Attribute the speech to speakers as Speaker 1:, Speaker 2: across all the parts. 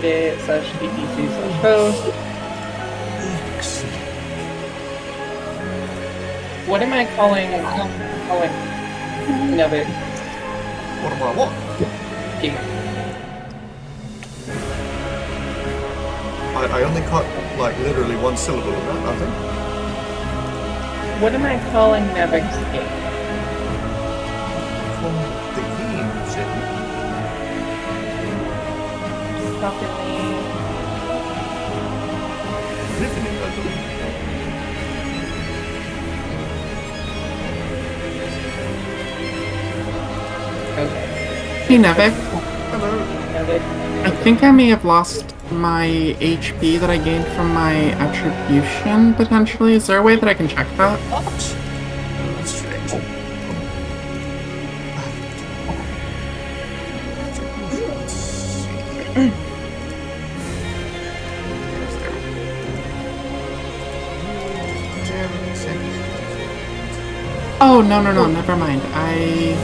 Speaker 1: /etc/host. What am I calling Nevik?
Speaker 2: What am I what?
Speaker 1: Here.
Speaker 2: I only caught, like, literally one syllable of that, I think.
Speaker 1: What am I calling Nevik's game?
Speaker 2: From the game, shit.
Speaker 1: Properly.
Speaker 2: Rivening, I believe.
Speaker 1: Okay.
Speaker 3: Hey, Nevik.
Speaker 2: Hello.
Speaker 1: Nevik.
Speaker 3: I think I may have lost my HP that I gained from my attribution, potentially. Is there a way that I can check that?
Speaker 2: What? That's strange.
Speaker 3: Oh, no, never mind. I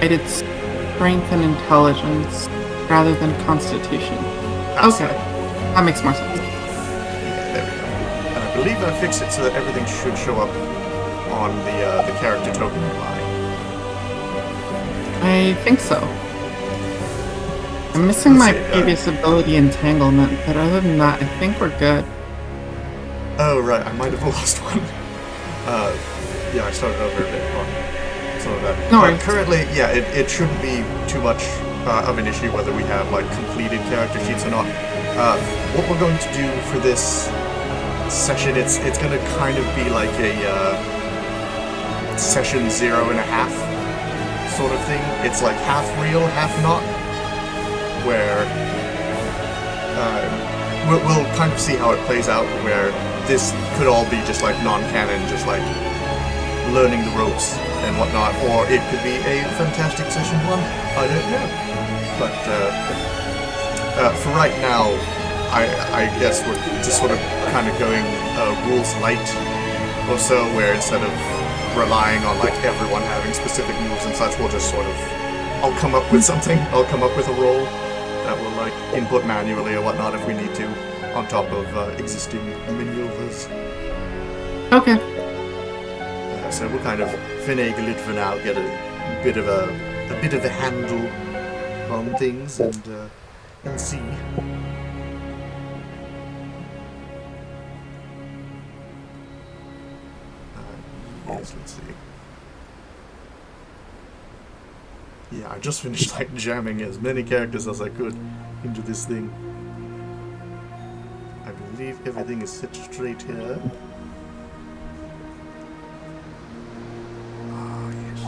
Speaker 3: did strength and intelligence rather than constitution. Okay, that makes more sense.
Speaker 2: Yeah, there we go. And I believe I fixed it so that everything should show up on the character token UI.
Speaker 3: I think so. I'm missing my previous ability entanglement, but other than that, I think we're good.
Speaker 2: Oh, right, I might have lost one. Yeah, I started over a bit on some of that.
Speaker 3: No
Speaker 2: but
Speaker 3: worries.
Speaker 2: currently, yeah, it shouldn't be too much of an issue whether we have, like, completed character sheets or not. What we're going to do for this session, it's going to kind of be like a session 0.5 sort of thing. It's like half real, half not, where we'll kind of see how it plays out, where this could all be just like non-canon, just like learning the ropes and whatnot, or it could be a fantastic session 1, I don't know. But for right now, I guess we're just sort of kind of going rules light or so, where instead of relying on like everyone having specific moves and such, we'll just sort of, I'll come up with something, I'll come up with a roll that we'll like input manually or whatnot if we need to, on top of existing maneuvers.
Speaker 3: Okay.
Speaker 2: So we'll kind of finagle it for now, get a bit of a handle on things, and see. Yes, let's see. Yeah, I just finished like jamming as many characters as I could into this thing. I believe everything is set straight here. Ah, yes.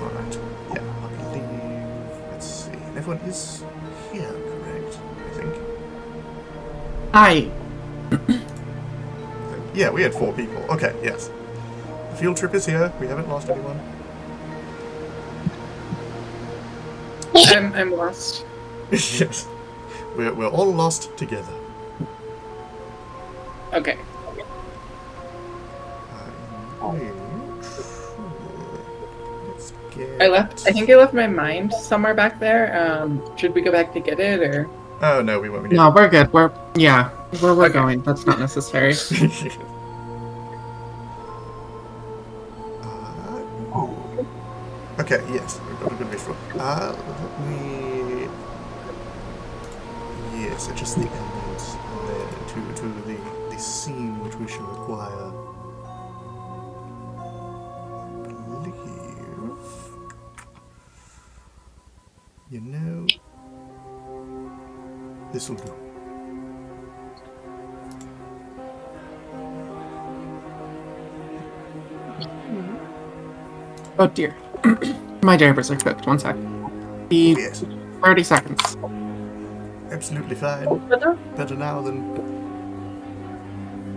Speaker 2: Alright, yeah, I believe, let's see, everyone is here, correct, I think?
Speaker 3: Hi.
Speaker 2: Yeah, we had 4 people. Okay, yes. The field trip is here, we haven't lost anyone.
Speaker 1: I'm lost.
Speaker 2: Yes. We're all lost together.
Speaker 1: Okay.
Speaker 2: Let's get...
Speaker 1: I think I left my mind somewhere back there. Should we go back to get it, or?
Speaker 2: Oh, no, we won't.
Speaker 3: No, we're good. We're
Speaker 1: Okay.
Speaker 3: going. That's not necessary.
Speaker 2: Okay, yes, we've got a good visual. Let me... Yes, adjust the elements to the scene which we shall acquire. I believe... You know... This will do.
Speaker 3: Oh dear. My diapers are cooked. One sec. Be
Speaker 2: Yes,
Speaker 3: 30 seconds.
Speaker 2: absolutely fine. Better now than...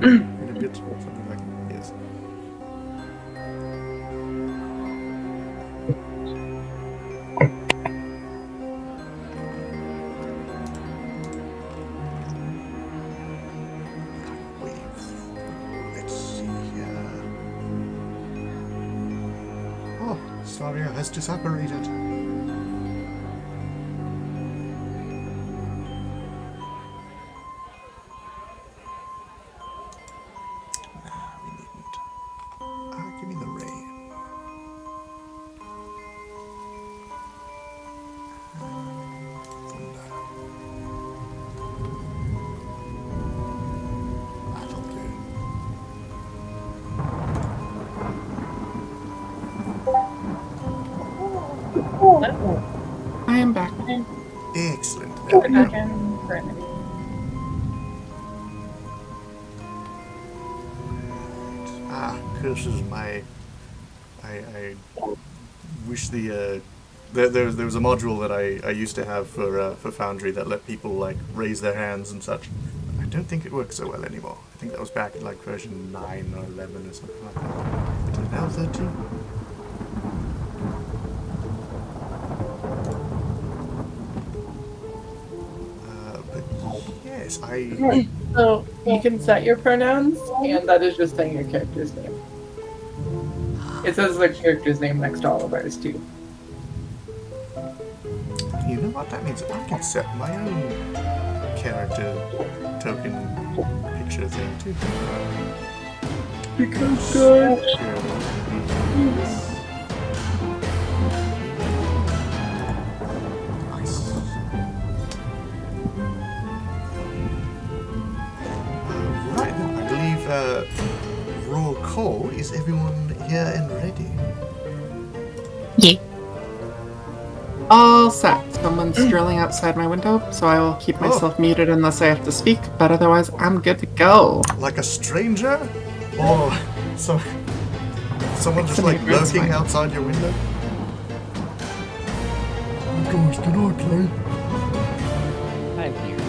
Speaker 2: in a bit, something like that. Yes. Slavia has disapparated. We needn't. Give me the ray. Thunder. That'll do.
Speaker 3: I am back.
Speaker 2: Excellent. There we go. Curses my. I wish the there was a module that I used to have for Foundry that let people like raise their hands and such. I don't think it works so well anymore. I think that was back in like version 9 or 11 or something like that. Is it now 13? But yes,
Speaker 1: So you can set your pronouns, and that is just saying your character's name. It says the character's name next to all of ours too.
Speaker 2: You know what? That means I can set my own character token picture thing too.
Speaker 1: Because good.
Speaker 2: Nice. Right then, I believe roll call. Is everyone here and ready?
Speaker 3: Yeah. All set. Someone's drilling outside my window, so I will keep myself muted unless I have to speak, but otherwise I'm good to go.
Speaker 2: Like a stranger? Or someone just like lurking outside your window? Guys, can I play?
Speaker 4: Hi, dear.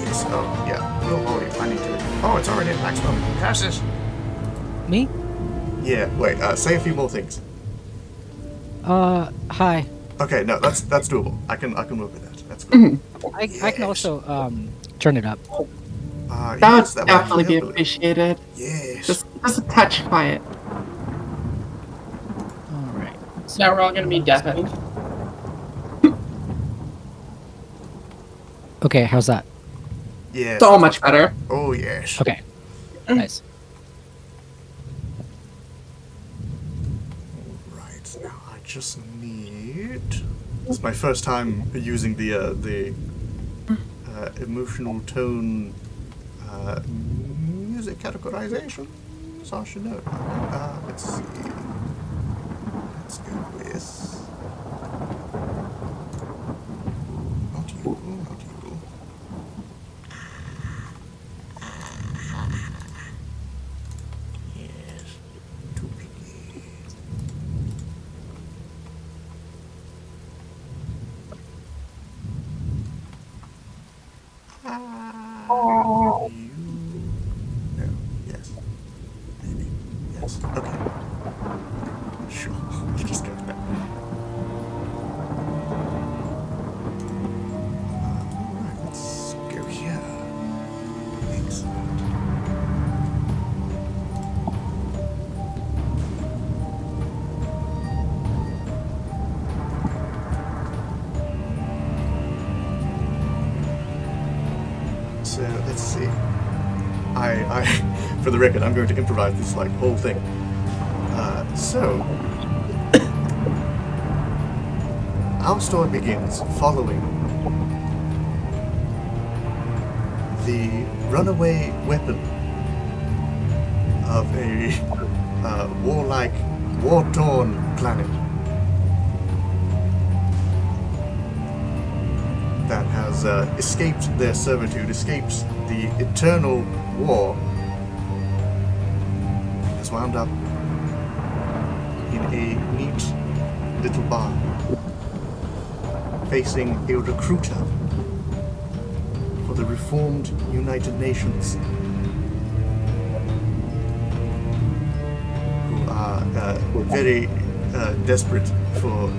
Speaker 2: Yes, oh, yeah. No worries, I need to. Oh, it's already at maximum. Curses!
Speaker 4: Me?
Speaker 2: Yeah, wait, say a few more things.
Speaker 4: Hi.
Speaker 2: Okay, no, that's doable. I can work with that. That's good.
Speaker 4: I can also, turn it up.
Speaker 3: That
Speaker 2: Yes,
Speaker 3: would
Speaker 2: that
Speaker 3: definitely
Speaker 2: would
Speaker 3: be
Speaker 2: help.
Speaker 3: appreciated.
Speaker 2: Yes.
Speaker 3: Just a touch quiet.
Speaker 4: Alright.
Speaker 1: So now we're all gonna be deafened.
Speaker 4: Okay, how's that?
Speaker 2: Yes.
Speaker 3: So much better.
Speaker 2: Oh, yes.
Speaker 4: Okay. Nice.
Speaker 2: Right, now I just need... It's my first time using the emotional tone music categorization, so I should know. Let's see. Let's go with... Not you, not you. Yes, duplicate. You... No. Yes. Maybe. Yes. Okay. Sure. I'll just go with that. Alright, let's go here. Excellent. So let's see. I, for the record, I'm going to improvise this like whole thing. So our story begins following the runaway weapon of a warlike, war-torn planet that has escaped their servitude, escaped the eternal war, has wound up in a neat little bar, facing a recruiter for the reformed United Nations, who are very desperate for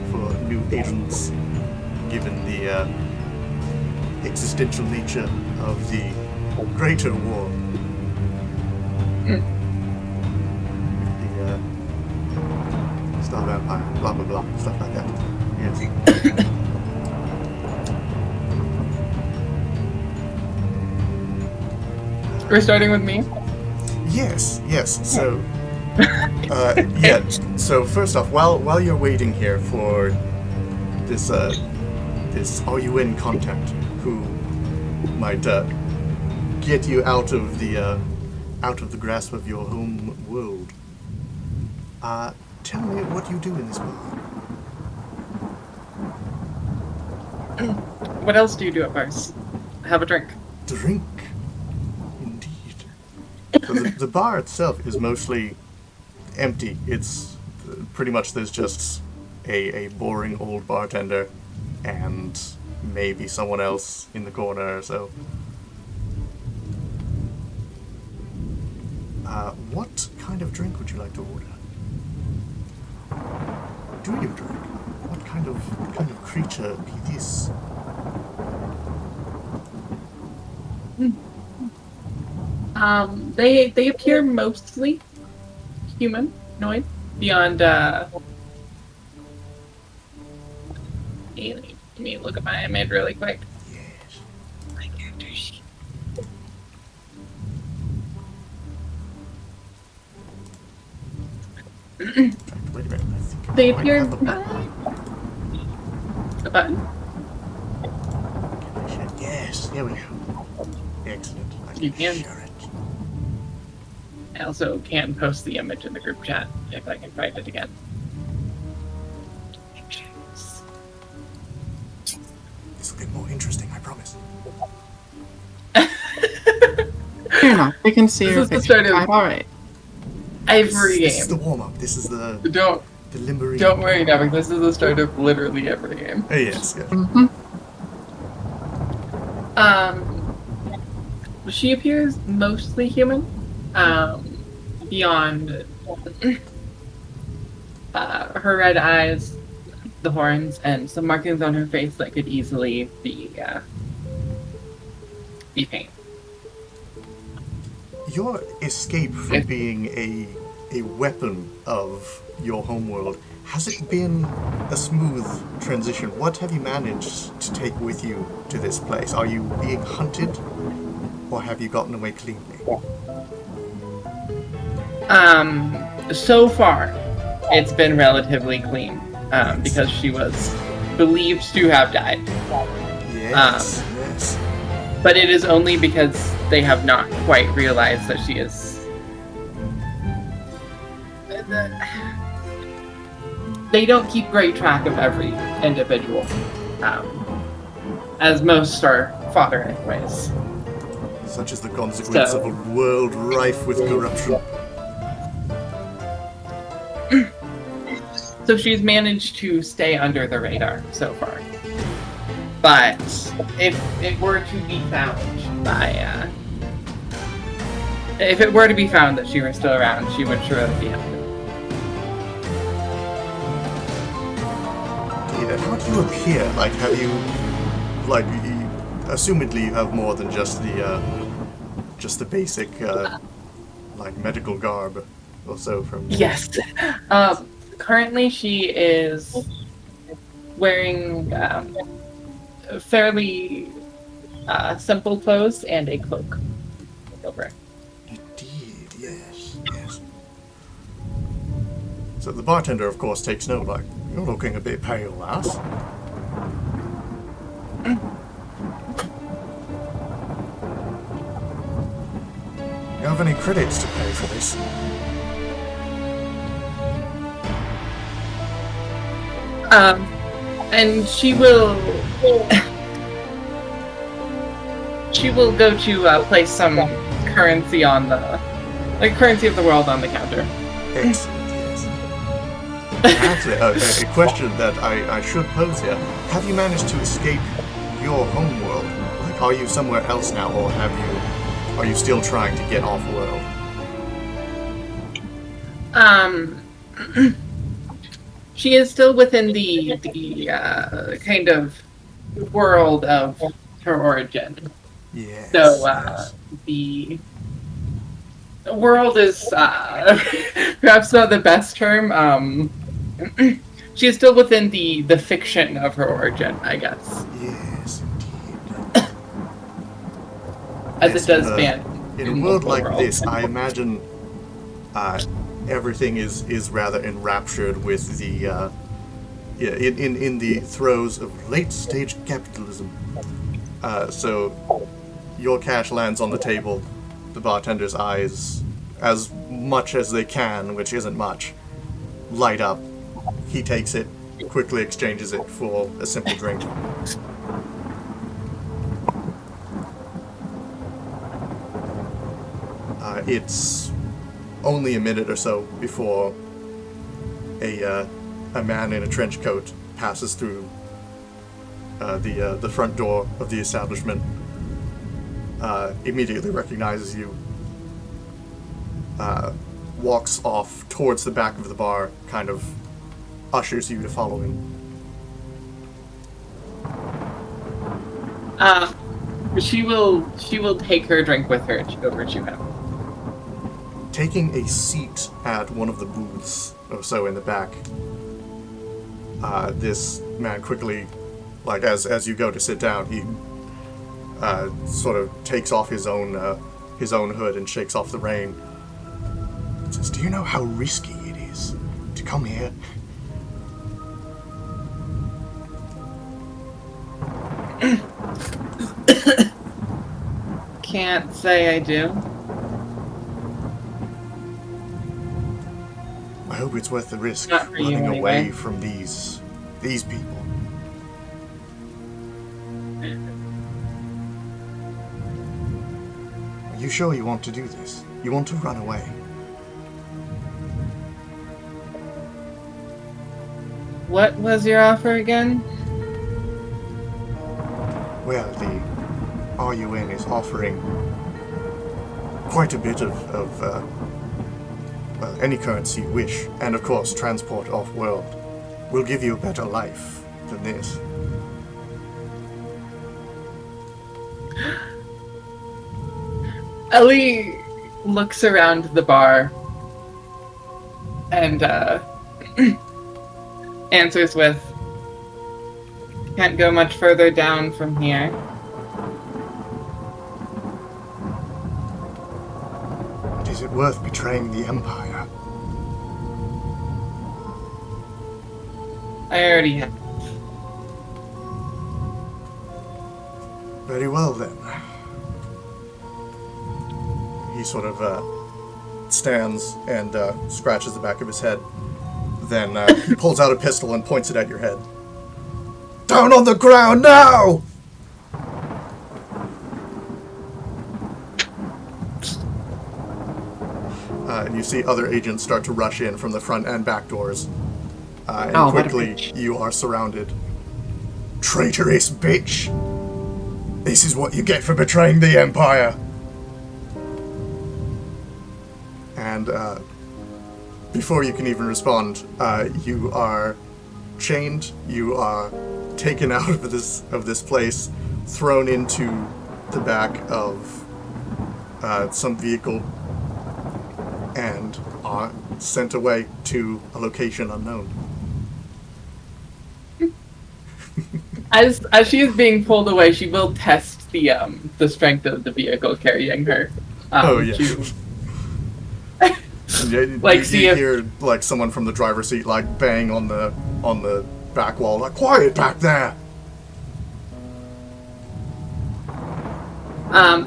Speaker 2: new agents, given the existential nature of the greater war. The Star vampire, blah blah blah, stuff like that. Yes.
Speaker 1: We're starting with me.
Speaker 2: Yes. So, yeah. So first off, while you're waiting here for this RUN contact who might get you out of the grasp of your home world, tell me what you do in this bar.
Speaker 1: What else do you do at bars? Have a drink.
Speaker 2: Drink, indeed. So the bar itself is mostly empty. It's pretty much there's just a boring old bartender and maybe someone else in the corner or so. What kind of drink would you like to order? Do you drink? What kind of creature be this?
Speaker 1: They appear mostly humanoid beyond alien. Let me look at my image really quick.
Speaker 2: Yes.
Speaker 1: My character sheet.
Speaker 2: Wait a minute. I think
Speaker 1: They
Speaker 2: I might
Speaker 1: appear
Speaker 2: have a button.
Speaker 1: a button.
Speaker 2: Yes, here we go. Excellent. I
Speaker 1: You can.
Speaker 2: share it.
Speaker 1: I also can post the image in the group chat if I can find it again.
Speaker 2: This will get more interesting, I promise.
Speaker 3: Fair enough. We can see
Speaker 1: This
Speaker 3: your
Speaker 1: is the
Speaker 3: picture.
Speaker 1: start of-
Speaker 3: Alright.
Speaker 1: Every
Speaker 2: This is the
Speaker 1: game.
Speaker 2: warm-up. This is the
Speaker 1: Don't
Speaker 2: limbering.
Speaker 1: worry, Devin. This is the start of literally every game.
Speaker 2: Yes.
Speaker 3: Mm-hmm.
Speaker 1: She appears mostly human. Beyond her red eyes, the horns, and some markings on her face that could easily be paint.
Speaker 2: Your escape from being a weapon of your homeworld, has it been a smooth transition? What have you managed to take with you to this place? Are you being hunted, or have you gotten away cleanly?
Speaker 1: So far, it's been relatively clean, because she was believed to have died.
Speaker 2: Yes.
Speaker 1: But it is only because they have not quite realized that she is... They don't keep great track of every individual, as most are fodder anyways.
Speaker 2: Such is the consequence of a world rife with corruption.
Speaker 1: So she's managed to stay under the radar so far. But if it were to be found by, if it were to be found that she were still around, she would surely be hunted.
Speaker 2: And how do you appear? Like, have you, like, assumedly you have more than just the basic, like, medical garb or so from...
Speaker 1: Yes. Currently she is wearing fairly simple clothes and a cloak over it.
Speaker 2: Indeed, yes. So the bartender, of course, takes note, like, you're looking a bit pale, lass. You have any credits to pay for this?
Speaker 1: And she will go to place some currency on the currency of the world on the counter.
Speaker 2: Excellent, yes. Actually, a question that I should pose here: have you managed to escape your home world? Like, are you somewhere else now, or are you still trying to get off world?
Speaker 1: She is still within the kind of world of her origin.
Speaker 2: Yes.
Speaker 1: So
Speaker 2: yes.
Speaker 1: the world is perhaps not the best term. she is still within the fiction of her origin, I guess.
Speaker 2: Yes, indeed.
Speaker 1: As
Speaker 2: Yes,
Speaker 1: it does
Speaker 2: in
Speaker 1: span.
Speaker 2: in a world like this, I imagine everything is rather enraptured with the in the throes of late stage capitalism. So your cash lands on the table. The bartender's eyes, as much as they can, which isn't much, light up. He takes it, quickly exchanges it for a simple drink. It's only a minute or so before a man in a trench coat passes through the front door of the establishment, immediately recognizes you, walks off towards the back of the bar, kind of ushers you to follow him.
Speaker 1: She will take her drink with her over to him.
Speaker 2: Taking a seat at one of the booths or so in the back, this man quickly, like as you go to sit down, he sort of takes off his own hood and shakes off the rain. Says, "Do you know how risky it is to come here?"
Speaker 1: Can't say I do.
Speaker 2: I hope it's worth the risk,
Speaker 1: Not for you,
Speaker 2: running
Speaker 1: anyway.
Speaker 2: away from these people. Are you sure you want to do this? You want to run away?
Speaker 1: What was your offer again?
Speaker 2: Well, the RUN is offering quite a bit of well, any currency you wish, and of course, transport off-world will give you a better life than this.
Speaker 1: Ellie looks around the bar and answers with, "Can't go much further down from here."
Speaker 2: But is it worth betraying the Empire?
Speaker 1: I already have.
Speaker 2: Very well, then. He sort of stands and scratches the back of his head. Then he pulls out a pistol and points it at your head. "Down on the ground now!" And you see other agents start to rush in from the front and back doors. And
Speaker 3: Oh, what a
Speaker 2: quickly,
Speaker 3: bitch.
Speaker 2: you are surrounded. "Traitorous bitch! This is what you get for betraying the Empire!" And before you can even respond, you are chained. You are taken out of this place, thrown into the back of some vehicle, and are sent away to a location unknown.
Speaker 1: As she is being pulled away, she will test the strength of the vehicle carrying her.
Speaker 2: Oh, yeah.
Speaker 1: Like,
Speaker 2: you
Speaker 1: see if-
Speaker 2: hear like someone from the driver's seat like bang on the back wall, like, "Quiet back there!"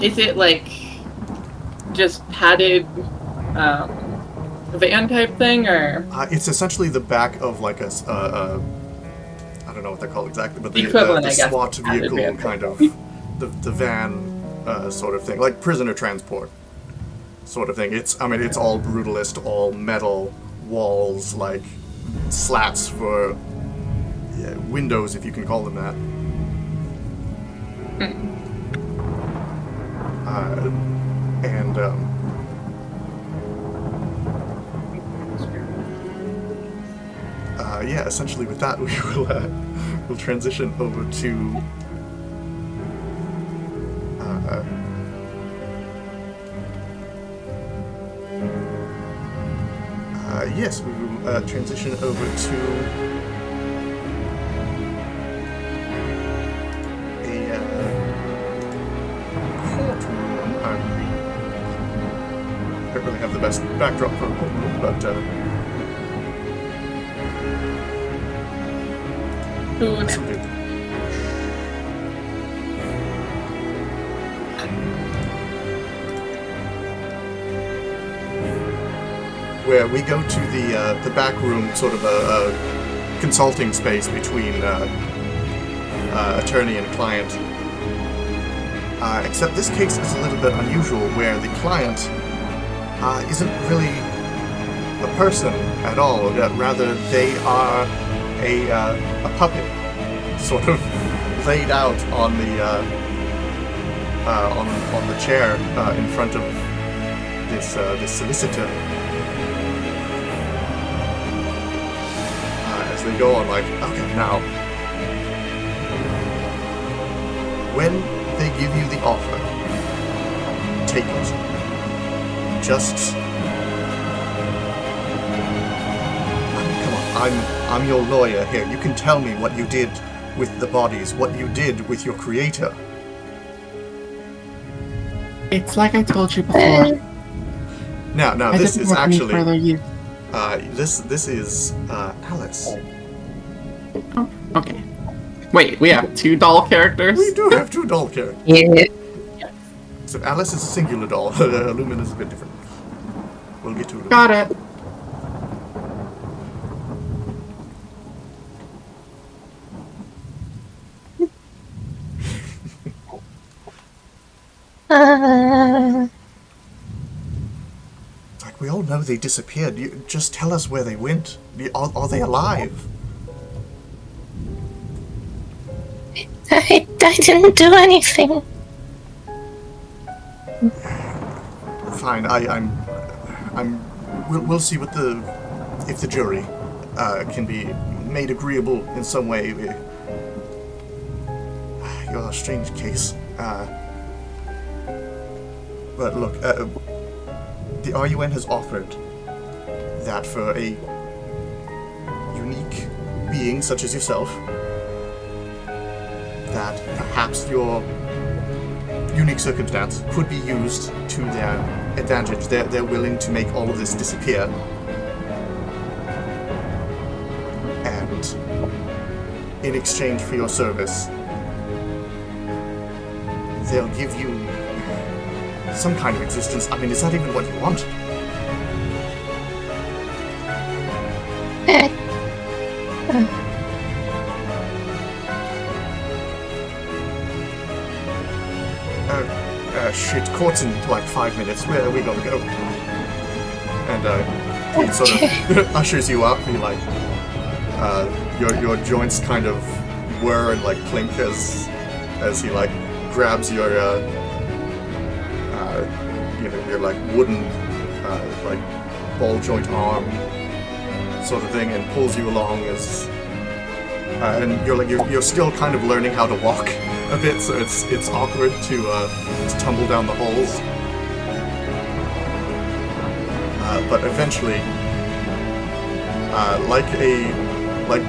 Speaker 1: Is it like just padded van type thing, or
Speaker 2: It's essentially the back of like a I don't know what they're called exactly, but the
Speaker 1: Equivalent, I guess,
Speaker 2: SWAT
Speaker 1: to padded
Speaker 2: vehicle
Speaker 1: van.
Speaker 2: kind of, the van sort of thing, like prisoner transport sort of thing. It's all brutalist, all metal walls, like slats for windows, if you can call them that. And yeah, essentially with that, we'll transition over to Yes, we will transition over to a courtroom. I don't really have the best backdrop for a courtroom, but this will do. Where we go to the back room, sort of a consulting space between attorney and client. Except this case is a little bit unusual, where the client isn't really a person at all. Rather, they are a puppet, sort of laid out on the chair in front of this solicitor. As they go on, like, okay, now, when they give you the offer, take it. Just, come on, I'm your lawyer here. You can tell me what you did with the bodies, what you did with your creator.
Speaker 3: It's like I told you before.
Speaker 2: Now,
Speaker 3: I
Speaker 2: this
Speaker 3: didn't
Speaker 2: is
Speaker 3: want any
Speaker 2: actually,
Speaker 3: further use.
Speaker 2: this is Alice.
Speaker 3: Oh, okay. Wait, we have 2 doll characters?
Speaker 2: We do have 2 doll characters.
Speaker 5: Yeah.
Speaker 2: So Alice is a singular doll. Lumen is a bit different. We'll get to it.
Speaker 3: Got it.
Speaker 2: Like, we all know they disappeared. You just tell us where they went. Are they alive?
Speaker 5: I didn't do anything.
Speaker 2: Fine. We'll see what if the jury can be made agreeable in some way. You're a strange case. But look, the RUN has offered that for a unique being such as yourself, that perhaps your unique circumstance could be used to their advantage. They're willing to make all of this disappear. And in exchange for your service, they'll give you some kind of existence. I mean, is that even what you want? Shit, court's in like 5 minutes. Where are we gonna go? And he sort of ushers you up. He like, your joints kind of whir and like clink as he like grabs your your like wooden like ball joint arm sort of thing and pulls you along as and you're still kind of learning how to walk a bit, so it's awkward to tumble down the holes. But eventually, like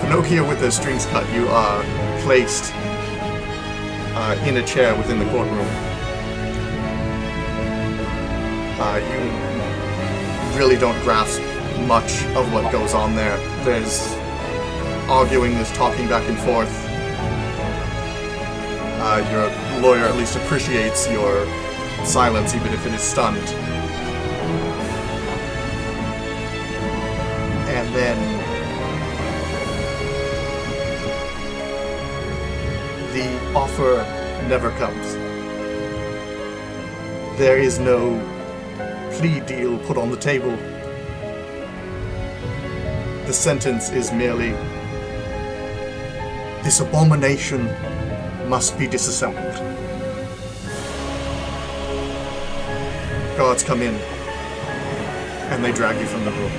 Speaker 2: Pinocchio with their strings cut, you are placed in a chair within the courtroom. You really don't grasp much of what goes on there. There's arguing, there's talking back and forth. Your lawyer at least appreciates your silence, even if it is stunned. And then the offer never comes. There is no plea deal put on the table. The sentence is merely, this abomination must be disassembled. Guards come in, and they drag you from the room.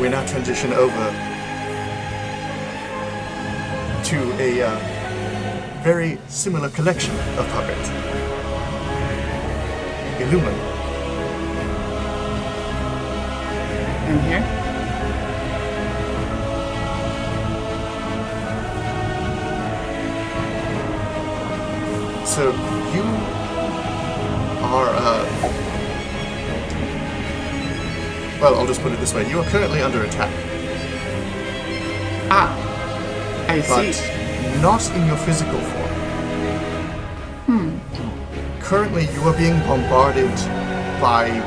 Speaker 2: We now transition over to a very similar collection of puppets. Illumin.
Speaker 3: I'm here.
Speaker 2: So you are, well, I'll just put it this way. You are currently under attack,
Speaker 3: Ah, I
Speaker 2: but
Speaker 3: see.
Speaker 2: not in your physical form. Currently, you are being bombarded by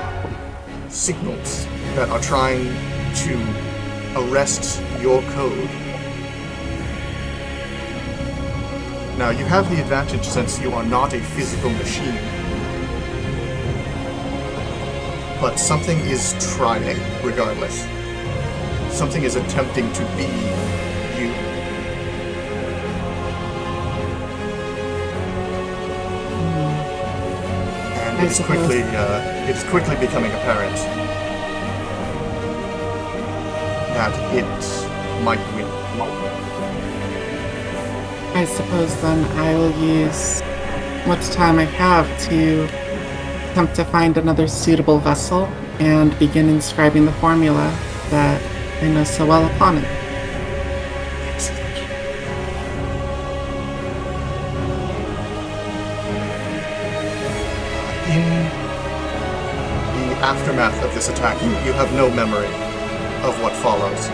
Speaker 2: signals that are trying to arrest your code. Now, you have the advantage since you are not a physical machine. But something is trying, regardless. Something is attempting to be you. And
Speaker 3: I
Speaker 2: it is quickly becoming apparent that it might win.
Speaker 3: I suppose then I will use what time I have to attempt to find another suitable vessel and begin inscribing the formula that I know so well upon it.
Speaker 2: In the aftermath of this attack, you have no memory of what follows.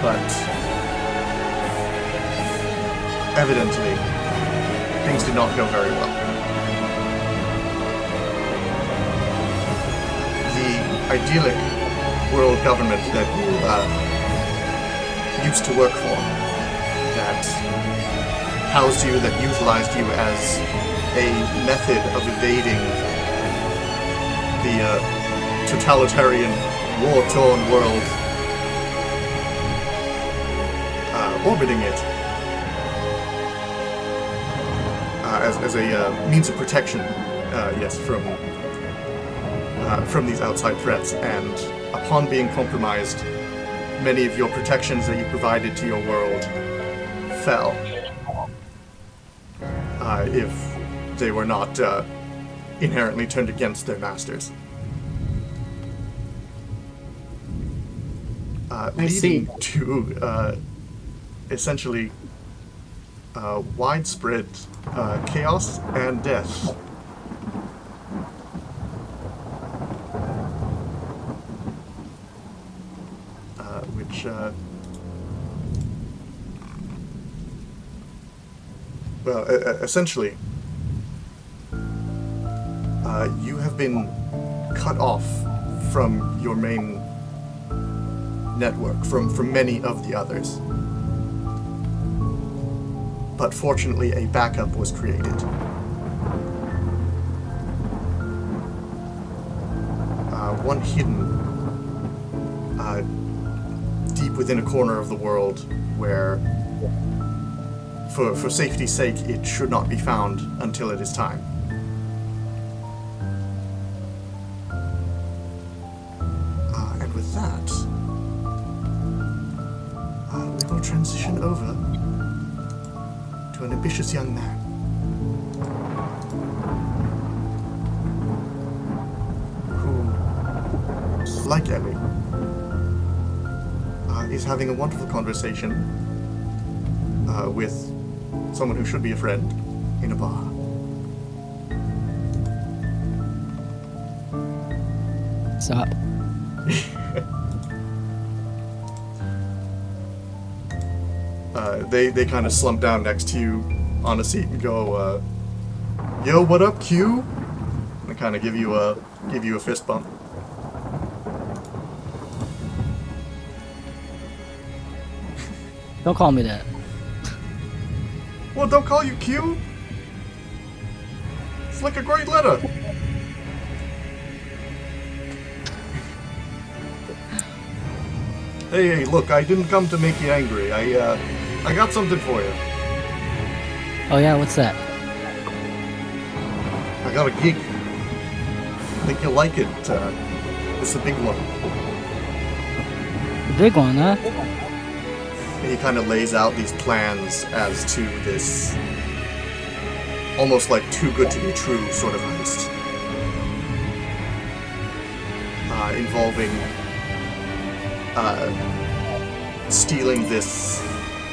Speaker 2: But evidently, things did not go very well. The idyllic world government that you used to work for, that housed you, that utilized you as a method of evading the totalitarian, war-torn world orbiting it, as a means of protection, yes, from these outside threats. And upon being compromised, many of your protections that you provided to your world fell. If they were not inherently turned against their masters. Leading to essentially widespread chaos and death. Which, well, essentially, you have been cut off from your main network, from many of the others. But fortunately, a backup was created. One hidden deep within a corner of the world where, for safety's sake, it should not be found until it is time. And with that, we will transition over to an ambitious young man. Who, like Ellie, is having a wonderful conversation with someone who should be a friend in a bar.
Speaker 4: What's up?
Speaker 2: They kind of slump down next to you on a seat and go, "Yo, what up, Q?" And kind of give you a fist bump.
Speaker 4: Don't call me that.
Speaker 2: Well, don't call you Q. It's like a great letter. Hey, look, I didn't come to make you angry. I got something for you.
Speaker 4: Oh yeah, what's that?
Speaker 2: I got a gig. I think you'll like it. It's a big one.
Speaker 4: The big one, huh?
Speaker 2: And he kind of lays out these plans as to this almost like too good to be true sort of heist. Involving stealing this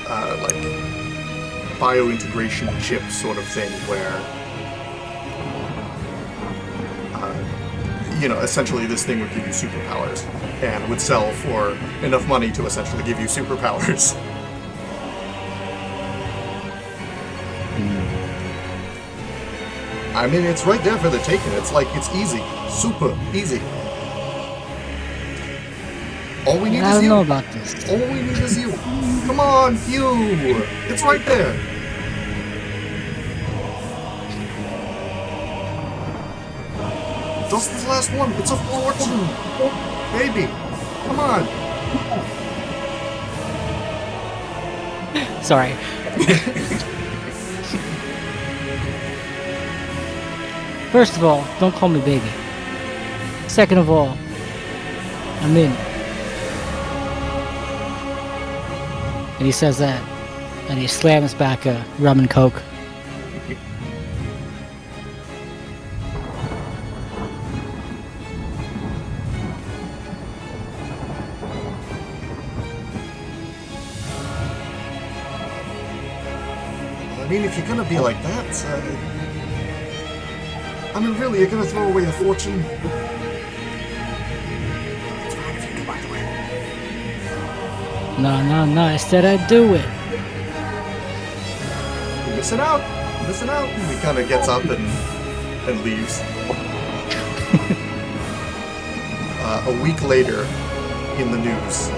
Speaker 2: like biointegration chip sort of thing where essentially this thing would give you superpowers and would sell for enough money to essentially give you superpowers. I mean, it's right there for the taking. It's like, it's easy. Super easy. All we need
Speaker 4: I
Speaker 2: is
Speaker 4: don't
Speaker 2: you.
Speaker 4: know about this.
Speaker 2: All we need is you. Come on, you. It's right there. Just this last one. It's a fortune. Baby. Come on.
Speaker 4: Sorry. First of all, don't call me baby. Second of all, I'm in. And he says that, and he slams back a rum and coke.
Speaker 2: I mean, if you're gonna be like that, I mean, really, you're gonna throw away a fortune? It's fine if you do, by the way.
Speaker 4: No, I said I'd do it.
Speaker 2: You're missing out. You're missing out. And he kind of gets up and leaves. A week later, in the news,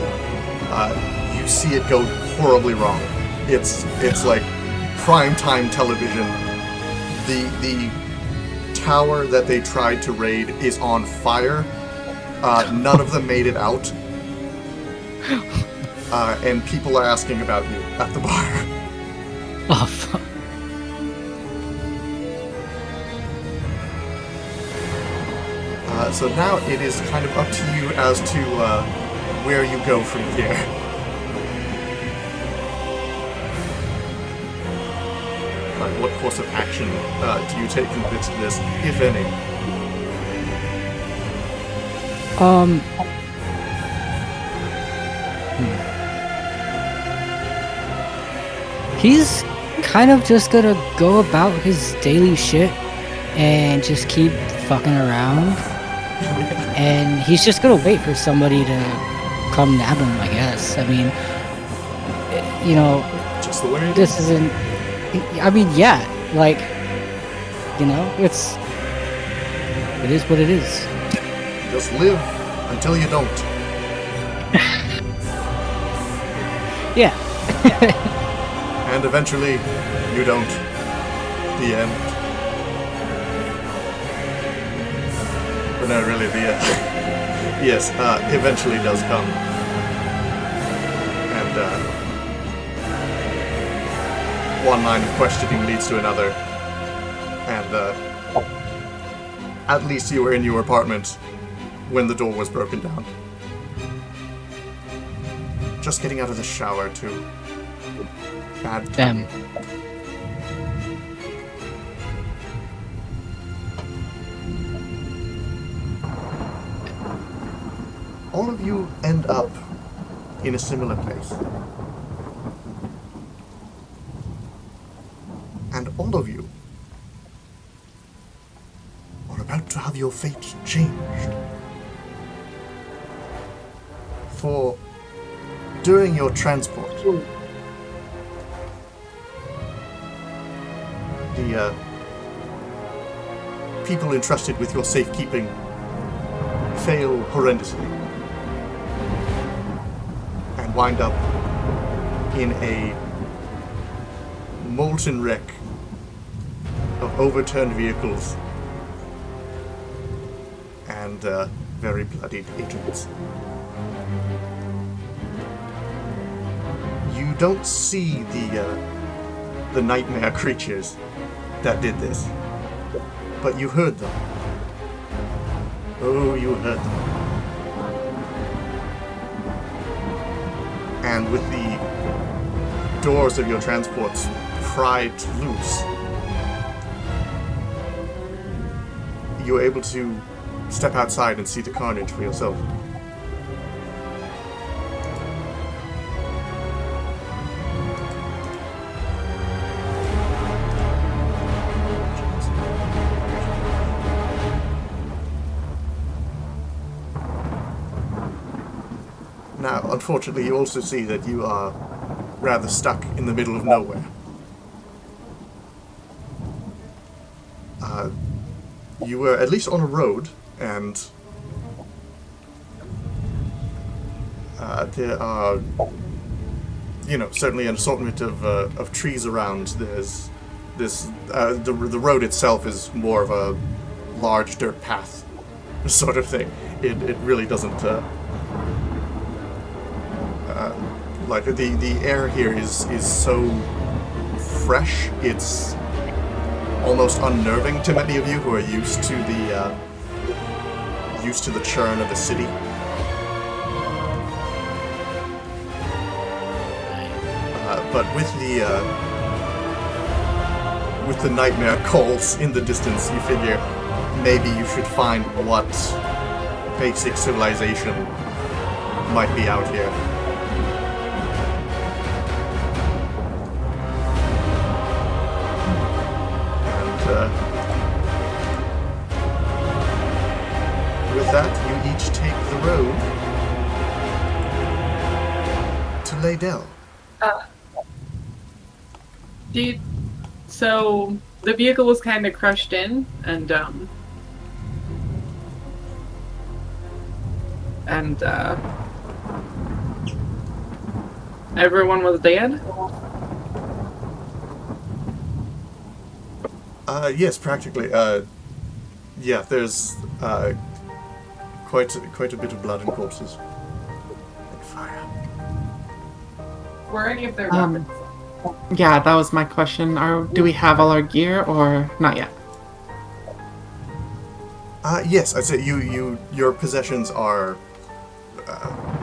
Speaker 2: you see it go horribly wrong. It's like primetime television. The tower that they tried to raid is on fire. None of them made it out. And people are asking about you at the bar.
Speaker 4: Oh, fuck.
Speaker 2: So now it is kind of up to you as to where you go from here. What course of action do you take in this, if any?
Speaker 4: He's kind of just gonna go about his daily shit and just keep fucking around. And he's just gonna wait for somebody to come nab him, I guess. I mean, you know,
Speaker 2: Just the way it
Speaker 4: this
Speaker 2: is.
Speaker 4: isn't. I mean, yeah, like, you know, it is what it is.
Speaker 2: Just live until you don't.
Speaker 4: Yeah.
Speaker 2: And eventually, you don't. The end. But no, really, the yes, eventually does come. And one line of questioning leads to another. And at least you were in your apartment when the door was broken down. Just getting out of the shower, too. Bad
Speaker 4: Damn.
Speaker 2: All of you end up in a similar place. And all of you are about to have your fate changed. For during your transport, the people entrusted with your safekeeping fail horrendously and wind up in a molten wreck of overturned vehicles and very bloodied agents. You don't see the nightmare creatures that did this, but you heard them. Oh, you heard them. And with the doors of your transports pried loose, you're able to step outside and see the carnage for yourself. Now, unfortunately, you also see that you are rather stuck in the middle of nowhere. You were at least on a road, and there are, certainly an assortment of trees around. There's this, the road itself is more of a large dirt path sort of thing. It really doesn't, like, the air here is so fresh, it's almost unnerving to many of you who are used to the churn of the city. But with the nightmare calls in the distance, you figure maybe you should find what basic civilization might be out here. With that, you each take the road to Laydell.
Speaker 1: So the vehicle was kind of crushed in, and everyone was dead.
Speaker 2: Yes, practically. Yeah, there's quite a bit of blood and corpses. And fire.
Speaker 1: Were any of their weapons?
Speaker 3: Yeah, that was my question. Do we have all our gear or not yet?
Speaker 2: Yes, I'd say your possessions are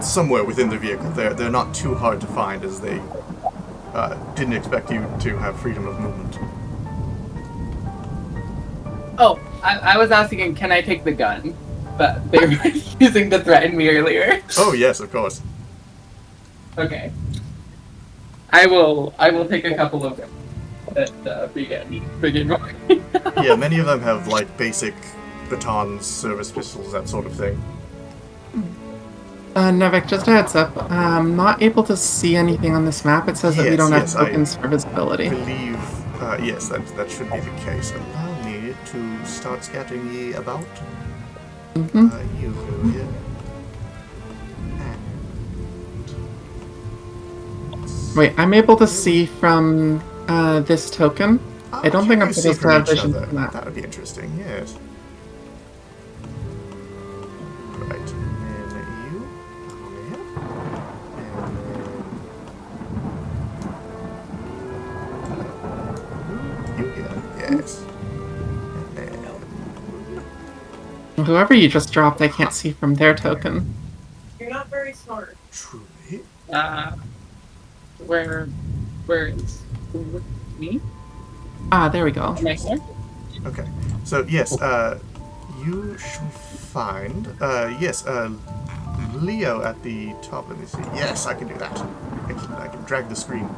Speaker 2: somewhere within the vehicle. They're not too hard to find, as they didn't expect you to have freedom of movement.
Speaker 1: Oh, I was asking, can I take the gun that they were using to threaten me earlier?
Speaker 2: Oh yes, of course.
Speaker 1: Okay. I will take a couple of them that begin rolling.
Speaker 2: Yeah, many of them have like basic batons, service pistols, that sort of thing.
Speaker 3: Nevik, just a heads up. I'm not able to see anything on this map. It says that we don't have tokens for visibility.
Speaker 2: I believe, yes, that should be the case. Allow me to start scouting ye about.
Speaker 3: Mm-hmm.
Speaker 2: You go here.
Speaker 3: Wait, I'm able to see from this token. I don't think I'm supposed to have vision from that.
Speaker 2: That would be interesting, yes. Right, and then you, down here. And then you here, yes. And then
Speaker 3: Whoever you just dropped, I can't see from their token.
Speaker 1: You're not very smart.
Speaker 2: truly.
Speaker 1: Where is me?
Speaker 3: Ah, there we go.
Speaker 1: Am I here?
Speaker 2: Okay, so yes, you should find, Leo at the top. Let me see. Yes, I can do that. I can drag the screen.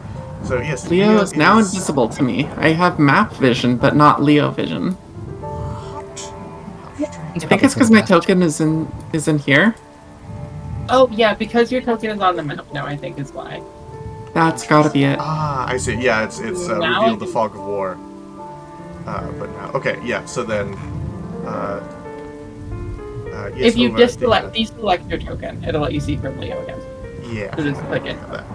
Speaker 2: So yes,
Speaker 3: Leo is now invisible to me. I have map vision, but not Leo vision. I think it's because my token is in here.
Speaker 1: Oh yeah, because your token is on the map now, I think is why.
Speaker 3: That's gotta be it.
Speaker 2: Ah, I see. Yeah, it's
Speaker 1: Now
Speaker 2: revealed the fog of war. But now, okay, yeah. So then, yes,
Speaker 1: If you
Speaker 2: over at
Speaker 1: deselect your token, it'll let you see from Leo again.
Speaker 2: yeah,
Speaker 1: So just click it.
Speaker 2: have that.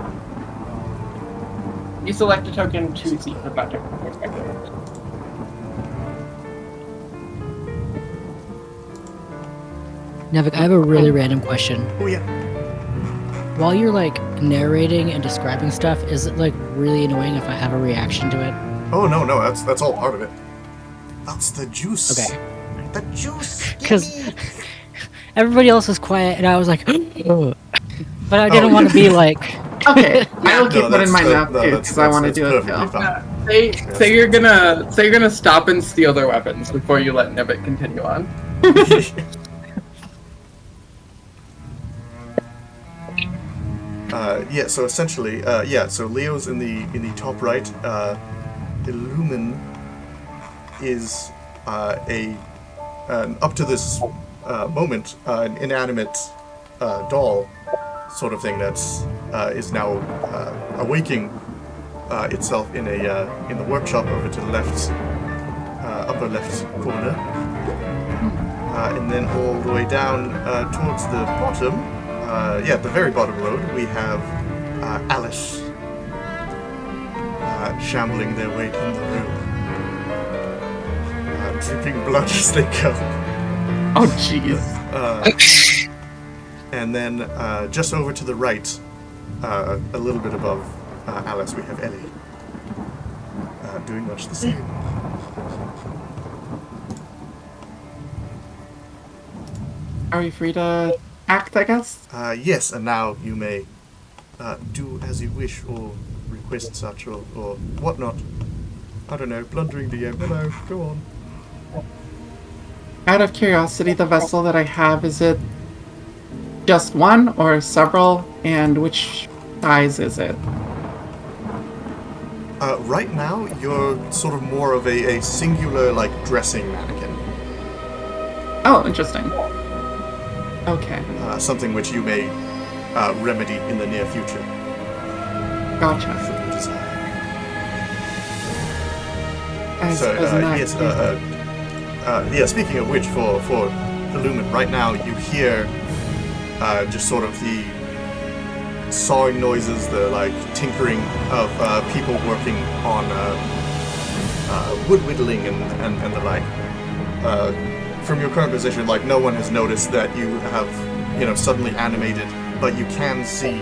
Speaker 1: You select a token to see from that token perspective.
Speaker 4: Nevik, I have a really random question.
Speaker 2: Oh yeah.
Speaker 4: While you're like narrating and describing stuff, is it like really annoying if I have a reaction to it?
Speaker 2: Oh no, that's all part of it. That's the juice.
Speaker 4: Okay.
Speaker 2: The juice.
Speaker 4: Because everybody else was quiet and I was like, but I didn't want to be like.
Speaker 3: Okay, I will keep that in my map
Speaker 2: no,
Speaker 3: too,
Speaker 2: that's-
Speaker 3: because I want to
Speaker 2: that's
Speaker 3: do it
Speaker 2: perfectly
Speaker 3: too.
Speaker 2: fine.
Speaker 1: Say you're gonna stop and steal their weapons before you let Nibbit continue on.
Speaker 2: Yeah, so essentially, so Leo's in the top right. Illumin is up to this moment an inanimate doll sort of thing that's is now awaking itself in the workshop over to the left upper left corner, and then all the way down towards the bottom. At the very bottom road, we have Alice shambling their way in the room, dripping blood as they go.
Speaker 3: Oh, jeez.
Speaker 2: And then just over to the right, a little bit above Alice, we have Ellie, doing much the same.
Speaker 3: Are we free to act, I guess?
Speaker 2: Yes, and now you may do as you wish, or request such, or whatnot. I don't know, blundering DM. Hello, go on.
Speaker 3: Out of curiosity, the vessel that I have, is it just one or several? And which size is it?
Speaker 2: Right now, you're sort of more of a singular, like, dressing mannequin.
Speaker 3: Oh, interesting. Okay,
Speaker 2: Something which you may remedy in the near future.
Speaker 3: gotcha.
Speaker 2: Should you desire.
Speaker 3: I
Speaker 2: So,
Speaker 3: suppose in that
Speaker 2: yes,
Speaker 3: case-
Speaker 2: speaking of which, for Illumin, right now you hear just sort of the sawing noises, the like tinkering of people working on wood whittling and the like. From your current position, like no one has noticed that you have, suddenly animated, but you can see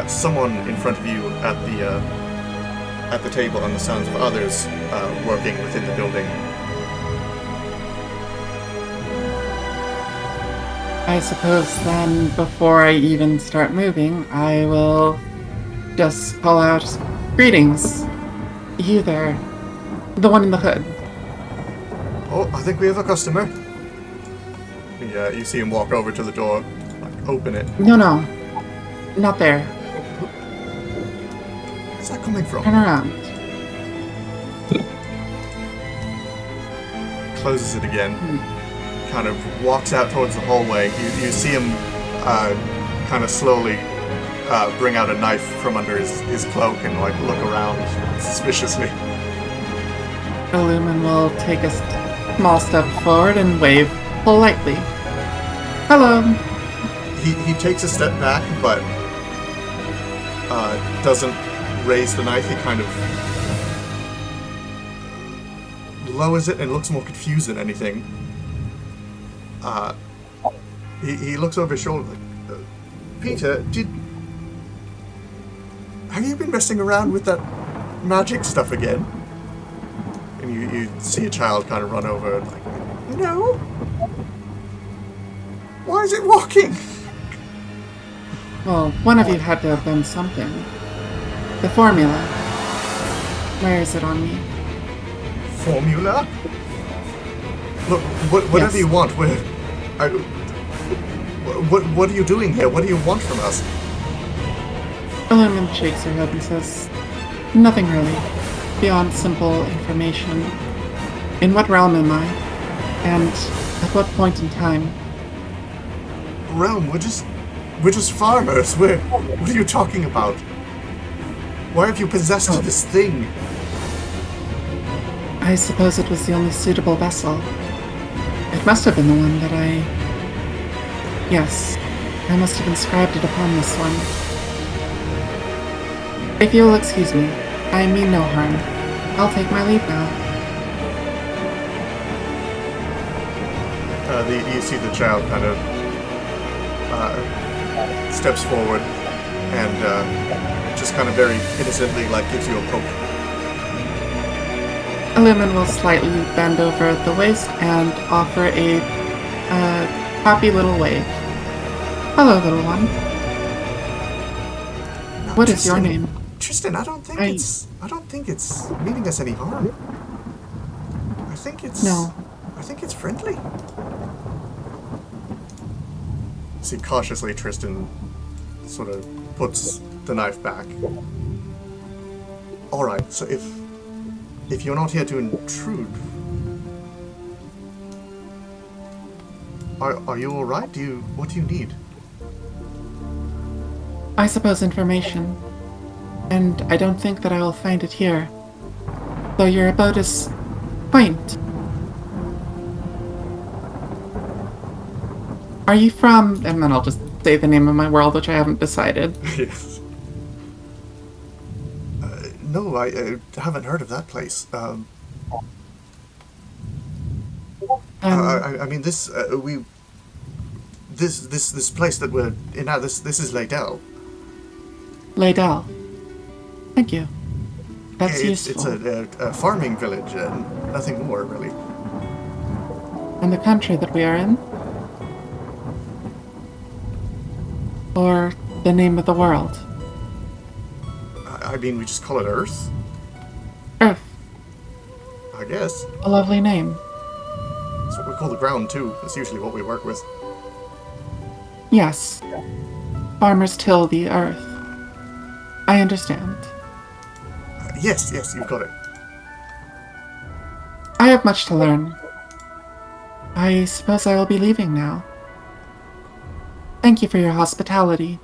Speaker 2: someone in front of you at the table, and the sounds of others working within the building.
Speaker 3: I suppose then, before I even start moving, I will just call out, "Greetings! You there. The one in the hood."
Speaker 2: Oh, I think we have a customer. Yeah, you see him walk over to the door, like open it.
Speaker 3: No. Not there.
Speaker 2: Where's that coming from?
Speaker 3: Turn around.
Speaker 2: Closes it again. Kind of walks out towards the hallway. You see him kind of slowly bring out a knife from under his cloak and like look around suspiciously.
Speaker 3: Illumin will take a small step forward and wave politely. Hello.
Speaker 2: He takes a step back, but doesn't raise the knife. He kind of lowers it and looks more confused than anything. He looks over his shoulder like, Peter, have you been messing around with that magic stuff again? And you see a child kind of run over and like, no? Why is it walking?
Speaker 3: Well, one of you had to have done something. The formula. Where is it on me?
Speaker 2: Formula? Look, whatever
Speaker 3: Yes.
Speaker 2: you want. What are you doing here? What do you want from us?
Speaker 3: Illumin shakes her head and says, "Nothing really. Beyond simple information. In what realm am I? And at what point in time?"
Speaker 2: Realm, we're just farmers. What are you talking about? Why have you possessed this thing?
Speaker 3: I suppose it was the only suitable vessel. It must have been the one that I... Yes, I must have inscribed it upon this one. If you will excuse me, I mean no harm. I'll take my leave now.
Speaker 2: You see the child kind of steps forward and just kind of very innocently like gives you a poke.
Speaker 3: Illumin will slightly bend over at the waist and offer a happy little wave. Hello, little one. What is your name?
Speaker 2: Tristan, I don't think it's meaning us any harm. I think it's friendly. See, cautiously, Tristan sort of puts the knife back. All right, so if you're not here to intrude, are you all right? What do you need?
Speaker 3: I suppose information. And I don't think that I will find it here. Though your abode is quaint. Are you from... And then I'll just say the name of my world, which I haven't decided.
Speaker 2: Yes. No, I haven't heard of that place. I mean, this place that we're in now. This is Laydell.
Speaker 3: Laydell. Thank you. That's useful.
Speaker 2: It's a farming village, nothing more really.
Speaker 3: And the country that we are in? Or the name of the world?
Speaker 2: I mean, we just call it Earth.
Speaker 3: Earth.
Speaker 2: I guess.
Speaker 3: A lovely name.
Speaker 2: That's what we call the ground too. That's usually what we work with.
Speaker 3: Yes. Farmers till the earth. I understand.
Speaker 2: Yes, you've got it.
Speaker 3: I have much to learn. I suppose I will be leaving now. Thank you for your hospitality.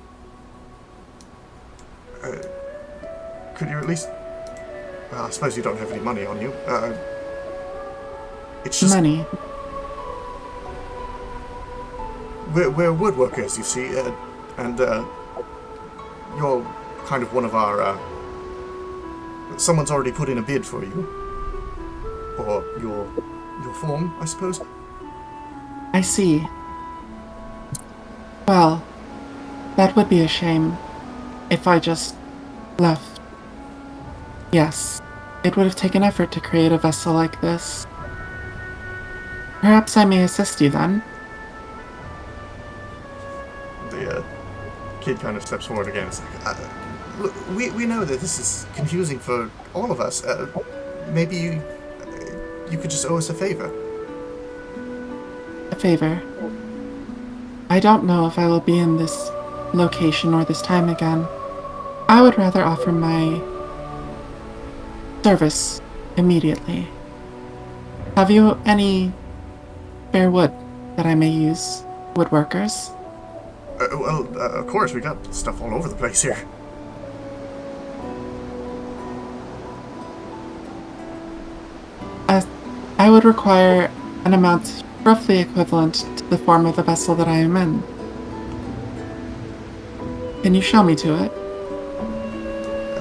Speaker 2: Could you at least... I suppose you don't have any money on you. It's just...
Speaker 3: Money.
Speaker 2: We're woodworkers, you see, and you're kind of one of our... someone's already put in a bid for you. Or your form, I suppose.
Speaker 3: I see. Well, that would be a shame if I just left. Yes, it would have taken effort to create a vessel like this. Perhaps I may assist you then.
Speaker 2: The kid kind of steps forward again. It's like, look, we know that this is confusing for all of us. Maybe you could just owe us a favor.
Speaker 3: A favor? I don't know if I will be in this location or this time again. I would rather offer my service immediately. Have you any spare wood that I may use? Woodworkers?
Speaker 2: Well, of course, we got stuff all over the place here.
Speaker 3: I would require an amount roughly equivalent to the form of the vessel that I am in. Can you show me to it?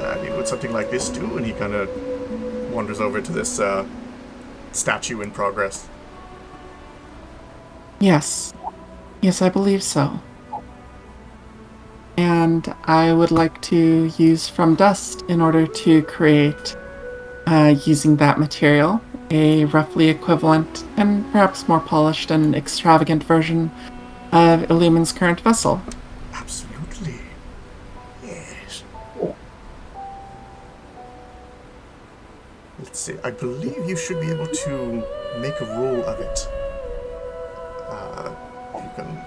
Speaker 2: I mean, would something like this do? And he kind of wanders over to this statue in progress.
Speaker 3: Yes. Yes, I believe so. And I would like to use from dust in order to create, using that material, a roughly equivalent and perhaps more polished and extravagant version of Illumin's current vessel.
Speaker 2: Absolutely. Yes. Let's see. I believe you should be able to make a roll of it.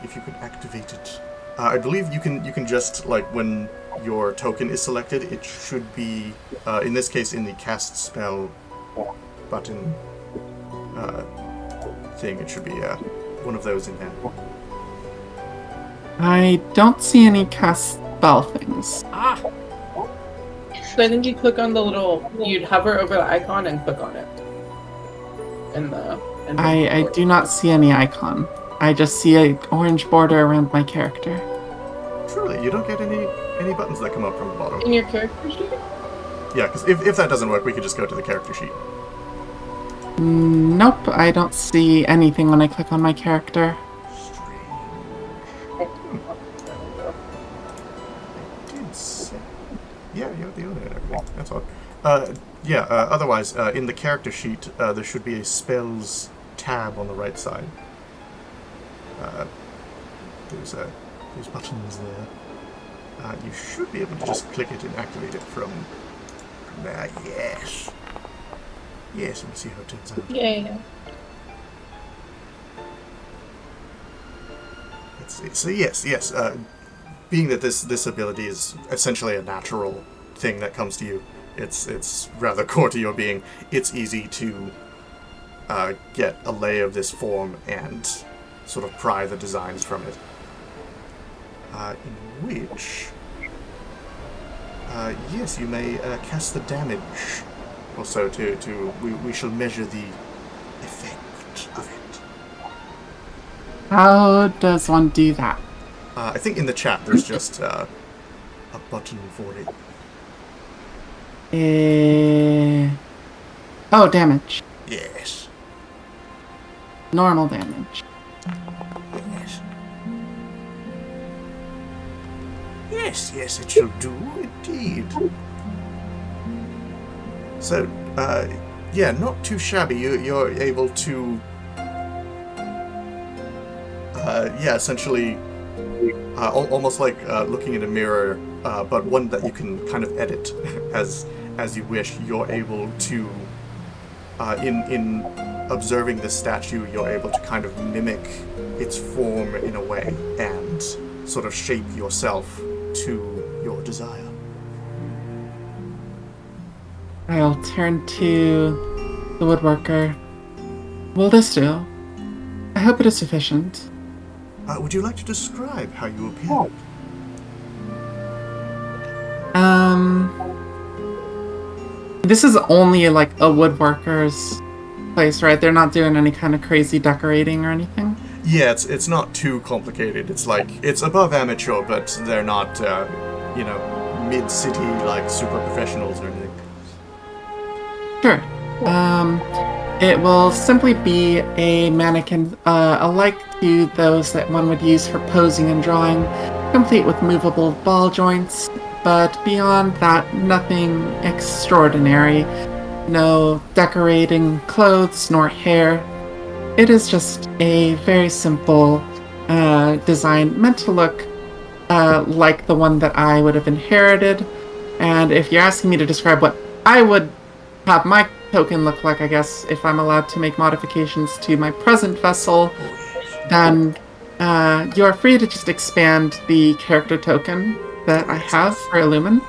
Speaker 2: If you can activate it. I believe you can just, like, when your token is selected, it should be, in this case, in the cast spell button thing. It should be one of those in there.
Speaker 3: I don't see any cast spell things.
Speaker 1: So I think you click on the little, you'd hover over the icon and click on it.
Speaker 3: I do not see any icon. I just see an orange border around my character.
Speaker 2: Truly, you don't get any buttons that come up from the bottom.
Speaker 1: In your character sheet?
Speaker 2: Yeah, because if that doesn't work, we could just go to the character sheet.
Speaker 3: Nope, I don't see anything when I click on my character.
Speaker 2: Yeah, you have the owner and everything. That's odd. Otherwise, in the character sheet, there should be a spells tab on the right side. There's buttons there. You should be able to just click it and activate it from there. Yes. Yes, let me see how it turns out.
Speaker 5: Yeah.
Speaker 2: Let's see. So yes. Being that this ability is essentially a natural thing that comes to you, it's rather core to your being. It's easy to get a lay of this form and sort of pry the designs from it. In which, yes, you may cast the damage. Also, we shall measure the effect of it.
Speaker 3: How does one do that?
Speaker 2: I think in the chat there's just a button for it.
Speaker 3: Oh, damage.
Speaker 2: Yes.
Speaker 3: Normal damage.
Speaker 2: Yes, it shall do, indeed. So, yeah, not too shabby. You're able to, essentially, almost like looking in a mirror, but one that you can kind of edit as you wish. You're able to, in observing the statue, you're able to kind of mimic its form in a way and sort of shape yourself to your desire.
Speaker 3: I'll turn to the woodworker. Will this do? I hope it is sufficient.
Speaker 2: Would you like to describe how you appear?
Speaker 3: This is only like a woodworker's place, right? They're not doing any kind of crazy decorating or anything?
Speaker 2: Yeah, it's not too complicated. It's like, it's above amateur, but they're not, mid-city, like, super professionals or anything.
Speaker 3: Sure. It will simply be a mannequin, alike to those that one would use for posing and drawing, complete with movable ball joints, but beyond that, nothing extraordinary. No decorating clothes nor hair. It is just a very simple design, meant to look like the one that I would have inherited. And if you're asking me to describe what I would have my token look like, I guess, if I'm allowed to make modifications to my present vessel, then you're free to just expand the character token that I have for Illumin.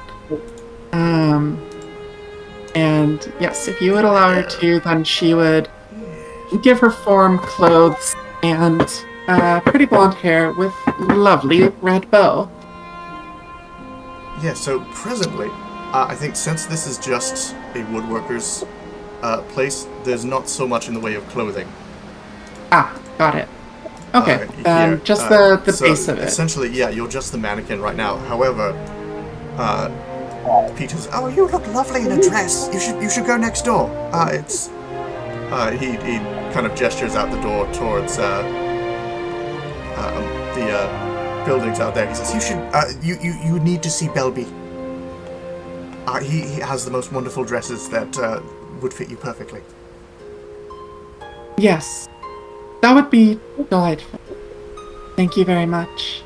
Speaker 3: And yes, if you would allow her to, then she would give her form clothes and pretty blonde hair with lovely red bow.
Speaker 2: Yeah, so presently, I think since this is just a woodworker's place, there's not so much in the way of clothing.
Speaker 3: Ah, got it. Okay, then
Speaker 2: here.
Speaker 3: just the
Speaker 2: So
Speaker 3: base of it.
Speaker 2: essentially, yeah, you're just the mannequin right now. However, Peter's, oh, you look lovely in a dress. You should go next door. He kind of gestures out the door towards the buildings out there. He says, you need to see Belby. He has the most wonderful dresses that would fit you perfectly.
Speaker 3: Yes, that would be delightful. Thank you very much.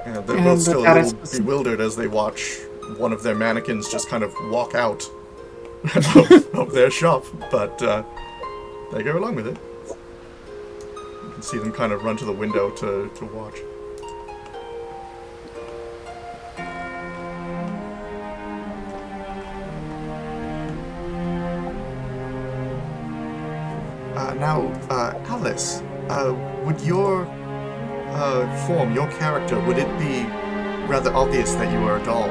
Speaker 2: Yeah, they're both still a little bewildered as they watch one of their mannequins just kind of walk out of their shop, but they go along with it. You can see them kind of run to the window to watch. Now, Alice, would your form, your character, would it be rather obvious that you are a doll?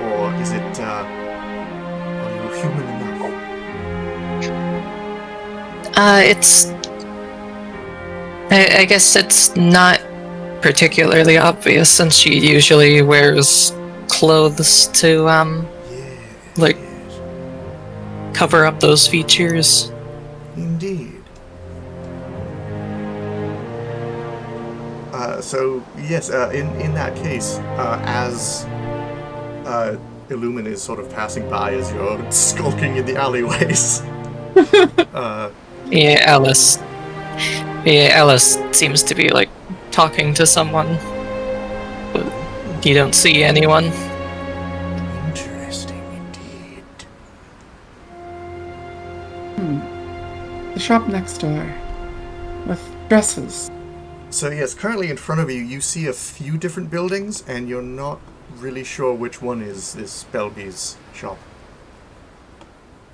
Speaker 2: Or is it, are you human enough?
Speaker 5: I guess it's not particularly obvious since she usually wears clothes to, cover up those features.
Speaker 2: Indeed. So, yes, in that case, as Illumin is sort of passing by as you're skulking in the alleyways.
Speaker 5: Alice seems to be, talking to someone, but you don't see anyone.
Speaker 2: Interesting indeed.
Speaker 3: The shop next door. With dresses.
Speaker 2: So yes, currently in front of you, you see a few different buildings, and you're not really sure which one is this Belby's shop.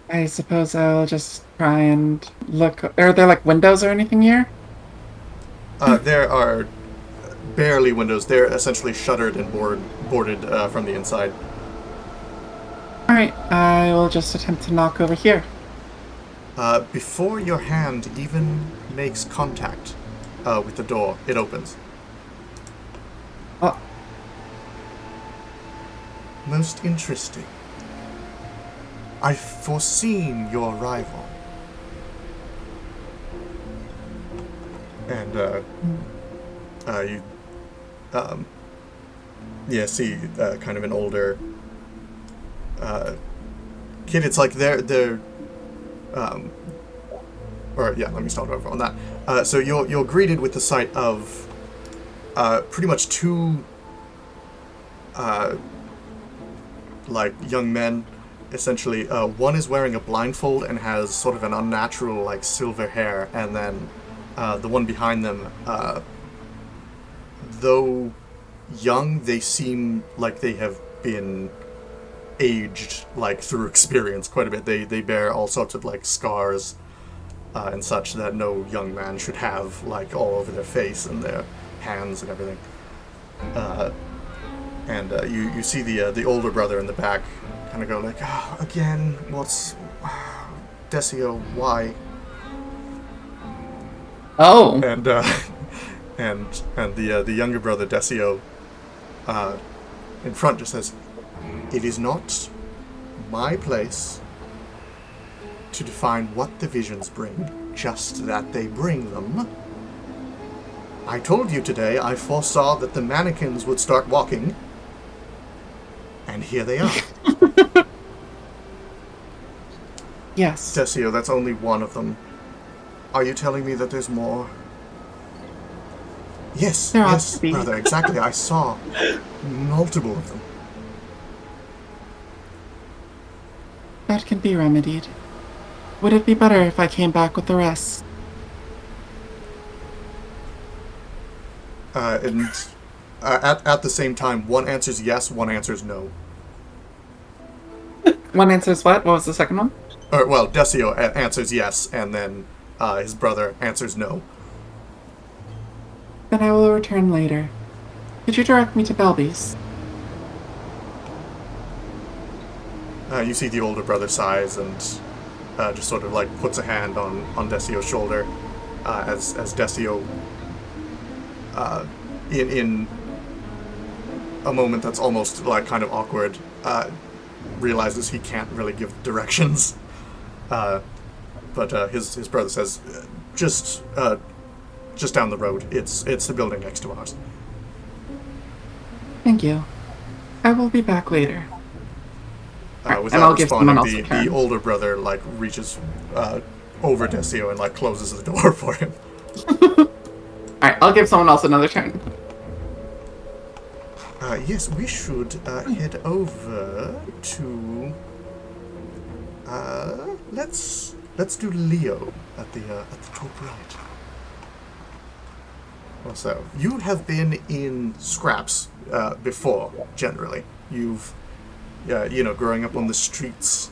Speaker 3: I suppose I'll just try and look. Are there like windows or anything here?
Speaker 2: There are barely windows. They're essentially shuttered and boarded from the inside.
Speaker 3: Alright, I will just attempt to knock over here.
Speaker 2: Before your hand even makes contact with the door, it opens.
Speaker 3: Oh,
Speaker 2: Most interesting. I've foreseen your arrival. And, you, see, kind of an older, kid. It's like they're, let me start over on that. So you're greeted with the sight of, pretty much two, young men. Essentially, one is wearing a blindfold and has sort of an unnatural, silver hair, and then the one behind them, though young, they seem like they have been aged, through experience quite a bit. They bear all sorts of, scars and such that no young man should have, all over their face and their hands and everything. You see the older brother in the back kind of go again, what's... Decio, why?
Speaker 3: oh.
Speaker 2: And the younger brother, Decio, in front just says, "It is not my place to define what the visions bring, just that they bring them. I told you today I foresaw that the mannequins would start walking, and here they are."
Speaker 3: Yes.
Speaker 2: Decio, that's only one of them. Are you telling me that there's more? Yes,
Speaker 3: There ought
Speaker 2: yes,
Speaker 3: to be.
Speaker 2: brother, exactly. I saw multiple of them.
Speaker 3: That can be remedied. Would it be better if I came back with the rest?
Speaker 2: At the same time, one answers yes, one answers no.
Speaker 3: One answers what? What was the second one?
Speaker 2: Decio answers yes, and then his brother answers no.
Speaker 3: Then I will return later. Could you direct me to Belby's?
Speaker 2: You see the older brother sighs and just sort of puts a hand on Decio's shoulder as Decio, in a moment that's almost kind of awkward, realizes he can't really give directions. But his brother says, just down the road. It's the building next to ours.
Speaker 3: Thank you. I will be back later. And
Speaker 2: Without
Speaker 3: I'll give someone
Speaker 2: responding,
Speaker 3: else a turn.
Speaker 2: the older brother reaches over Decio and closes the door for him.
Speaker 3: Alright, I'll give someone else another turn.
Speaker 2: Yes, we should head over to. Let's do Leo at the top right. Also, you have been in scraps before. Generally, you've growing up on the streets,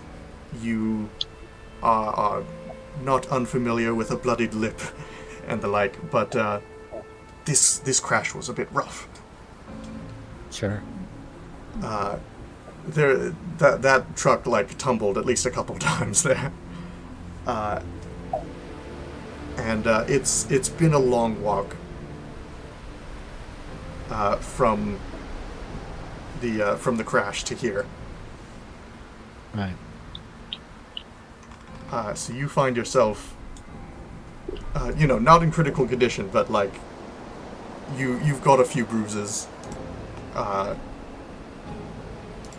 Speaker 2: you are not unfamiliar with a bloodied lip and the like. But this crash was a bit rough.
Speaker 4: Sure.
Speaker 2: That truck tumbled at least a couple times there, and it's been a long walk from the crash to here.
Speaker 4: Right.
Speaker 2: So you find yourself, not in critical condition, but you've got a few bruises.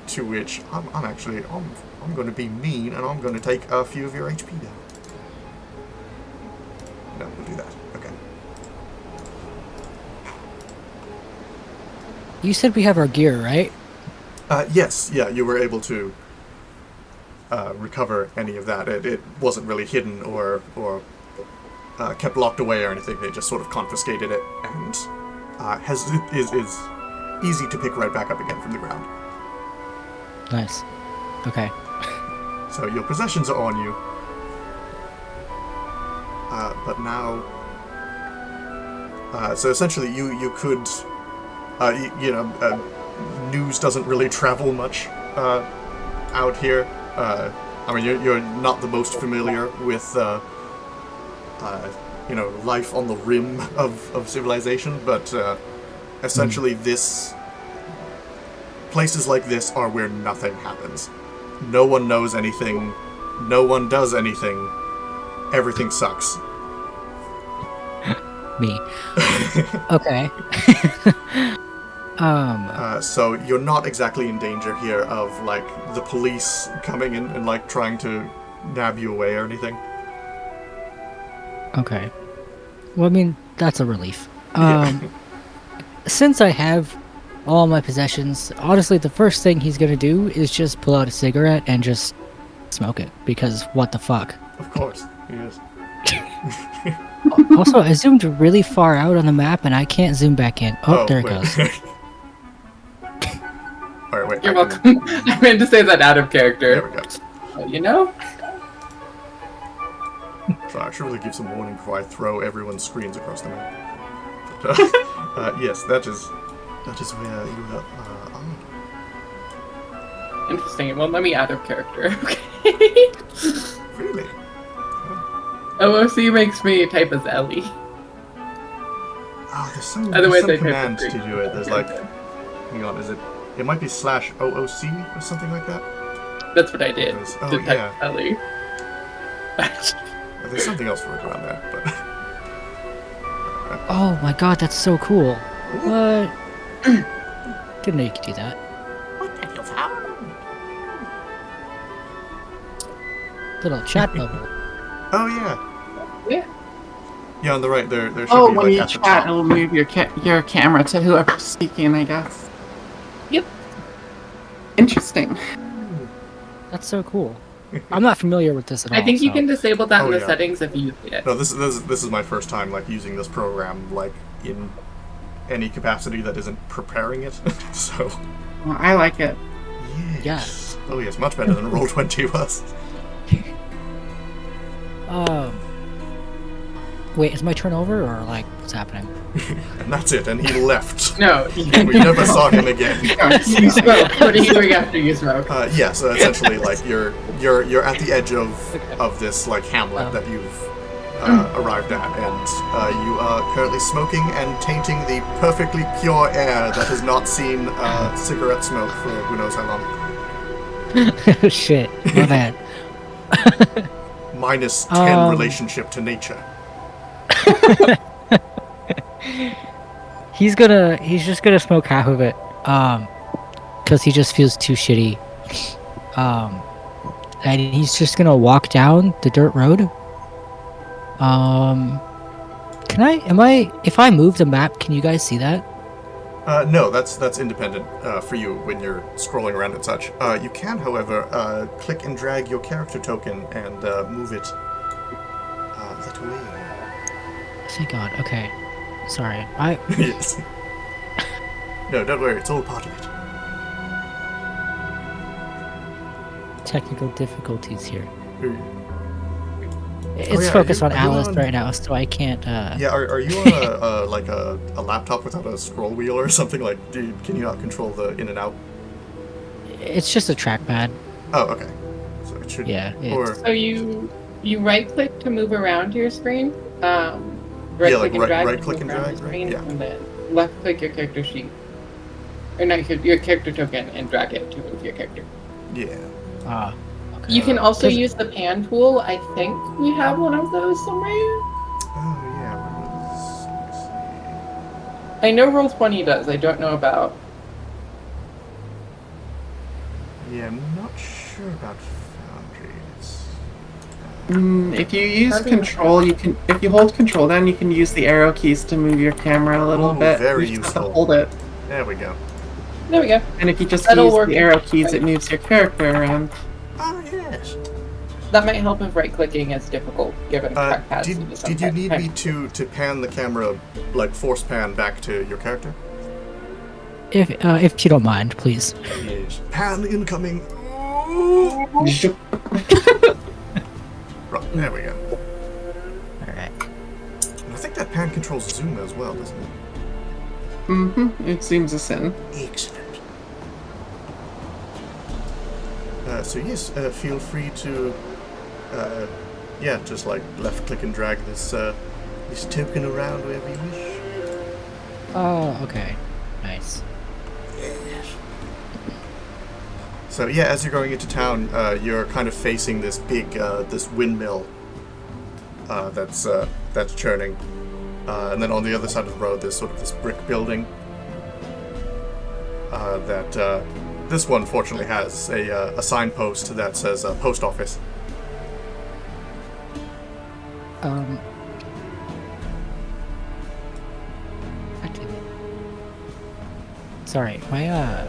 Speaker 2: To which I'm going to be mean and I'm going to take a few of your HP down. No, we'll do that. Okay.
Speaker 4: You said we have our gear, right?
Speaker 2: Yes, yeah, you were able to recover any of that. It wasn't really hidden or kept locked away or anything. They just sort of confiscated it and is easy to pick right back up again from the ground.
Speaker 4: Nice. Okay.
Speaker 2: So your possessions are on you. But now... so essentially you could... news doesn't really travel much out here. I mean, you're not the most familiar with, life on the rim of civilization, but essentially places like this are where nothing happens. No one knows anything. No one does anything. Everything sucks.
Speaker 4: Me. Okay.
Speaker 2: So you're not exactly in danger here of, like, the police coming in and, like, trying to nab you away or anything.
Speaker 4: Okay. Well, I mean, that's a relief.
Speaker 2: Yeah.
Speaker 4: Since I have all my possessions, honestly, the first thing he's gonna do is just pull out a cigarette and just smoke it, because what the fuck?
Speaker 2: Of course, he is.
Speaker 4: Also, I zoomed really far out on the map and I can't zoom back in. Oh, there it
Speaker 2: wait.
Speaker 4: goes.
Speaker 2: Alright, wait.
Speaker 1: You're welcome. I meant to say that out of character.
Speaker 2: There we go.
Speaker 1: But, you know?
Speaker 2: So I should really give some warning before I throw everyone's screens across the map. But, yes, that is where you are.
Speaker 1: Interesting. It won't let me out of character. Okay.
Speaker 2: Really?
Speaker 1: OOC makes me type as Ellie.
Speaker 2: Oh, there's some
Speaker 1: Otherwise, I type
Speaker 2: commands
Speaker 1: as
Speaker 2: to do it. There's like, hang on, it might be /OOC or something like that?
Speaker 1: That's what I did.
Speaker 2: Oh,
Speaker 1: to type
Speaker 2: yeah.
Speaker 1: Ellie.
Speaker 2: There's something else for it around there, but...
Speaker 4: Oh my god, that's so cool. What? Didn't know you could do that.
Speaker 2: What the hell's happening?
Speaker 4: Little chat bubble.
Speaker 2: Oh, yeah.
Speaker 1: Yeah.
Speaker 2: Yeah, on the right, there should
Speaker 3: Oh,
Speaker 2: be,
Speaker 3: when
Speaker 2: like,
Speaker 3: you
Speaker 2: at the
Speaker 3: chat,
Speaker 2: top.
Speaker 3: it'll move your camera to whoever's speaking, I guess.
Speaker 1: Yep.
Speaker 3: Interesting.
Speaker 4: That's so cool. I'm not familiar with this at all.
Speaker 1: I think you
Speaker 4: so-
Speaker 1: can disable that in
Speaker 2: Oh,
Speaker 1: the
Speaker 2: yeah.
Speaker 1: settings if you use it.
Speaker 2: No, this is my first time, like, using this program, like, in any capacity that isn't preparing it, so...
Speaker 3: Well, I like it.
Speaker 2: Yes. Oh, yes, much better than Roll20 was.
Speaker 4: Wait, is my turn over or like what's happening?
Speaker 2: And that's it, and he left.
Speaker 1: No.
Speaker 2: We never saw him again.
Speaker 1: You smoke. What are you doing after you smoke?
Speaker 2: Yeah, so essentially, like, you're at the edge of this, like, hamlet that you've arrived at, and you are currently smoking and tainting the perfectly pure air that has not seen cigarette smoke for who knows how long.
Speaker 4: Shit, my bad.
Speaker 2: Minus 10 relationship to nature.
Speaker 4: He's just gonna smoke half of it, cause he just feels too shitty. And he's just gonna walk down the dirt road. If I move the map, can you guys see that?
Speaker 2: No, that's independent for you when you're scrolling around and such. You can, however, click and drag your character token and move it that way.
Speaker 4: Thank God. Okay. Sorry.
Speaker 2: Yes. No, don't worry. It's all part of it.
Speaker 4: Technical difficulties here.
Speaker 2: Yeah,
Speaker 4: It's focused on Alice right now, so I can't.
Speaker 2: Yeah, are you on a laptop without a scroll wheel or something? Like, can you not control the in and out?
Speaker 4: It's just a trackpad.
Speaker 2: Oh, okay. So it should.
Speaker 4: Yeah.
Speaker 2: Or
Speaker 1: So you right click to move around your screen.
Speaker 2: Yeah,
Speaker 1: Right
Speaker 2: like
Speaker 1: click and drag.
Speaker 2: right
Speaker 1: to
Speaker 2: click
Speaker 1: move
Speaker 2: and
Speaker 1: around
Speaker 2: drag,
Speaker 1: the
Speaker 2: right?
Speaker 1: screen,
Speaker 2: Yeah.
Speaker 1: and then left click your character sheet. Or not your character token and drag it to move your character.
Speaker 2: yeah.
Speaker 4: Okay.
Speaker 1: You can also
Speaker 4: 'Cause-
Speaker 1: use the pan tool. I think we have one of those somewhere.
Speaker 2: Oh yeah. Let me
Speaker 1: I know Roll20 does. I don't know about.
Speaker 2: see. Yeah, I'm not sure about Foundry.
Speaker 3: If you use control, if you hold control down, you can use the arrow keys to move your camera a little
Speaker 2: Oh,
Speaker 3: bit.
Speaker 2: very
Speaker 3: you just have to
Speaker 2: useful.
Speaker 3: hold it.
Speaker 2: There we go.
Speaker 1: There we go.
Speaker 3: And if you just
Speaker 1: That'll
Speaker 3: use
Speaker 1: work.
Speaker 3: the arrow keys, it moves your character around.
Speaker 2: Oh, yes.
Speaker 1: That might help if right-clicking is difficult, given trackpads.
Speaker 2: Did you need me to pan the camera, like force pan back to your character?
Speaker 4: If you don't mind, please.
Speaker 2: Yes. Pan incoming. Right, there we go.
Speaker 4: Alright.
Speaker 2: And I think that pan controls zoom as well, doesn't it?
Speaker 3: Mm-hmm. It zooms us in.
Speaker 2: Excellent. So yes, feel free to, yeah, just like left click and drag this this token around wherever you wish.
Speaker 4: Oh, okay. Nice.
Speaker 2: Yes. So yeah, as you're going into town, you're kind of facing this big this windmill that's churning, and then on the other side of the road, there's sort of this brick building that. This one, fortunately, has a signpost that says post office.
Speaker 4: Sorry, I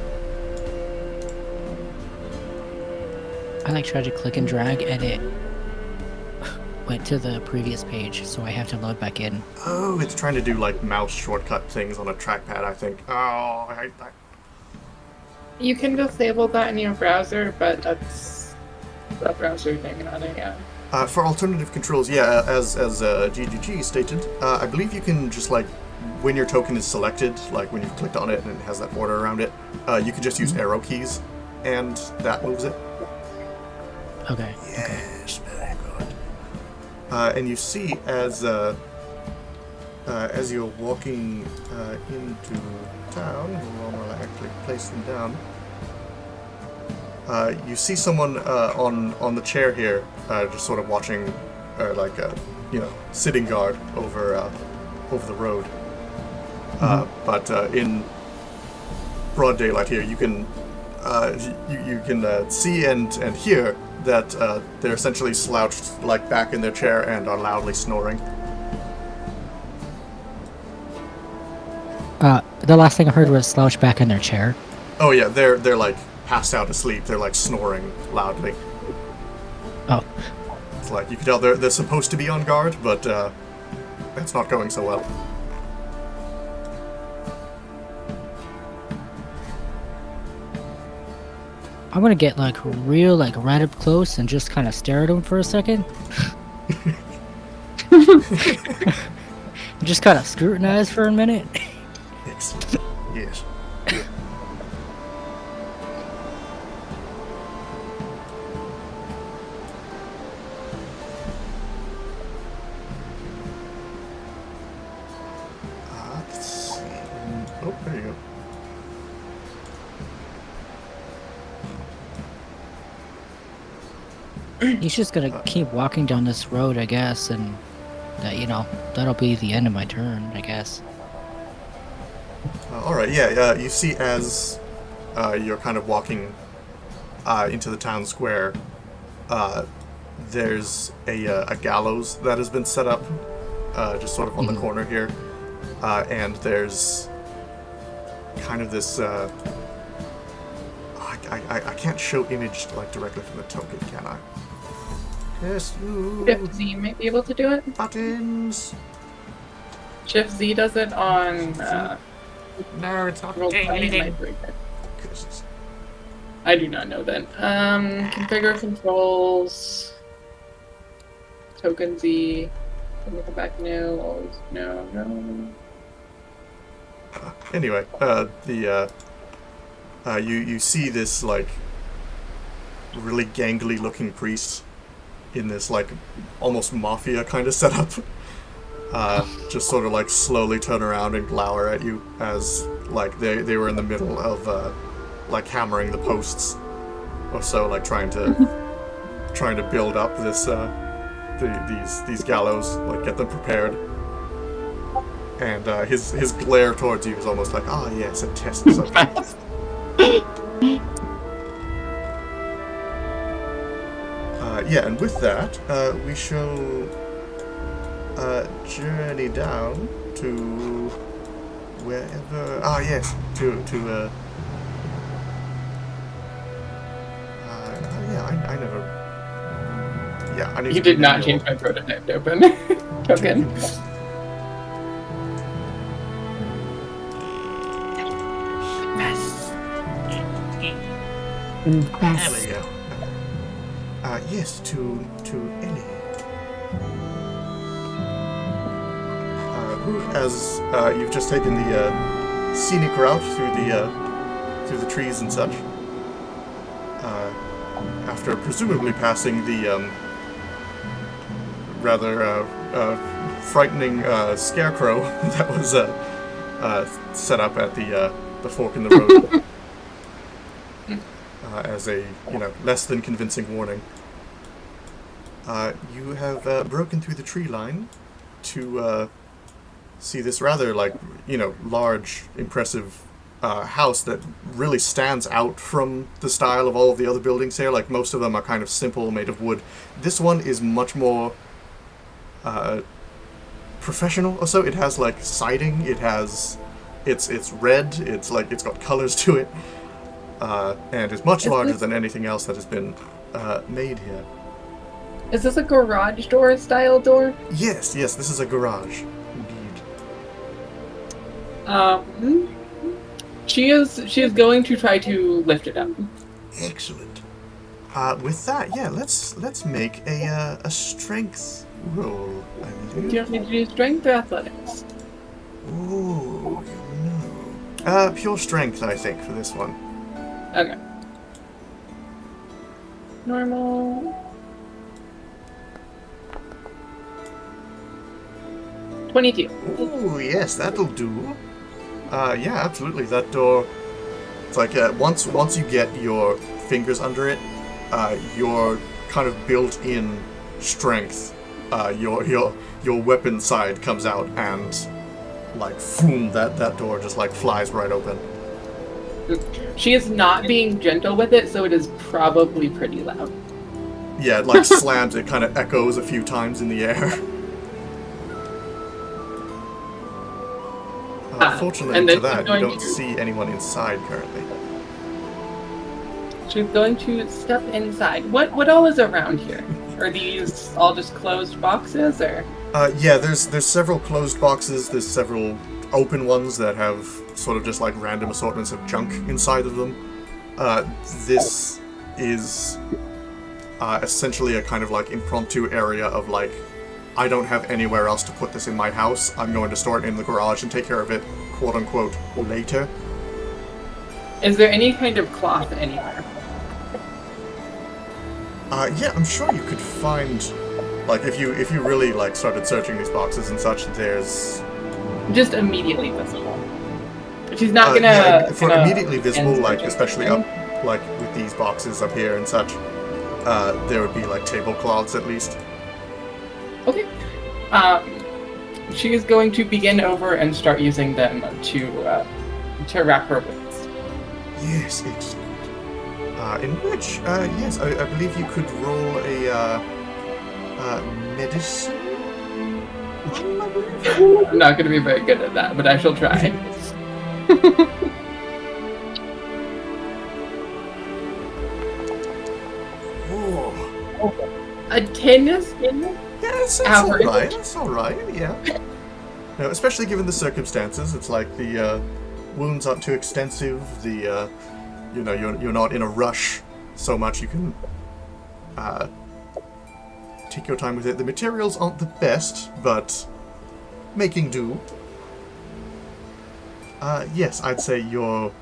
Speaker 4: like tried to click and drag, and it went to the previous page, so I have to load back in.
Speaker 2: Oh, it's trying to do like mouse shortcut things on a trackpad, I think. Oh, I hate that.
Speaker 1: You can disable that in your browser, but that's a browser thing, not a
Speaker 2: For alternative controls, yeah, as GGG stated, I believe you can just like, when your token is selected, like when you've clicked on it and it has that border around it, you can just use arrow keys, and that moves it.
Speaker 4: Okay.
Speaker 2: Yes, very good. And you see as you're walking into town, hold on while I actually place them down. You see someone on the chair here, just sort of watching, like sitting guard over the road. But in broad daylight here, you can you can see and hear that they're essentially slouched like back in their chair and are loudly snoring.
Speaker 4: The last thing I heard was slouch back in their chair.
Speaker 2: Oh yeah, they're like passed out asleep. They're like snoring loudly.
Speaker 4: Oh.
Speaker 2: It's like you can tell they're supposed to be on guard, but it's not going so well.
Speaker 4: I'm gonna get like real right up close and just kind of stare at them for a second. Just kind of scrutinize for a minute.
Speaker 2: Yes. Let's see. Oh, there you go.
Speaker 4: He's just gonna keep walking down this road, I guess, and that'll be the end of my turn, I guess.
Speaker 2: Alright, yeah, you see as you're kind of walking into the town square, there's a gallows that has been set up just sort of on the corner here, and there's kind of this I can't show image like directly from the token, can I? Yes,
Speaker 1: Shift Z might be able to do it.
Speaker 2: buttons.
Speaker 1: Shift Z does it on
Speaker 6: No, it's not
Speaker 1: Roll20
Speaker 6: doing anything.
Speaker 1: might break it. I do not know then. Configure controls. Token Z. Can we come back? No. Always no.
Speaker 2: Anyway, you see this like really gangly looking priest in this like almost mafia kind of setup. Just sort of like slowly turn around and glower at you as like they were in the middle of like hammering the posts or so, like trying to build up this these gallows, like get them prepared. And his glare towards you is almost like, ah, yes, a test subject. Yeah, and with that, we shall journey down to wherever. Ah, yes. Yeah, I never. Yeah, I need
Speaker 1: You
Speaker 2: to
Speaker 1: did not
Speaker 2: manual-
Speaker 1: change my prototype to open token.
Speaker 2: There
Speaker 3: Yes.
Speaker 2: we go. Yes, to Ellie. Who, as you've just taken the scenic route through the trees and such, after presumably passing the rather frightening scarecrow that was set up at the fork in the road. As a, less than convincing warning. You have broken through the tree line to see this rather, large, impressive house that really stands out from the style of all of the other buildings here. Like, most of them are kind of simple, made of wood. This one is much more professional or so. It has, siding, it's red, it's got colors to it. And is much larger than anything else that has been made here.
Speaker 1: Is this a garage door style door?
Speaker 2: Yes, this is a garage, indeed.
Speaker 1: She is going to try to lift it up.
Speaker 2: Excellent. With that, yeah, let's make a strength roll. I believe.
Speaker 1: Do you want me to do strength or athletics?
Speaker 2: Ooh, no. Pure strength, I think, for this one.
Speaker 1: Okay. Normal. 22.
Speaker 2: Ooh, yes, that'll do. Yeah, absolutely. That door. It's like once you get your fingers under it, your kind of built-in strength, your weapon side comes out and boom, that door just flies right open.
Speaker 1: She is not being gentle with it, so it is probably pretty loud.
Speaker 2: Yeah, it slams, it kind of echoes a few times in the air. Fortunately
Speaker 1: and then
Speaker 2: to that,
Speaker 1: she's
Speaker 2: you
Speaker 1: going
Speaker 2: don't
Speaker 1: to-
Speaker 2: see anyone inside currently.
Speaker 1: She's going to step inside. What all is around here? Are these all just closed boxes, or?
Speaker 2: Yeah, there's several closed boxes, there's several open ones that have sort of just random assortments of junk inside of them. This is essentially a kind of impromptu area of I don't have anywhere else to put this in my house. I'm going to store it in the garage and take care of it, quote unquote, later.
Speaker 1: Is there any kind of cloth anywhere?
Speaker 2: Yeah, I'm sure you could find, if you really started searching these boxes and such, there's
Speaker 1: Just immediately visible. She's not gonna.
Speaker 2: yeah, for
Speaker 1: gonna
Speaker 2: immediately visible,
Speaker 1: search
Speaker 2: especially
Speaker 1: anything.
Speaker 2: up, with these boxes up here and such, there would be tablecloths at least.
Speaker 1: Okay. She is going to begin over and start using them to wrap her wounds.
Speaker 2: Yes, excellent. In which, yes, I believe you could roll a medicine. I believe.
Speaker 1: I'm not going to be very good at that, but I shall try.
Speaker 2: Oh.
Speaker 1: A 10 is
Speaker 2: Yeah, that's
Speaker 1: average.
Speaker 2: alright. That's alright, yeah. No, especially given the circumstances, it's the wounds aren't too extensive. The you're not in a rush so much. You can take your time with it. The materials aren't the best, but making do. Yes, I'd say your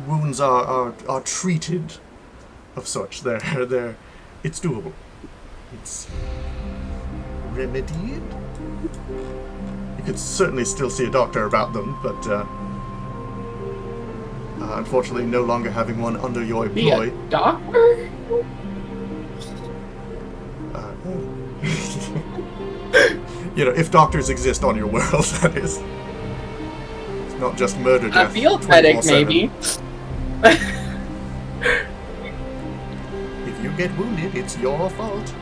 Speaker 2: wounds are treated of such. They're it's doable. It's remedied. You could certainly still see a doctor about them, but unfortunately no longer having one under your employ.
Speaker 1: Be a doctor?
Speaker 2: If doctors exist on your world, that is. It's not just murder
Speaker 1: A
Speaker 2: death.
Speaker 1: field medic,
Speaker 2: 24/7.
Speaker 1: maybe.
Speaker 2: If you get wounded, it's your fault.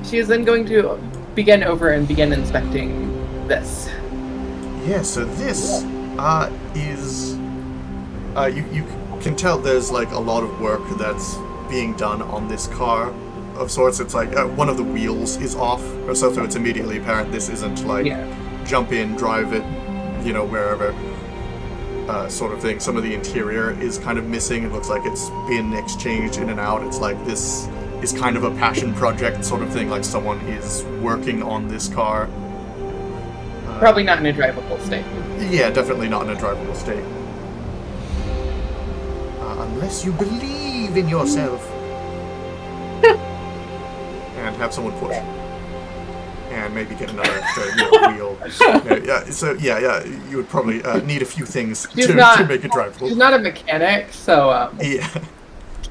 Speaker 1: She is then going to begin over and begin inspecting this.
Speaker 2: Yeah, so this is... you can tell there's like a lot of work that's being done on this car of sorts. It's like one of the wheels is off or so it's immediately apparent this isn't like jump in, drive it, you know, wherever sort of thing. Some of the interior is kind of missing. It looks like it's been exchanged in and out. It's like this is kind of a passion project sort of thing, like someone is working on this car.
Speaker 1: Probably not in a drivable state.
Speaker 2: Yeah, definitely not in a drivable state. Unless you believe in yourself. And have someone push. And maybe get another wheel. You would probably need a few things to make it drivable.
Speaker 1: She's not a mechanic, so...
Speaker 2: Yeah.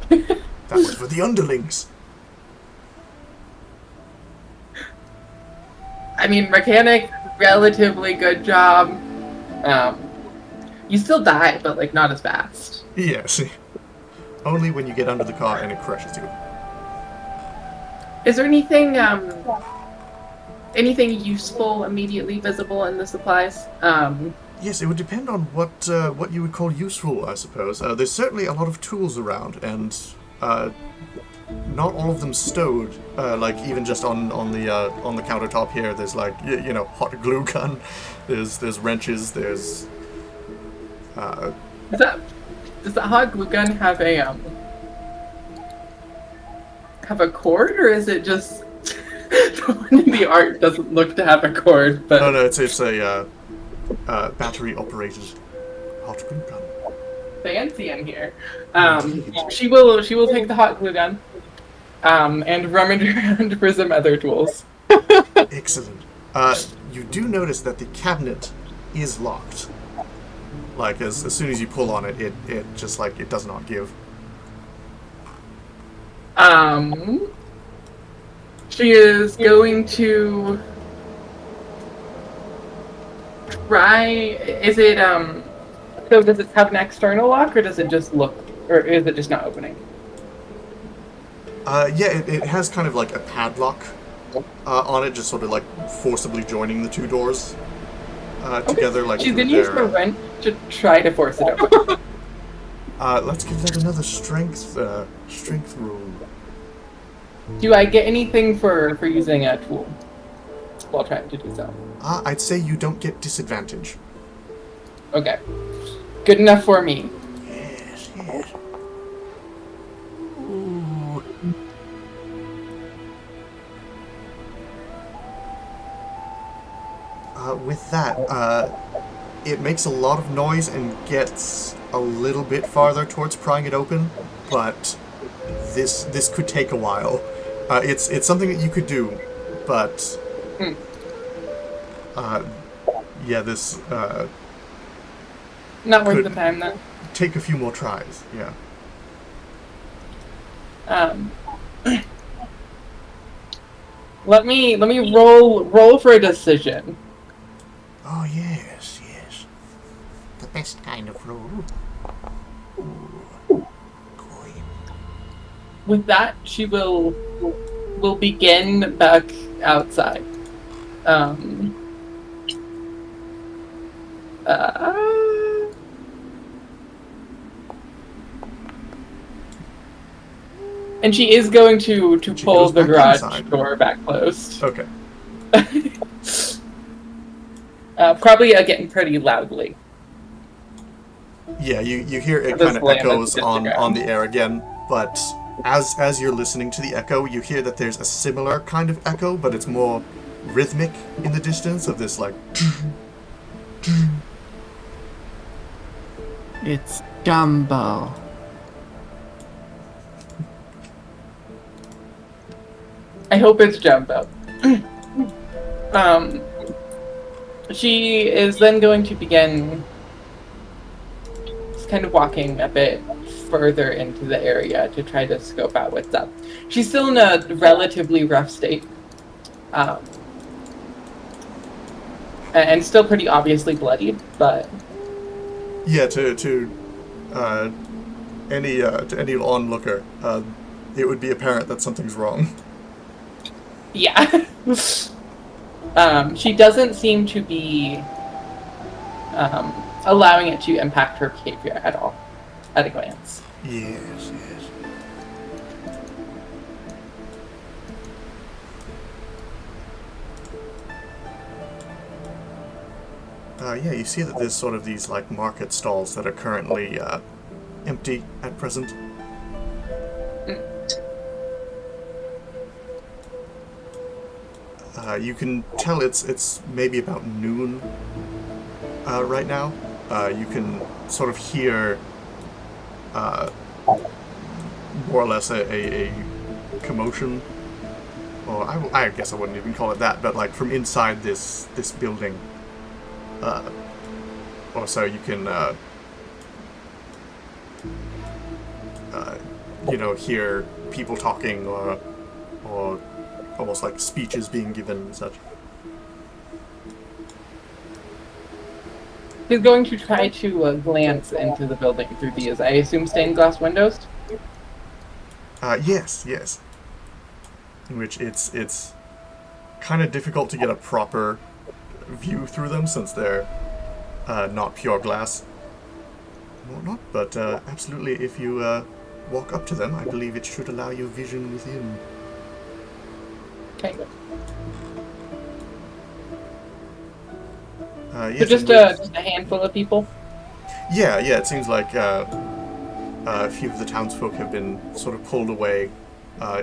Speaker 2: That was for the underlings.
Speaker 1: I mean, mechanic, relatively good job. You still die, but, like, not as fast.
Speaker 2: Yes. Only when you get under the car and it crushes you.
Speaker 1: Is there anything, anything useful immediately visible in the supplies?
Speaker 2: Yes, it would depend on what you would call useful, I suppose. There's certainly a lot of tools around, and not all of them stowed. Like even just on the countertop here, there's like you know, hot glue gun. There's wrenches. There's.
Speaker 1: Does the hot glue gun have a cord, or is it just the one in the art doesn't look to have a cord? But
Speaker 2: no, it's a battery operated hot glue gun.
Speaker 1: Fancy in here. She will take the hot glue gun and rummage around for some other tools.
Speaker 2: Excellent. You do notice that the cabinet is locked. Like as soon as you pull on it, it just like it does not give.
Speaker 1: She is going to try. Is it so does it have an external lock, or does it just look, or is it just not opening?
Speaker 2: Yeah, it has kind of like a padlock on it, just sort of like forcibly joining the two doors together. Like
Speaker 1: she's gonna use her wrench to try to force it open.
Speaker 2: Let's give that another strength roll.
Speaker 1: Do I get anything for using a tool while trying to do so?
Speaker 2: I'd say you don't get disadvantage.
Speaker 1: Okay. Good enough for me.
Speaker 2: Yes. Ooh. With that, it makes a lot of noise and gets a little bit farther towards prying it open, but this could take a while. It's something that you could do, but yeah, this
Speaker 1: not worth the time then.
Speaker 2: Take a few more tries. Yeah.
Speaker 1: Let me roll for a decision.
Speaker 2: Oh yes. The best kind of roll. Ooh. Coin.
Speaker 1: With that, she will begin back outside. And she is going to pull the garage door back closed.
Speaker 2: Okay.
Speaker 1: Probably again pretty loudly.
Speaker 2: Yeah, you hear it kind of echoes on the air again, but as you're listening to the echo, you hear that there's a similar kind of echo, but it's more rhythmic in the distance of this like.
Speaker 3: It's Jumbo.
Speaker 1: I hope it's Jumbo. She is then going to begin kind of walking a bit further into the area to try to scope out what's up. She's still in a relatively rough state. And still pretty obviously bloodied, but...
Speaker 2: Yeah, to any onlooker, it would be apparent that something's wrong.
Speaker 1: Yeah. She doesn't seem to be allowing it to impact her behavior at all, at a glance.
Speaker 2: Yes, yes. Yeah, you see that there's sort of these like market stalls that are currently empty at present. You can tell it's maybe about noon right now. You can sort of hear more or less a commotion, or I guess I wouldn't even call it that, but like from inside this building. Or so you can, hear people talking or almost like speeches being given and such.
Speaker 1: He's going to try to glance into the building through these, I assume, stained glass windows?
Speaker 2: Yes. In which it's kind of difficult to get a proper view through them since they're not pure glass and whatnot, but absolutely, if you walk up to them, I believe it should allow you vision within.
Speaker 1: Okay, good.
Speaker 2: Yes,
Speaker 1: So just a handful of people?
Speaker 2: Yeah, it seems like a few of the townsfolk have been sort of pulled away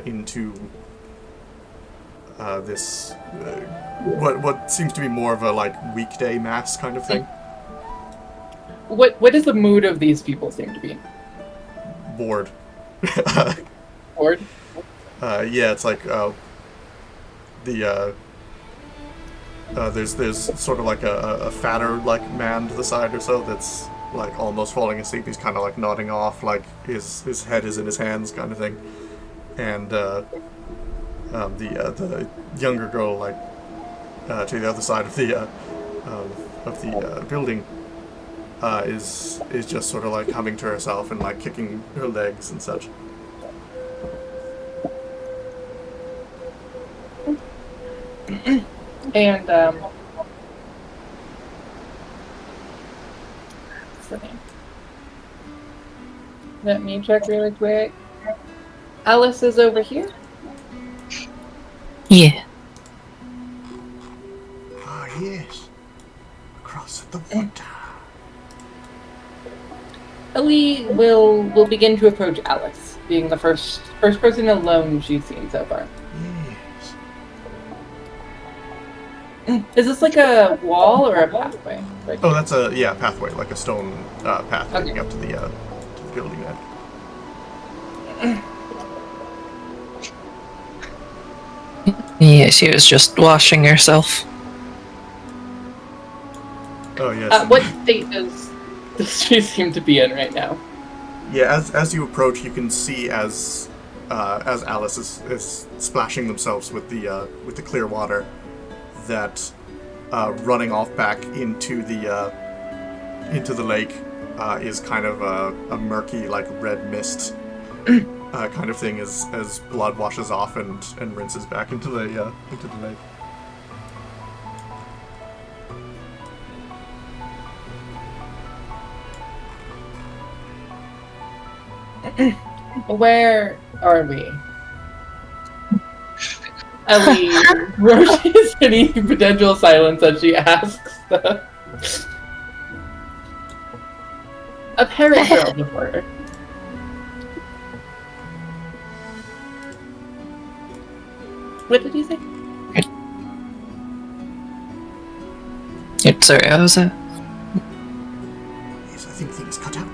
Speaker 2: into this what seems to be more of a like weekday mass kind of thing.
Speaker 1: What is the mood of these people seem to be?
Speaker 2: Bored.
Speaker 1: Bored?
Speaker 2: Yeah, it's like there's sort of like a fatter like man to the side or so that's like almost falling asleep. He's kind of like nodding off, like his head is in his hands, kind of thing. And the younger girl, like to the other side of the building, is just sort of like humming to herself and like kicking her legs and such.
Speaker 1: And what's the name? Let me check really quick. Alice is over here.
Speaker 5: Yeah.
Speaker 2: Ah, yes. Across the water.
Speaker 1: Ellie will begin to approach Alice, being the first person alone she's seen so far.
Speaker 2: Yes.
Speaker 1: Is this like a wall or a pathway? Like,
Speaker 2: Oh, that's a pathway, like a stone path
Speaker 1: Okay.
Speaker 2: leading up to the building there.
Speaker 5: Yeah, she was just washing herself.
Speaker 2: Oh yes.
Speaker 1: what state does she seem to be in right now?
Speaker 2: Yeah, as you approach, you can see as Alice is splashing themselves with the clear water, that running off back into the lake is kind of a murky, like red mist kind of thing as blood washes off and rinses back into the lake.
Speaker 1: Where are we? Ellie roaches any potential silence as she asks a parent girl before her. What did he say?
Speaker 5: Sorry, how was that?
Speaker 2: Yes, I think things cut out.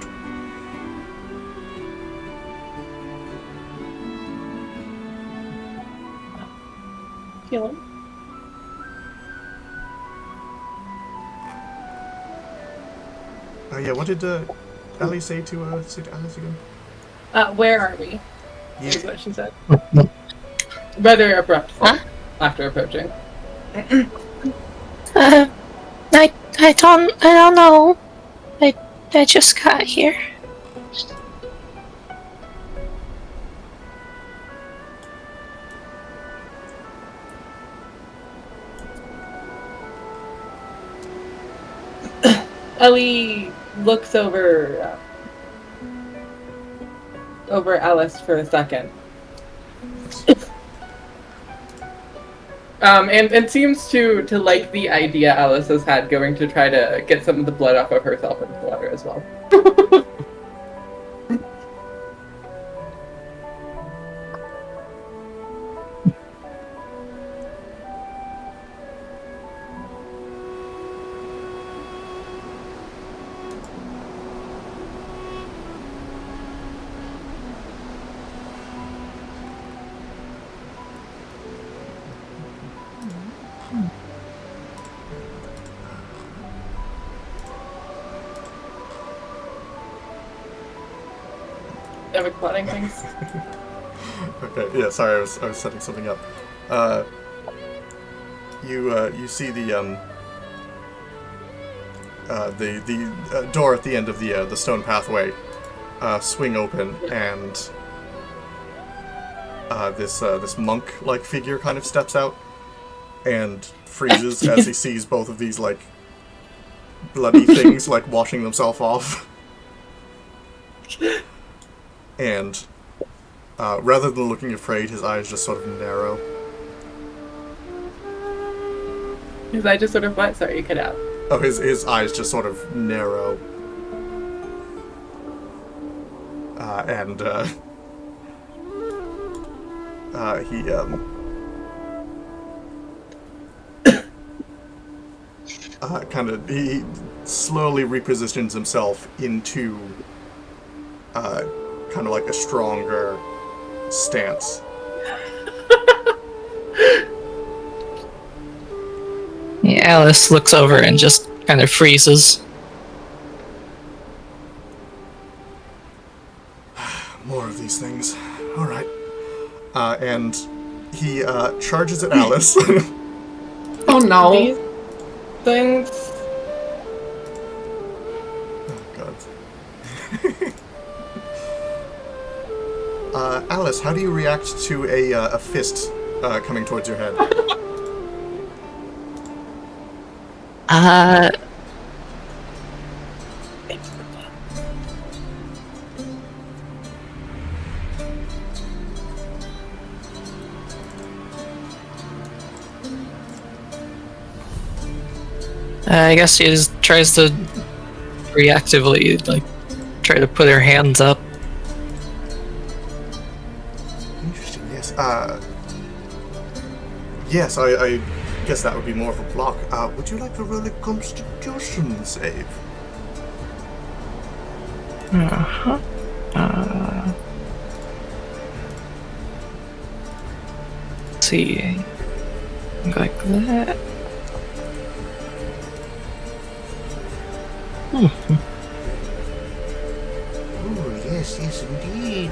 Speaker 1: Healing.
Speaker 2: Oh yeah, what did Ellie say to Alice again?
Speaker 1: Where are we?
Speaker 2: Yeah.
Speaker 1: Is what she said. Rather abruptly after approaching.
Speaker 5: I don't know. I just got here.
Speaker 1: Ellie looks over Alice for a second. And seems to like the idea Alice has had going to try to get some of the blood off of herself into the water as well. Ever plotting things?
Speaker 2: Okay, yeah, sorry, I was setting something up. You see the door at the end of the stone pathway swing open, and this monk-like figure kind of steps out and freezes as he sees both of these like bloody things like washing themselves off. And rather than looking afraid, his eyes just sort of narrow.
Speaker 1: His eyes just sort of what? Sorry, you cut out.
Speaker 2: Oh, his eyes just sort of narrow. And he he slowly repositions himself into kind of like a stronger stance.
Speaker 5: Yeah, Alice looks over and just kind of freezes.
Speaker 2: More of these things. All right. And he charges at Alice.
Speaker 3: Oh no.
Speaker 1: These things.
Speaker 2: Oh, God. Alice, how do you react to a fist coming towards your head?
Speaker 5: I guess she just tries to reactively, like, try to put her hands up.
Speaker 2: Interesting, yes. Yes, I guess that would be more of a block. Would you like to roll a Constitution save?
Speaker 5: Uh-huh. Let's see. Like that.
Speaker 2: Oh, yes, yes, indeed.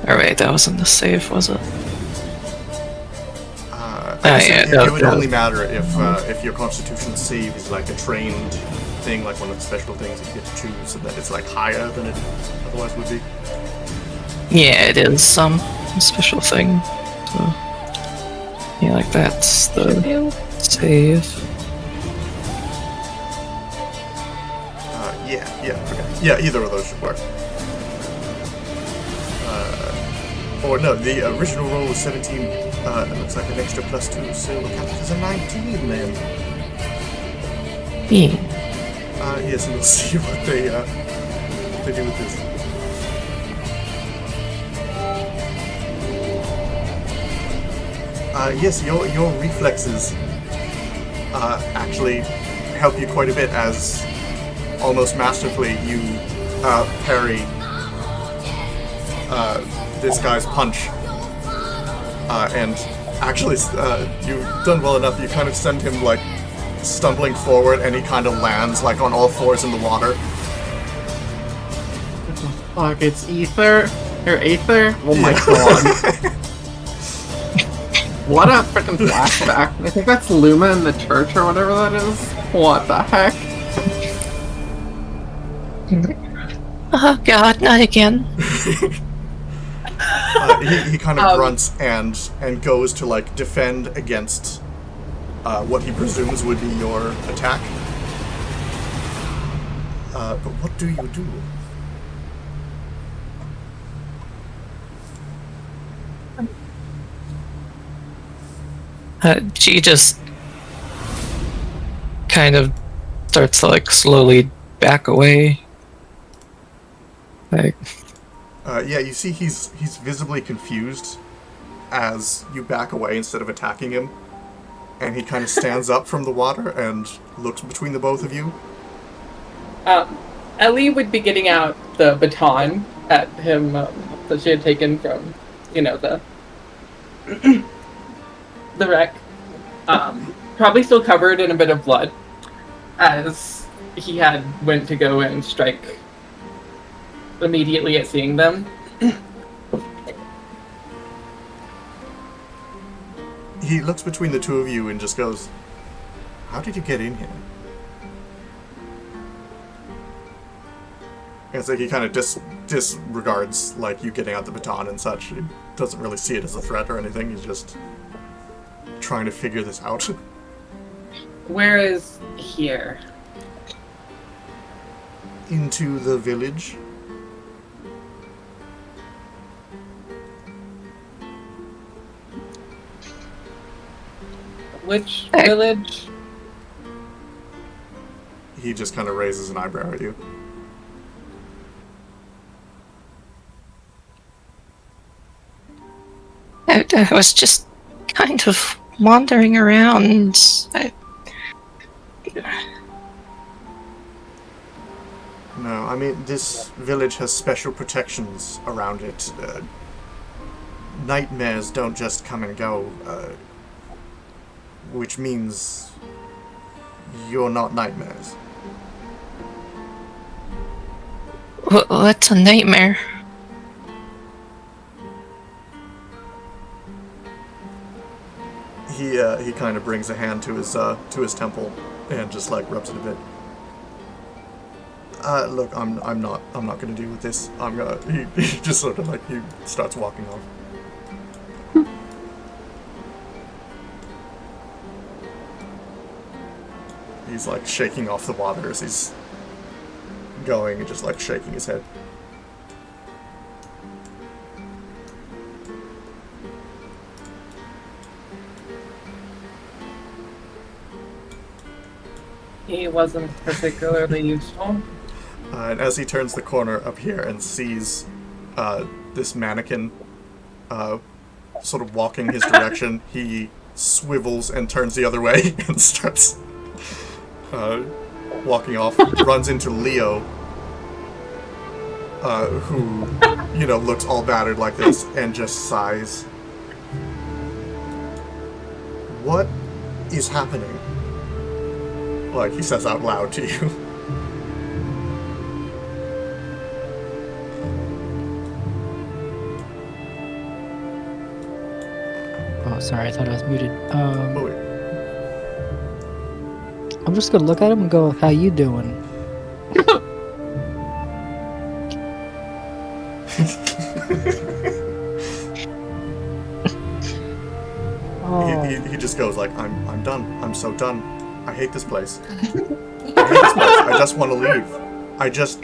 Speaker 5: Alright, that wasn't the save, was it?
Speaker 2: It would only matter if your Constitution save is like a trained thing, like one of the special things that you get to choose, and that it's like higher than it otherwise would be.
Speaker 5: Yeah, it is some special thing. So, yeah, like that's the save.
Speaker 2: Okay. Yeah, either of those should work. Or no, the original roll was 17. It looks like an extra +2, so we'll count it as a 19 then.
Speaker 5: Yeah.
Speaker 2: Yes, and we'll see what they do with this. Yes, your reflexes actually help you quite a bit, as almost masterfully you parry this guy's punch. And actually, you've done well enough. You kind of send him like stumbling forward, and he kind of lands like on all fours in the water.
Speaker 3: Fuck, it's Ether? Or Aether? Oh my god. What a freaking flashback. I think that's Luma in the church or whatever that is. What the heck?
Speaker 5: Oh god, not again.
Speaker 2: He kind of grunts and goes to like defend against what he presumes would be your attack. But what do you do?
Speaker 5: She just kind of starts to like slowly back away. Like,
Speaker 2: Yeah, you see he's visibly confused as you back away instead of attacking him. And he kind of stands up from the water and looks between the both of you.
Speaker 1: Ellie would be getting out the baton at him that she had taken from, the the wreck. Probably still covered in a bit of blood, as he had went to go and strike immediately at seeing them.
Speaker 2: He looks between the two of you and just goes, "How did you get in here?" And so he kind of disregards, like, you getting out the baton and such. He doesn't really see it as a threat or anything. He's just trying to figure this out.
Speaker 1: Where is here?
Speaker 2: Into the village.
Speaker 1: Which village?
Speaker 2: He just kind of raises an eyebrow at you.
Speaker 5: I was just kind of wandering around.
Speaker 2: No, I mean, this village has special protections around it. Nightmares don't just come and go, which means you're not nightmares.
Speaker 5: What's a nightmare?
Speaker 2: He kind of brings a hand to his temple and just like rubs it a bit. Look, I'm not gonna deal with this. He just sort of like he starts walking off. He's like shaking off the water as he's going and just like shaking his head.
Speaker 1: He wasn't particularly useful.
Speaker 2: And as he turns the corner up here and sees this mannequin sort of walking his direction, he swivels and turns the other way and starts walking off. Runs into Leo, who, looks all battered like this and just sighs. What is happening? Like, he says out loud to you.
Speaker 4: Oh, sorry, I thought I was muted.
Speaker 2: Oh, wait.
Speaker 4: I'm just gonna look at him and go, "How you doing?" Oh.
Speaker 2: He just goes like, I'm done. I'm so done. I hate this place. I hate this place. I just want to leave. I just...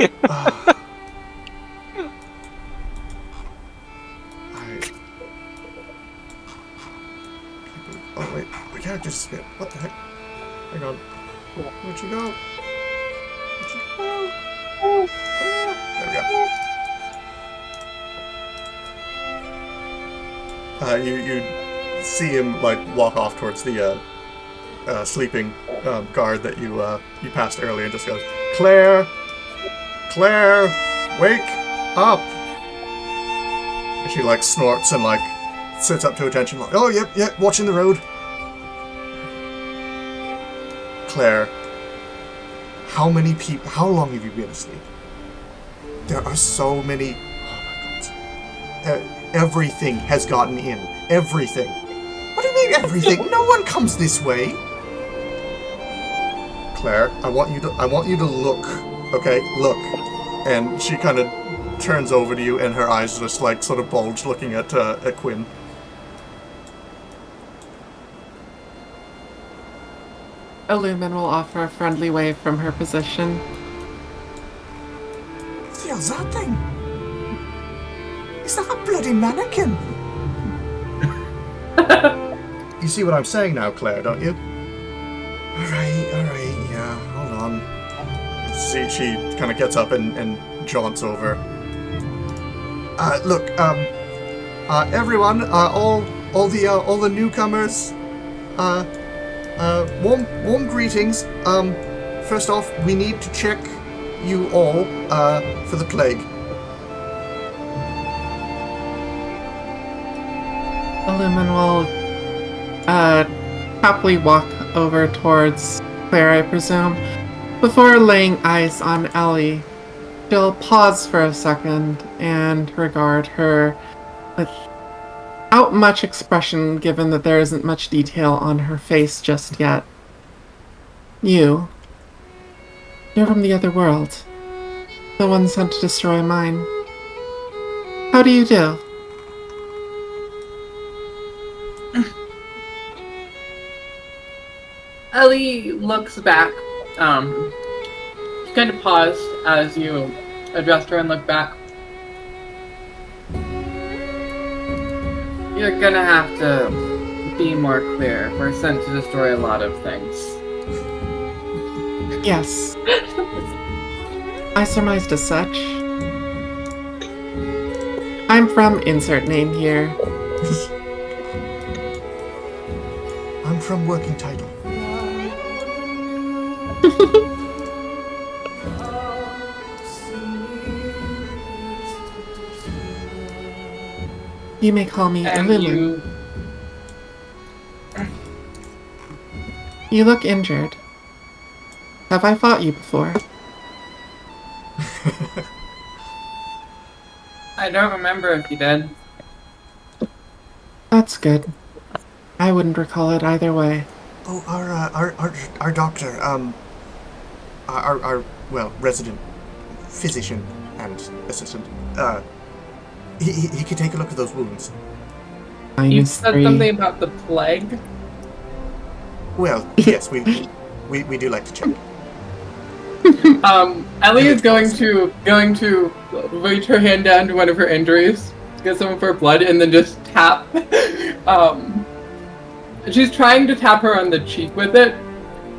Speaker 2: Oh, wait. My character just spit. What the heck? Hang on. Where'd you go? Where'd you go? There we go. You see him, like, walk off towards the, sleeping guard that you passed earlier and just goes, Claire, wake up! And she like snorts and like sits up to attention like, oh yep, watching the road. Claire, how long have you been asleep? There are so many, oh my god. Everything has gotten in. Everything. What do you mean everything? No one comes this way. Claire, I want you to look, okay? Look. And she kind of turns over to you and her eyes just like sort of bulge looking at Quinn.
Speaker 3: Illumin will offer a friendly wave from her position.
Speaker 2: the hell's that thing? Is that a bloody mannequin? You see what I'm saying now, Claire, don't you? Alright, yeah, hold on. See, she kind of gets up and jaunts over. Look, everyone, all the newcomers, warm greetings. First off, we need to check you all, for the plague.
Speaker 3: Illumin will happily walk over towards Claire, I presume. Before laying eyes on Ellie, she'll pause for a second and regard her without much expression, given that there isn't much detail on her face just yet. You're from the other world. The one sent to destroy mine. How do you do?
Speaker 1: Ellie looks back. She kind of paused as you addressed her and looked back. You're gonna have to be more clear. We're sent to destroy a lot of things.
Speaker 3: Yes. I surmised as such. I'm from insert name here.
Speaker 2: I'm from working title.
Speaker 3: You may call me Illumin. You look injured. Have I fought you before?
Speaker 1: I don't remember if you did.
Speaker 3: That's good. I wouldn't recall it either way.
Speaker 2: Oh, our doctor, our resident physician and assistant, he could take a look at those wounds.
Speaker 1: You said something about the plague?
Speaker 2: Well, yes, we do like to check.
Speaker 1: Ellie is going to reach her hand down to one of her injuries, get some of her blood, and then just tap. She's trying to tap her on the cheek with it,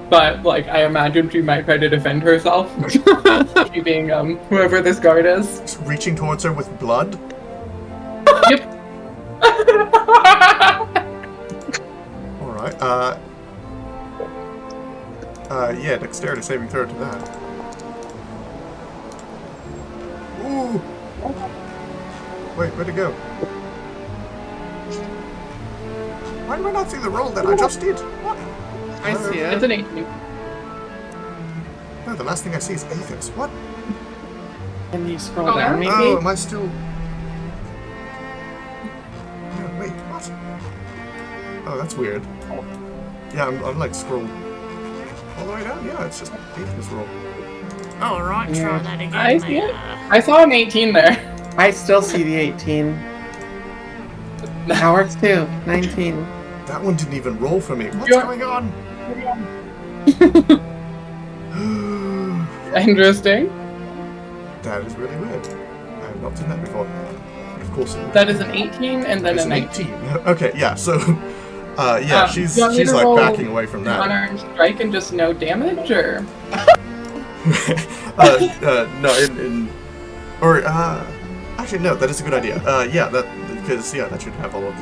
Speaker 1: but I imagine she might try to defend herself. She being whoever this guard is.
Speaker 2: Just reaching towards her with blood.
Speaker 1: Yep.
Speaker 2: All right. Yeah, dexterity saving throw to that. Ooh. Wait, where'd it go? Why do I not see the roll that I just did? What?
Speaker 3: I see it.
Speaker 1: It's an 18.
Speaker 2: No, the last thing I see is Aethos. What?
Speaker 3: Can you scroll
Speaker 1: Oh,
Speaker 3: down, maybe?
Speaker 2: Oh, am I still... No, wait, what? Oh, that's weird. Yeah, I'm scrolled all the way down. Yeah, it's just Aethos roll.
Speaker 6: Alright, try that again.
Speaker 1: I see it. I saw an 18 there.
Speaker 3: I still see the 18. That works too. 19.
Speaker 2: That one didn't even roll for me. What's
Speaker 1: You're-
Speaker 2: going on?
Speaker 1: Interesting.
Speaker 2: That is really weird. I have not seen that before. But of course,
Speaker 1: That is an 18 and then
Speaker 2: it's
Speaker 1: a
Speaker 2: an
Speaker 1: 19.
Speaker 2: 18. Okay, yeah. So, yeah, she's
Speaker 1: do you want me to
Speaker 2: like
Speaker 1: roll
Speaker 2: backing away from that.
Speaker 1: Unarmed strike and just no damage, or?
Speaker 2: No, actually no, that is a good idea. Yeah, because that should have all of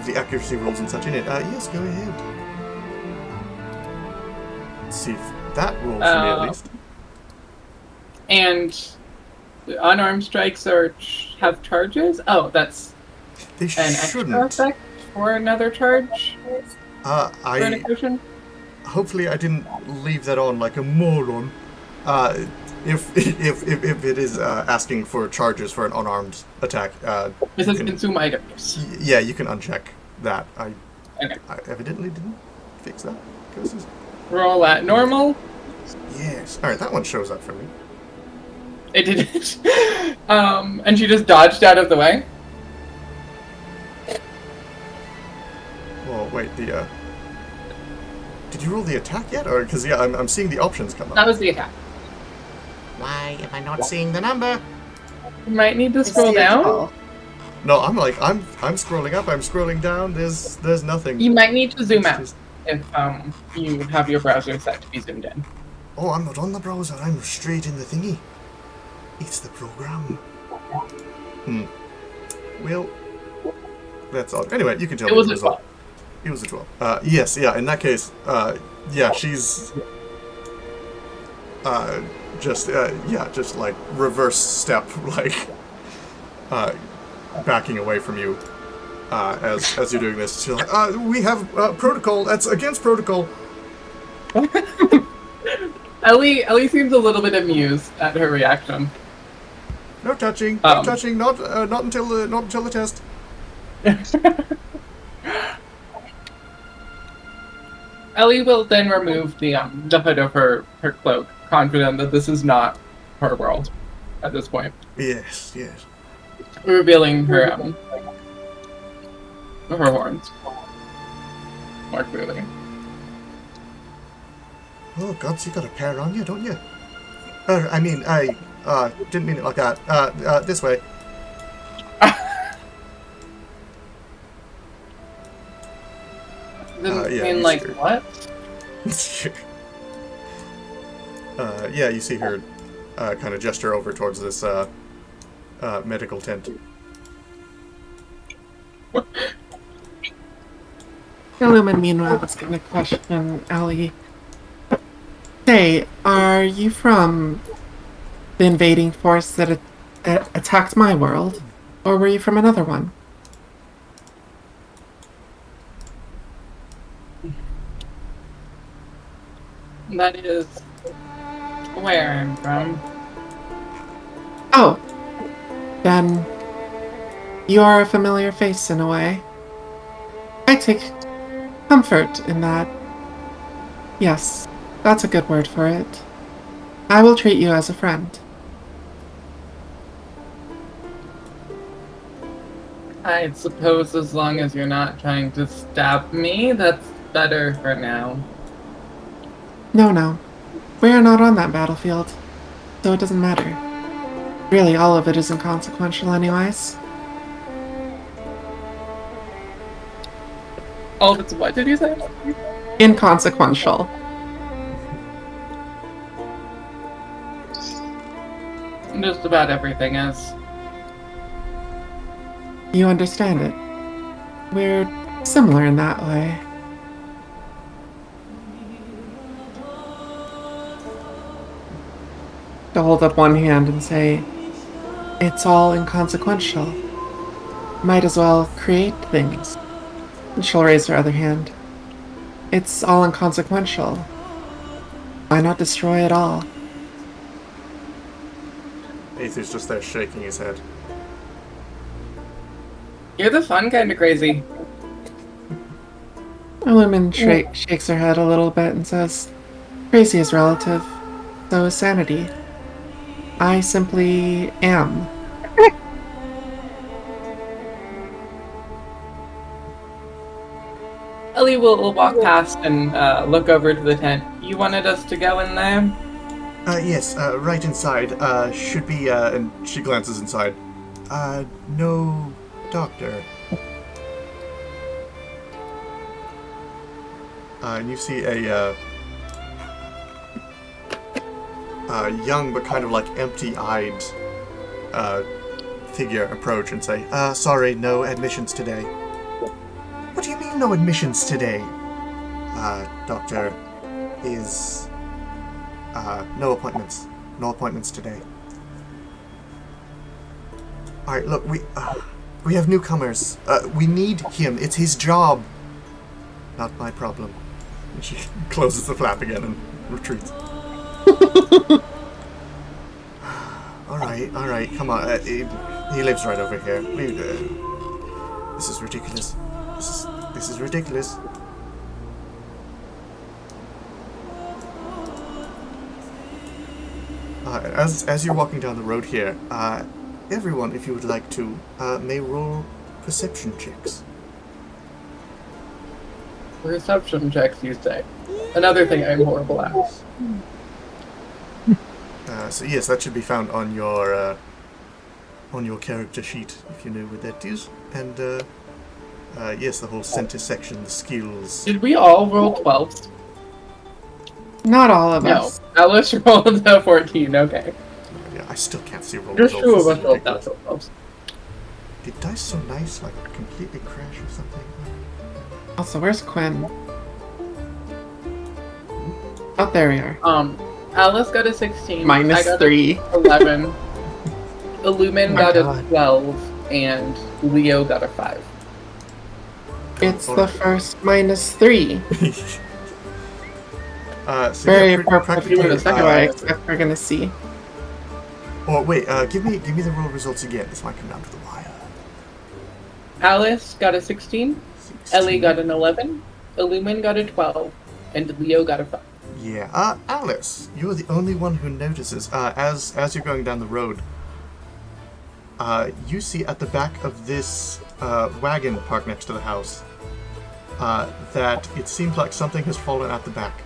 Speaker 2: the accuracy rolls and such in it. Yes, go ahead. Let's see if that rolls for me at least.
Speaker 1: And unarmed strikes have charges? Oh, that's
Speaker 2: They
Speaker 1: an extra
Speaker 2: shouldn't.
Speaker 1: effect for another charge? For an occasion?
Speaker 2: Hopefully I didn't leave that on like a moron. If it is asking for charges for an unarmed attack,
Speaker 1: It says consume items.
Speaker 2: yeah, you can uncheck that. I evidently didn't fix that. Curses.
Speaker 1: Roll at normal.
Speaker 2: Yes. All right, that one shows up for me.
Speaker 1: It didn't. And she just dodged out of the way.
Speaker 2: Well, wait. Did you roll the attack yet? Or because I'm seeing the options come up.
Speaker 1: That was the attack.
Speaker 2: Why am I not seeing the number?
Speaker 1: You might need to
Speaker 3: I
Speaker 1: scroll
Speaker 3: see a
Speaker 1: down.
Speaker 3: 12.
Speaker 2: No, I'm scrolling up, I'm scrolling down, there's nothing.
Speaker 1: You might need to zoom
Speaker 2: It's
Speaker 1: out
Speaker 2: just-
Speaker 1: if you have your browser set to be zoomed in.
Speaker 2: Oh, I'm not on the browser, I'm straight in the thingy. It's the program. Well, that's odd. Anyway, you can tell
Speaker 1: It
Speaker 2: me
Speaker 1: was
Speaker 2: the
Speaker 1: a
Speaker 2: result. It was a 12. Yes, yeah, in that case, yeah, she's... just like reverse step, like, backing away from you, as you're doing this. She's like, we have, protocol, that's against protocol.
Speaker 1: Ellie seems a little bit amused at her reaction.
Speaker 2: No touching, no touching, not until the test.
Speaker 1: Ellie will then remove the hood of her cloak, confident that this is not her world at this point,
Speaker 2: Yes, yes.
Speaker 1: revealing her horns more clearly.
Speaker 2: Oh, gods, you got a pair on you, don't you? I mean, I, didn't mean it like that. This way.
Speaker 1: Didn't
Speaker 2: yeah,
Speaker 1: mean
Speaker 2: you
Speaker 1: like
Speaker 2: scared.
Speaker 1: what?
Speaker 2: Yeah, you see her, kind of gesture over towards this, medical tent.
Speaker 3: Illumin, meanwhile, is going to question Ellie. Say, are you from the invading force that attacked my world? Or were you from another one?
Speaker 1: That is where I'm from.
Speaker 3: Oh, then you are a familiar face in a way. I take comfort in that. Yes, that's a good word for it. I will treat you as a friend.
Speaker 1: I suppose as long as you're not trying to stab me, that's better for now.
Speaker 3: No. We are not on that battlefield, so it doesn't matter. Really, all of it is inconsequential anyways.
Speaker 1: All of it's what did you say?
Speaker 3: Inconsequential.
Speaker 1: Just about everything is.
Speaker 3: You understand it. We're similar in that way. To hold up one hand and say, it's all inconsequential. Might as well create things. And she'll raise her other hand. It's all inconsequential. Why not destroy it all?
Speaker 2: Aether's just there shaking his head.
Speaker 1: You're the fun kind of crazy.
Speaker 3: Illumin shakes her head a little bit and says, crazy is relative. So is sanity. I simply am.
Speaker 1: Ellie will walk past and look over to the tent. You wanted us to go in there?
Speaker 2: Yes, right inside, should be, and she glances inside. No doctor. And you see a young but kind of like empty-eyed figure approach and say, sorry, no admissions today. What do you mean no admissions today? Doctor, is, no appointments. No appointments today. Alright, look, we have newcomers. We need him. It's his job. Not my problem. And she closes the flap again and retreats. Alright, come on. He lives right over here. This is ridiculous. This is ridiculous. As you're walking down the road here, everyone, if you would like to, may roll perception checks.
Speaker 1: Perception checks, you say. Another thing I'm horrible at.
Speaker 2: So yes, that should be found on your on your character sheet, if you know what that is. And yes, the whole center section, the skills.
Speaker 1: Did we all roll 12s?
Speaker 3: Not all of
Speaker 1: No.
Speaker 3: us.
Speaker 1: Alice rolled a 14, okay.
Speaker 2: Yeah, I still can't see roll
Speaker 1: Just
Speaker 2: results.
Speaker 1: two of
Speaker 2: This
Speaker 1: us
Speaker 2: is
Speaker 1: rolled
Speaker 2: ridiculous.
Speaker 1: natural 12s.
Speaker 2: Did dice so nice, like completely crash or something?
Speaker 3: Also, where's Quinn? Oh, there we are.
Speaker 1: Alice got a 16. I
Speaker 3: Minus
Speaker 1: got
Speaker 3: 3.
Speaker 1: a 11. Illumin
Speaker 4: Oh my
Speaker 1: got
Speaker 4: God.
Speaker 1: a 12. And Leo got a 5.
Speaker 3: It's the first minus 3.
Speaker 2: So
Speaker 3: Very
Speaker 2: yeah,
Speaker 3: appropriate
Speaker 2: practically,
Speaker 1: for
Speaker 3: for
Speaker 1: the second
Speaker 3: what I
Speaker 1: one.
Speaker 3: expect we're gonna see.
Speaker 2: Oh wait, give me the roll results again. This might come down to the wire.
Speaker 1: Alice got a 16.
Speaker 2: 16.
Speaker 1: Ellie got an 11. Illumin got a 12. And Leo got a 5.
Speaker 2: Yeah. Alice, you're the only one who notices. As you're going down the road, you see at the back of this wagon parked next to the house that it seems like something has fallen at the back.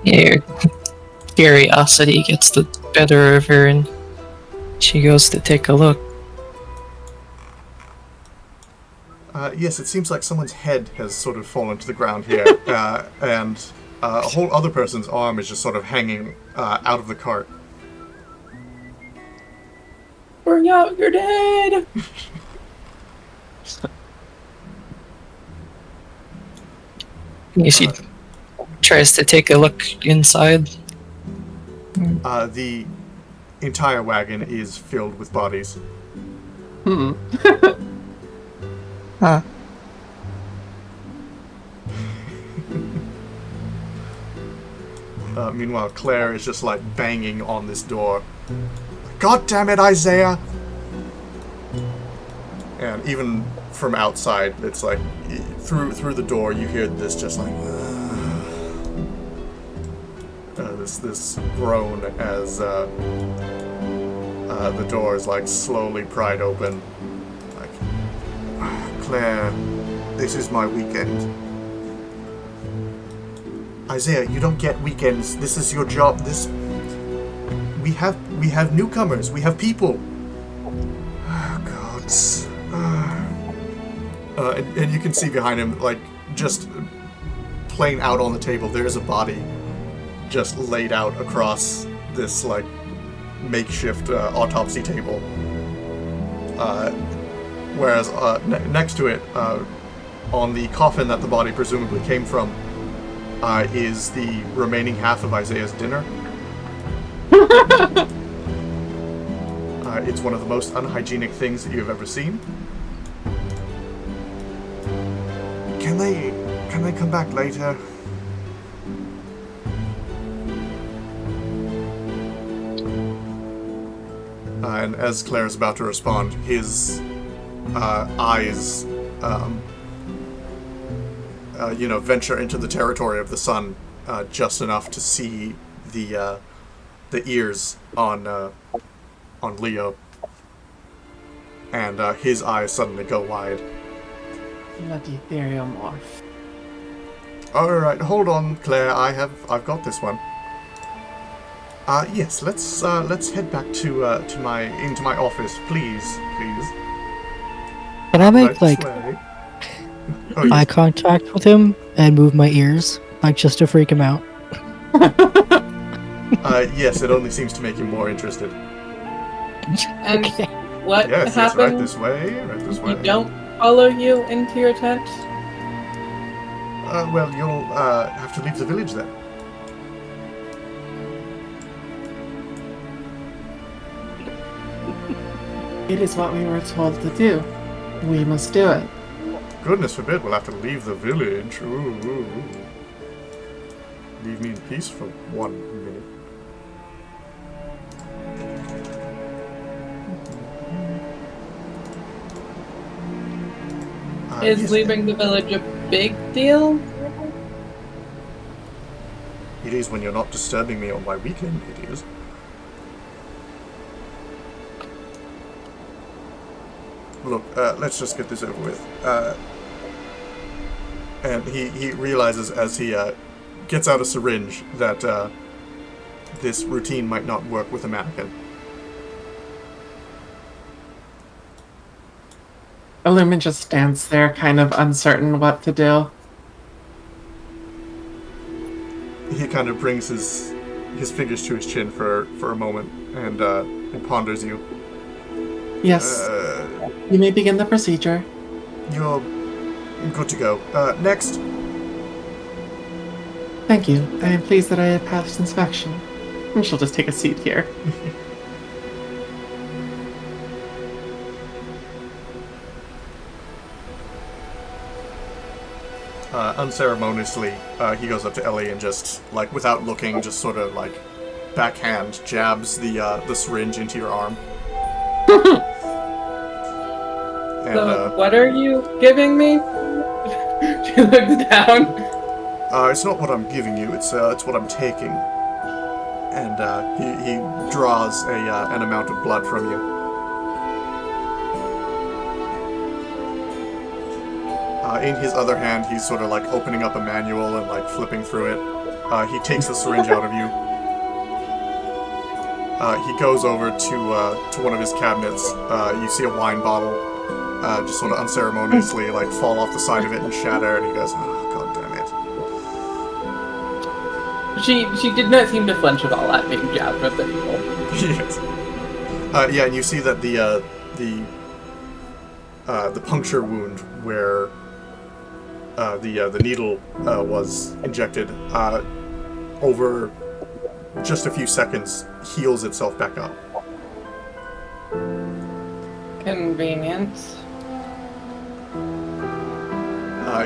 Speaker 5: Your curiosity gets the better of her, and she goes to take a look.
Speaker 2: Yes, it seems like someone's head has sort of fallen to the ground here, and a whole other person's arm is just sort of hanging out of the cart.
Speaker 1: Bring out your dead!
Speaker 5: She tries to take a look inside.
Speaker 2: The entire wagon is filled with bodies.
Speaker 5: Huh.
Speaker 2: Meanwhile, Claire is just like banging on this door. God damn it, Isaiah! And even from outside, it's like through the door, you hear this just like this groan as the door is like slowly pried open. Like, Claire, this is my weekend. Isaiah, you don't get weekends. This is your job. We have newcomers. We have people. Oh, gods. And you can see behind him, like, just plain out on the table, there is a body just laid out across this, like, makeshift autopsy table. Whereas next to it, on the coffin that the body presumably came from, is the remaining half of Isaiah's dinner. It's one of the most unhygienic things that you've ever seen. Can they come back later? And as Claire is about to respond, his eyes, venture into the territory of the sun, just enough to see the ears on Leo, and his eyes suddenly go wide.
Speaker 3: Bloody theriomorph.
Speaker 2: All right, hold on, Claire. I've got this one. Yes, let's head back into my office, please.
Speaker 4: Can I make
Speaker 2: Right this
Speaker 4: like
Speaker 2: way.
Speaker 4: eye contact with him and move my ears, like just to freak him out?
Speaker 2: Yes, it only seems to make him more interested.
Speaker 1: And
Speaker 4: Okay.
Speaker 1: what
Speaker 2: Yes,
Speaker 1: happens
Speaker 2: right this way, right this
Speaker 1: if
Speaker 2: way.
Speaker 1: we don't follow you into your tent?
Speaker 2: Well, you'll have to leave the village then.
Speaker 3: It is what we were told to do. We must do it.
Speaker 2: Goodness forbid we'll have to leave the village. Ooh. Leave me in peace for 1 minute.
Speaker 1: Is
Speaker 2: yes,
Speaker 1: leaving the village a big deal?
Speaker 2: It is when you're not disturbing me on my weekend, it is. Look, let's just get this over with. And he realizes as he gets out a syringe that this routine might not work with a mannequin.
Speaker 3: Illumin just stands there, kind of uncertain what to do.
Speaker 2: He kind of brings his fingers to his chin for a moment and ponders you.
Speaker 3: Yes. You may begin the procedure.
Speaker 2: You're good to go. Next.
Speaker 3: Thank you. I am pleased that I have passed inspection. And she'll just take a seat here.
Speaker 2: Unceremoniously, he goes up to Ellie and just, like, without looking, just sort of, like, backhand jabs the syringe into your arm. And,
Speaker 1: so, what are you giving me? She looks down.
Speaker 2: It's not what I'm giving you, it's what I'm taking. And, he draws an amount of blood from you. In his other hand, he's sort of like opening up a manual and like flipping through it. He takes the syringe out of you. He goes over to one of his cabinets. You see a wine bottle just sort of unceremoniously like fall off the side of it and shatter, and he goes, "Oh, god damn it."
Speaker 1: She did not seem to flinch at all at being jabbed with the needle.
Speaker 2: Yes. Yeah, and you see that the puncture wound where the needle was injected over just a few seconds heals itself back up.
Speaker 1: Convenient.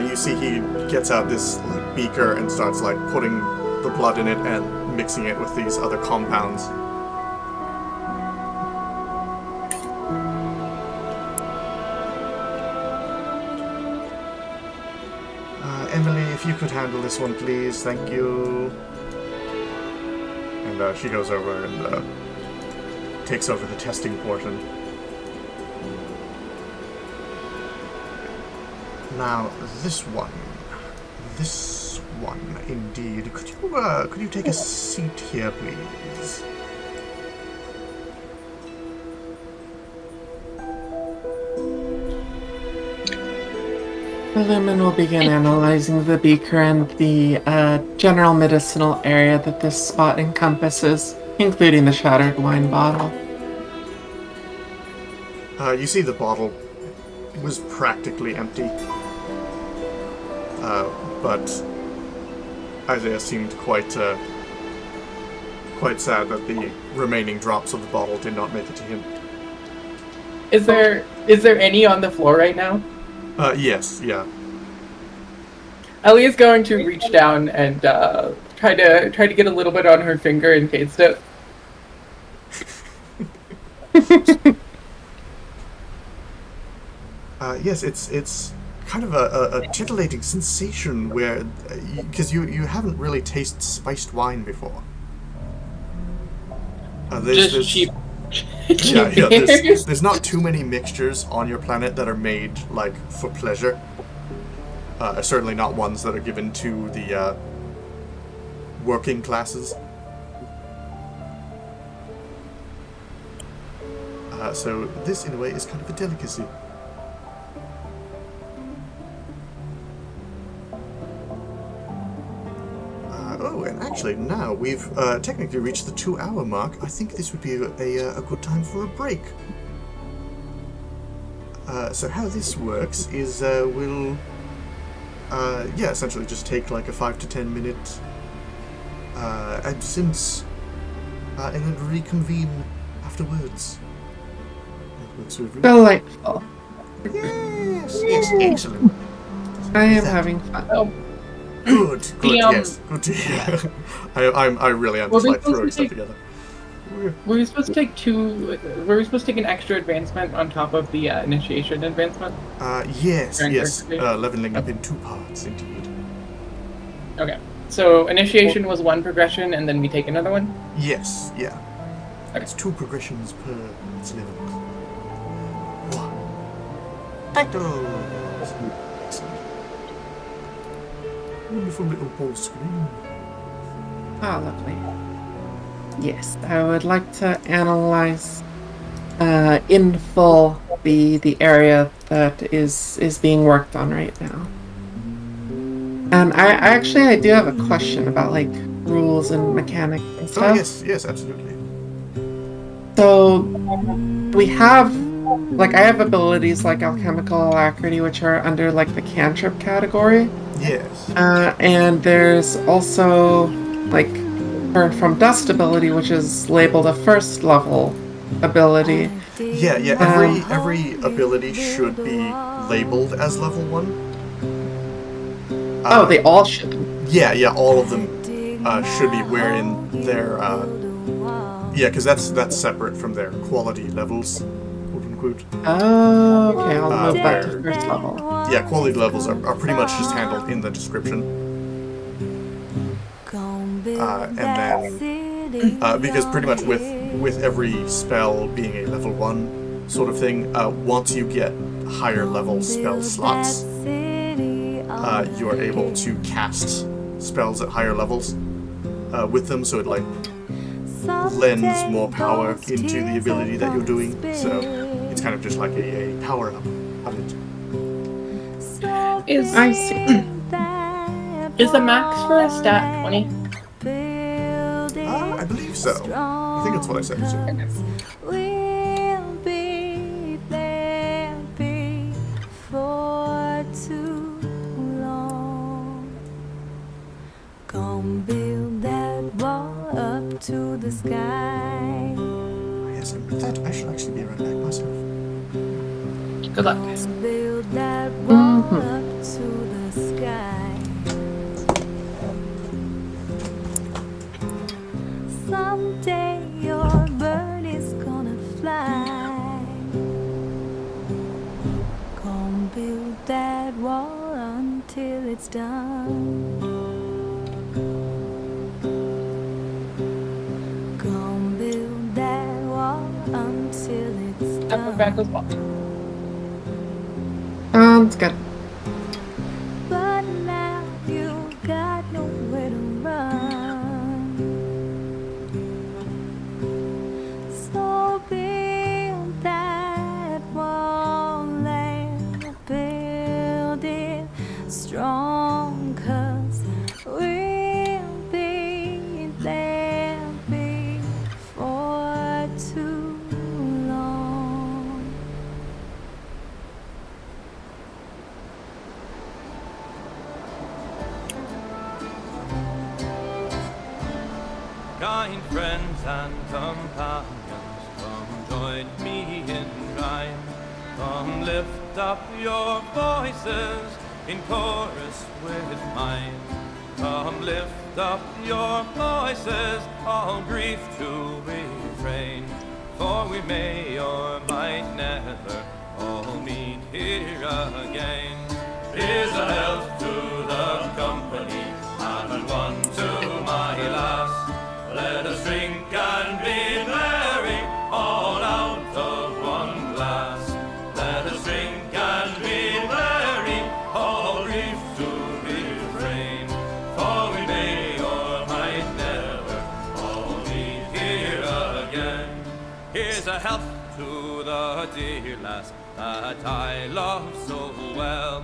Speaker 2: You see he gets out this like beaker and starts like putting the blood in it and mixing it with these other compounds. Emily, if you could handle this one, please. Thank you. And she goes over and takes over the testing portion. Now, this one, indeed. Could you take a seat here, please?
Speaker 3: Illumin will begin analyzing the beaker and the general medicinal area that this spot encompasses, including the shattered wine bottle.
Speaker 2: You see the bottle was practically empty. But Isaiah seemed quite sad that the remaining drops of the bottle did not make it to him.
Speaker 1: Is there any on the floor right now?
Speaker 2: Yes, yeah.
Speaker 1: Ellie is going to reach down and try to get a little bit on her finger and taste it.
Speaker 2: Yes, it's kind of a titillating sensation where, because you haven't really tasted spiced wine before.
Speaker 1: Just cheap.
Speaker 2: Yeah, there's not too many mixtures on your planet that are made, like, for pleasure. Certainly not ones that are given to the working classes. So this, in a way, is kind of a delicacy. Oh, and actually, now we've technically reached the 2-hour mark. I think this would be a good time for a break. So how this works is we'll, essentially just take like a 5 to 10 minute absence, and then reconvene afterwards.
Speaker 3: Delightful.
Speaker 2: Yes, excellent.
Speaker 3: I am having fun.
Speaker 1: Oh.
Speaker 2: Good, yes, good to hear. I really am just like throwing stuff together.
Speaker 1: Were we supposed to take were we supposed to take an extra advancement on top of the initiation advancement?
Speaker 2: Yes. Leveling up in 2 parts, indeed.
Speaker 1: Okay. So initiation was 1 progression, and then we take another one?
Speaker 2: Yes, yeah.
Speaker 1: Okay.
Speaker 2: It's 2 progressions per its level. 1. Titles! Wonderful little ball screen.
Speaker 3: Ah, lovely. Yes, I would like to analyze in full the area that is being worked on right now. And I do have a question about like rules and mechanics and
Speaker 2: Oh
Speaker 3: stuff.
Speaker 2: yes, absolutely.
Speaker 3: So we have like I have abilities like alchemical alacrity, which are under like the cantrip category.
Speaker 2: Yes.
Speaker 3: And there's also like from dust ability, which is labeled a first level ability.
Speaker 2: Yeah. Every ability should be labeled as level 1.
Speaker 3: Oh, they all should.
Speaker 2: Yeah, all of them should be wherein their yeah, because that's separate from their quality levels, quote unquote.
Speaker 3: Oh, okay, I'll move that to
Speaker 2: They're-
Speaker 3: first level.
Speaker 2: Yeah, quality levels are pretty much just handled in the description. And then because pretty much with every spell being a level 1 sort of thing, once you get higher level spell slots, you are able to cast spells at higher levels with them, so it like lends more power into the ability that you're doing. So it's kind of just like a power up of it.
Speaker 3: I see.
Speaker 1: Is the max for a stat 20?
Speaker 2: I believe so. I think that's what I said. So.
Speaker 7: We'll be there before too long. Come build that wall up to the sky.
Speaker 2: Yes, and with that, I should actually be right back myself.
Speaker 1: Good luck.
Speaker 7: Build that wall up to the sky. Someday your bird is gonna fly. Come build that wall until it's done. Come build that wall until it's
Speaker 1: Upper back
Speaker 7: done.
Speaker 1: with what?
Speaker 3: Sounds good.
Speaker 7: But now you got nowhere to run. So build that wall and build it strong, 'cause we'll be there before too long.
Speaker 8: Kind friends and companions, come join me in rhyme. Come lift up your voices in chorus with mine. Come lift up your voices, all grief to refrain. For we may or might never all meet here again. Here's a health to the company and one to my lass. Let us drink and be merry, all out of one glass. Let us drink and be merry, all grief to refrain. For we may or might never all meet here again. Here's a health to the dear lass that I love so well.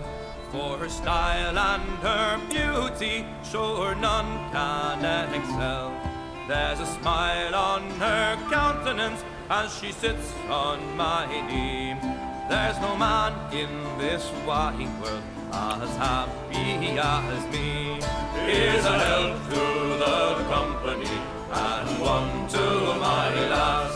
Speaker 8: For her style and her beauty, sure none can excel. There's a smile on her countenance as she sits on my knee. There's no man in this wide world as happy as me. Here's a health to the company and one to my lass.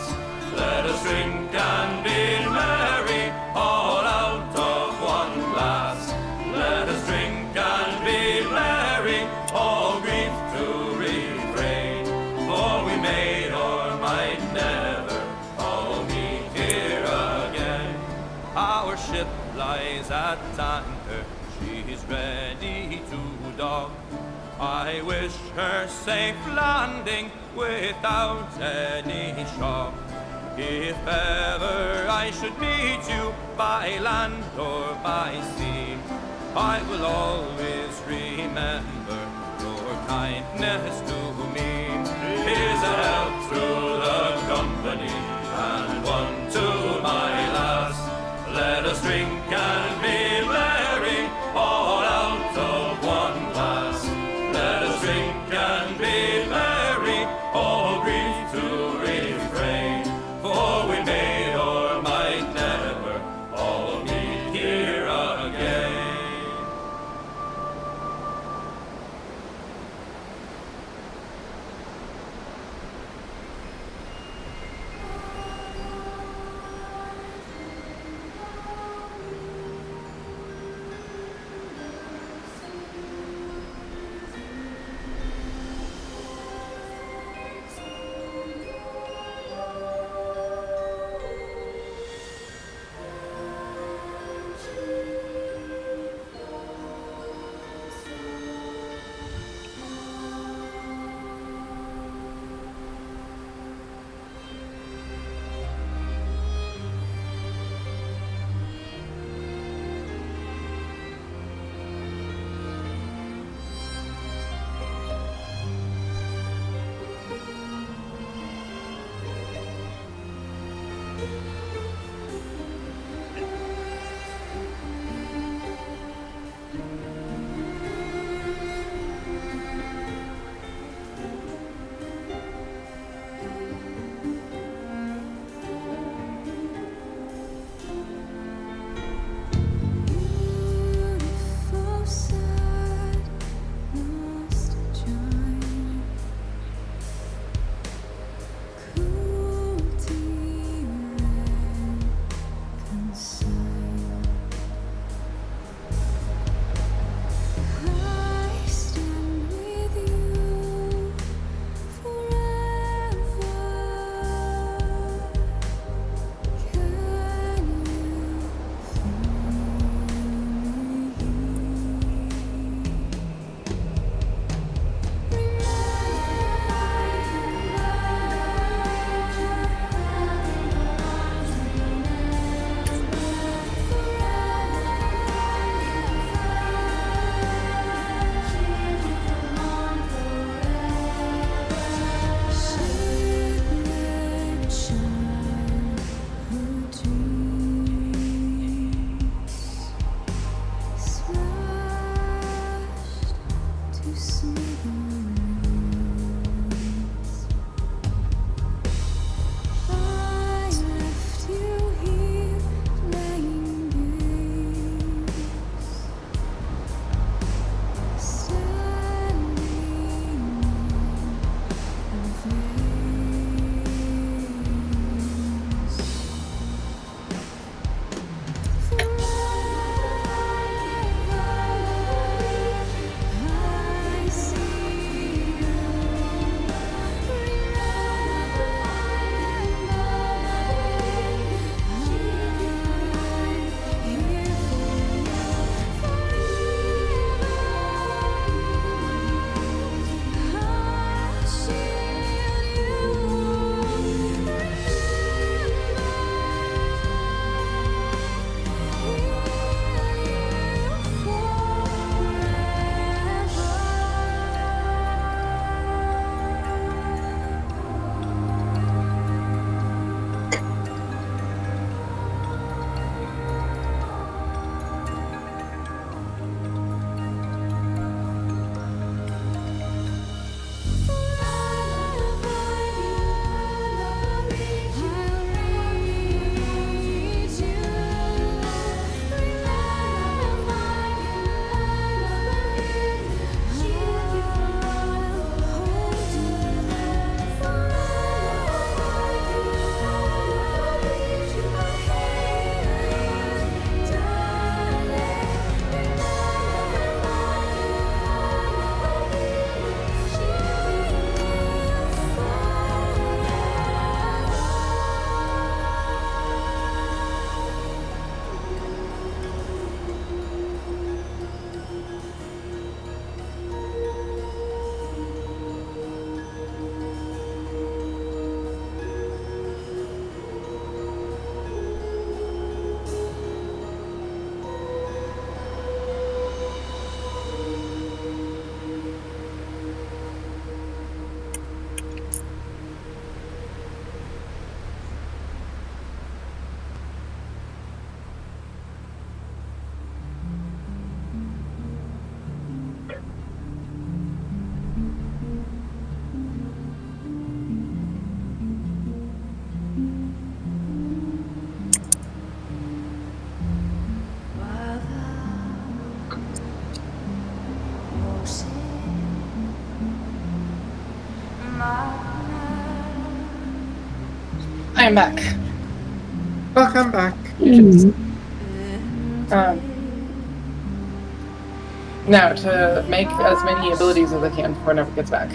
Speaker 8: Let us drink and be merry, all out of one glass. Let us drink and be merry, all grief to refrain. For we may or might never all meet here again. Our ship lies at anchor, she's ready to dock. I wish her safe landing without any shock. If ever I should meet you by land or by sea, I will always remember kindness to me. Here's a health through the company, and one to my lass. Let us drink and be merry, all out of one glass. Let us drink and be merry, all grief to refrain. For we may or might never all meet here again.
Speaker 1: I am back.
Speaker 3: Welcome back.
Speaker 1: Now, to make as many abilities as I can before Never gets back.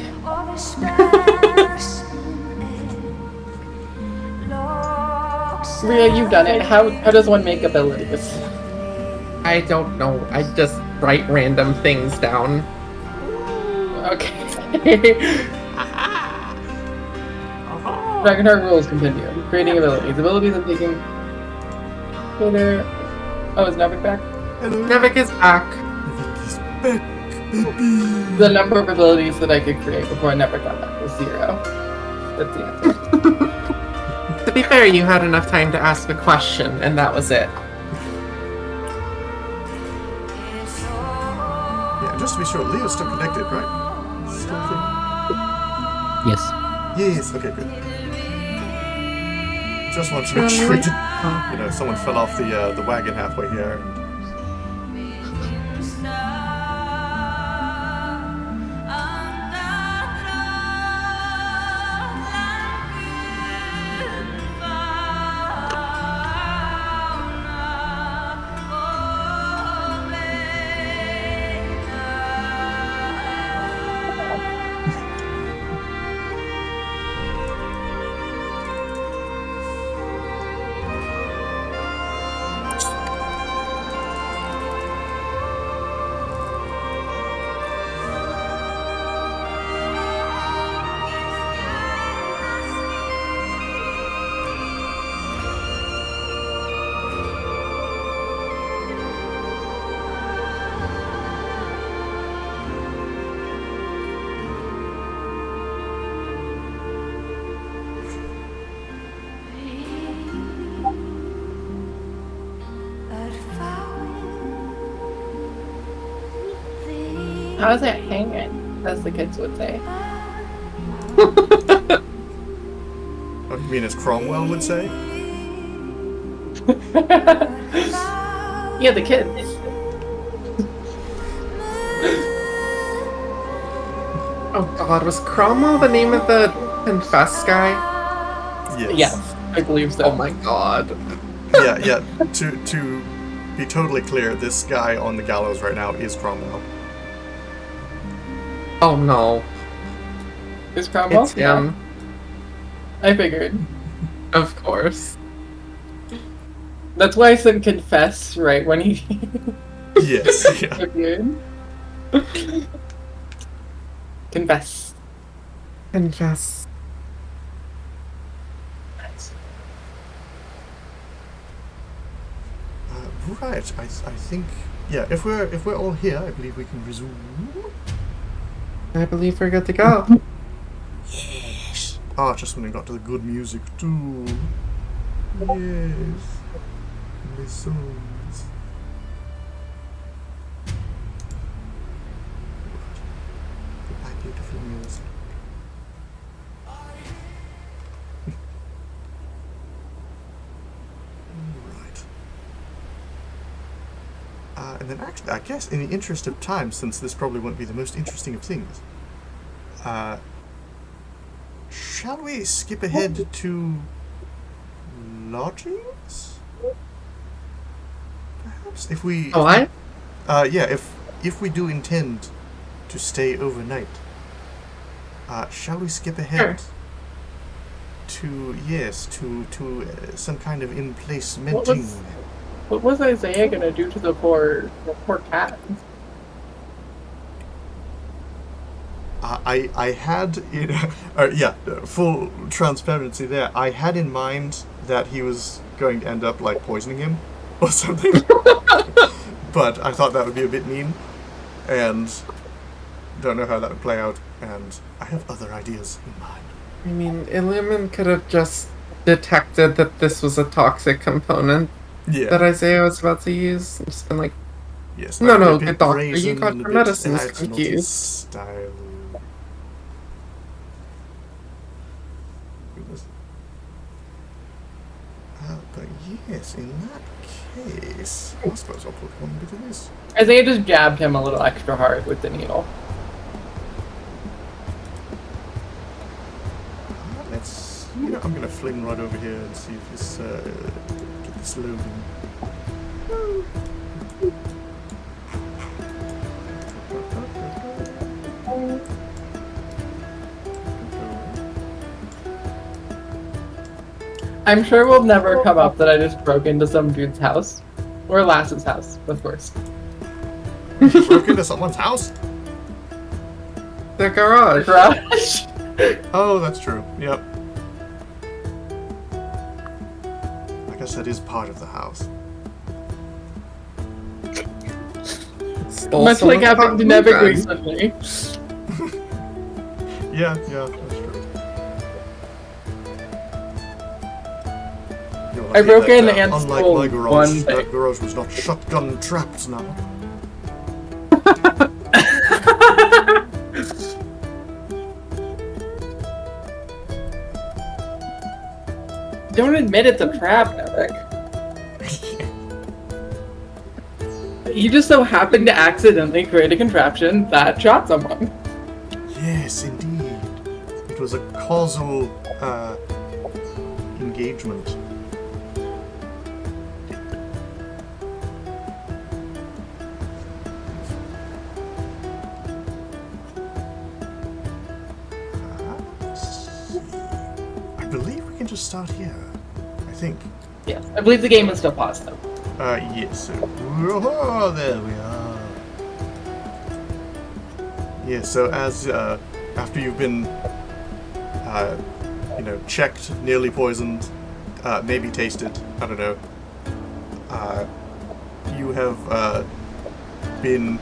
Speaker 1: Rhea, you've done it. How does one make abilities?
Speaker 3: I don't know. I just write random things down.
Speaker 1: Okay. Dragonheart rules continue. Creating abilities. Abilities I'm taking. Oh, is Nevik back?
Speaker 2: Hello.
Speaker 3: Nevik is back.
Speaker 2: Nevik is back, baby.
Speaker 1: The number of abilities that I could create before I never got back was 0. That's the answer.
Speaker 3: To be fair, you had enough time to ask a question, and that was it.
Speaker 2: Yeah, just to be sure, Leo's still connected, right? Still connected?
Speaker 4: Yes.
Speaker 2: Yes, okay, good. Just want to make sure we didn't, someone fell off the wagon halfway here.
Speaker 1: How's it hanging, as the kids would say?
Speaker 2: Oh, you mean as Cromwell would say?
Speaker 1: Yeah, the kids.
Speaker 3: Oh god, was Cromwell the name of the confess guy?
Speaker 2: Yes.
Speaker 1: Yes, I believe so.
Speaker 3: Oh my god.
Speaker 2: Yeah. To be totally clear, this guy on the gallows right now is Cromwell.
Speaker 3: Oh no.
Speaker 1: Is Cromwell?
Speaker 3: It's him.
Speaker 1: I figured.
Speaker 3: Of course.
Speaker 1: That's why I said confess right when he
Speaker 2: Yes, yeah.
Speaker 1: appeared. Confess.
Speaker 3: Confess.
Speaker 2: Right, I think, yeah, if we're all here, I believe we can resume.
Speaker 3: I believe we're good to go.
Speaker 2: Yes. Ah, just when we got to the good music too. Yes. The songs. Goodbye, beautiful music. And then actually, I guess, in the interest of time, since this probably won't be the most interesting of things, shall we skip ahead to lodgings? Perhaps if we.
Speaker 3: Oh, what?
Speaker 2: Yeah. If we do intend to stay overnight, shall we skip ahead to some kind of in-place-menting?
Speaker 1: What was Isaiah gonna do to the poor cat?
Speaker 2: I had, full transparency there. I had in mind that he was going to end up like poisoning him or something, but I thought that would be a bit mean, and don't know how that would play out. And I have other ideas in mind.
Speaker 3: I mean, Illumin could have just detected that this was a toxic component.
Speaker 2: Yeah.
Speaker 3: That Isaiah was about to use. And just been like,
Speaker 2: yes.
Speaker 3: No, good doctor, you got your medicines confused.
Speaker 2: Style. But yes, in that case, I suppose I'll put one bit of this.
Speaker 1: Isaiah just jabbed him a little extra hard with the needle.
Speaker 2: Let's I'm gonna fling right over here and see if this get this loading.
Speaker 1: I'm sure we'll never come up that I just broke into some dude's house. Or Lass's house, of course.
Speaker 2: Broke into someone's house?
Speaker 3: The garage.
Speaker 1: Garage?
Speaker 2: Oh, that's true. Yep. I guess that is part of the house.
Speaker 1: Much like having to navigate suddenly.
Speaker 2: Yeah, that's true.
Speaker 1: I broke in and
Speaker 2: unlike
Speaker 1: stole
Speaker 2: my garage,
Speaker 1: one thing.
Speaker 2: that garage was not shotgun trapped now.
Speaker 1: Don't admit it's a trap, Epic. You just so happened to accidentally create a contraption that shot someone.
Speaker 2: Yes, indeed. It was a causal engagement. I believe we can just start here. I think.
Speaker 1: Yes, I believe the game is still paused though.
Speaker 2: Yes. Oh, there we are. Yeah, so as, after you've been, checked, nearly poisoned, maybe tasted, I don't know, you have, been,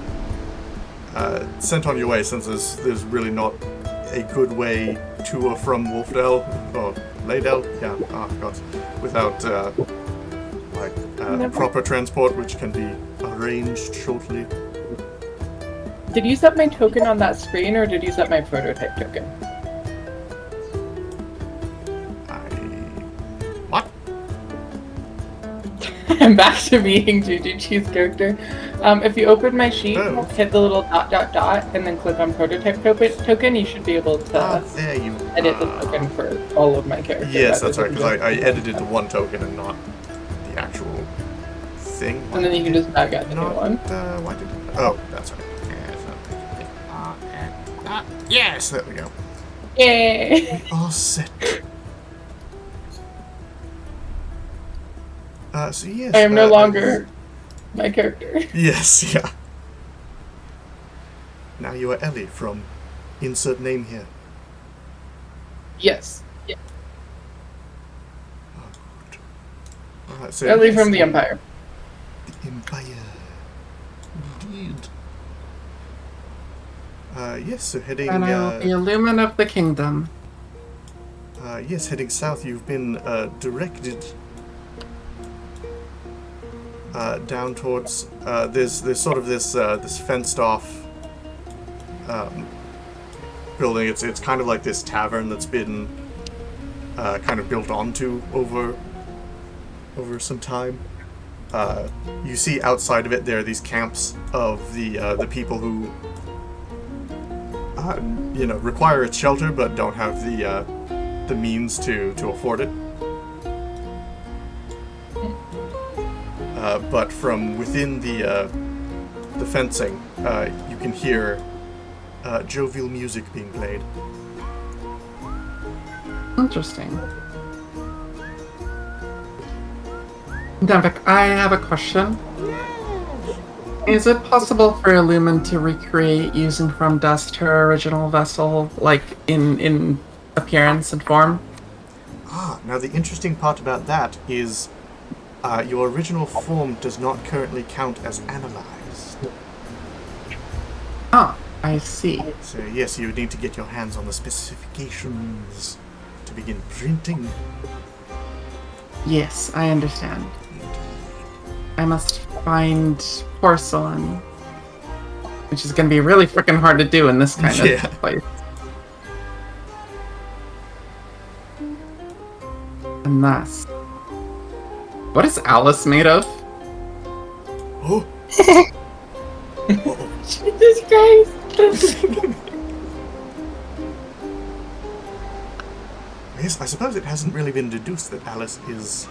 Speaker 2: sent on your way, since there's really not a good way to or from Wolfdale, or Laydale, yeah, oh god, without, proper transport, which can be arranged shortly.
Speaker 1: Did you set my token on that screen, or did you set my prototype token?
Speaker 2: What?
Speaker 1: I'm back to being GGG's character. If you open my sheet, hit the little ... and then click on prototype token, you should be able to
Speaker 2: there you
Speaker 1: edit the token for all of my characters.
Speaker 2: Yes, that's right, because I edited the one token and not the actual thing.
Speaker 1: And then you can just back out the new one.
Speaker 2: Why did it? Oh, that's right. Yes, there we go.
Speaker 1: Yay!
Speaker 2: We are set. So yes.
Speaker 1: I am no longer my character.
Speaker 2: Yes, yeah. Now you are Ellie from insert name here.
Speaker 1: Yes. Yeah.
Speaker 2: Oh, good. Alright, so
Speaker 1: Ellie
Speaker 2: yes,
Speaker 1: from the Empire.
Speaker 2: The Empire. Indeed. Yes, so heading...
Speaker 3: And I will be a lumen of the kingdom.
Speaker 2: Yes, heading south, you've been directed down towards... there's sort of this fenced off building. It's kind of like this tavern that's been kind of built onto over some time. You see outside of it there are these camps of the people who require its shelter but don't have the means to afford it. But from within the fencing, you can hear jovial music being played.
Speaker 3: Interesting. Devik, I have a question. Is it possible for Illumin to recreate using from dust her original vessel, like in appearance and form?
Speaker 2: Now the interesting part about that is your original form does not currently count as analyzed.
Speaker 3: Ah, I see.
Speaker 2: So yes, you would need to get your hands on the specifications to begin printing.
Speaker 3: Yes, I understand. I must find porcelain, which is going to be really freaking hard to do in this kind of place. And thus, what is Alice made of?
Speaker 2: Oh!
Speaker 1: Jesus Christ!
Speaker 2: Yes, I suppose it hasn't really been deduced that Alice is...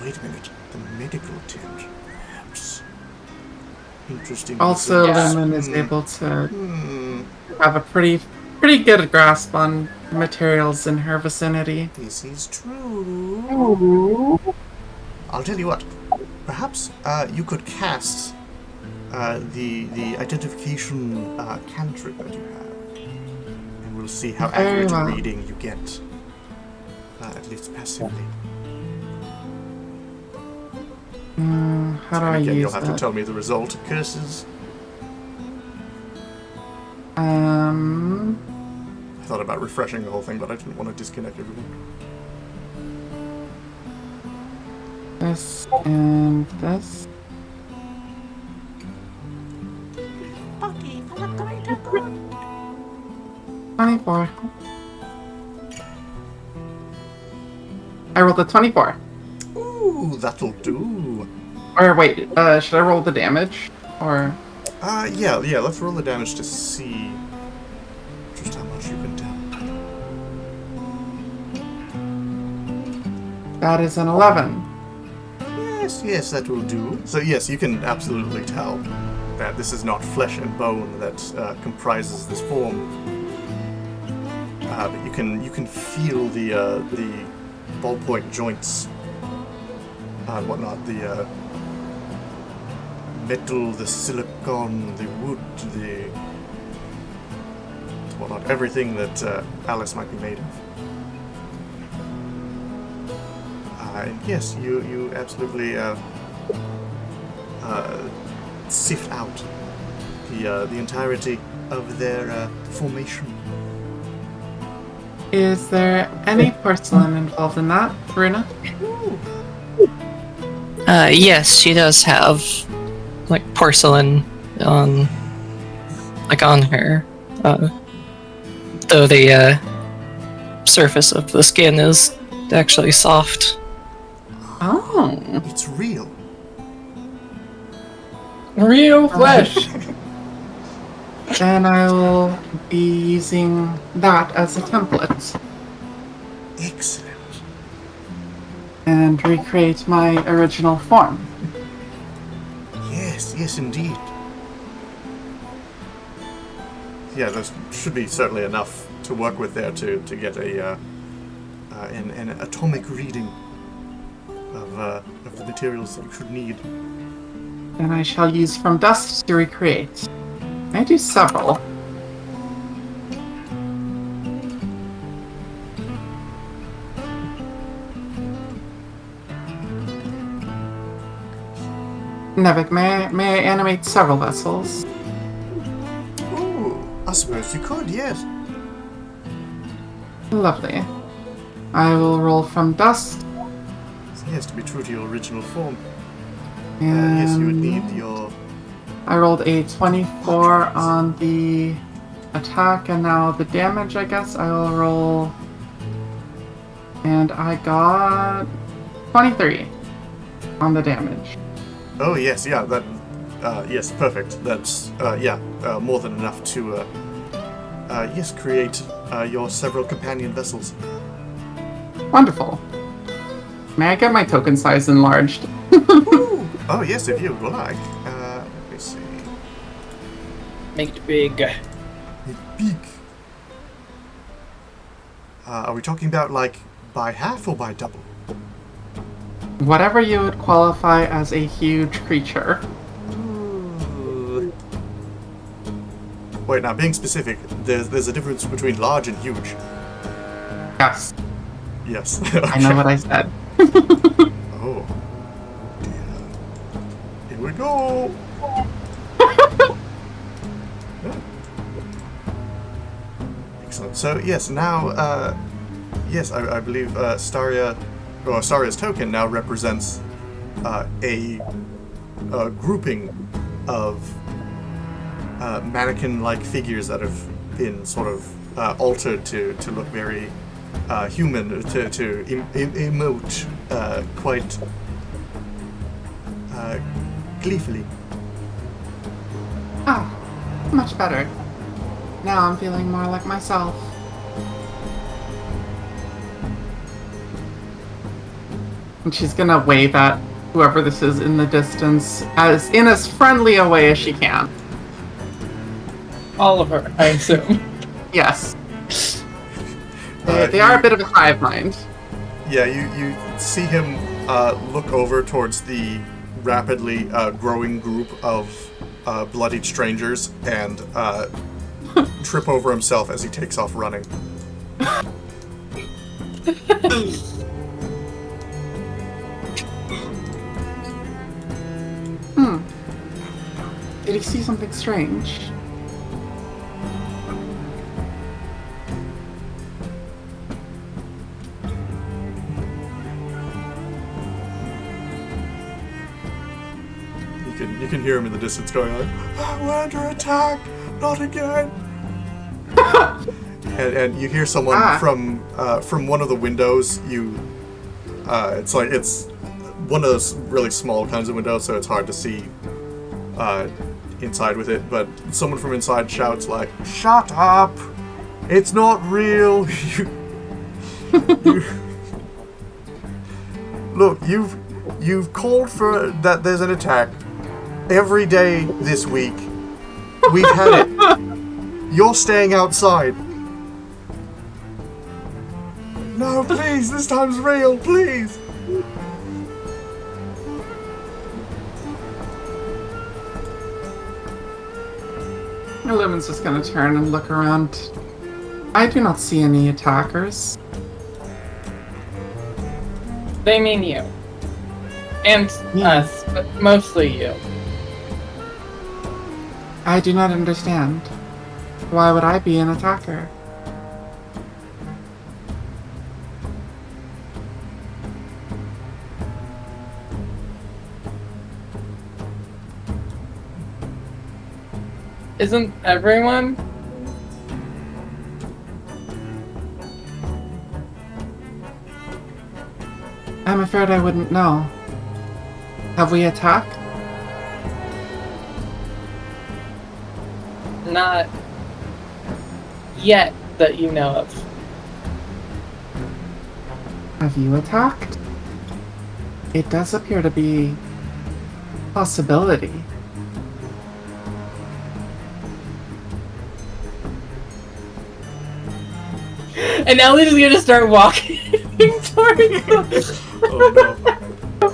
Speaker 2: wait a minute. The medical tent, perhaps. Interesting.
Speaker 3: Also,
Speaker 1: Yeah.
Speaker 3: Lemon is able to have a pretty good grasp on materials in her vicinity.
Speaker 2: This is true. I'll tell you what. Perhaps you could cast the identification cantrip that you have, and we'll see how accurate a reading you get, at least passively.
Speaker 3: How do I
Speaker 2: Again,
Speaker 3: use
Speaker 2: you'll have
Speaker 3: that?
Speaker 2: to tell me the result. Curses. I thought about refreshing the whole thing, but I didn't want to disconnect everyone.
Speaker 3: This and this.
Speaker 6: Bucky, I'm not going to cry.
Speaker 3: 24. I rolled a 24.
Speaker 2: Ooh, that'll do.
Speaker 3: Or wait, should I roll the damage? Or
Speaker 2: Yeah, let's roll the damage to see just how much you can tell.
Speaker 3: that is an 11.
Speaker 2: Yes, that will do. So yes, you can absolutely tell that this is not flesh and bone that comprises this form. But you can feel the ballpoint joints and whatnot, the metal, the silicon, the wood, the whatnot, everything that Alice might be made of. And yes, you absolutely sift out the entirety of their formation.
Speaker 3: Is there any porcelain involved in that, Bruna?
Speaker 5: Yes, she does have like porcelain on her, though the surface of the skin is actually soft.
Speaker 3: Oh,
Speaker 2: It's real.
Speaker 1: Real flesh.
Speaker 3: then I will be using that as a template
Speaker 2: Excellent.
Speaker 3: and recreate my original form.
Speaker 2: Yes, indeed. Yeah, there should be certainly enough to work with there to get an atomic reading of the materials that you should need.
Speaker 3: And I shall use from dust to recreate. I do several. Nevik, may I animate several vessels?
Speaker 2: Ooh, I suppose you could, yes.
Speaker 3: Lovely. I will roll from dust.
Speaker 2: Yes, to be true to your original form.
Speaker 3: And
Speaker 2: Yes, you would need your...
Speaker 3: I rolled a 24 on the attack, and now the damage, I guess, I will roll. And I got 23 on the damage.
Speaker 2: Oh, yes, yeah, that... yes, perfect. That's, more than enough to, yes, create your several companion vessels.
Speaker 3: Wonderful. May I get my token size enlarged?
Speaker 2: Oh, yes, if you would like. Let me see.
Speaker 1: Make it big.
Speaker 2: Big. Are we talking about, like, by half or by double?
Speaker 3: Whatever you would qualify as a huge creature.
Speaker 2: Wait, now, being specific, there's a difference between large and huge.
Speaker 3: Yes,
Speaker 2: Yes.
Speaker 3: I know what I said.
Speaker 2: Oh. Dear. Here we go. Yeah. Excellent. So, yes, now, yes, I believe Staria's token now represents a grouping of mannequin-like figures that have been sort of altered to look very human, to emote quite gleefully.
Speaker 3: Ah, much better. Now I'm feeling more like myself. And she's gonna wave at whoever this is in the distance in as friendly a way as she can.
Speaker 1: Oliver, I assume.
Speaker 3: Yes. They are a bit of a hive mind.
Speaker 2: Yeah, you see him look over towards the rapidly growing group of bloodied strangers and trip over himself as he takes off running.
Speaker 3: Did he see something strange?
Speaker 2: You can hear him in the distance going like, "We're under attack! Not again!" and you hear someone from one of the windows. It's one of those really small kinds of windows, so it's hard to see inside with it. But someone from inside shouts like, "Shut up! It's not real! Look, you've called for that. There's an attack every day this week. We've had it. You're staying outside." "No, please, this time's real, please."
Speaker 3: Illumin's just gonna turn and look around. I do not see any attackers.
Speaker 1: They mean you. And us, but mostly you.
Speaker 3: I do not understand. Why would I be an attacker?
Speaker 1: Isn't everyone?
Speaker 3: I'm afraid I wouldn't know. Have we attacked?
Speaker 1: Not yet that you know of.
Speaker 3: Have you attacked? It does appear to be a possibility.
Speaker 1: And Ellie's gonna start walking towards them.
Speaker 2: Oh no.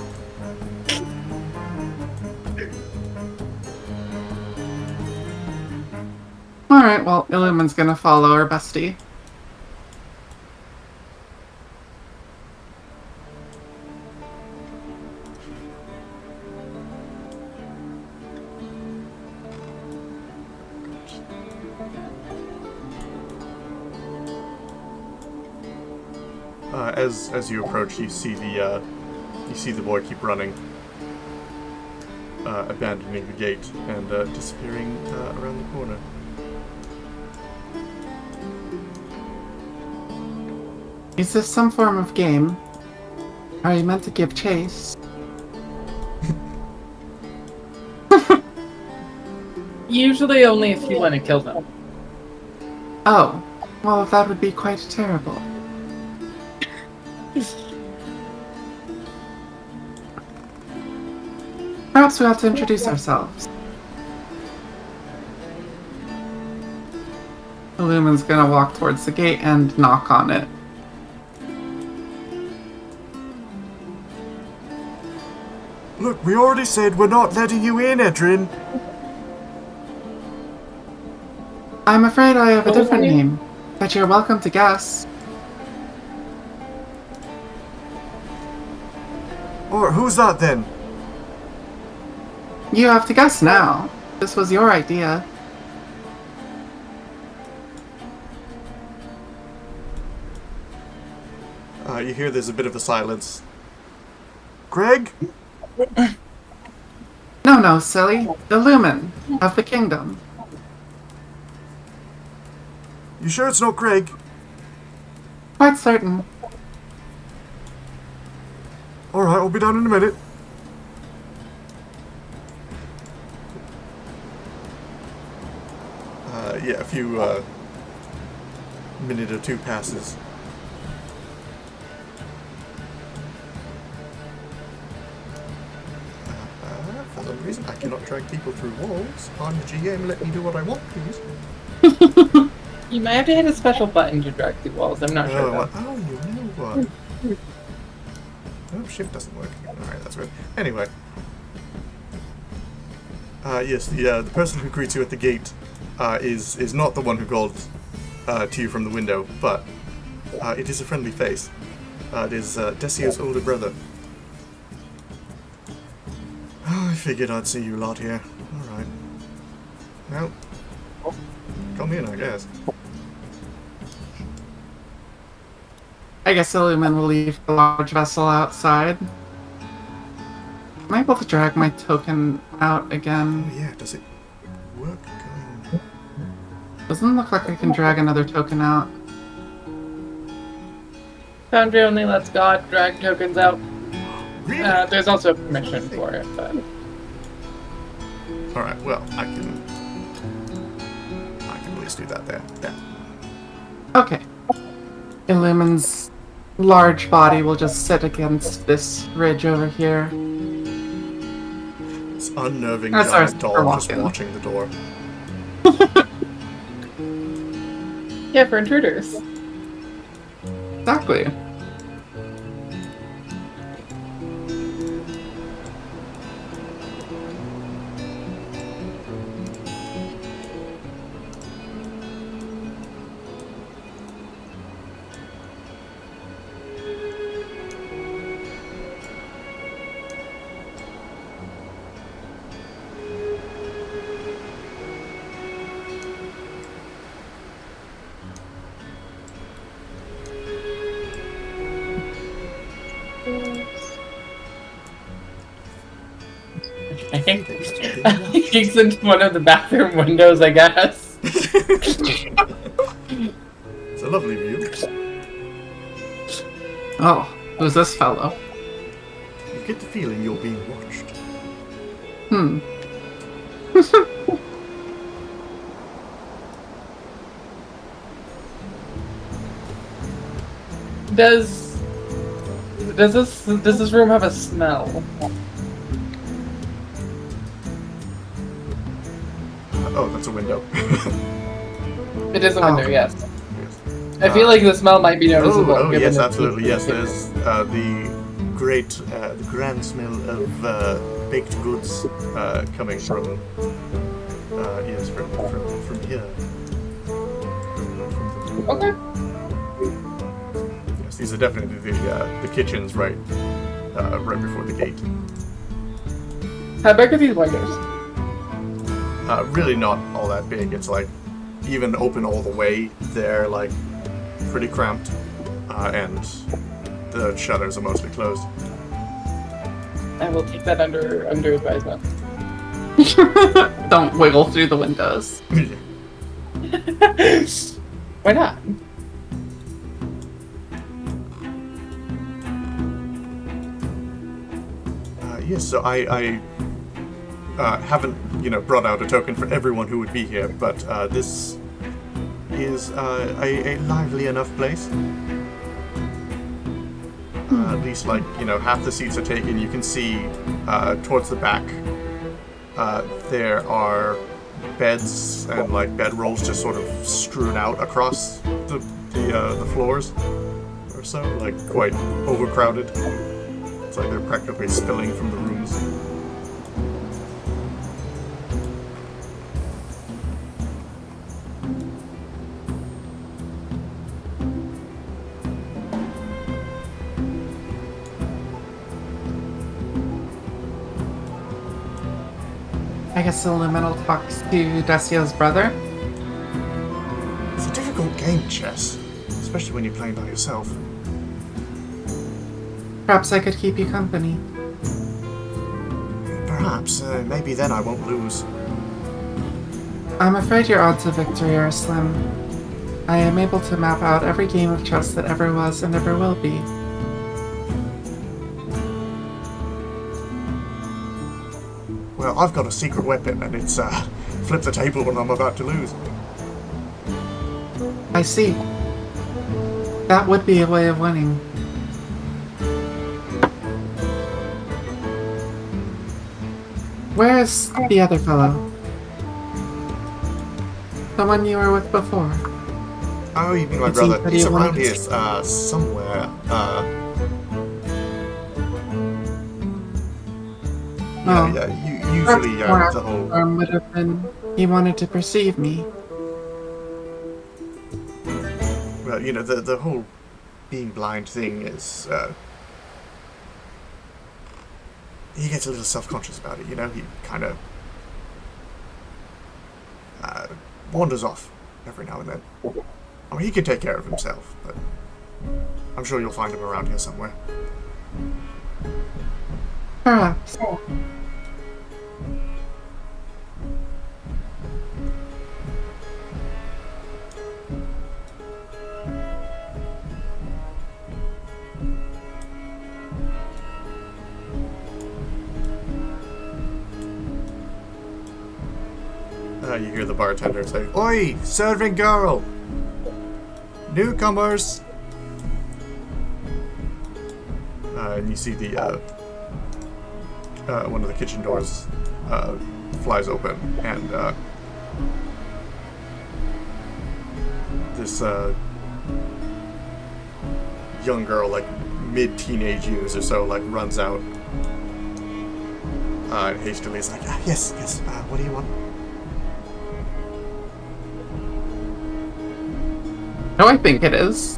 Speaker 3: Alright, well, Illumin's gonna follow her bestie.
Speaker 2: As you approach, you see the boy keep running, abandoning the gate and disappearing around the corner.
Speaker 3: Is this some form of game? Are you meant to give chase?
Speaker 1: Usually only if you want to kill them.
Speaker 3: Oh, well, that would be quite terrible. Perhaps we have to introduce ourselves. Illumin's gonna walk towards the gate and knock on it.
Speaker 2: Look, we already said we're not letting you in, Edrin.
Speaker 3: I'm afraid I have a different name, but you're welcome to guess.
Speaker 2: Or who's that then?
Speaker 3: You have to guess now. This was your idea.
Speaker 2: You hear there's a bit of a silence. Greg?
Speaker 3: No, silly. Illumin of the kingdom.
Speaker 2: You sure it's not Greg?
Speaker 3: Quite certain.
Speaker 2: Alright, I'll be down in a minute. Yeah, a few minute or two passes. reason, I cannot drag people through walls. I'm the GM, let me do what I want, please.
Speaker 1: You might have to hit a special button to drag through walls. I'm not sure.
Speaker 2: Oh, you know what? Oh, shift doesn't work. Alright, that's weird. Anyway. Yes, the person who greets you at the gate is not the one who called to you from the window, but it is a friendly face. It is Decio's older brother. Oh, I figured I'd see you lot here. Alright. Well, come in, I guess.
Speaker 3: I guess Illumin will leave the large vessel outside. Am I able to drag my token out again?
Speaker 2: Oh yeah, does it work going...
Speaker 3: Doesn't look like I can drag another token out.
Speaker 1: Foundry only lets God drag tokens out.
Speaker 2: Really?
Speaker 1: There's also permission for it, but...
Speaker 2: Alright, well, I can at least do that there. Yeah.
Speaker 3: Okay. Illumin's large body will just sit against this ridge over here.
Speaker 2: This unnerving
Speaker 3: That's our
Speaker 2: giant doll just
Speaker 3: walk-in.
Speaker 2: watching the door.
Speaker 1: Yeah, for intruders.
Speaker 3: Exactly.
Speaker 1: I think peeks into one of the bathroom windows, I guess.
Speaker 2: It's a lovely view.
Speaker 3: Oh, who's this fellow?
Speaker 2: You get the feeling you're being watched.
Speaker 3: Hmm.
Speaker 1: Does this room have a smell?
Speaker 2: Oh, that's a window.
Speaker 1: It is a window, yes.
Speaker 2: Yes.
Speaker 1: I feel like the smell might be noticeable.
Speaker 2: Oh,
Speaker 1: given
Speaker 2: yes,
Speaker 1: the-
Speaker 2: absolutely. Yes, there's the grand smell of baked goods coming from yes, from here.
Speaker 1: Okay.
Speaker 2: Yes, these are definitely the kitchens right before the gate.
Speaker 1: How big are these windows?
Speaker 2: Really not all that big. It's like even open all the way. They're like pretty cramped, and the shutters are mostly closed.
Speaker 1: I will take that under advisement.
Speaker 3: Don't wiggle through the windows.
Speaker 1: Why not?
Speaker 2: Yes, so I haven't, brought out a token for everyone who would be here, but this is a lively enough place. At least, half the seats are taken. You can see towards the back there are beds and bedrolls just sort of strewn out across the floors or so, quite overcrowded. It's like they're practically spilling from the rooms.
Speaker 3: I guess Illuminal talks to Decio's brother.
Speaker 2: It's a difficult game, chess, especially when you're playing by yourself.
Speaker 3: Perhaps I could keep you company.
Speaker 2: Perhaps, maybe then I won't lose.
Speaker 3: I'm afraid your odds of victory are slim. I am able to map out every game of chess that ever was and ever will be.
Speaker 2: Well, I've got a secret weapon, and it's flip the table when I'm about to lose.
Speaker 3: I see. That would be a way of winning. Where's the other fellow? The one you were with before?
Speaker 2: Oh, you mean my
Speaker 3: It seems
Speaker 2: brother?
Speaker 3: that
Speaker 2: He's
Speaker 3: he
Speaker 2: around
Speaker 3: wanted-
Speaker 2: here somewhere.
Speaker 3: Oh.
Speaker 2: Yeah. Usually,
Speaker 3: Perhaps
Speaker 2: the whole.
Speaker 3: would have been he wanted to perceive me.
Speaker 2: Well, the whole being blind thing is. He gets a little self-conscious about it. He kind of wanders off every now and then. I mean, he can take care of himself, but I'm sure you'll find him around here somewhere.
Speaker 3: Perhaps.
Speaker 2: You hear the bartender say, "Oi, serving girl! Newcomers!" And you see the one of the kitchen doors flies open, and this young girl, like mid-teenage years or so, like runs out and hastily is like, yes, what do you want?"
Speaker 3: No, I think it is.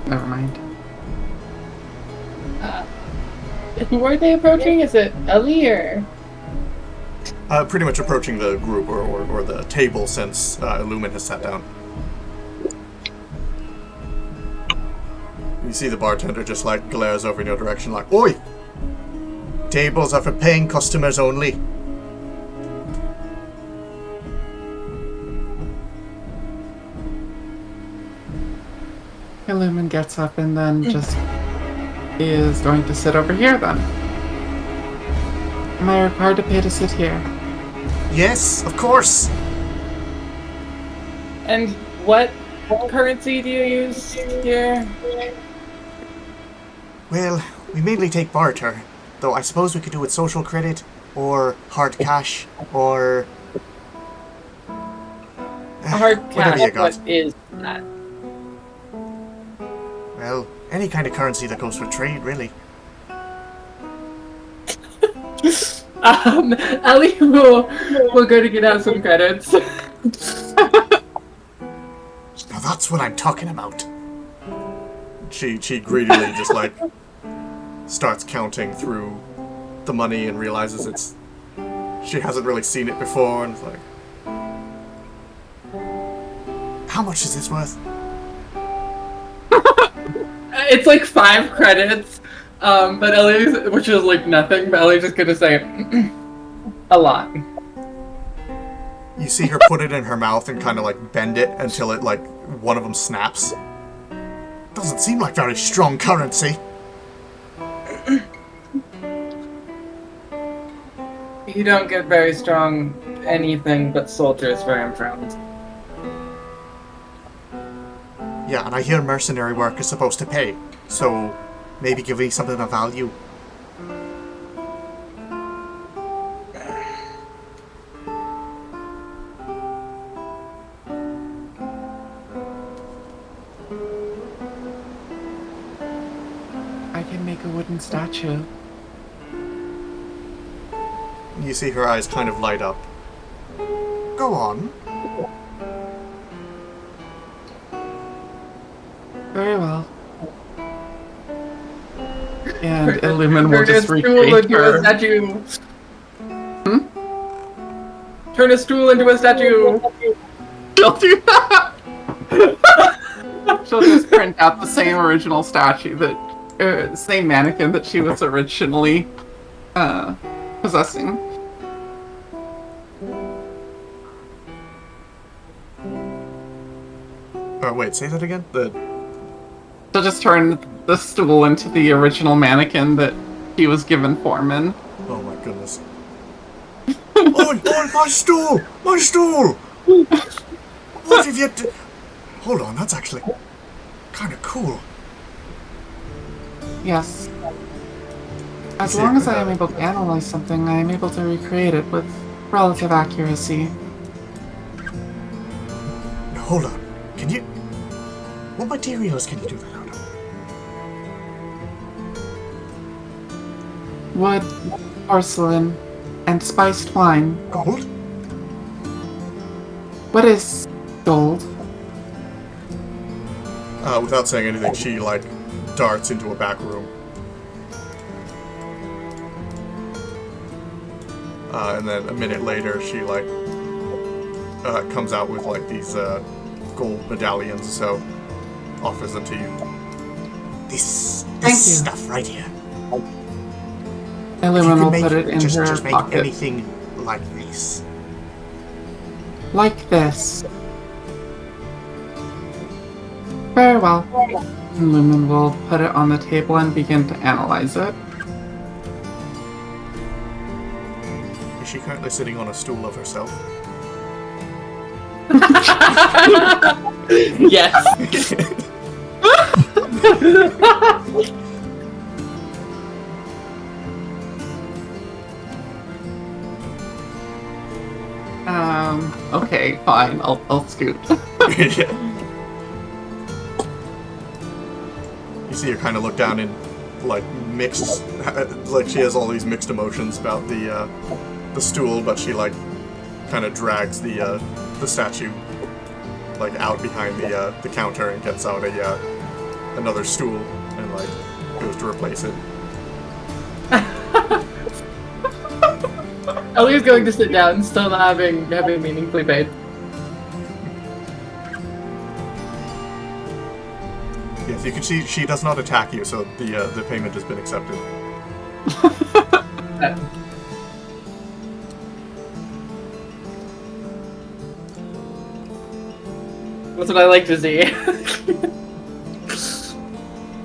Speaker 3: Never mind.
Speaker 1: Who are they approaching? Is it Ellie or?
Speaker 2: Pretty much approaching the group or the table since Illumin has sat down. You see the bartender just like glares over in your direction like, "Oi! Tables are for paying customers only."
Speaker 3: Illumin gets up and then just is going to sit over here then. Am I required to pay to sit here?
Speaker 2: Yes, of course.
Speaker 1: And what currency do you use here?
Speaker 2: Well, we mainly take barter, though I suppose we could do it social credit, or hard cash, or
Speaker 1: Hard
Speaker 2: whatever
Speaker 1: cash.
Speaker 2: you got.
Speaker 1: What is that?
Speaker 2: Well, any kind of currency that goes with trade, really.
Speaker 1: Ellie will go to get out some credits.
Speaker 2: Now that's what I'm talking about. She greedily just like starts counting through the money and realizes she hasn't really seen it before, and it's like, how much is this worth?
Speaker 1: It's like 5 credits, but Ellie's, which is like nothing, but Ellie's just gonna say a lot.
Speaker 2: You see her put it in her mouth and kind of like bend it until it like one of them snaps. Doesn't seem like very strong currency.
Speaker 1: You don't get very strong anything but soldiers for Imprint.
Speaker 2: Yeah, and I hear mercenary work is supposed to pay, so maybe give me something of value.
Speaker 3: I can make a wooden statue.
Speaker 2: You see her eyes kind of light up. Go on.
Speaker 3: Very well. And Illumin will just
Speaker 1: Turn a stool
Speaker 3: retreat
Speaker 1: into a
Speaker 3: her.
Speaker 1: statue. Turn a stool into a statue.
Speaker 3: She'll do that! She'll just print out the same original statue that, same mannequin that she was originally, possessing.
Speaker 2: Wait, say that again?
Speaker 3: She'll just turn the stool into the original mannequin that he was given Foreman.
Speaker 2: Oh my goodness. Oh, my stool! My stool! What have you Hold on, that's actually kind of cool.
Speaker 3: Yes. As
Speaker 2: See,
Speaker 3: long as I am able to analyze something, I am able to recreate it with relative accuracy.
Speaker 2: Hold on. Can you... What materials can you do that out of?
Speaker 3: Wood, porcelain, and spiced wine.
Speaker 2: Gold?
Speaker 3: What is gold?
Speaker 2: Without saying anything, she, like, darts into a back room. And then a minute later, she, like, comes out with, like, these, gold medallions, so offers them to you. This stuff right here.
Speaker 3: Illumina will put it in
Speaker 2: just
Speaker 3: her
Speaker 2: make
Speaker 3: pocket.
Speaker 2: anything like this.
Speaker 3: Like this. Very well. And Lumen will put it on the table and begin to analyze it.
Speaker 2: Is she currently sitting on a stool of herself?
Speaker 1: Yes.
Speaker 3: Okay, fine. I'll scoot.
Speaker 2: You see her kind of look down in, like, mixed, like she has all these mixed emotions about the stool, but she, like, kind of drags the statue, like, out behind the counter and gets out another stool and, like, goes to replace it.
Speaker 1: Ellie's going to sit down, still not having meaningfully paid.
Speaker 2: Yes, you can see she does not attack you, so the payment has been accepted.
Speaker 1: That's what I like to see.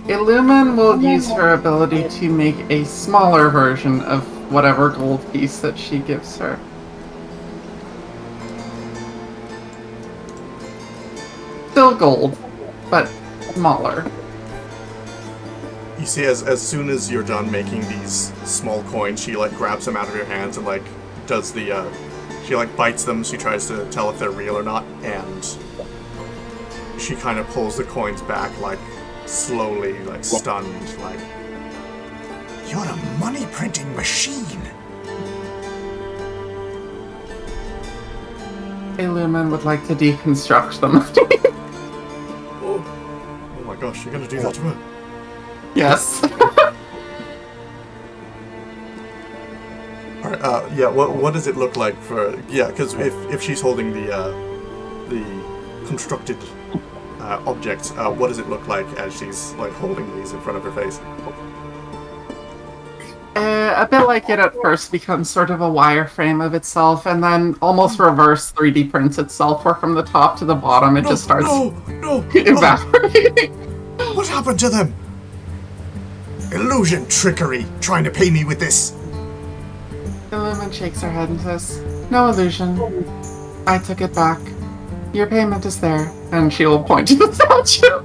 Speaker 3: Illumin will use her ability to make a smaller version of whatever gold piece that she gives her. Still gold, but smaller.
Speaker 2: You see, as soon as you're done making these small coins, she, like, grabs them out of your hands and, like, does the, she, like, bites them. She tries to tell if they're real or not, and she kind of pulls the coins back, like, slowly, like, stunned, like, you're a money-printing machine!
Speaker 3: Illumin would like to deconstruct them.
Speaker 2: Oh my gosh, you're gonna do that to her?
Speaker 3: Yes.
Speaker 2: Alright, yeah, what does it look like for... Yeah, because if she's holding the constructed objects, what does it look like as she's, like, holding these in front of her face?
Speaker 3: A bit like it at first becomes sort of a wireframe of itself, and then almost reverse 3D prints itself, where from the top to the bottom it just starts evaporating.
Speaker 2: What happened to them? Illusion, trickery, trying to pay me with this.
Speaker 3: Illumin shakes her head and says, "No illusion. I took it back. Your payment is there." And she will point to the statue.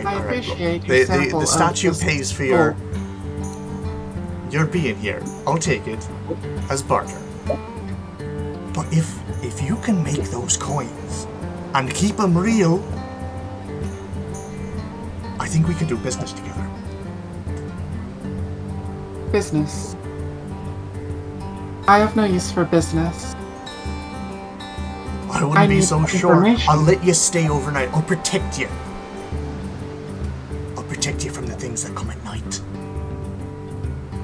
Speaker 3: I appreciate your sample
Speaker 2: the statue
Speaker 3: of
Speaker 2: pays for your being here. I'll take it as barter. But if you can make those coins and keep them real, I think we can do business together.
Speaker 3: business. I have no use for business.
Speaker 2: I wouldn't be so sure. I'll let you stay overnight. I'll protect you. I'll protect you from the things that come at night.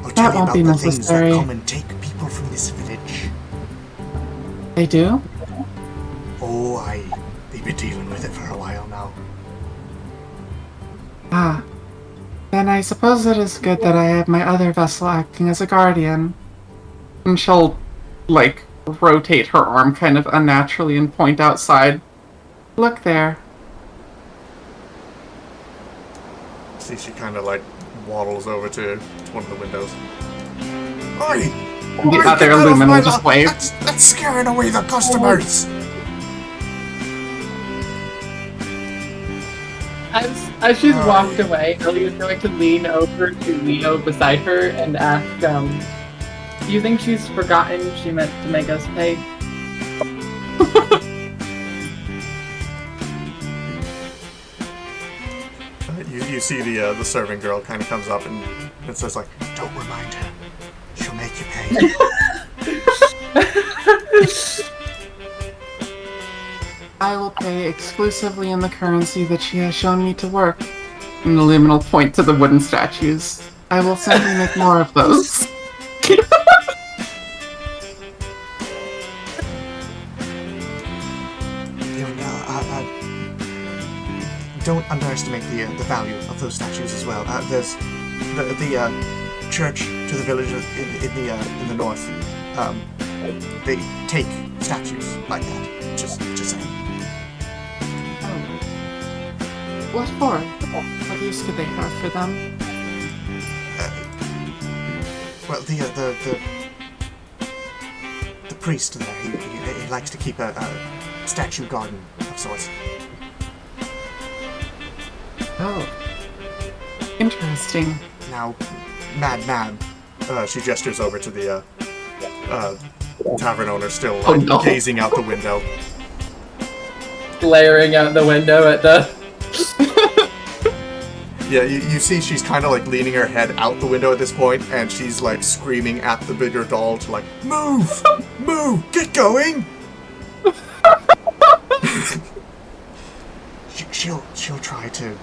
Speaker 2: I'll tell you about the things that come and take people from this village.
Speaker 3: They do?
Speaker 2: Oh, aye. They've been dealing with it for a while now.
Speaker 3: Ah. Then I suppose it is good that I have my other vessel acting as a guardian. And she'll, like, rotate her arm kind of unnaturally and point outside. Look there.
Speaker 2: See, she kind of, like, waddles over to one of the windows. Oi!
Speaker 3: The other Lumen will just wave.
Speaker 2: That's scaring away the customers!
Speaker 1: As she's walked away, Ellie's going to lean over to Leo beside her and ask, do you think she's forgotten she meant to make us pay?
Speaker 2: You see the serving girl kind of comes up and it says like, "Don't remind her. She'll make you pay."
Speaker 3: I will pay exclusively in the currency that she has shown me to work. And the luminal point to the wooden statues. I will simply make more of those.
Speaker 2: Don't underestimate the value of those statues as well. There's the church to the village in the north. They take statues like that. Just saying.
Speaker 3: What for? What use do they have for them?
Speaker 2: Well, the priest there, he likes to keep a statue garden of sorts.
Speaker 3: Oh. Interesting.
Speaker 2: Now, Mad, she gestures over to the tavern owner, still gazing out the window.
Speaker 1: Glaring out the window at the...
Speaker 2: Yeah, you see she's kind of like leaning her head out the window at this point, and she's like screaming at the bigger doll to like, "Move! Move! Get going!" She'll try to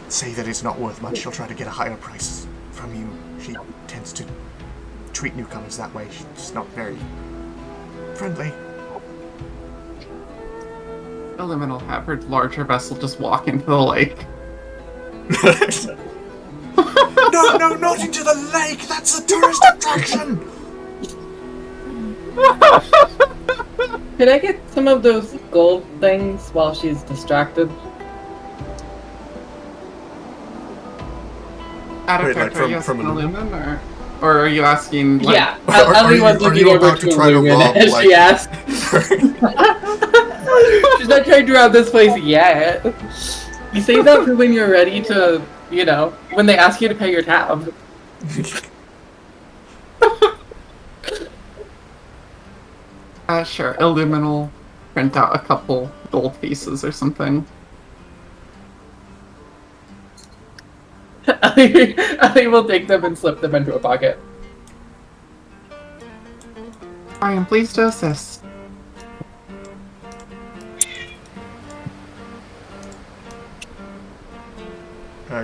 Speaker 2: say that it's not worth much. She'll try to get a higher price from you. She tends to treat newcomers that way. She's not very friendly.
Speaker 3: Illumin will have her larger vessel just walk into the lake.
Speaker 2: No, not into the lake! That's a tourist attraction!
Speaker 1: Can I get some of those gold things while she's distracted?
Speaker 3: Out of
Speaker 2: Wait, like
Speaker 3: character, are you
Speaker 2: from
Speaker 3: asking Illumin, or are you asking, like...
Speaker 1: Yeah,
Speaker 2: Are
Speaker 1: Ellie was
Speaker 2: you
Speaker 1: looking over
Speaker 2: about
Speaker 1: to
Speaker 2: to try to
Speaker 1: Illumin
Speaker 2: rob,
Speaker 1: as
Speaker 2: like-
Speaker 1: she asked. She's not trying to rob this place yet. You save that for when you're ready to, you know, when they ask you to pay your tab.
Speaker 3: Sure, Illumin will print out a couple gold pieces or something.
Speaker 1: Ellie will take them and slip them into a pocket.
Speaker 3: I am pleased to assist.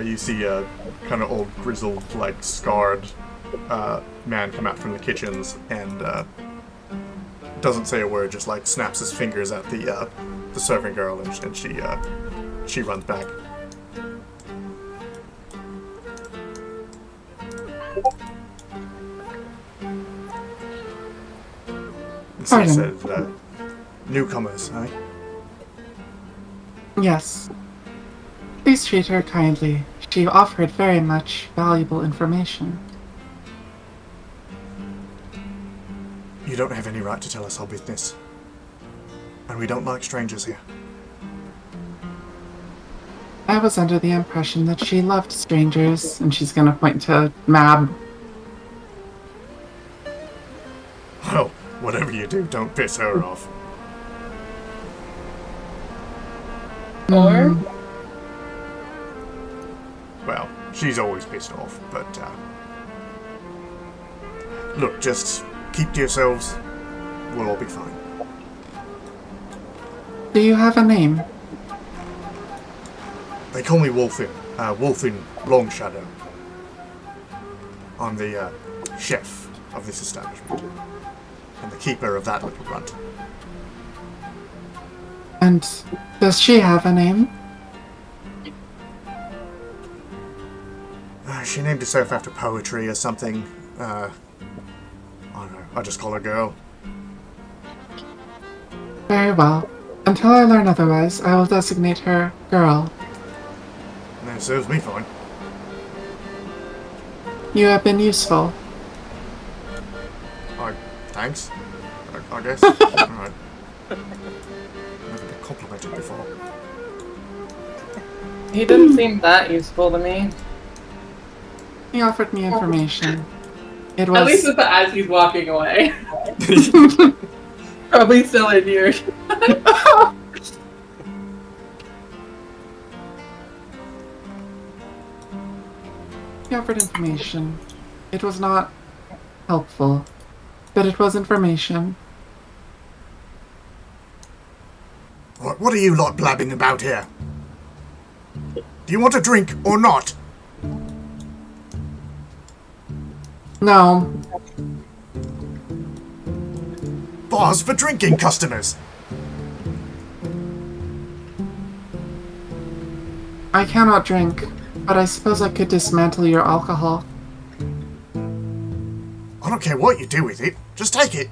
Speaker 2: You see a kind of old, grizzled, like, scarred man come out from the kitchens and doesn't say a word, just, like, snaps his fingers at the serving girl, and she runs back. So he says, newcomers, eh?
Speaker 3: Yes. Please treat her kindly. She offered very much valuable information.
Speaker 2: You don't have any right to tell us our business. And we don't like strangers here.
Speaker 3: I was under the impression that she loved strangers, and she's gonna point to Mab.
Speaker 2: Well, whatever you do, don't piss her off.
Speaker 1: Or?
Speaker 2: Well, she's always pissed off, but, look, just keep to yourselves. We'll all be fine.
Speaker 3: Do you have a name?
Speaker 2: They call me Wolfin. Wolfin Longshadow. I'm the, chef of this establishment. And the keeper of that little runt.
Speaker 3: And does she have a name?
Speaker 2: She named herself after poetry or something. I don't know. I just call her Girl.
Speaker 3: Very well. Until I learn otherwise, I will designate her Girl.
Speaker 2: That serves me fine.
Speaker 3: You have been useful.
Speaker 2: Thanks. I guess. Alright. Never been complimented before.
Speaker 1: He didn't seem that useful to me.
Speaker 3: He offered me information. It
Speaker 1: At least
Speaker 3: was
Speaker 1: it's as he's walking away. Probably still in here.
Speaker 3: he offered information. It was not helpful, but it was information.
Speaker 2: What are you lot blabbing about here? Do you want a drink or not?
Speaker 3: No,
Speaker 2: Bars for drinking customers.
Speaker 3: I cannot drink, but I suppose I could dismantle your alcohol.
Speaker 2: I don't care what you do with it. Just take it.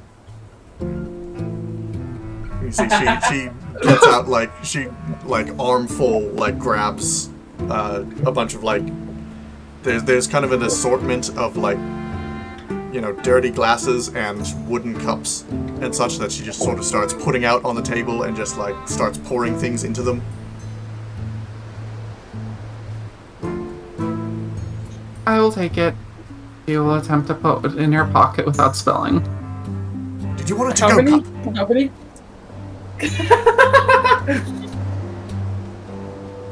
Speaker 2: You see, she gets out armful, grabs a bunch of there's kind of an assortment of dirty glasses and wooden cups and such that she just sort of starts putting out on the table and just starts pouring things into them.
Speaker 3: I will take it. You will attempt to put it in your pocket without spilling.
Speaker 2: Did you want a to-go cup?
Speaker 1: How many?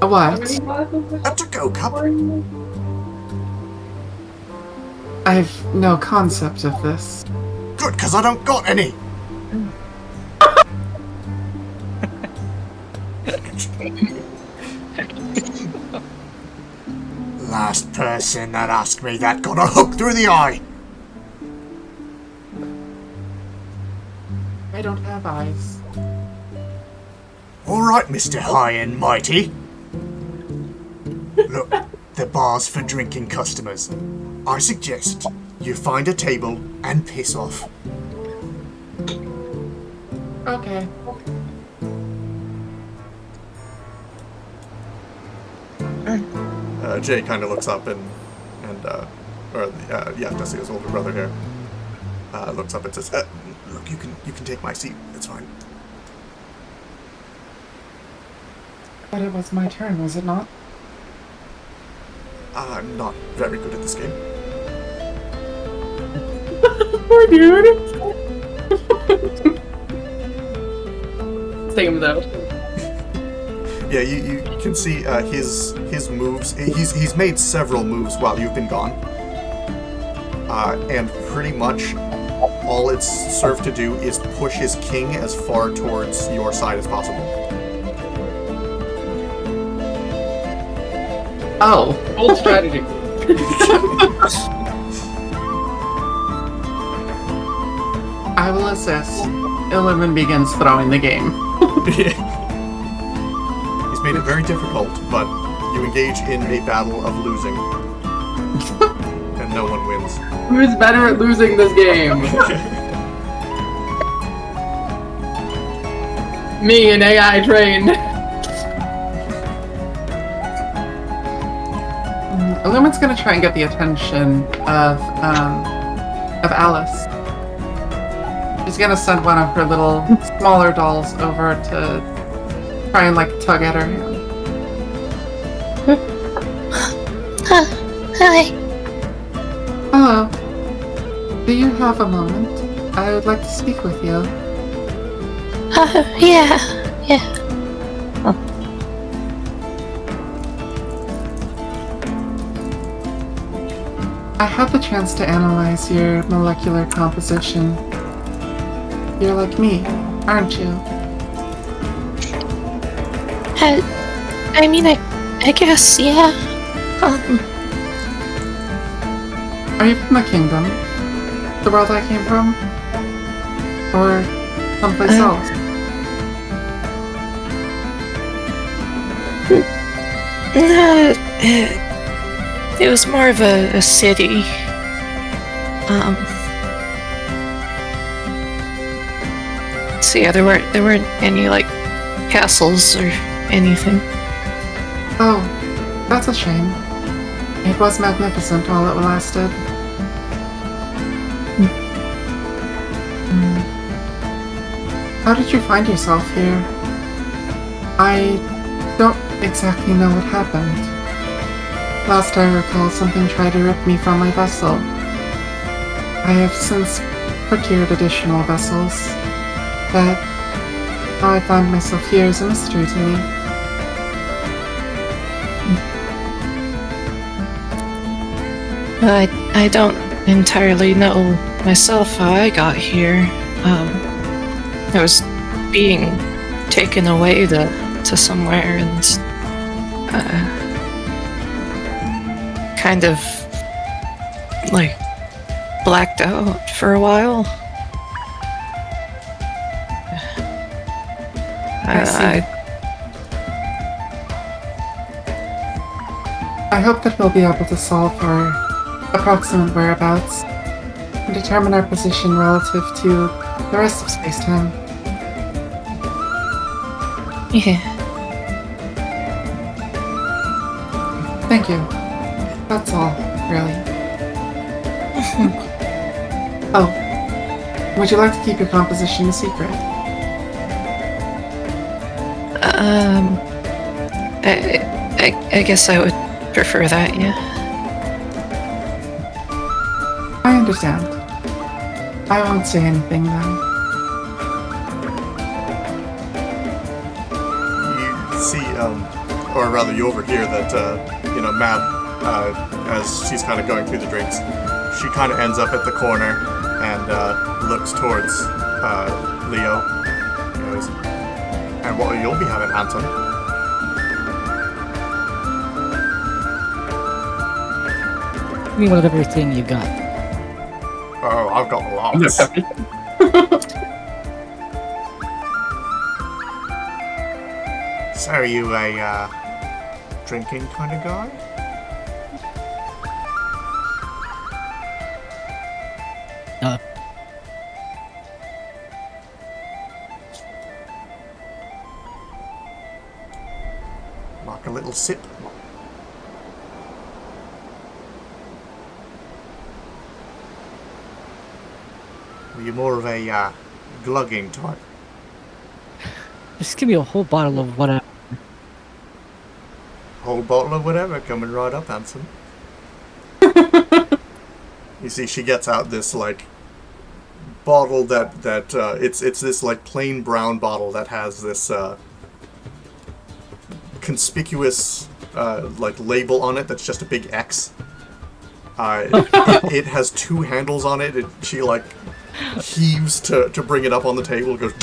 Speaker 3: A what?
Speaker 2: A to-go cup?
Speaker 3: I have no concept of this.
Speaker 2: Good, because I don't got any. Last person that asked me that got a hook through the eye.
Speaker 3: I don't have eyes.
Speaker 2: All right, Mr. High and Mighty. Look, the bar's for drinking customers. I suggest you find a table and piss off.
Speaker 3: Okay.
Speaker 2: Jay kind of looks up Desia's older brother here, looks up and says, "Look, you can take my seat. It's fine."
Speaker 3: But it was my turn, was it not?
Speaker 2: I'm not very good at this game.
Speaker 1: Poor dude. Take him though.
Speaker 2: Yeah, you can see his moves. He's made several moves while you've been gone, and pretty much all it's served to do is push his king as far towards your side as possible.
Speaker 3: Oh.
Speaker 1: Old strategy.
Speaker 3: I will assist. Illivan begins throwing the game.
Speaker 2: He's made it very difficult, but you engage in a battle of losing. And no one wins.
Speaker 1: Who's better at losing this game? Me, an AI trained.
Speaker 3: Illumin's gonna try and get the attention of Alice. She's gonna send one of her little smaller dolls over to try and tug at her hand.
Speaker 5: Hi.
Speaker 3: Hello. Do you have a moment? I would like to speak with you.
Speaker 5: Yeah.
Speaker 3: I had the chance to analyze your molecular composition. You're like me, aren't you?
Speaker 5: I mean, I guess, yeah.
Speaker 3: Are you from the kingdom? The world I came from? Or someplace else?
Speaker 5: No, it was more of a city. So yeah, there weren't any castles or anything.
Speaker 3: Oh, that's a shame. It was magnificent while it lasted. How did you find yourself here? I don't exactly know what happened. Last I recall, something tried to rip me from my vessel. I have since procured additional vessels, but how I find myself here is a mystery to me.
Speaker 5: I don't entirely know myself how I got here. I was being taken away to somewhere and kind of like blacked out for a while.
Speaker 3: I hope that we'll be able to solve our approximate whereabouts and determine our position relative to the rest of space-time.
Speaker 5: Yeah.
Speaker 3: Thank you. That's all, really. Oh, would you like to keep your composition a secret?
Speaker 5: I guess I would prefer that, yeah.
Speaker 3: I understand. I won't say anything then.
Speaker 2: You see, or rather you overhear that, Mab, as she's kind of going through the drinks, she kind of ends up at the corner and looks towards Leo. He goes, and what will you be having, handsome?
Speaker 4: Give me whatever you got.
Speaker 2: Oh, I've got lots. So are you a drinking kind of guy? Like a little sip? Are you more of a glugging type?
Speaker 4: Just give me a whole bottle of whatever.
Speaker 2: Whole bottle of whatever coming right up, handsome. You see, she gets out this like bottle that it's this like plain brown bottle that has this conspicuous like label on it that's just a big X. It has two handles on it. She like heaves to bring it up on the table. Goes.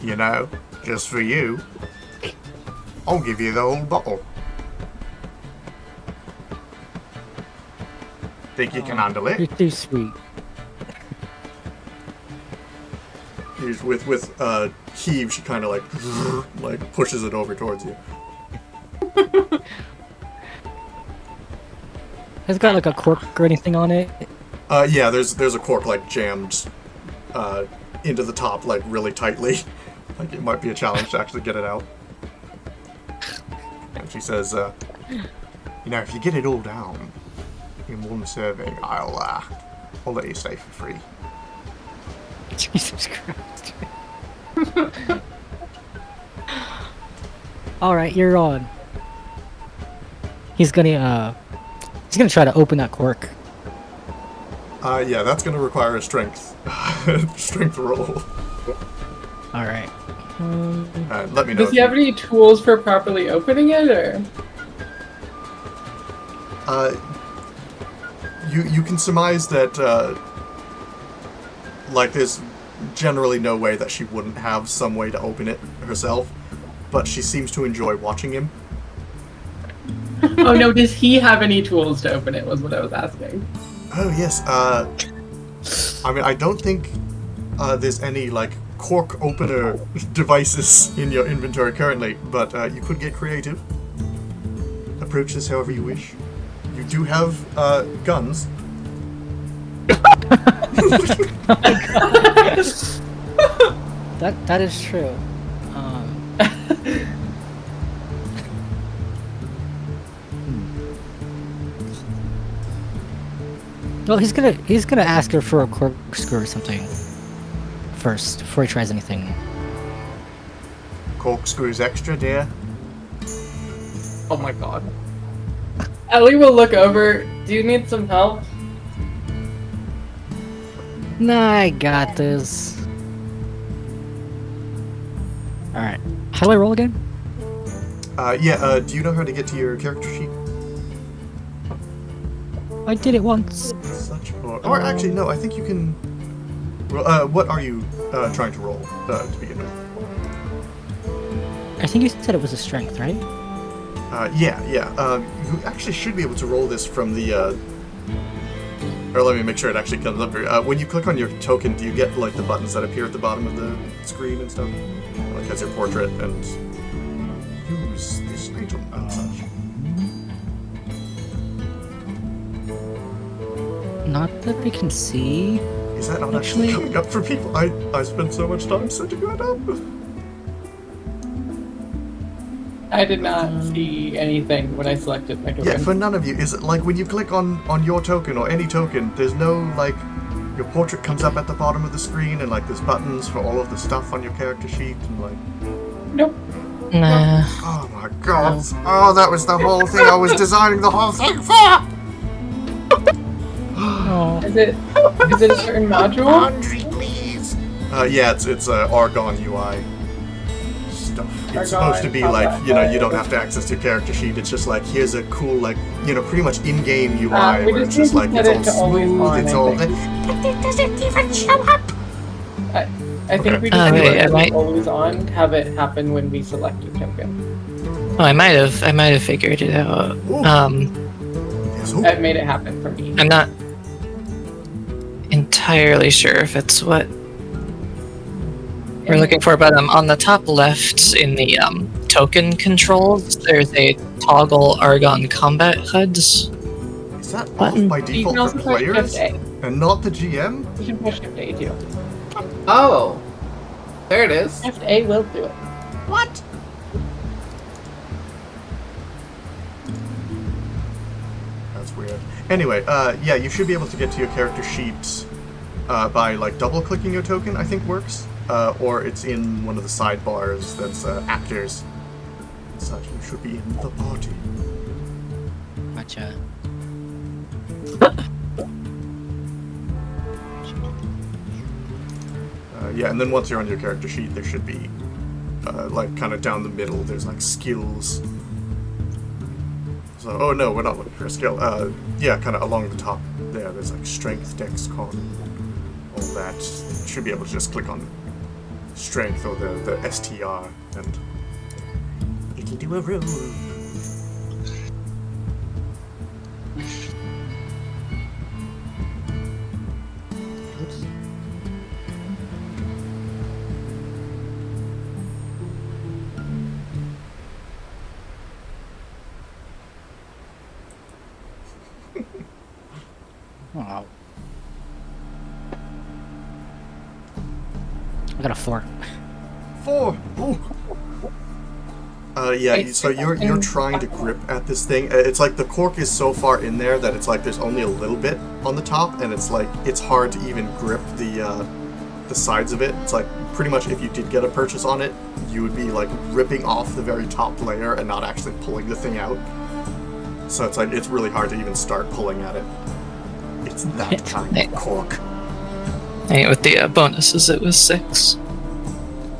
Speaker 2: You know, just for you, I'll give you the whole bottle. Think you can handle it?
Speaker 4: You're too sweet.
Speaker 2: With heave, she kind of like pushes it over towards you.
Speaker 4: Has it got like a cork or anything on it?
Speaker 2: Yeah, there's a cork like jammed into the top like really tightly. Like it might be a challenge to actually get it out. And she says, if you get it all down in one serving, I'll let you stay for free.
Speaker 4: Jesus Christ. Alright, you're on. He's gonna try to open that cork.
Speaker 2: Yeah, that's gonna require a strength roll.
Speaker 4: Alright.
Speaker 2: Let me know.
Speaker 1: Does he have any tools for properly opening it, or?
Speaker 2: You can surmise that, there's generally no way that she wouldn't have some way to open it herself, but she seems to enjoy watching him.
Speaker 1: Oh no, does he have any tools to open it, was what I was asking.
Speaker 2: Oh, yes, I don't think, there's any, cork opener devices in your inventory currently, but, you could get creative. Approach this however you wish. You do have, guns.
Speaker 4: That is true. Well, he's gonna ask her for a corkscrew or something first before he tries anything.
Speaker 2: Corkscrews extra, dear.
Speaker 1: Oh my god. Ellie will look over. Do you need some help?
Speaker 4: Nah, I got this. Alright. How do I roll again?
Speaker 2: Do you know how to get to your character sheet?
Speaker 4: I did it once.
Speaker 2: Such or actually, no, I think you can... what are you trying to roll to begin with?
Speaker 4: I think you said it was a strength, right?
Speaker 2: Yeah. You actually should be able to roll this from the... Or let me make sure it actually comes up here. When you click on your token, do you get, like, the buttons that appear at the bottom of the screen and stuff? Like, has your portrait and... Use this item and such.
Speaker 4: Not that I can see.
Speaker 2: Is that not actually coming up for people? I spent so much time setting that up.
Speaker 1: I did not see anything when I selected my token.
Speaker 2: Yeah, for none of you. Is it like when you click on your token or any token, there's no, like, your portrait comes up at the bottom of the screen and, like, there's buttons for all of the stuff on your character sheet and, like...
Speaker 1: Nope.
Speaker 5: Nah.
Speaker 2: Oh my god. Oh, that was the whole thing I was designing the whole thing for!
Speaker 4: Oh.
Speaker 1: Is it a certain module?
Speaker 2: Laundry, please! Yeah, it's Argon UI stuff. It's supposed to be like, you know, you don't have to access your character sheet. It's just like, here's a cool, like, you know, pretty much in-game UI where it's just like, it's all smooth, it's all...
Speaker 6: But it doesn't even show up!
Speaker 1: I think we just need to always on, have it happen when we select a token.
Speaker 5: Oh, I might have figured it out.
Speaker 1: That made it happen for me.
Speaker 5: I'm not entirely sure if it's what we're looking for, but on the top left in the token controls, there's a toggle Argon combat HUDs.
Speaker 2: Is that
Speaker 5: button
Speaker 2: by
Speaker 1: You can
Speaker 2: default
Speaker 1: also
Speaker 2: for
Speaker 1: push
Speaker 2: players?
Speaker 1: Shift A.
Speaker 2: And not the GM?
Speaker 1: You can push Shift A too.
Speaker 3: Oh, there it is.
Speaker 1: Shift A will do it.
Speaker 6: What?
Speaker 2: That's weird. Anyway, yeah, you should be able to get to your character sheet by, like, double-clicking your token, I think works. Or it's in one of the sidebars that's actors. Such, you should be in the party.
Speaker 4: Gotcha.
Speaker 2: Yeah, and then once you're on your character sheet, there should be, like, kind of down the middle, there's, like, skills. So, oh no, we're not looking for a skill. Yeah, kind of along the top there, there's, like, strength, dex, con, all that. You should be able to just click on strength or the STR, and it'll do a roll.
Speaker 4: Wow. I got a 4.
Speaker 2: 4! Ooh. Yeah, so you're trying to grip at this thing. It's like the cork is so far in there that it's like there's only a little bit on the top, and it's like it's hard to even grip the sides of it. It's like pretty much if you did get a purchase on it, you would be like ripping off the very top layer and not actually pulling the thing out. So it's like it's really hard to even start pulling at it. It's that kind of cork.
Speaker 5: Hey, with the bonuses, it was 6.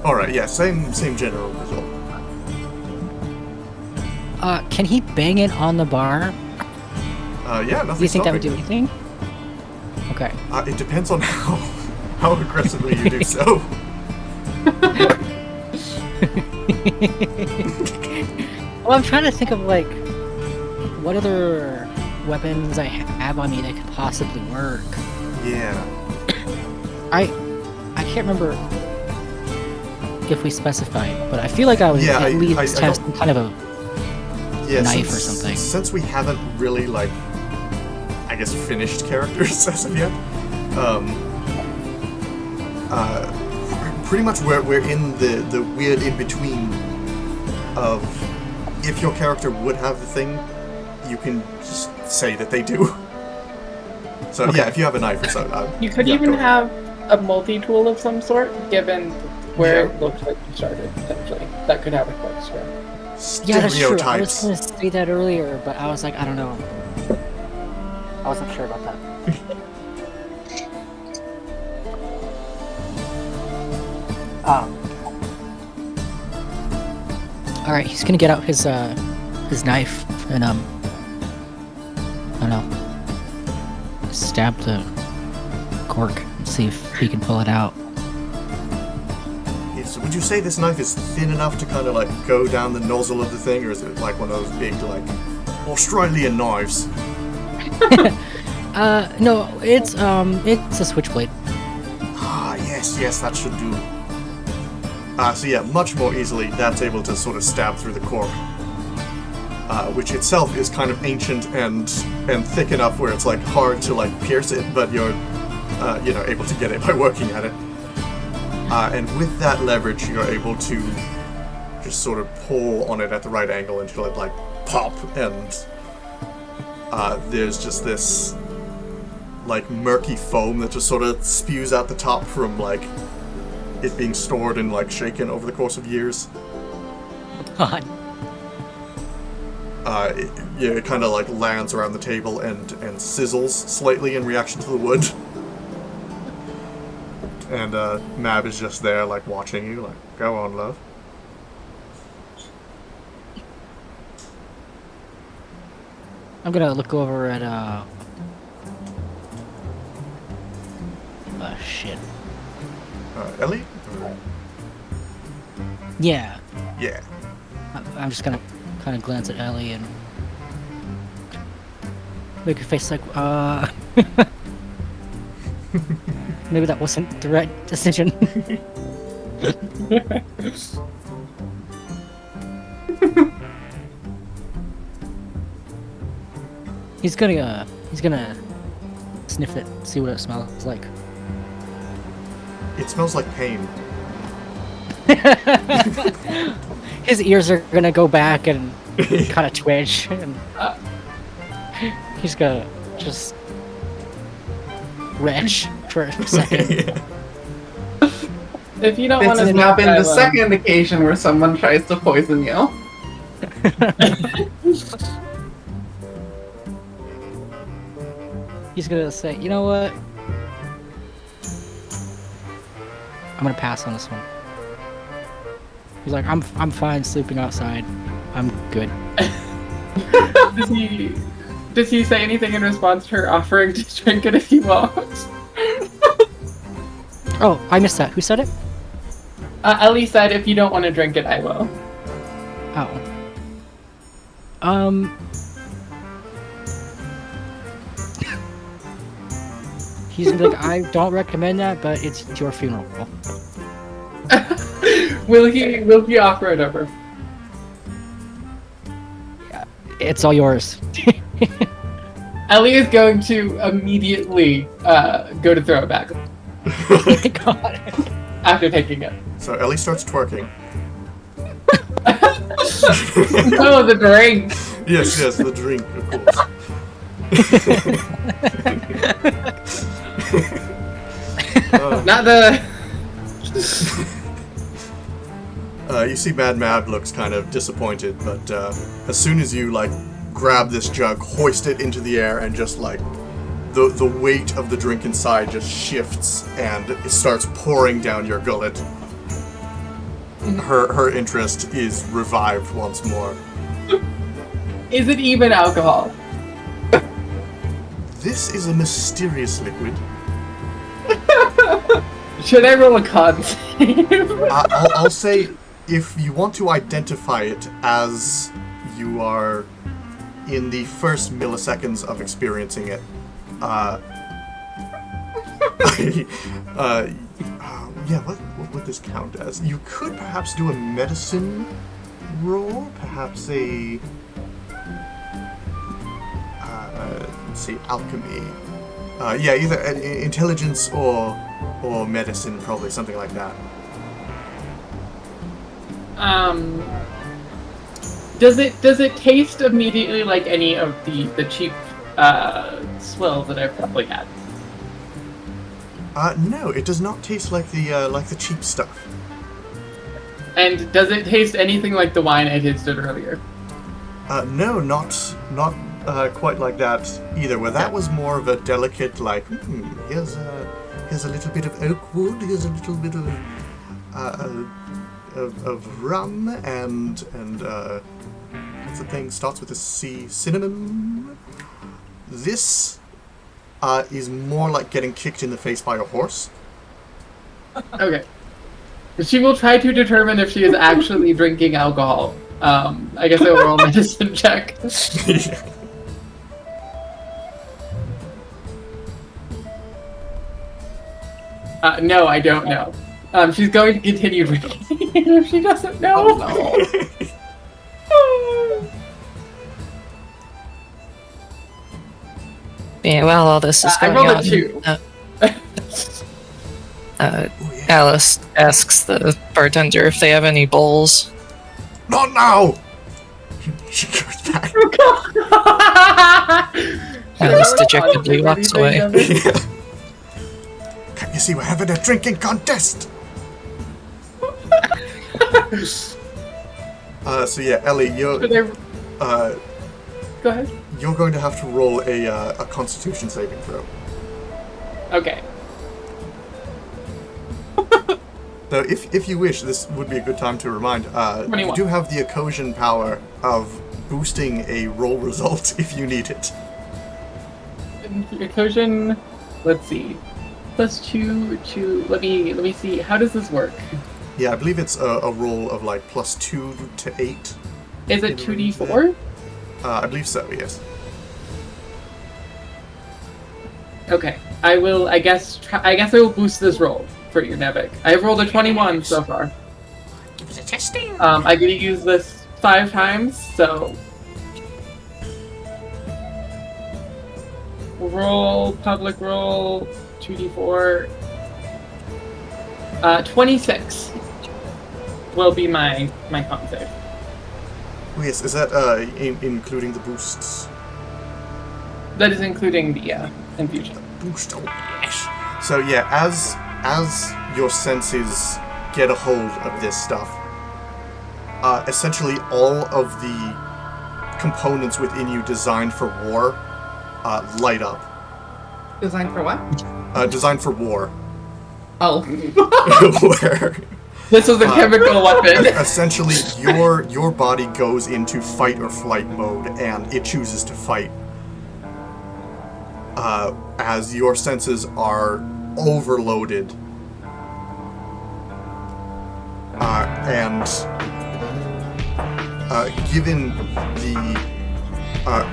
Speaker 2: Alright, yeah, same general result.
Speaker 4: Can he bang it on the bar?
Speaker 2: Yeah, nothing.
Speaker 4: Do you think that would do anything? Okay.
Speaker 2: It depends on how aggressively you do so.
Speaker 4: Well, I'm trying to think of, like, what other weapons I have on me that could possibly work.
Speaker 2: Yeah.
Speaker 4: I can't remember if we specified, but I feel like I would at least have some kind of a knife or something.
Speaker 2: Since we haven't really, like, I guess, finished characters as of yet, pretty much we're in the weird in-between of if your character would have the thing, you can just say that they do. So
Speaker 4: Okay.
Speaker 2: yeah, if you have a knife or so,
Speaker 1: You could
Speaker 2: yeah,
Speaker 1: even
Speaker 2: go ahead.
Speaker 1: have a multi-tool of some sort, given where
Speaker 2: Yeah.
Speaker 1: it looks like you started, potentially. That could have a quick string.
Speaker 4: Yeah, that's true. I was
Speaker 2: Stereotypes.
Speaker 4: gonna say that earlier, but I was like, I don't know. I wasn't sure about that. All right, he's gonna get out his knife and I don't know, stab the cork and see if he can pull it out.
Speaker 2: Yeah, so would you say this knife is thin enough to kind of like go down the nozzle of the thing, or is it like one of those big like Australian knives?
Speaker 4: No, it's a switchblade.
Speaker 2: Ah, yes, that should do. So yeah, much more easily, that's able to sort of stab through the cork, which itself is kind of ancient and thick enough where it's like hard to like pierce it, but you're able to get it by working at it. And with that leverage, you're able to just sort of pull on it at the right angle until it like pop, and there's just this like murky foam that just sort of spews out the top from like it being stored and like shaken over the course of years.
Speaker 4: God.
Speaker 2: It kind of like lands around the table and sizzles slightly in reaction to the wood. And Mab is just there like watching you, like, go on, love.
Speaker 4: I'm gonna look over at shit.
Speaker 2: Ellie?
Speaker 4: Yeah.
Speaker 2: Yeah.
Speaker 4: I'm just gonna kind of glance at Ellie and make her face like, maybe that wasn't the right decision. He's gonna sniff it, see what it smells like.
Speaker 2: It smells like pain.
Speaker 4: His ears are gonna go back and kind of twitch, and he's gonna just retch for a second.
Speaker 2: Yeah.
Speaker 1: If you don't
Speaker 3: This
Speaker 1: want to
Speaker 3: has now been the second occasion where someone tries to poison you.
Speaker 4: He's gonna say, you know what? I'm gonna pass on this one. He's like, I'm fine sleeping outside. I'm good.
Speaker 1: Does he say anything in response to her offering to drink it if he wants?
Speaker 4: Oh, I missed that. Who said it?
Speaker 1: Ellie said, if you don't want to drink it, I will.
Speaker 4: Oh. He's gonna be like, I don't recommend that, but it's your funeral.
Speaker 1: Will he offer it over?
Speaker 4: It's all yours.
Speaker 1: Ellie is going to immediately go to throw it back
Speaker 4: Oh my god.
Speaker 1: after taking it.
Speaker 2: So Ellie starts twerking.
Speaker 1: Oh, the drink.
Speaker 2: Yes, the drink, of course.
Speaker 1: Not the...
Speaker 2: You see Mad Mab looks kind of disappointed, but as soon as you like grab this jug, hoist it into the air, and just like the weight of the drink inside just shifts and it starts pouring down your gullet. Her interest is revived once more.
Speaker 1: Is it even alcohol?
Speaker 2: This is a mysterious liquid.
Speaker 1: Should I roll a con save?
Speaker 2: I'll say, if you want to identify it as you are in the first milliseconds of experiencing it, yeah, what would this count as? You could perhaps do a medicine roll, perhaps a, let's see, alchemy. Yeah, either intelligence or medicine, probably, something like that.
Speaker 1: Does it taste immediately like any of the cheap swills that I've probably had.
Speaker 2: No, it does not taste like the cheap stuff.
Speaker 1: And does it taste anything like the wine I tasted earlier?
Speaker 2: No, not quite like that either. Where that was more of a delicate, like, here's a little bit of oak wood, here's a little bit of rum, and what's the thing? Starts with a C, cinnamon. This is more like getting kicked in the face by a horse.
Speaker 1: Okay. She will try to determine if she is actually drinking alcohol. I guess I will roll a medicine check. No, I don't know. She's going to continue drinking if she doesn't know.
Speaker 5: Yeah, while all this is
Speaker 1: I
Speaker 5: going
Speaker 1: rolled
Speaker 5: on,
Speaker 1: a 2.
Speaker 5: Alice asks the bartender if they have any bowls.
Speaker 2: Not now! She goes back.
Speaker 5: Alice dejectedly walks away.
Speaker 2: Can't you see we're having a drinking contest? So yeah, Ellie, you're
Speaker 1: Go ahead.
Speaker 2: you're going to have to roll a Constitution saving throw.
Speaker 1: Okay.
Speaker 2: So if you wish, this would be a good time to remind. You
Speaker 1: 21.
Speaker 2: do have the occasion power of boosting a roll result if you need it.
Speaker 1: Occasion, let's see. +2 to let me see. How does this work?
Speaker 2: Yeah, I believe it's a roll of like +2 to 8.
Speaker 1: Is it 2d4?
Speaker 2: I believe so. Yes.
Speaker 1: Okay. I guess I will boost this roll for you, Nevik. I've rolled a 21 so far.
Speaker 6: Give us a testing.
Speaker 1: I get to use this 5 times, so public roll 2d4. 26 will be my con save.
Speaker 2: Oh, yes, is that including the boosts?
Speaker 1: That is including the infusion.
Speaker 2: Boost, oh yes. So yeah, as your senses get a hold of this stuff, essentially all of the components within you designed for war light up.
Speaker 3: Designed for what?
Speaker 2: Designed for war.
Speaker 3: Oh.
Speaker 2: Where
Speaker 1: This is a chemical weapon.
Speaker 2: essentially your body goes into fight or flight mode, and it chooses to fight. As your senses are overloaded, and given the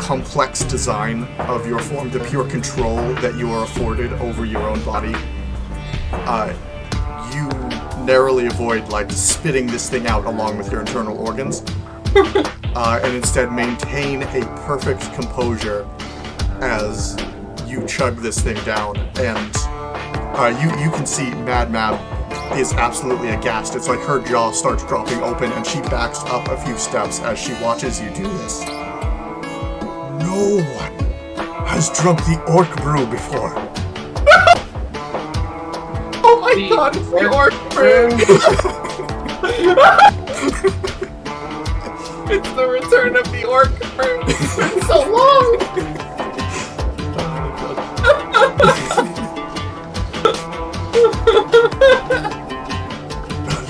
Speaker 2: complex design of your form, the pure control that you are afforded over your own body, you narrowly avoid like spitting this thing out along with your internal organs, and instead maintain a perfect composure as you chug this thing down. And you can see Mad Mab is absolutely aghast. It's like her jaw starts dropping open and she backs up a few steps as she watches you do this. No one has drunk the orc brew before.
Speaker 3: Oh my god, it's the orc brew! It's the return of the orc brew. It's been so long!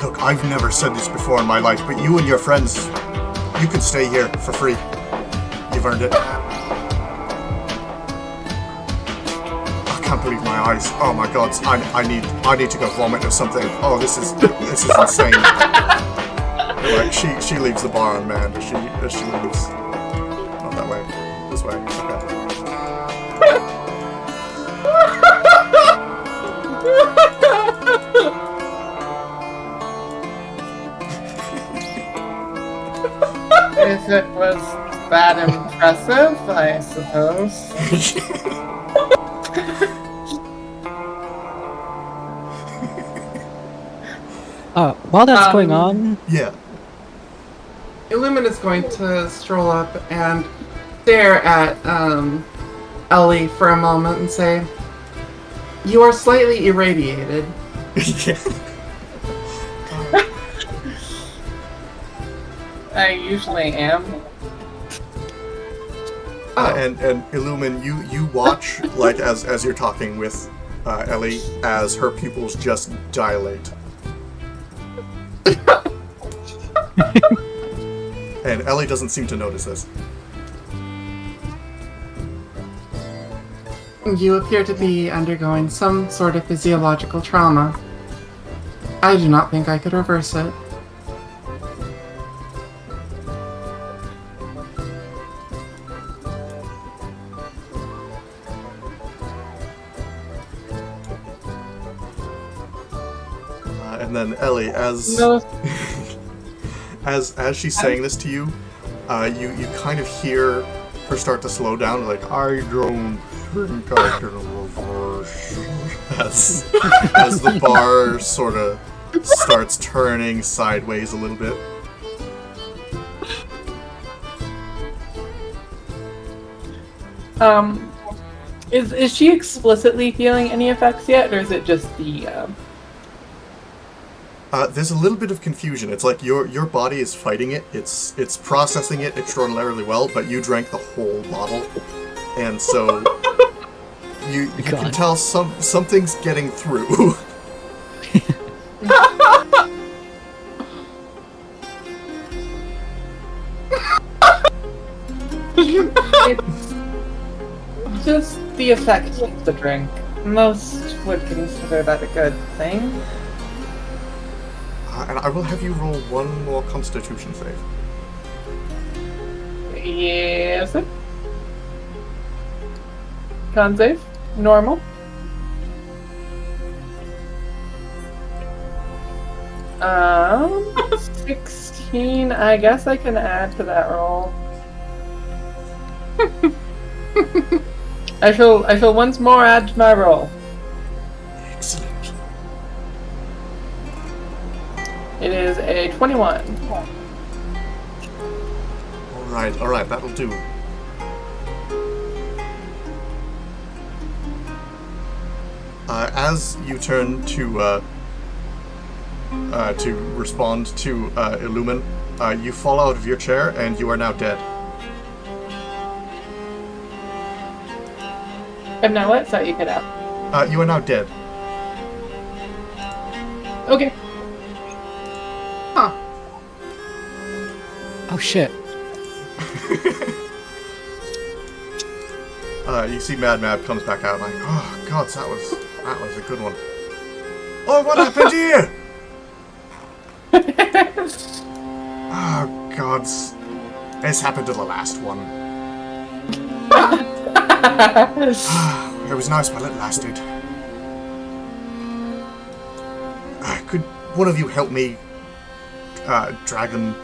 Speaker 2: Look, I've never said this before in my life, but you and your friends, you can stay here for free. You've earned it. I can't believe my eyes. Oh my god, I need to go vomit or something. Oh, this is insane. Like she leaves the bar, and man, she leaves. Not that way. This way. Okay.
Speaker 1: If it was that impressive, I suppose.
Speaker 4: While that's going on,
Speaker 2: Yeah.
Speaker 3: Illumina's going to stroll up and stare at Ellie for a moment and say, "You are slightly irradiated."
Speaker 2: Yeah.
Speaker 1: I usually am.
Speaker 2: And Illumin, you watch like as you're talking with Ellie as her pupils just dilate. And Ellie doesn't seem to notice this.
Speaker 3: You appear to be undergoing some sort of physiological trauma. I do not think I could reverse it.
Speaker 2: And then Ellie, as
Speaker 1: No.
Speaker 2: as she's saying this to you, you kind of hear her start to slow down, like, I don't think I can reverse. As the bar sort of starts turning sideways a little bit.
Speaker 1: Is she explicitly feeling any effects yet, or is it just the?
Speaker 2: There's a little bit of confusion. It's like your body is fighting it. It's processing it extraordinarily well, but you drank the whole bottle, and so you can tell something's getting through.
Speaker 1: It's just the effect of the drink. Most would consider that a good thing.
Speaker 2: And I will have you roll one more Constitution save.
Speaker 1: Yes. Sir. Con save. Normal. Um, 16. I guess I can add to that roll. I shall once more add to my roll.
Speaker 2: Excellent.
Speaker 1: It is a 21.
Speaker 2: Alright, that'll do. As you turn to respond to Illumin, you fall out of your chair and you are now dead.
Speaker 1: I'm now what? Sorry, you cut out.
Speaker 2: You are now dead.
Speaker 1: Okay.
Speaker 3: Huh.
Speaker 4: Oh shit.
Speaker 2: You see Mad Mab comes back out like, oh god, that was a good one. Oh, what happened here? Oh gods. This happened to the last one. It was nice while it lasted. Could one of you help me drag them?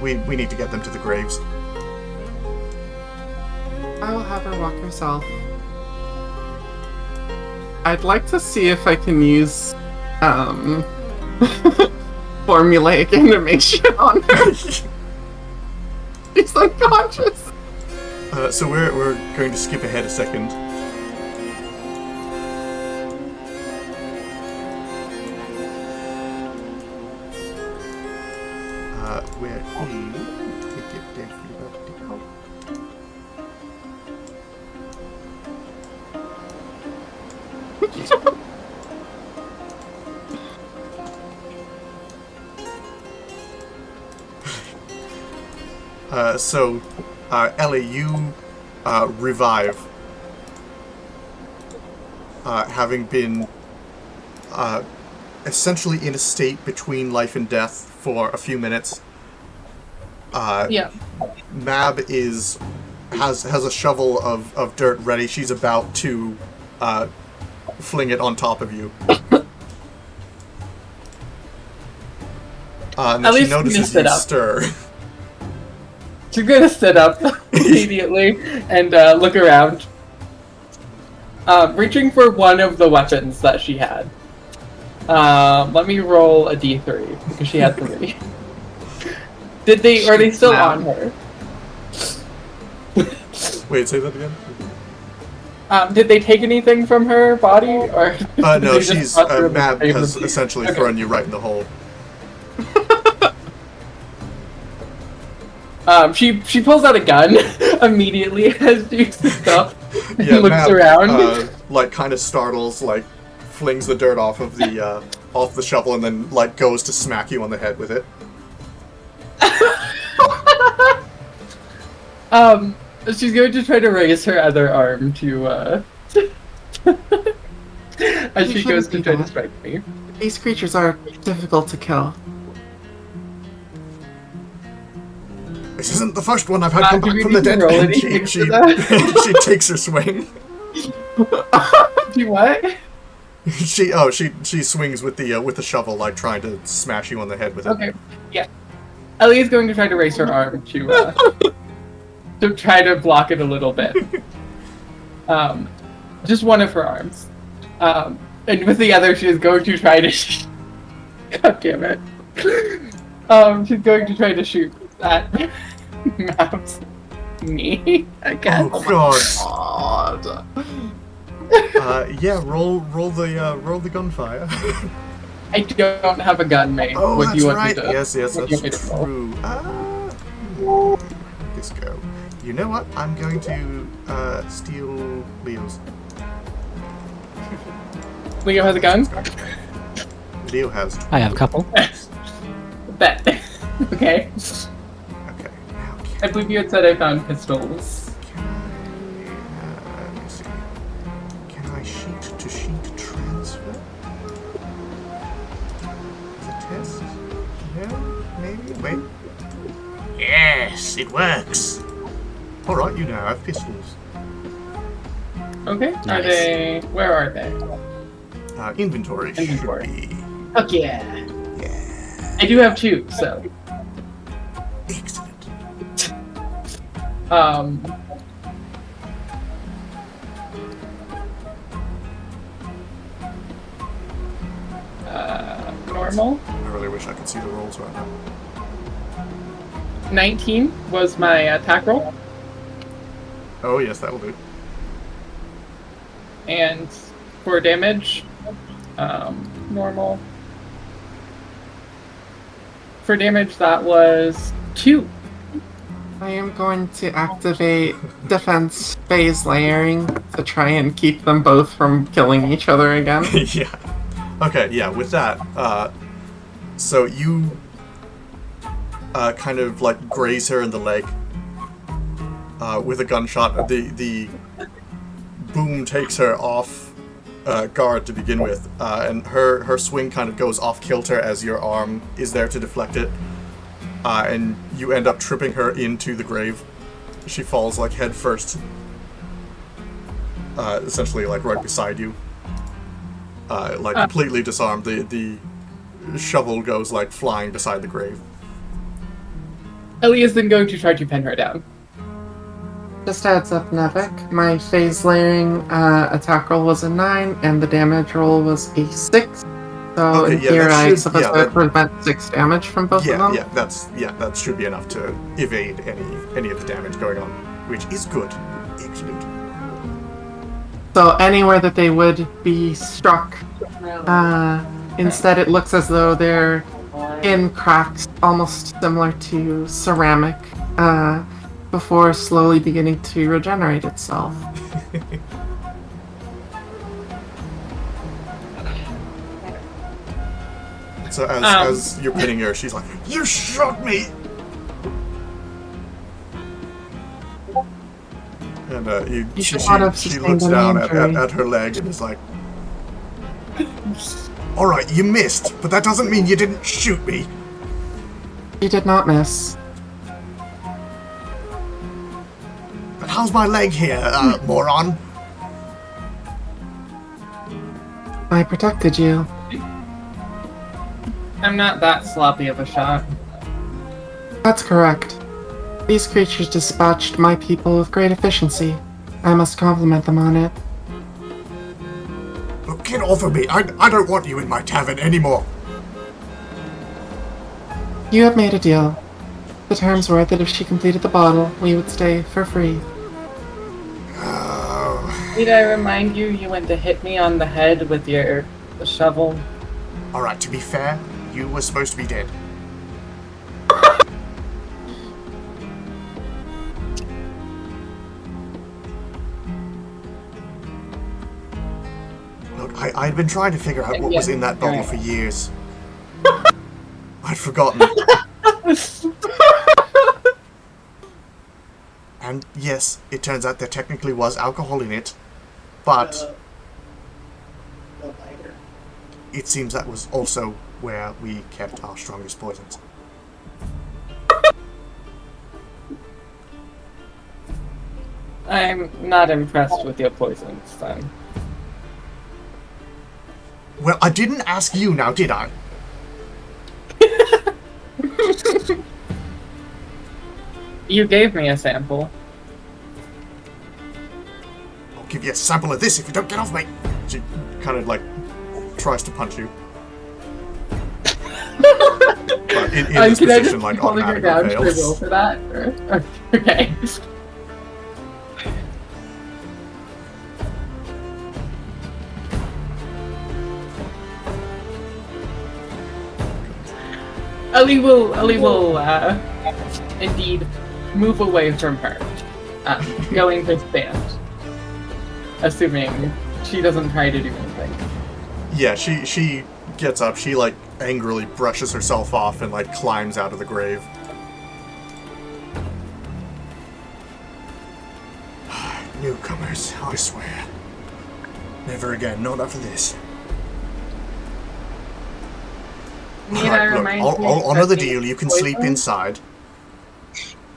Speaker 2: We need to get them to the graves.
Speaker 3: I will have her walk herself. I'd like to see if I can use formulaic animation on her. She's unconscious.
Speaker 2: So we're going to skip ahead a second. Where so Ellie, you revive, having been essentially in a state between life and death for a few minutes.
Speaker 1: Yeah.
Speaker 2: Mab has a shovel of dirt ready. She's about to fling it on top of you. And then
Speaker 1: At
Speaker 2: she
Speaker 1: least
Speaker 2: notices
Speaker 1: missed it
Speaker 2: you
Speaker 1: up.
Speaker 2: stir.
Speaker 1: She's gonna sit up immediately and look around. Reaching for one of the weapons that she had. Let me roll a d3 because she had 3. Are they still on her?
Speaker 2: Wait, say that again?
Speaker 1: Did they take anything from her body, or?
Speaker 2: No,
Speaker 1: did they just
Speaker 2: she's
Speaker 1: toss her in the
Speaker 2: Mab
Speaker 1: same
Speaker 2: has
Speaker 1: room?
Speaker 2: essentially
Speaker 1: Okay.
Speaker 2: thrown you right in the hole.
Speaker 1: She pulls out a gun immediately as she sits up and
Speaker 2: Yeah,
Speaker 1: looks
Speaker 2: Mab,
Speaker 1: around.
Speaker 2: like kind of startles, like flings the dirt off of the shovel, and then like goes to smack you on the head with it.
Speaker 1: She's going to try to raise her other arm to as she goes to try to strike me.
Speaker 3: These creatures are difficult to kill.
Speaker 2: This isn't the first one I've had come
Speaker 1: do
Speaker 2: back
Speaker 1: we
Speaker 2: from the
Speaker 1: need to
Speaker 2: dead.
Speaker 1: roll
Speaker 2: And
Speaker 1: anything
Speaker 2: she,
Speaker 1: for that?
Speaker 2: she takes her swing.
Speaker 1: Do what?
Speaker 2: She swings with the shovel, like trying to smash you on the head with it.
Speaker 1: Okay, yeah. Ellie is going to try to raise her arm to try to block it a little bit. Just one of her arms. And with the other, she is going to try to. God damn it. She's going to try to shoot at Mab's knee. I guess.
Speaker 2: Oh God. Yeah, roll the gunfire.
Speaker 1: I don't have a gun, mate.
Speaker 2: Oh,
Speaker 1: What
Speaker 2: that's
Speaker 1: do you want
Speaker 2: right.
Speaker 1: me to?
Speaker 2: Yes,
Speaker 1: what do you want me
Speaker 2: that's
Speaker 1: to roll?
Speaker 2: true. This go. You know what? I'm going to steal Leo's.
Speaker 1: Leo has a gun?
Speaker 2: Leo has.
Speaker 4: I have a couple.
Speaker 1: Bet. Okay.
Speaker 2: Okay. Now
Speaker 1: I believe you had said I found pistols.
Speaker 2: let me see. Can I sheet to sheet transfer? As a test? No? Maybe? Wait. Yes, it works. Alright, you now have pistols.
Speaker 1: Okay. Are
Speaker 4: Nice.
Speaker 1: they? Where are they?
Speaker 2: Inventory
Speaker 1: Inventory.
Speaker 2: should be.
Speaker 1: Fuck yeah.
Speaker 2: Yeah.
Speaker 1: I do have two, so.
Speaker 2: Excellent.
Speaker 1: Normal.
Speaker 2: I really wish I could see the rolls right now.
Speaker 1: 19 was my attack roll,
Speaker 2: Oh, yes, that'll do.
Speaker 1: and for damage, normal. For damage, that was 2.
Speaker 3: I am going to activate defense phase layering to try and keep them both from killing each other again.
Speaker 2: Yeah. Okay, yeah, with that, so you kind of like graze her in the leg with a gunshot. The boom takes her off guard to begin with, and her swing kind of goes off kilter as your arm is there to deflect it, and you end up tripping her into the grave. She falls like head first, essentially like right beside you, like completely disarmed. The shovel goes like flying beside the grave.
Speaker 1: Ellie is then going to try to pin her down.
Speaker 3: Just adds up, Nevik. My phase layering attack roll was a 9, and the damage roll was a 6. So
Speaker 2: Okay,
Speaker 3: in
Speaker 2: yeah,
Speaker 3: here,
Speaker 2: that
Speaker 3: I
Speaker 2: should-
Speaker 3: suppose
Speaker 2: yeah,
Speaker 3: I would
Speaker 2: that-
Speaker 3: prevent 6 damage from both of them.
Speaker 2: That should be enough to evade any of the damage going on, which is good. Excellent.
Speaker 3: So anywhere that they would be struck, instead it looks as though they're in cracks almost similar to ceramic, before slowly beginning to regenerate itself.
Speaker 2: So as you're pinning her, she's like, "You shot me!" And
Speaker 3: You
Speaker 2: she
Speaker 3: should not have
Speaker 2: looks
Speaker 3: sustained any
Speaker 2: down
Speaker 3: injury.
Speaker 2: at her leg and is like, "All right, you missed, but that doesn't mean you didn't shoot me."
Speaker 3: You did not miss.
Speaker 2: But how's my leg here, moron?
Speaker 3: I protected you.
Speaker 1: I'm not that sloppy of a shot.
Speaker 3: That's correct. These creatures dispatched my people with great efficiency. I must compliment them on it.
Speaker 2: Look, get off of me! I don't want you in my tavern anymore.
Speaker 3: You have made a deal. The terms were that if she completed the bottle, we would stay for free.
Speaker 2: Oh,
Speaker 1: Did I remind you you went to hit me on the head with your shovel?
Speaker 2: Alright, to be fair, you were supposed to be dead. Look, I'd been trying to figure out what was in that bottle for years. I'd forgotten. And yes, it turns out there technically was alcohol in it, but it seems that was also where we kept our strongest poisons.
Speaker 1: I'm not impressed with your poisons, then.
Speaker 2: Well, I didn't ask you now, did I?
Speaker 1: You gave me a sample.
Speaker 2: I'll give you a sample of this if you don't get off me. She kind of like tries to punch you. But in this
Speaker 1: can I just
Speaker 2: position, like
Speaker 1: pulling her
Speaker 2: automatically
Speaker 1: down? Should I roll
Speaker 2: fails.
Speaker 1: for that? Or, okay. Ellie will indeed move away from her, going to stand, assuming she doesn't try to do anything.
Speaker 2: Yeah, she gets up. She like angrily brushes herself off and like climbs out of the grave. Newcomers, I swear. Never again. Not after this.
Speaker 1: Need I
Speaker 2: Alright, look,
Speaker 1: remind you
Speaker 2: I'll honor the
Speaker 1: that
Speaker 2: deal. You can
Speaker 1: poison?
Speaker 2: sleep inside.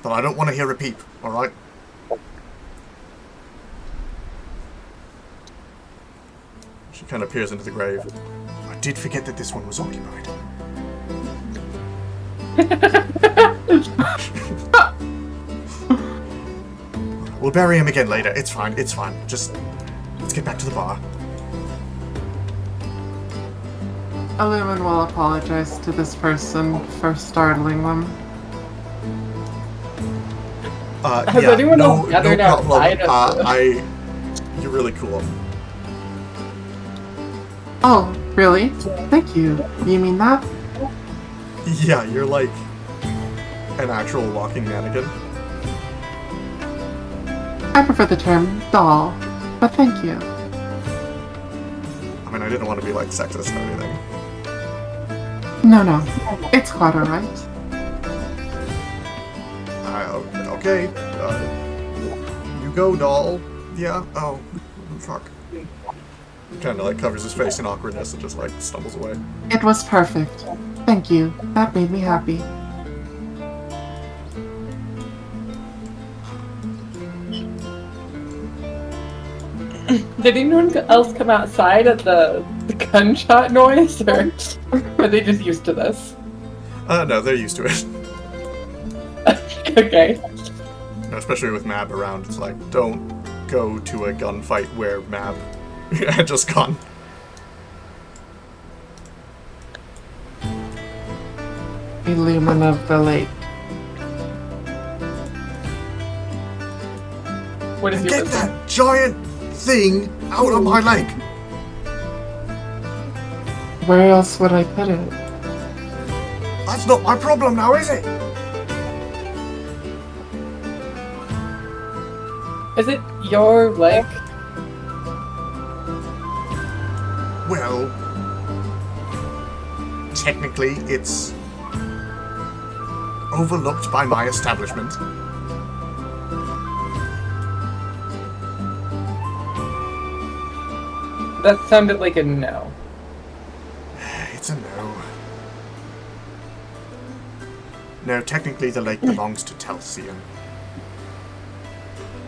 Speaker 2: But I don't want to hear a peep, alright? She kind of peers into the grave. I did forget that this one was occupied. We'll bury him again later. It's fine, it's fine. Just, let's get back to the bar.
Speaker 3: Illumin will apologize to this person for startling them.
Speaker 1: Has anyone else gathered outside of the-
Speaker 2: You're really cool.
Speaker 3: Oh, really? Thank you. You mean that?
Speaker 2: Yeah, you're like an actual walking mannequin.
Speaker 3: I prefer the term doll, but thank you.
Speaker 2: I mean, I didn't want to be like sexist or anything.
Speaker 3: No, it's quite alright.
Speaker 2: Okay. You go, doll. Yeah. Oh, fuck. Kind of like covers his face in awkwardness and just like stumbles away.
Speaker 3: It was perfect. Thank you. That made me happy.
Speaker 1: Did anyone else come outside at the gunshot noise, or are they just used to this?
Speaker 2: No, they're used to it.
Speaker 1: Okay.
Speaker 2: Especially with Mab around, it's like, don't go to a gunfight where Mab had just gone.
Speaker 3: Illumin of the lake.
Speaker 1: What is your
Speaker 2: Get
Speaker 1: wisdom?
Speaker 2: that giant thing out of my leg!
Speaker 3: Where else would I put it?
Speaker 2: That's not my problem now, is it?
Speaker 1: Is it your leg?
Speaker 2: Well, technically, it's overlooked by my establishment.
Speaker 1: That sounded like a no.
Speaker 2: It's a no. No, technically the lake belongs to Telsian.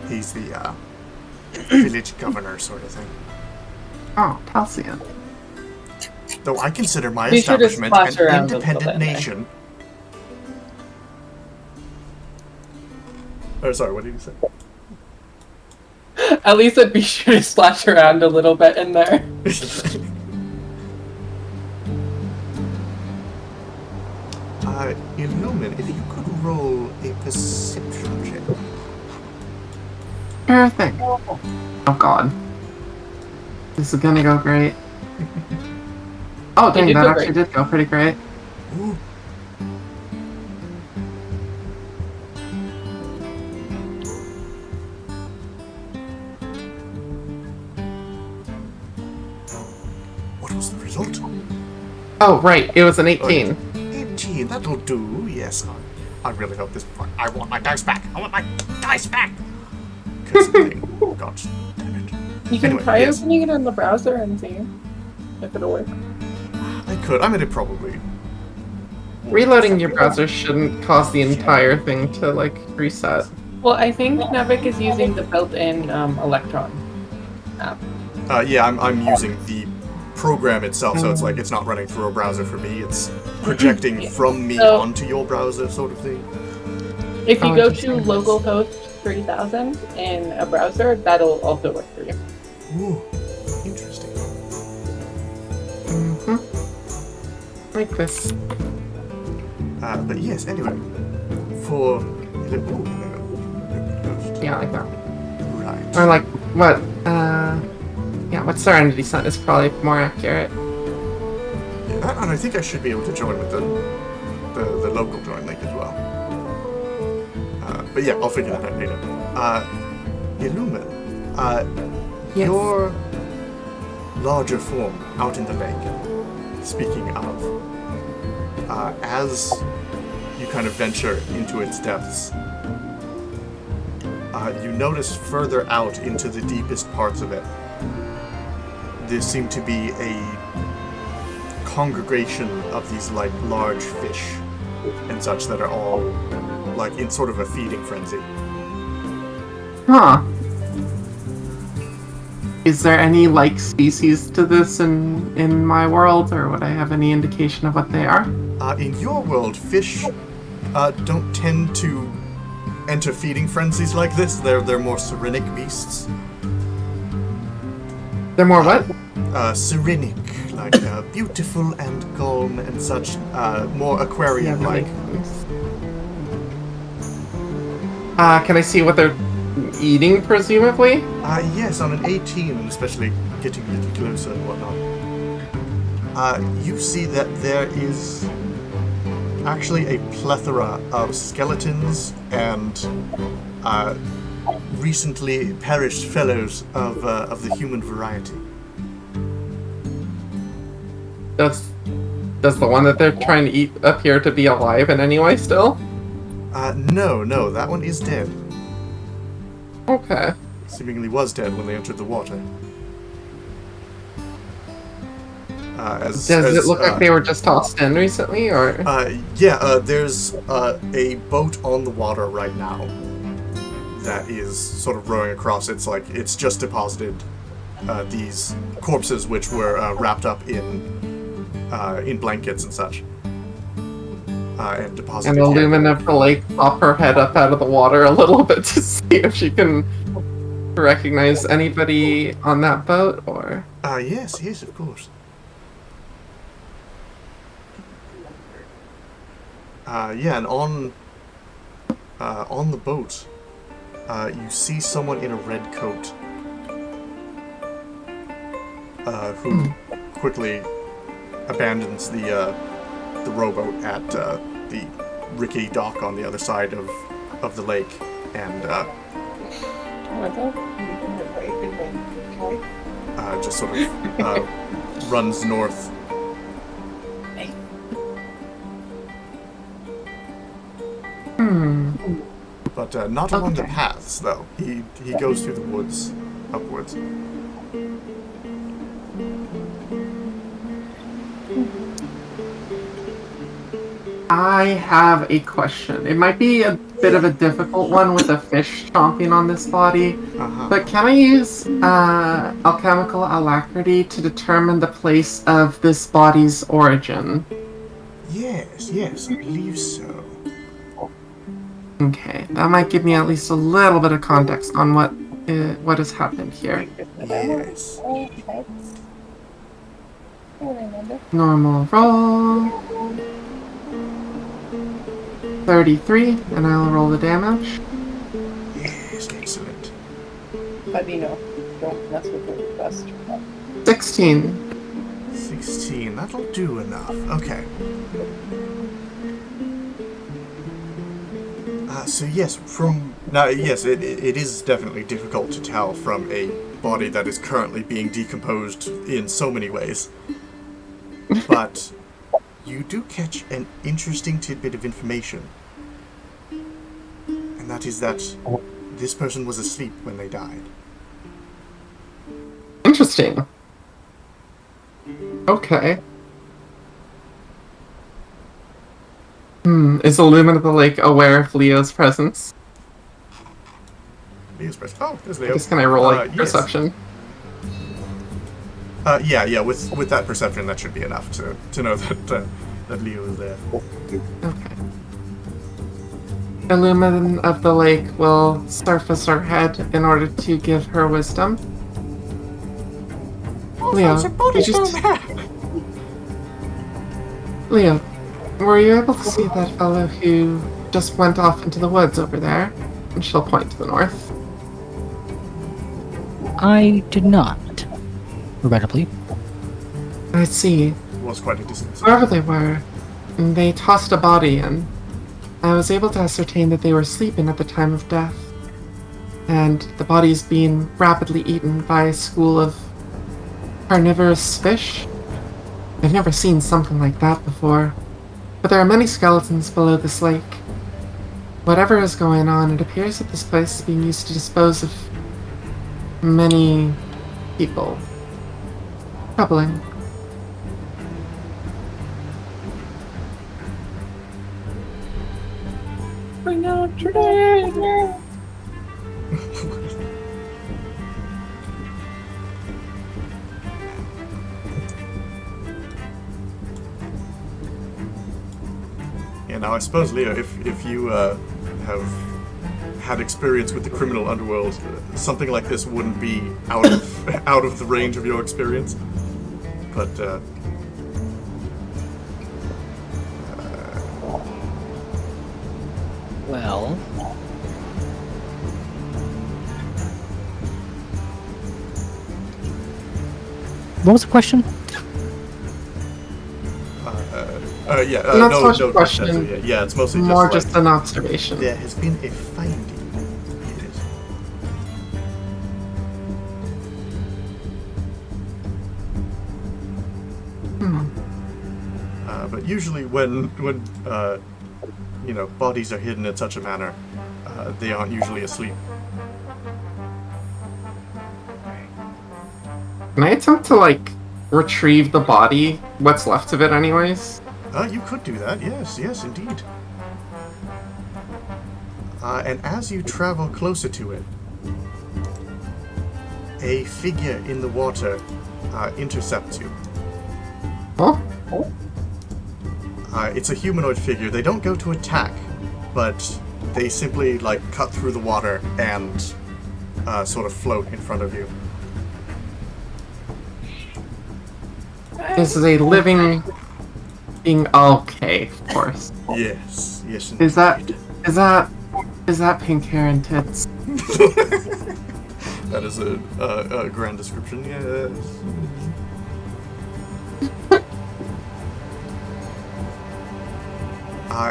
Speaker 2: He's the, village governor sort of thing.
Speaker 3: Oh, Calcium.
Speaker 2: Though I consider my
Speaker 1: Be sure to
Speaker 2: establishment
Speaker 1: splash
Speaker 2: an
Speaker 1: around a little
Speaker 2: independent
Speaker 1: bit,
Speaker 2: nation. Oh, sorry, what did you say?
Speaker 1: At least I'd be sure to splash around a little bit in there.
Speaker 2: Illumin, if you could roll a perception check.
Speaker 3: Sure thing. Oh god. This is gonna go great. Oh, dang,
Speaker 1: did
Speaker 3: that
Speaker 1: go
Speaker 3: actually
Speaker 1: great.
Speaker 3: did go pretty great.
Speaker 2: Ooh. What was the result?
Speaker 3: Oh, right, it was an 18.
Speaker 2: 18, that'll do, yes. I really hope this... I want my dice back! I want my dice back! Cursed thing. God damn it.
Speaker 1: You can
Speaker 2: Anyway,
Speaker 1: try
Speaker 2: yes.
Speaker 1: opening it in the browser and see if it'll work.
Speaker 2: I could. I mean, it probably...
Speaker 3: Reloading your browser shouldn't cause the entire thing to, like, reset.
Speaker 1: Well, I think Navic is using the built-in Electron app.
Speaker 2: Yeah, I'm using the program itself, so it's like it's not running through a browser for me. It's projecting
Speaker 1: Yeah.
Speaker 2: from me
Speaker 1: So-
Speaker 2: onto your browser, sort of thing.
Speaker 1: If you
Speaker 3: Oh,
Speaker 1: go
Speaker 3: interesting.
Speaker 1: to localhost 3000 in a browser, that'll also work for you.
Speaker 2: Ooh, interesting.
Speaker 3: Mm-hmm. Like this.
Speaker 2: But yes, anyway, for...
Speaker 3: Yeah, like that.
Speaker 2: Right.
Speaker 3: Or like, what, yeah, what Serenity Sun is probably more accurate.
Speaker 2: Yeah, and I think I should be able to join with the local join link as well. But yeah, I'll figure that out later. Illumin,
Speaker 3: Yes.
Speaker 2: your larger form out in the lake, speaking of, as you kind of venture into its depths, you notice further out into the deepest parts of it, there seem to be a congregation of these, like, large fish and such that are all, like, in sort of a feeding frenzy.
Speaker 3: Huh. Is there any like species to this in my world, or would I have any indication of what they are?
Speaker 2: In your world, fish don't tend to enter feeding frenzies like this. They're more serenic beasts.
Speaker 3: They're more what?
Speaker 2: Serenic, like beautiful and calm and such. More aquarium-like.
Speaker 3: Can I see what they're eating, presumably?
Speaker 2: Yes, on an 18, and especially getting a little closer and whatnot. You see that there is actually a plethora of skeletons and recently perished fellows of the human variety.
Speaker 3: Does the one that they're trying to eat appear to be alive in any way still?
Speaker 2: No, that one is dead.
Speaker 3: Okay.
Speaker 2: Seemingly was dead when they entered the water.
Speaker 3: Does it look like they were just tossed in recently, or?
Speaker 2: There's a boat on the water right now that is sort of rowing across. It's like it's just deposited these corpses, which were wrapped up in blankets and such, and deposited.
Speaker 3: And the Lumen of the lake pop her head up out of the water a little bit to see if she can recognize anybody on that boat, or?
Speaker 2: Yes, of course. And on the boat, you see someone in a red coat, who quickly abandons the rowboat at the rickety dock on the other side of the lake, and just sort of runs north. But not along the paths, though. He goes through the woods, upwards.
Speaker 3: I have a question. It might be a bit of a difficult one with a fish chomping on this body, but can I use alchemical alacrity to determine the place of this body's origin?
Speaker 2: Yes, I believe so.
Speaker 3: Okay, that might give me at least a little bit of context on what has happened here.
Speaker 2: Yes.
Speaker 3: Normal roll. 33, and I'll roll the damage.
Speaker 2: Yes, excellent.
Speaker 1: But don't mess with the dust.
Speaker 3: 16.
Speaker 2: 16. That'll do enough. Okay. So yes, it is definitely difficult to tell from a body that is currently being decomposed in so many ways. But you do catch an interesting tidbit of information. And that is that this person was asleep when they died.
Speaker 3: Interesting. Okay. Is Illumina the Lake aware of Leo's presence?
Speaker 2: Leo's presence. Oh, there's Leo.
Speaker 3: Just can I roll
Speaker 2: Yes.
Speaker 3: perception?
Speaker 2: Yeah. With that perception, that should be enough to know that Leo is there.
Speaker 3: Okay. Illumina of the Lake will surface her head in order to give her wisdom. Leo, Leo, were you able to see that fellow who just went off into the woods over there? And she'll point to the north.
Speaker 4: I did not, regrettably.
Speaker 3: I see.
Speaker 2: It was quite a distance.
Speaker 3: Wherever they were, they tossed a body in. I was able to ascertain that they were sleeping at the time of death. And the body's being rapidly eaten by a school of carnivorous fish. I've never seen something like that before. But there are many skeletons below this lake. Whatever is going on, it appears that this place is being used to dispose of many people. Troubling.
Speaker 1: Bring out your day.
Speaker 2: Yeah, now I suppose, Leo, if you have had experience with the criminal underworld, something like this wouldn't be out of the range of your experience. But
Speaker 4: Well, what was the question?
Speaker 2: yeah,
Speaker 3: Not so much
Speaker 2: no
Speaker 3: a question,
Speaker 2: yeah, it's mostly
Speaker 3: more
Speaker 2: just
Speaker 3: just an observation.
Speaker 2: there has been a finding. It is. But usually when bodies are hidden in such a manner, they aren't usually asleep.
Speaker 3: Can I attempt to, retrieve the body? What's left of it anyways?
Speaker 2: You could do that, yes, indeed. And as you travel closer to it, a figure in the water intercepts you.
Speaker 3: Huh?
Speaker 2: It's a humanoid figure. They don't go to attack, but they simply, cut through the water and sort of float in front of you.
Speaker 3: This is a living being. Okay, of course.
Speaker 2: Yes, indeed.
Speaker 3: Is that pink hair and tits?
Speaker 2: That is a grand description, yes.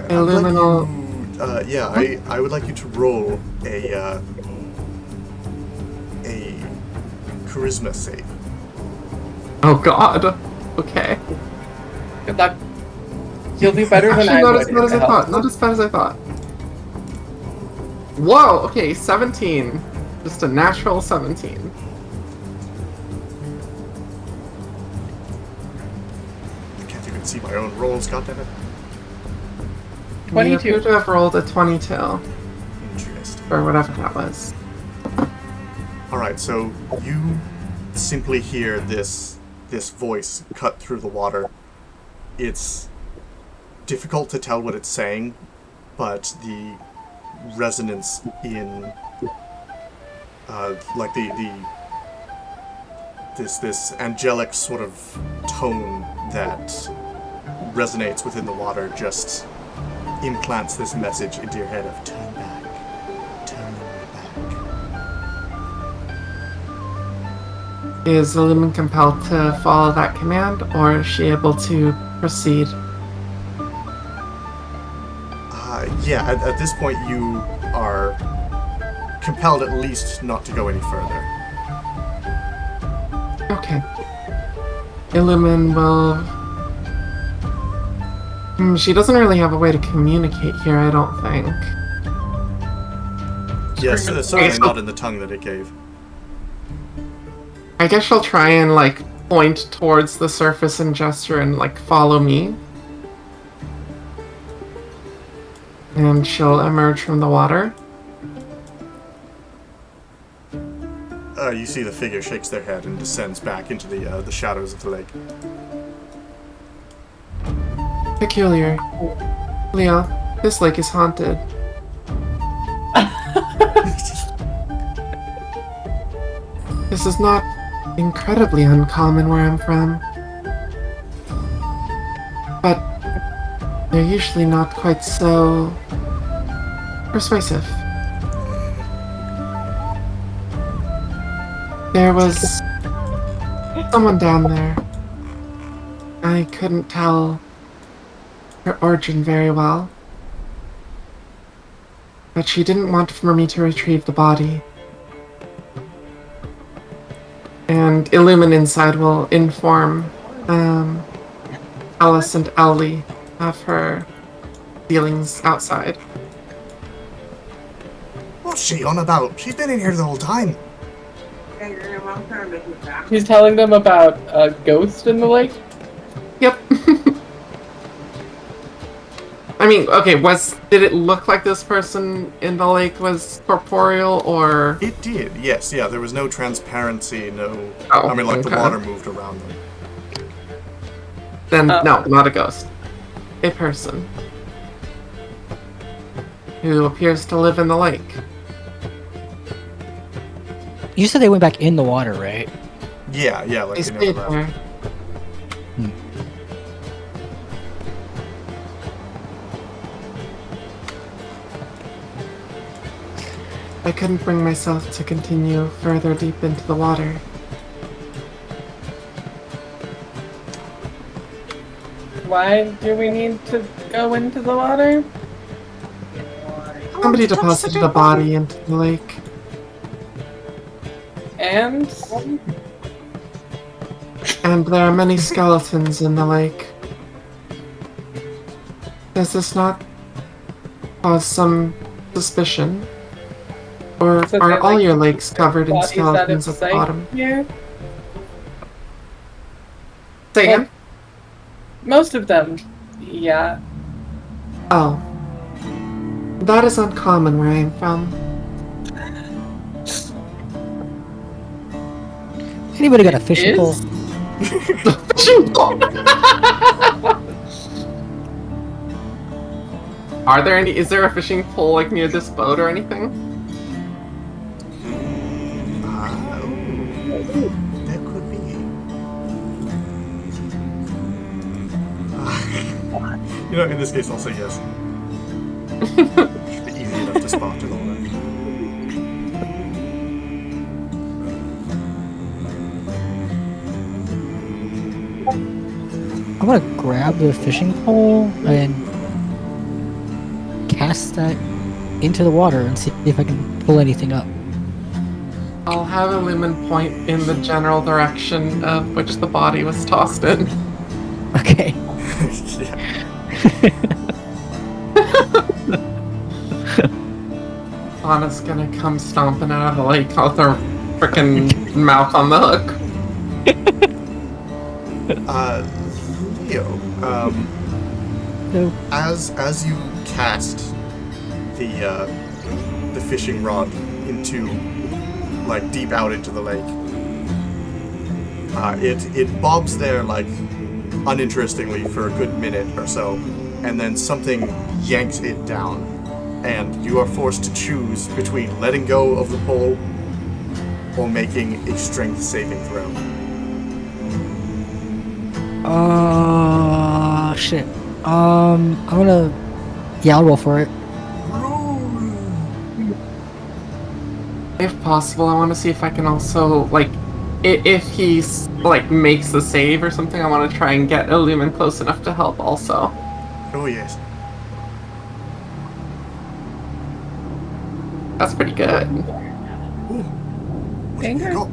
Speaker 3: Illuminal.
Speaker 2: I would like you to roll a charisma save.
Speaker 3: Oh god. Okay.
Speaker 1: Good luck. You'll do better than
Speaker 3: Actually,
Speaker 1: I
Speaker 3: not
Speaker 1: would.
Speaker 3: as bad as I thought. Not as bad as I thought. Whoa, okay, 17. Just a natural 17.
Speaker 2: I can't even see my own rolls, goddammit.
Speaker 3: You
Speaker 1: 22.
Speaker 3: appear to have rolled a 22.
Speaker 2: Interesting.
Speaker 3: Or whatever that was.
Speaker 2: Alright, so you simply hear this voice cut through the water. It's difficult to tell what it's saying, but the resonance in this angelic sort of tone that resonates within the water just implants this message into your head of turn back, turn back.
Speaker 3: Is Illumin compelled to follow that command, or is she able to proceed?
Speaker 2: Yeah, at this point you are compelled at least not to go any further.
Speaker 3: Okay. Illumin will... she doesn't really have a way to communicate here, I don't think.
Speaker 2: Yes, certainly not in the tongue that it gave.
Speaker 3: I guess she'll try and, like, point towards the surface and gesture and, like, follow me. And she'll emerge from the water.
Speaker 2: You see the figure shakes their head and descends back into the shadows of the lake.
Speaker 3: Peculiar. Leo, this lake is haunted. This is not incredibly uncommon where I'm from. But they're usually not quite so persuasive. There was someone down there. I couldn't tell her origin very well. But she didn't want for me to retrieve the body. And Illumin inside will inform Alice and Owly of her feelings outside.
Speaker 2: What's she on about? She's been in here the whole time.
Speaker 1: He's telling them about a ghost in the lake?
Speaker 3: Yep. I mean, okay, did it look like this person in the lake was corporeal, or...?
Speaker 2: It did, yes, yeah, there was no transparency, no...
Speaker 3: Oh,
Speaker 2: I mean, like,
Speaker 3: okay.
Speaker 2: the water moved around them.
Speaker 3: Then, no, not a ghost. A person. Who appears to live in the lake.
Speaker 4: You said they went back in the water, right?
Speaker 2: Yeah, like
Speaker 3: They
Speaker 2: they never
Speaker 3: stayed
Speaker 2: left.
Speaker 3: there. I couldn't bring myself to continue further deep into the water.
Speaker 1: Why do we need to go into the water?
Speaker 3: Somebody deposited a body into the lake.
Speaker 1: And?
Speaker 3: And there are many skeletons in the lake. Does this not cause some suspicion? Or
Speaker 1: So
Speaker 3: are
Speaker 1: they're,
Speaker 3: all
Speaker 1: like,
Speaker 3: your lakes covered in
Speaker 1: bodies
Speaker 3: skeletons
Speaker 1: out
Speaker 3: at
Speaker 1: of
Speaker 3: the bottom?
Speaker 1: sight here?
Speaker 3: Say again?
Speaker 1: Most of them, yeah.
Speaker 3: Oh. That is uncommon where I am from.
Speaker 4: Anybody got a fishing
Speaker 1: Is?
Speaker 4: pole?
Speaker 3: Fishing pole! Is there a fishing pole like near this boat or anything?
Speaker 2: There could be. You know, in this case, I'll say yes. Should be easy enough to spot and all that.
Speaker 4: I'm gonna grab the fishing pole and cast that into the water and see if I can pull anything up.
Speaker 3: I'll have a lumen point in the general direction of which the body was tossed in.
Speaker 4: Okay.
Speaker 3: Anna's gonna come stomping out of the lake with her frickin' mouth on the hook.
Speaker 2: Leo,
Speaker 4: So,
Speaker 2: as you cast the fishing rod into, like, deep out into the lake, it bobs there, like, uninterestingly for a good minute or so, and then something yanks it down, and you are forced to choose between letting go of the pole or making a strength saving throw.
Speaker 4: shit. I'm gonna... Yeah, I'll roll for it.
Speaker 3: If possible, I want to see if I can also, like, if he like makes the save or something, I want to try and get Illumin close enough to help also.
Speaker 2: Oh yes.
Speaker 3: That's pretty good.
Speaker 2: What have you got?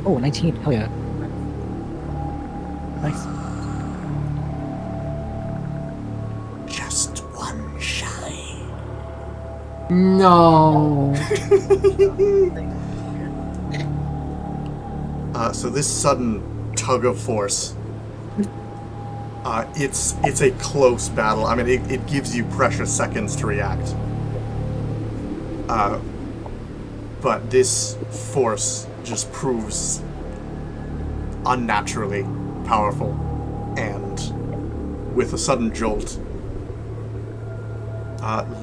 Speaker 4: Oh, 19. Hell yeah. Nice.
Speaker 2: Just one shy.
Speaker 3: No.
Speaker 2: So this sudden tug of force, it's a close battle. I mean, it gives you precious seconds to react. But this force just proves unnaturally powerful, and with a sudden jolt,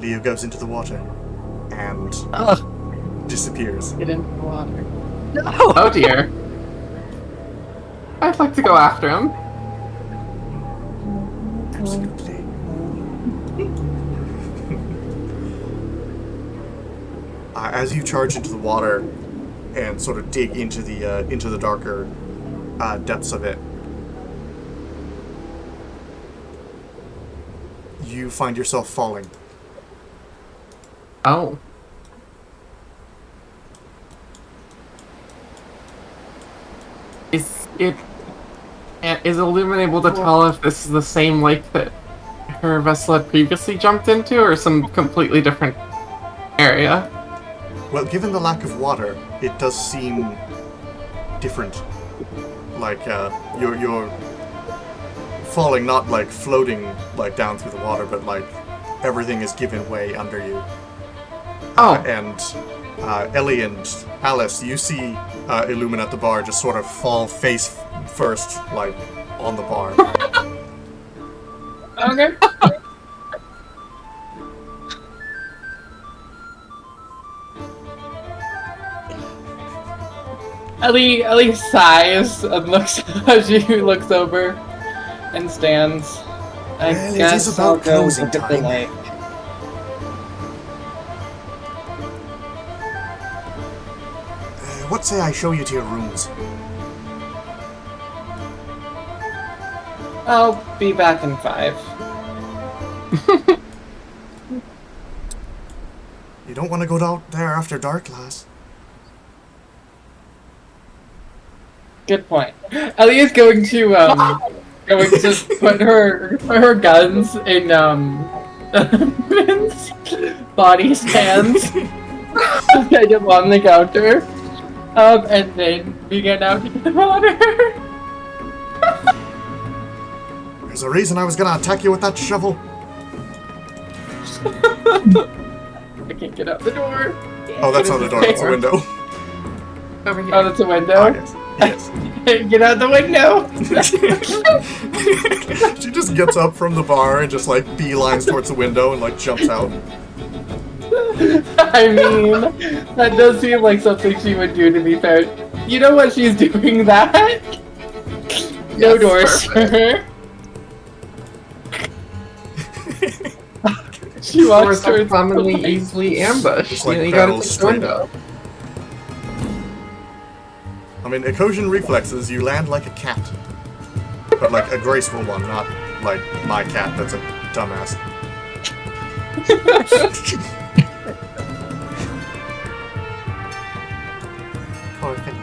Speaker 2: Leo goes into the water and disappears.
Speaker 1: Get into the water.
Speaker 3: Oh dear. I'd like to go after him.
Speaker 2: Absolutely. As you charge into the water and sort of dig into the darker depths of it, you find yourself falling.
Speaker 3: Oh. Is Illumin able to tell if this is the same lake that her vessel had previously jumped into, or some completely different area?
Speaker 2: Well, given the lack of water, it does seem different. Like you're falling, not like floating like down through the water, but like everything is given way under you. And Ellie and Alice, you see Illumin at the bar just sort of fall face first, like on the bar.
Speaker 1: Okay. Ellie sighs and looks as she looks over and stands. I
Speaker 2: Well, it
Speaker 1: guess
Speaker 2: is about
Speaker 1: I'll go
Speaker 2: closing
Speaker 1: look at the
Speaker 2: time.
Speaker 1: lake.
Speaker 2: What say I show you to your rooms?
Speaker 1: I'll be back in 5.
Speaker 2: You don't want to go out there after dark, lass.
Speaker 1: Good point. Ellie is going to put her guns in Vince's body's hands, kind of on the counter, and then begin out into the water.
Speaker 2: There's a reason I was gonna attack you with that shovel.
Speaker 1: I can't get out the door.
Speaker 2: Oh, that's not a door, that's a window.
Speaker 3: Over here.
Speaker 1: Oh, that's a window.
Speaker 2: Ah, yes. Yes.
Speaker 1: Get out the window.
Speaker 2: She just gets up from the bar and just like beelines towards the window and like jumps out.
Speaker 1: I mean, that does seem like something she would do, to be fair. You know what she's doing that? No
Speaker 3: Yes,
Speaker 1: doors for her. She walks
Speaker 3: Doors are
Speaker 1: towards
Speaker 3: commonly
Speaker 1: the light.
Speaker 3: easily ambushed.
Speaker 2: Just like
Speaker 3: You gotta
Speaker 2: barrels
Speaker 3: take the
Speaker 2: straight
Speaker 3: window.
Speaker 2: up. I mean, Ecosian reflexes, you land like a cat. But like a graceful one, not like my cat that's a dumbass. Poor thing.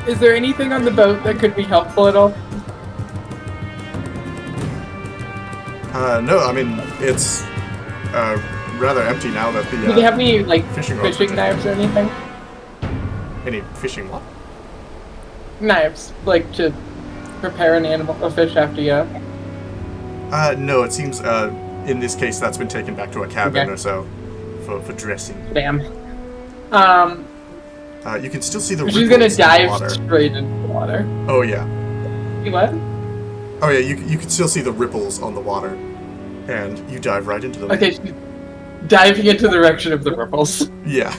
Speaker 1: Is there anything on the boat that could be helpful at all?
Speaker 2: No, I mean, it's rather empty now that the
Speaker 1: Do they have any, like,
Speaker 2: fishing rods
Speaker 1: fishing
Speaker 2: are
Speaker 1: knives or anything?
Speaker 2: Any fishing what?
Speaker 1: Knives, like, to prepare a fish after you.
Speaker 2: No, it seems, in this case, that's been taken back to a cabin
Speaker 1: Okay.
Speaker 2: or so for dressing.
Speaker 1: Damn.
Speaker 2: You can still see the
Speaker 1: She's gonna
Speaker 2: ripples in the
Speaker 1: dive
Speaker 2: water.
Speaker 1: straight into the water.
Speaker 2: Oh, yeah.
Speaker 1: You what?
Speaker 2: Oh, yeah, you can still see the ripples on the water. And you dive right into them.
Speaker 1: Okay, she's diving into the direction of the ripples.
Speaker 2: Yeah.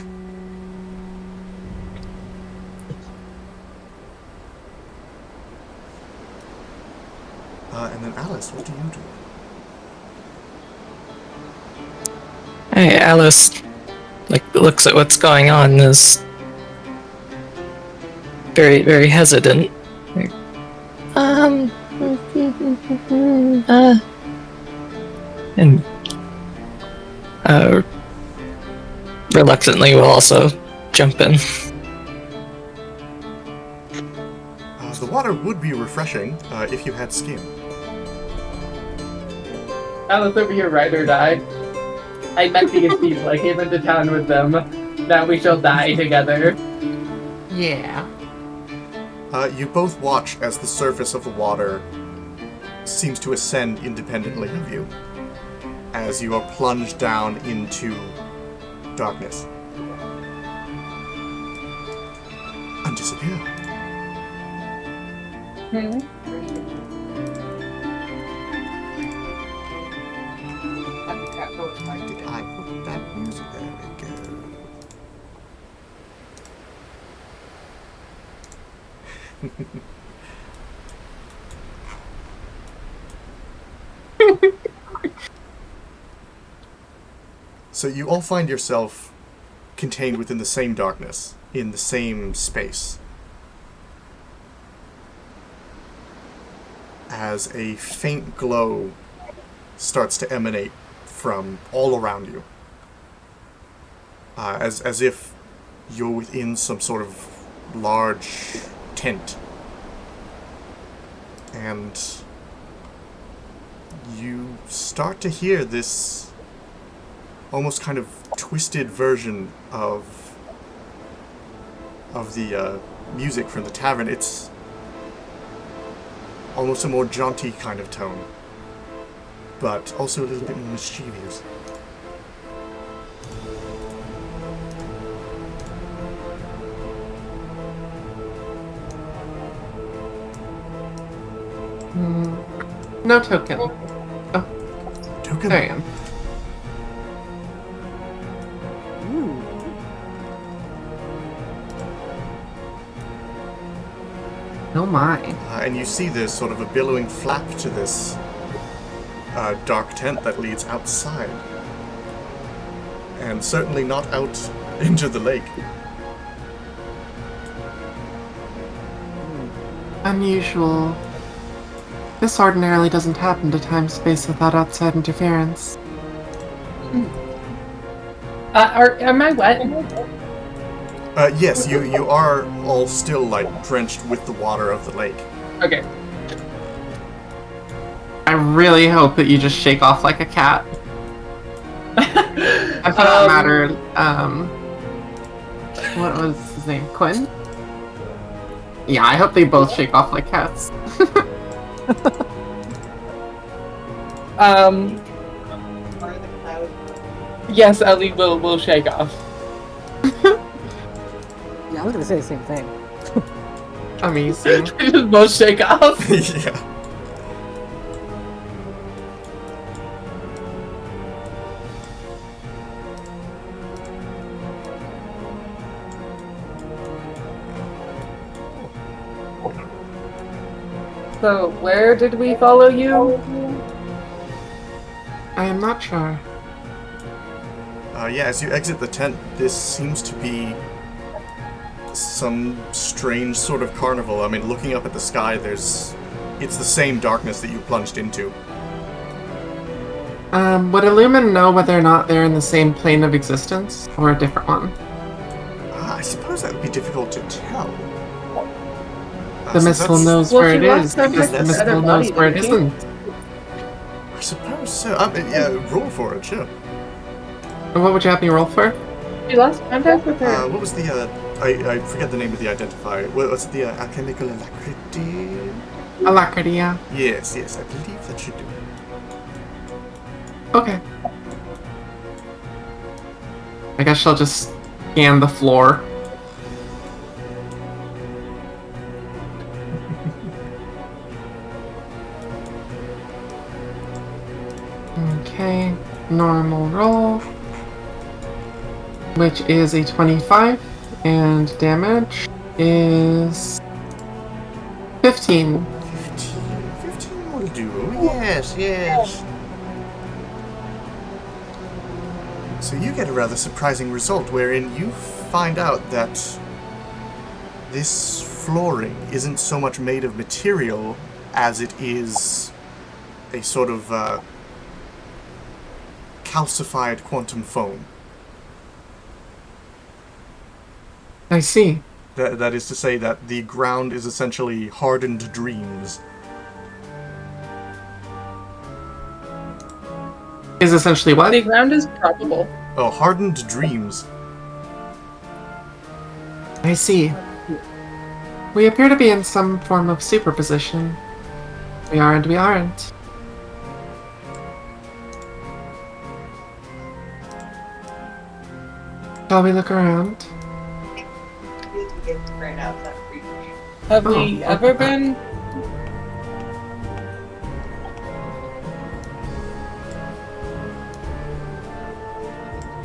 Speaker 2: And then Alice, what do you do?
Speaker 5: Hey, Alice. looks at what's going on and is very, very hesitant. Like, and reluctantly will also jump in.
Speaker 2: The water would be refreshing if you had skin.
Speaker 1: Alice over here, ride or die. I met these people. I came into town with them. Now we shall die together.
Speaker 3: Yeah.
Speaker 2: You both watch as the surface of the water seems to ascend independently of you, as you are plunged down into darkness. And disappear.
Speaker 1: Hmm.
Speaker 2: Did I put that music? There we go. So you all find yourself contained within the same darkness, in the same space, as a faint glow starts to emanate from all around you, as if you're within some sort of large tent, and you start to hear this almost kind of twisted version of the music from the tavern. It's almost a more jaunty kind of tone, but also a little bit more mischievous.
Speaker 3: No token. Oh,
Speaker 2: Token?
Speaker 3: there I am. Oh my.
Speaker 2: And you see there's sort of a billowing flap to this dark tent that leads outside. And certainly not out into the lake.
Speaker 3: Unusual. This ordinarily doesn't happen to time-space without outside interference.
Speaker 1: Am I wet?
Speaker 2: Yes, you are all still, like, drenched with the water of the lake.
Speaker 1: Okay.
Speaker 3: I really hope that you just shake off like a cat. And for that matter, what was his name? Quinn? Yeah, I hope they both shake off like cats.
Speaker 1: Yes, Ellie will shake off.
Speaker 4: Yeah, I was gonna say the same thing.
Speaker 3: Amazing.
Speaker 1: We just both shake off.
Speaker 2: Yeah.
Speaker 1: So, where did we follow you?
Speaker 3: I am not sure.
Speaker 2: Yeah, as you exit the tent, this seems to be some strange sort of carnival. I mean, looking up at the sky, it's the same darkness that you plunged into.
Speaker 3: Would Illumin know whether or not they're in the same plane of existence, or a different one?
Speaker 2: I suppose that would be difficult to tell.
Speaker 3: The
Speaker 2: so
Speaker 3: Mistral
Speaker 2: that's-
Speaker 3: knows
Speaker 1: Well,
Speaker 3: where
Speaker 1: she
Speaker 3: it
Speaker 1: lost
Speaker 3: is,
Speaker 1: some
Speaker 3: because the
Speaker 1: of
Speaker 3: Mistral
Speaker 1: her
Speaker 3: knows
Speaker 1: body,
Speaker 3: where it
Speaker 1: didn't she?
Speaker 3: isn't.
Speaker 2: I suppose so. Yeah, roll for it, sure.
Speaker 3: And what would you have me roll for?
Speaker 1: We lost contact with her.
Speaker 2: What was the, I forget the name of the identifier. What was it, the alchemical alacrity?
Speaker 3: Alacrity, yeah.
Speaker 2: Yes, I believe that should do it.
Speaker 3: Okay. I guess she'll just scan the floor. Okay, normal roll, which is a 25, and damage is 15.
Speaker 2: 15 will do. Yes. So you get a rather surprising result wherein you find out that this flooring isn't so much made of material as it is a sort of calcified quantum foam.
Speaker 3: I see.
Speaker 2: That is to say that the ground is essentially hardened dreams.
Speaker 3: Is essentially what?
Speaker 1: The ground is probable.
Speaker 2: Oh, hardened dreams.
Speaker 3: I see. We appear to be in some form of superposition. We are and we aren't. Shall we look around?
Speaker 1: Have we ever been?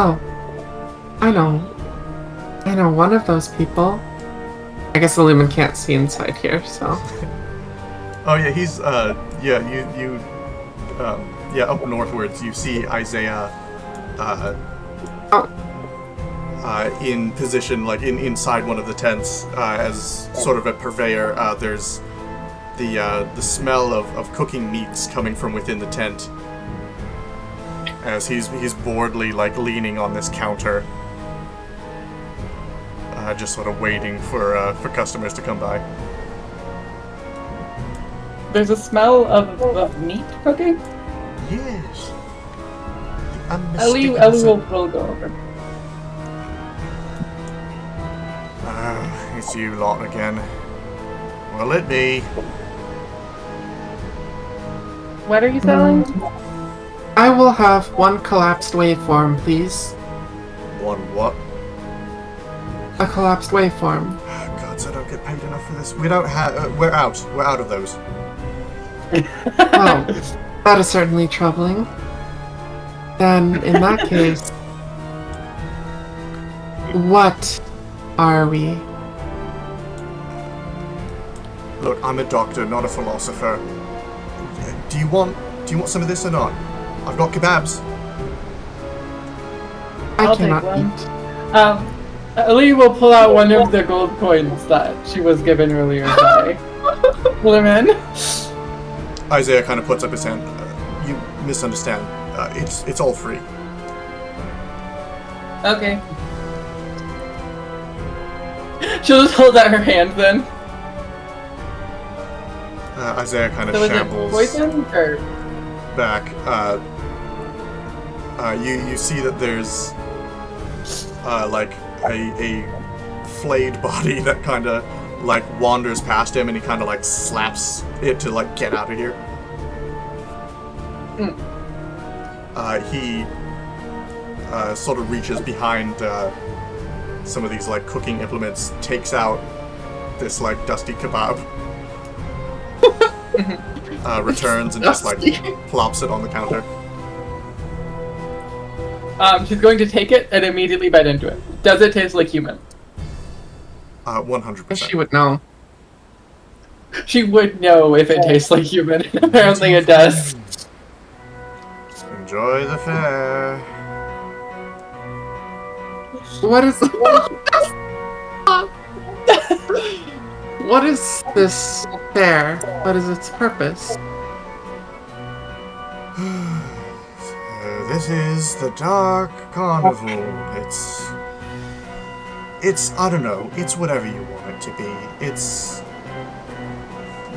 Speaker 3: Oh, I know one of those people. I guess the Lumen can't see inside here, so.
Speaker 2: Oh yeah, he's up northwards you see Isaiah in position, like inside one of the tents, as sort of a purveyor. There's the smell of cooking meats coming from within the tent, as he's boredly like leaning on this counter, just sort of waiting for customers to come by.
Speaker 1: There's a smell of meat cooking?
Speaker 2: Yes.
Speaker 1: Ellie will go over.
Speaker 2: It's you lot again. Will it be?
Speaker 1: What are you selling?
Speaker 3: I will have one collapsed waveform, please.
Speaker 2: One what?
Speaker 3: A collapsed waveform.
Speaker 2: God, I don't get paid enough for this. We don't have. We're out. We're out of those.
Speaker 3: Oh, that is certainly troubling. Then, in that case, what are we?
Speaker 2: Look, I'm a doctor, not a philosopher. Do you want some of this or not? I've got kebabs.
Speaker 3: I
Speaker 1: I'll
Speaker 3: cannot
Speaker 1: take one.
Speaker 3: eat.
Speaker 1: Ellie will pull out one of the gold coins that she was given earlier by Lemon.
Speaker 2: Isaiah kind of puts up his hand. You misunderstand. It's all free.
Speaker 1: Okay. She'll just hold out her hand then.
Speaker 2: Isaiah kind of
Speaker 1: So is it
Speaker 2: shambles
Speaker 1: poison or?
Speaker 2: back. You see that there's like a flayed body that kind of like wanders past him, and he kind of like slaps it to like get out of here. He sort of reaches behind some of these like cooking implements, takes out this like dusty kebab, returns and just like plops it on the counter.
Speaker 1: She's going to take it and immediately bite into it. Does it taste like human?
Speaker 2: 100%.
Speaker 3: She would know.
Speaker 1: She would know if it tastes like human. Apparently it does.
Speaker 2: Enjoy the fair.
Speaker 3: What is what is this fair? What is its purpose?
Speaker 2: This is the Dark Carnival. It's I don't know. It's whatever you want it to be.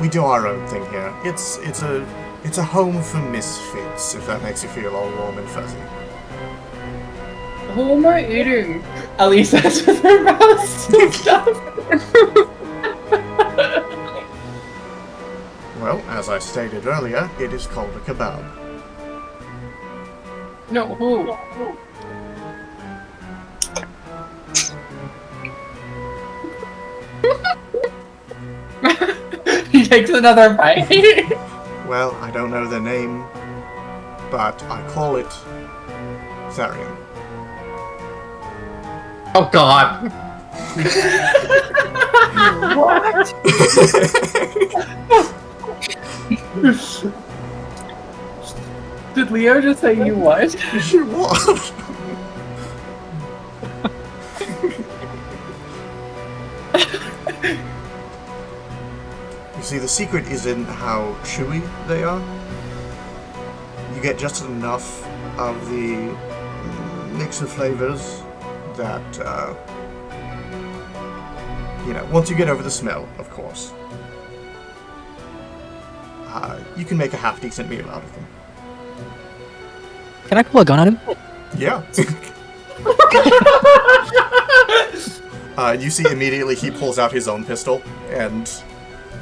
Speaker 2: We do our own thing here. It's a home for misfits, if that makes you feel all warm and fuzzy.
Speaker 1: Who am I eating? Ellie says with her mouth stuffed up.
Speaker 2: Well, as I stated earlier, it is called a kebab.
Speaker 1: No, who? He takes another bite.
Speaker 2: Well, I don't know the name, but I call it Tharian.
Speaker 3: Oh God!
Speaker 1: What? Did Leo just say you what?
Speaker 2: She what? See, the secret is in how chewy they are. You get just enough of the mix of flavors that, once you get over the smell, of course, you can make a half-decent meal out of them.
Speaker 4: Can I pull a gun on him?
Speaker 2: Yeah. You see immediately he pulls out his own pistol, and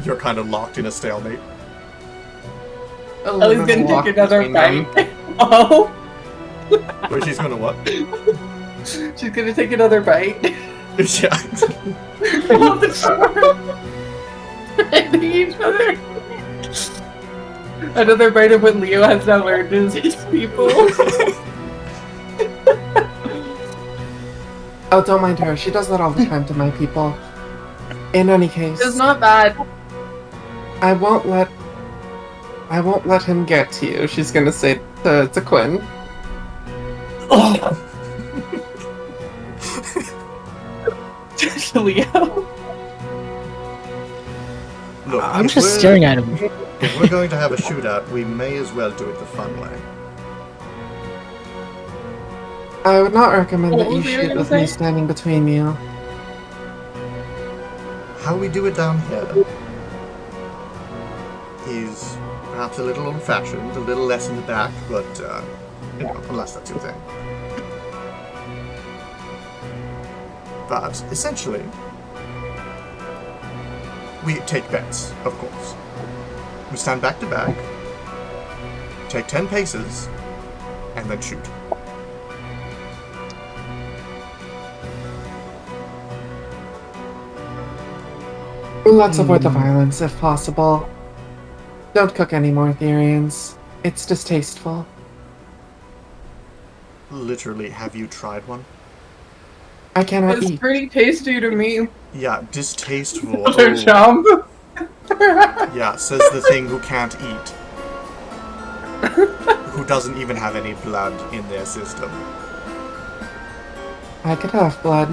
Speaker 2: you're kind of locked in a stalemate.
Speaker 1: Ellie's gonna take another bite. Oh.
Speaker 2: Wait, she's gonna what?
Speaker 1: She's gonna take another bite.
Speaker 2: Yeah.
Speaker 1: Hold the door. And each other. Another bite of what Leo has now learned is his people.
Speaker 3: Oh, don't mind her. She does that all the time to my people. In any case,
Speaker 1: It's not bad.
Speaker 3: I won't let him get to you. She's gonna say to Quinn.
Speaker 4: Oh,
Speaker 1: Leo.
Speaker 2: Look,
Speaker 4: I'm
Speaker 2: if
Speaker 4: just
Speaker 2: we're-
Speaker 4: staring at him.
Speaker 2: If we're going to have a shootout, we may as well do it the fun way.
Speaker 3: I would not recommend
Speaker 1: What
Speaker 3: that you
Speaker 1: was Leo
Speaker 3: shoot
Speaker 1: gonna
Speaker 3: with me
Speaker 1: say?
Speaker 3: standing between you.
Speaker 2: How we do it down here is perhaps a little old-fashioned, a little less in the back, but, unless that's your thing. But, essentially, we take bets, of course. We stand back to back, take 10 paces, and then shoot.
Speaker 3: Let's avoid the violence if possible. Don't cook any more Therians. It's distasteful.
Speaker 2: Literally, have you tried one?
Speaker 3: I cannot
Speaker 1: It's
Speaker 3: eat.
Speaker 1: pretty tasty to me.
Speaker 2: Yeah, distasteful.
Speaker 1: Other
Speaker 2: Oh.
Speaker 1: chump.
Speaker 2: Yeah, says the thing who can't eat. Who doesn't even have any blood in their system.
Speaker 3: I could have blood.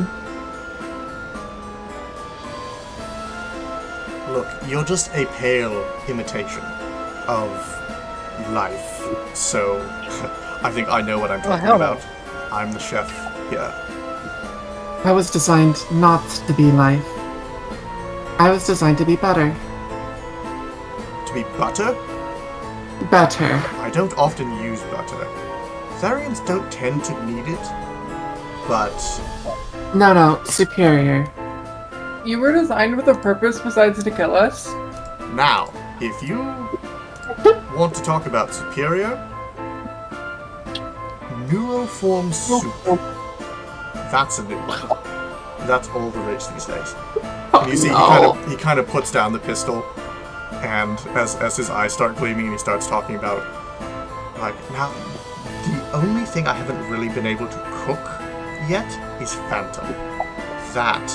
Speaker 2: Look, you're just a pale imitation of life, so I think I know what I'm talking
Speaker 4: hell no.
Speaker 2: about. I'm the chef here.
Speaker 3: I was designed not to be life. I was designed to be better.
Speaker 2: To be butter?
Speaker 3: Better.
Speaker 2: I don't often use butter. Therians don't tend to need it, but
Speaker 3: No, superior.
Speaker 1: You were designed with a purpose besides to kill us.
Speaker 2: now, if you want to talk about superior, neuroform soup. That's a new one. That's all the rage these days. And you see, he kind of puts down the pistol, and as his eyes start gleaming, and he starts talking about, like, now, the only thing I haven't really been able to cook yet is Phantom. That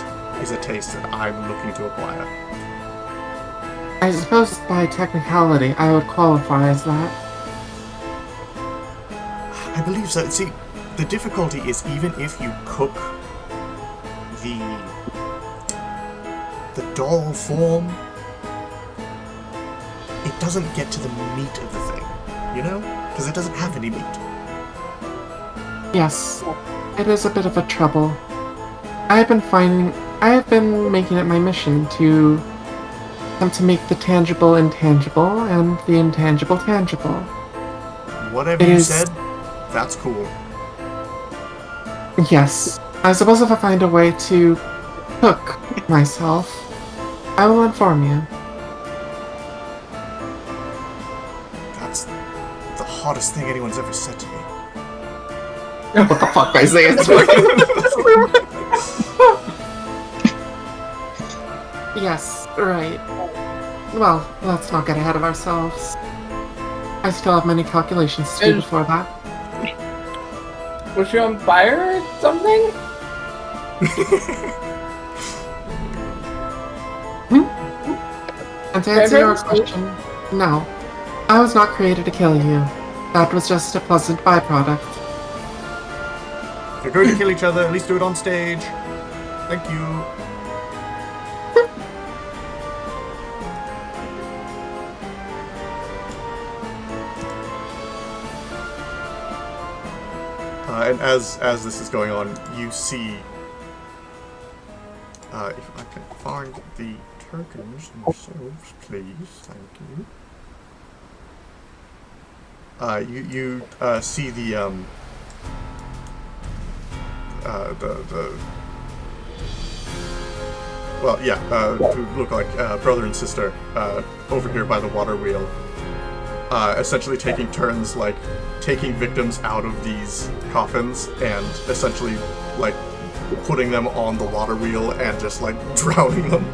Speaker 2: is a taste that I'm looking to acquire.
Speaker 3: I suppose by technicality, I would qualify as that.
Speaker 2: I believe so. See, the difficulty is even if you cook the doll form, it doesn't get to the meat of the thing, you know? Because it doesn't have any meat.
Speaker 3: Yes, it is a bit of a trouble. I have been making it my mission to attempt to make the tangible intangible and the intangible tangible.
Speaker 2: Whatever
Speaker 3: It
Speaker 2: you
Speaker 3: is-
Speaker 2: said, that's cool.
Speaker 3: Yes, I suppose if I find a way to cook myself, I will inform you.
Speaker 2: That's the hottest thing anyone's ever said to me.
Speaker 3: What the fuck, Isaiah? Yes, right. Well, let's not get ahead of ourselves. I still have many calculations to do before that.
Speaker 1: Was she on fire or something?
Speaker 3: And to answer your
Speaker 1: Favorite?
Speaker 3: question, no. I was not created to kill you. That was just a pleasant byproduct.
Speaker 2: If you're going to kill each other, at least do it on stage. Thank you. And as this is going on, you see, if I can find the tokens themselves, please, thank you. You see the well, yeah, who look like brother and sister over here by the water wheel, essentially taking turns, like, taking victims out of these coffins and essentially, like, putting them on the water wheel and just, like, drowning them.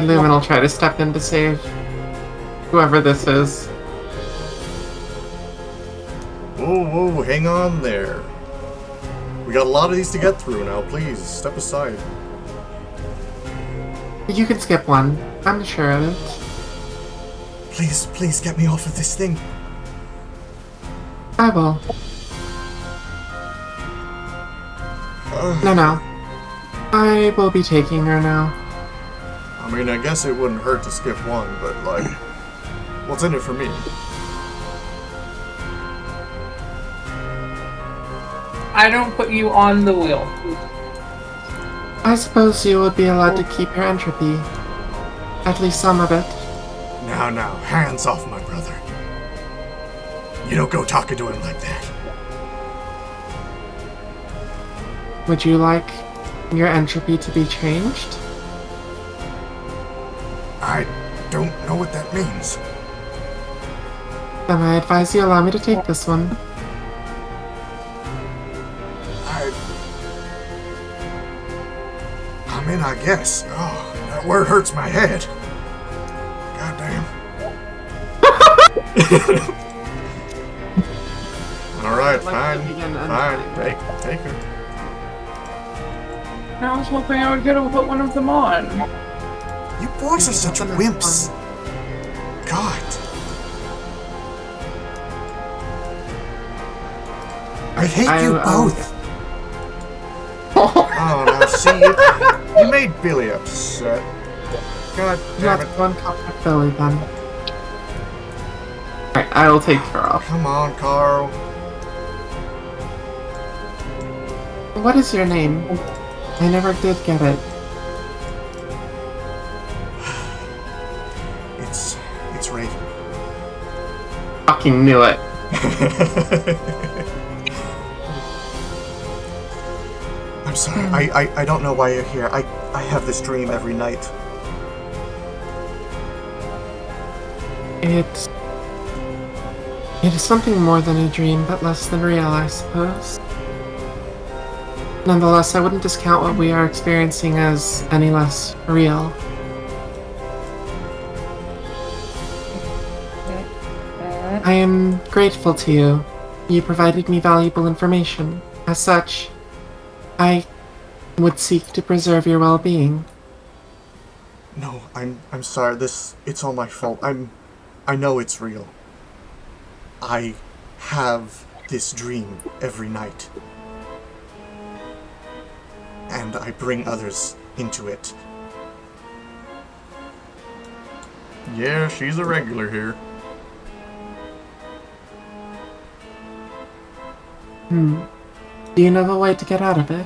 Speaker 3: Lumen will try to step in to save whoever this is.
Speaker 2: Whoa, hang on there. We got a lot of these to get through now, please, step aside.
Speaker 3: You can skip one. I'm sure of it.
Speaker 2: Please get me off of this thing.
Speaker 3: I will. No. I will be taking her now.
Speaker 2: I mean, I guess it wouldn't hurt to skip one, but, like, what's in it for me?
Speaker 1: I don't put you on the wheel.
Speaker 3: I suppose you would be allowed to keep your entropy. At least some of it.
Speaker 2: Now, hands off my brother. You don't go talking to him like that.
Speaker 3: Would you like your entropy to be changed?
Speaker 2: I don't know what that means.
Speaker 3: Then I advise you allow me to take this one.
Speaker 2: I mean, I guess. Oh, that word hurts my head. Goddamn. Alright, fine. Take her.
Speaker 1: I was hoping I would get to put one of them on.
Speaker 2: You boys are such wimps. God. I hate you both. Oh, now see, you made Billy upset. God damn it.
Speaker 3: One cup of Billy then. Alright, I will take her off.
Speaker 2: Come on, Carl.
Speaker 3: What is your name? I never did get it.
Speaker 2: It's Raven.
Speaker 3: Fucking knew it.
Speaker 2: I'm sorry, I don't know why you're here. I have this dream every night.
Speaker 3: It is something more than a dream, but less than real, I suppose. Nonetheless, I wouldn't discount what we are experiencing as any less real. I am grateful to you. You provided me valuable information. As such, I would seek to preserve your well-being.
Speaker 2: No, I'm sorry. It's all my fault. I know it's real. I have this dream every night. And I bring others into it. Yeah, she's a regular here.
Speaker 3: Do you know the way to get out of it?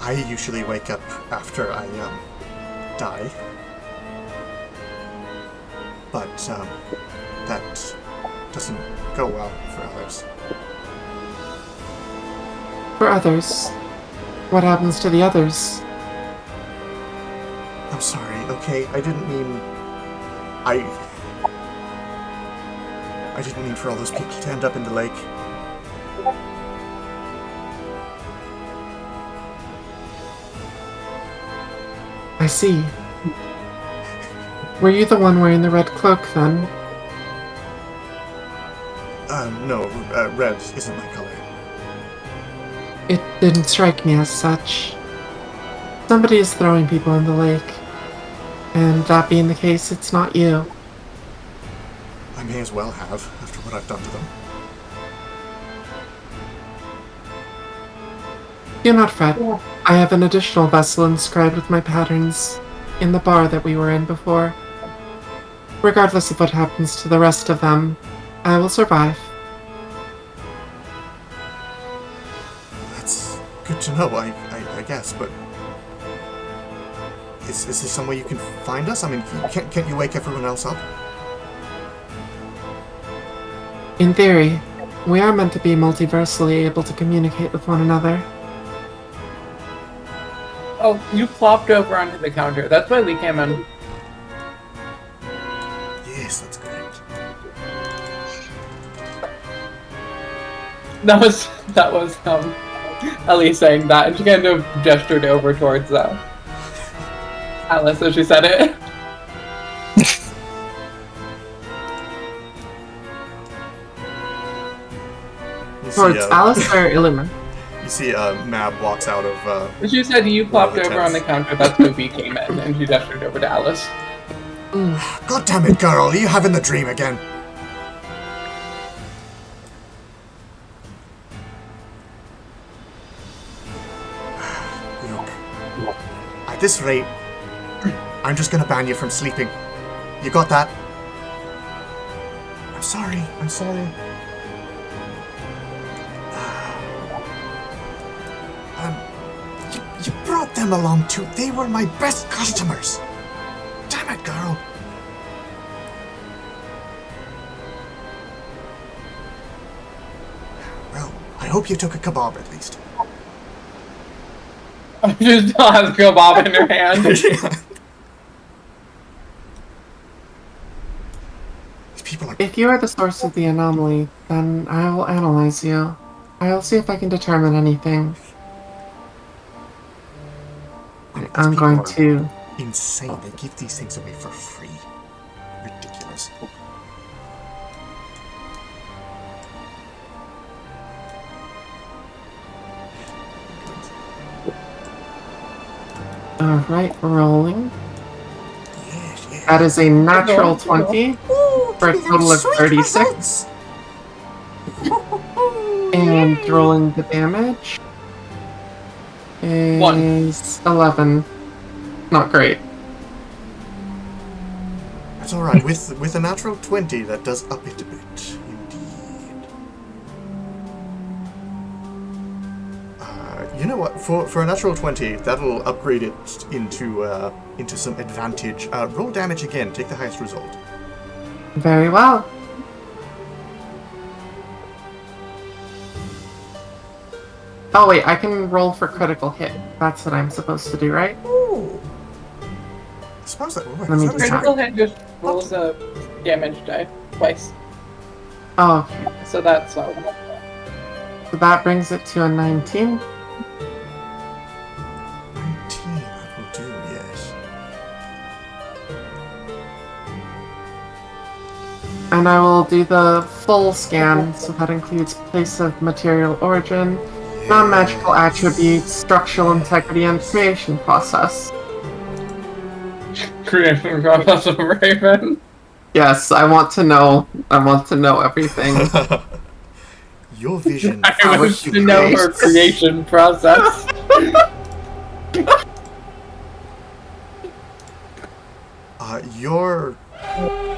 Speaker 2: I usually wake up after I, die. But, that doesn't go well for others.
Speaker 3: For others? What happens to the others?
Speaker 2: I'm sorry, okay? I didn't mean... I didn't mean for all those people to end up in the lake.
Speaker 3: I see. Were you the one wearing the red cloak, then?
Speaker 2: No, red isn't my color.
Speaker 3: It didn't strike me as such. Somebody is throwing people in the lake. And that being the case, it's not you.
Speaker 2: I may as well have, after what I've done to them.
Speaker 3: Do not fret. I have an additional vessel inscribed with my patterns. in the bar that we were in before. Regardless of what happens to the rest of them, I will survive.
Speaker 2: That's good to know, I guess, but... Is there some way you can find us? I mean, can't you wake everyone else up?
Speaker 3: In theory, we are meant to be multiversally able to communicate with one another.
Speaker 1: Oh, you plopped over onto the counter. That's why we came in.
Speaker 2: Yes, that's correct.
Speaker 1: That was Ellie saying that, and she kind of gestured over towards Alice as she said it.
Speaker 3: Towards Alice or Illiman?
Speaker 2: You see Mab walks out of...
Speaker 1: She said you plopped over on the counter, that's when we came in, and she gestured over to Alice.
Speaker 2: God damn it, girl, are you having the dream again? Look, at this rate, I'm just gonna ban you from sleeping. You got that? I'm sorry. You brought them along too. They were my best customers. Damn it, girl. Well, I hope you took a kebab at least.
Speaker 1: She still has a kebab in her hand.
Speaker 2: These people are...
Speaker 3: If you are the source of the anomaly, then I will analyze you. I'll see if I can determine anything. I'm going to...
Speaker 2: Insane. They give these things away for free. Ridiculous.
Speaker 3: Alright, rolling.
Speaker 2: Yes.
Speaker 3: That is a natural 20 for a total of 36. And rolling the damage is 11. Not great.
Speaker 2: That's alright. With a natural 20, that does up it a bit. Indeed. You know what? For a natural 20, that'll upgrade it into some advantage. Roll damage again. Take the highest result.
Speaker 3: Very well. Oh wait, I can roll for critical hit. That's what I'm supposed to do, right?
Speaker 2: Ooh. I suppose that will work.
Speaker 3: Let me
Speaker 2: Is that a-
Speaker 1: Critical hit just rolls a damage die twice.
Speaker 3: Oh, okay.
Speaker 1: So that's
Speaker 3: So that brings it to a 19.
Speaker 2: 19, that will do, yes.
Speaker 3: And I will do the full scan, so that includes place of material origin, non-magical attributes, structural integrity, and creation process.
Speaker 1: creation process of Raven.
Speaker 3: Yes, I want to know everything.
Speaker 2: Your vision.
Speaker 1: I wish to know her creation process.
Speaker 2: Your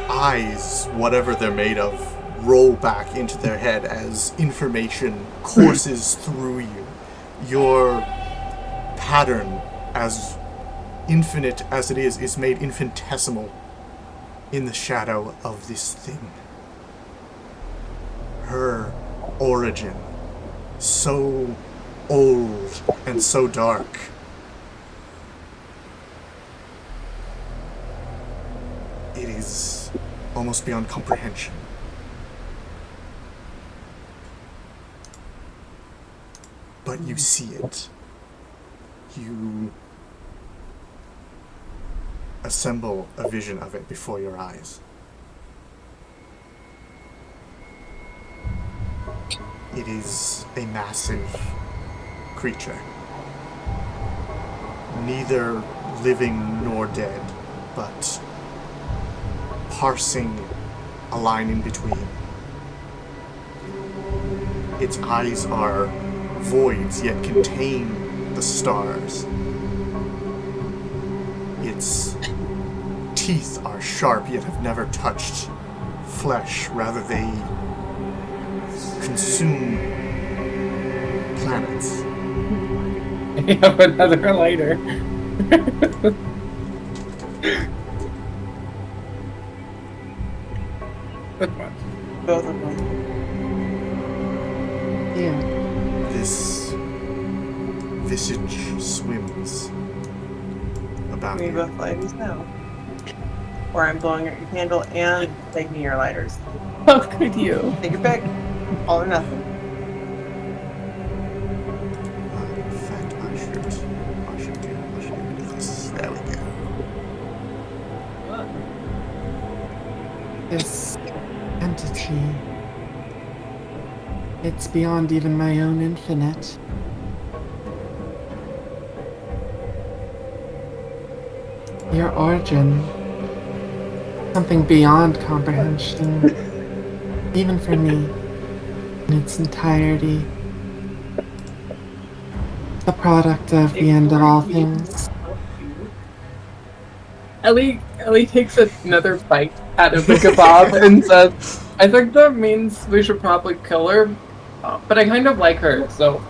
Speaker 2: eyes, whatever they're made of, roll back into their head as information courses through you. Your pattern, as infinite as it is made infinitesimal in the shadow of this thing. Her origin, so old and so dark. It is almost beyond comprehension. But you see it. You assemble a vision of it before your eyes. It is a massive creature. Neither living nor dead, but parsing a line in between. Its eyes are voids, yet contain the stars. It its teeth are sharp yet have never touched flesh. Rather, they consume planets.
Speaker 1: I have another lighter.
Speaker 9: Both of them.
Speaker 3: Yeah.
Speaker 2: This visage swims about
Speaker 9: We
Speaker 2: you.
Speaker 9: both lighters now. Or I'm blowing out your candle and taking your lighters.
Speaker 1: How could you?
Speaker 9: Take your pick. All or nothing.
Speaker 2: In fact, I should do this. There we go.
Speaker 3: This entity. It's beyond even my own infinite. Your origin. Something beyond comprehension. Even for me. In its entirety. The product of the end of all things.
Speaker 1: Ellie takes another bite out of the kebab and says, I think that means we should probably kill her, but I kind of like her, so...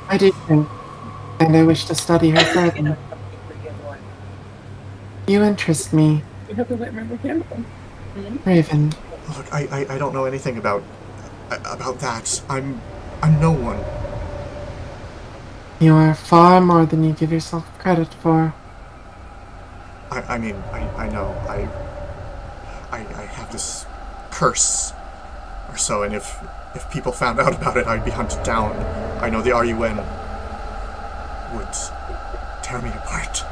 Speaker 3: I do think, and I wish to study her further. You interest me,
Speaker 1: We have to light my candle.
Speaker 3: Raven.
Speaker 2: Look, I don't know anything about that. I'm no one.
Speaker 3: You are far more than you give yourself credit for.
Speaker 2: I mean, I know. I have this curse or so, and if people found out about it, I'd be hunted down. I know the RUN would tear me apart.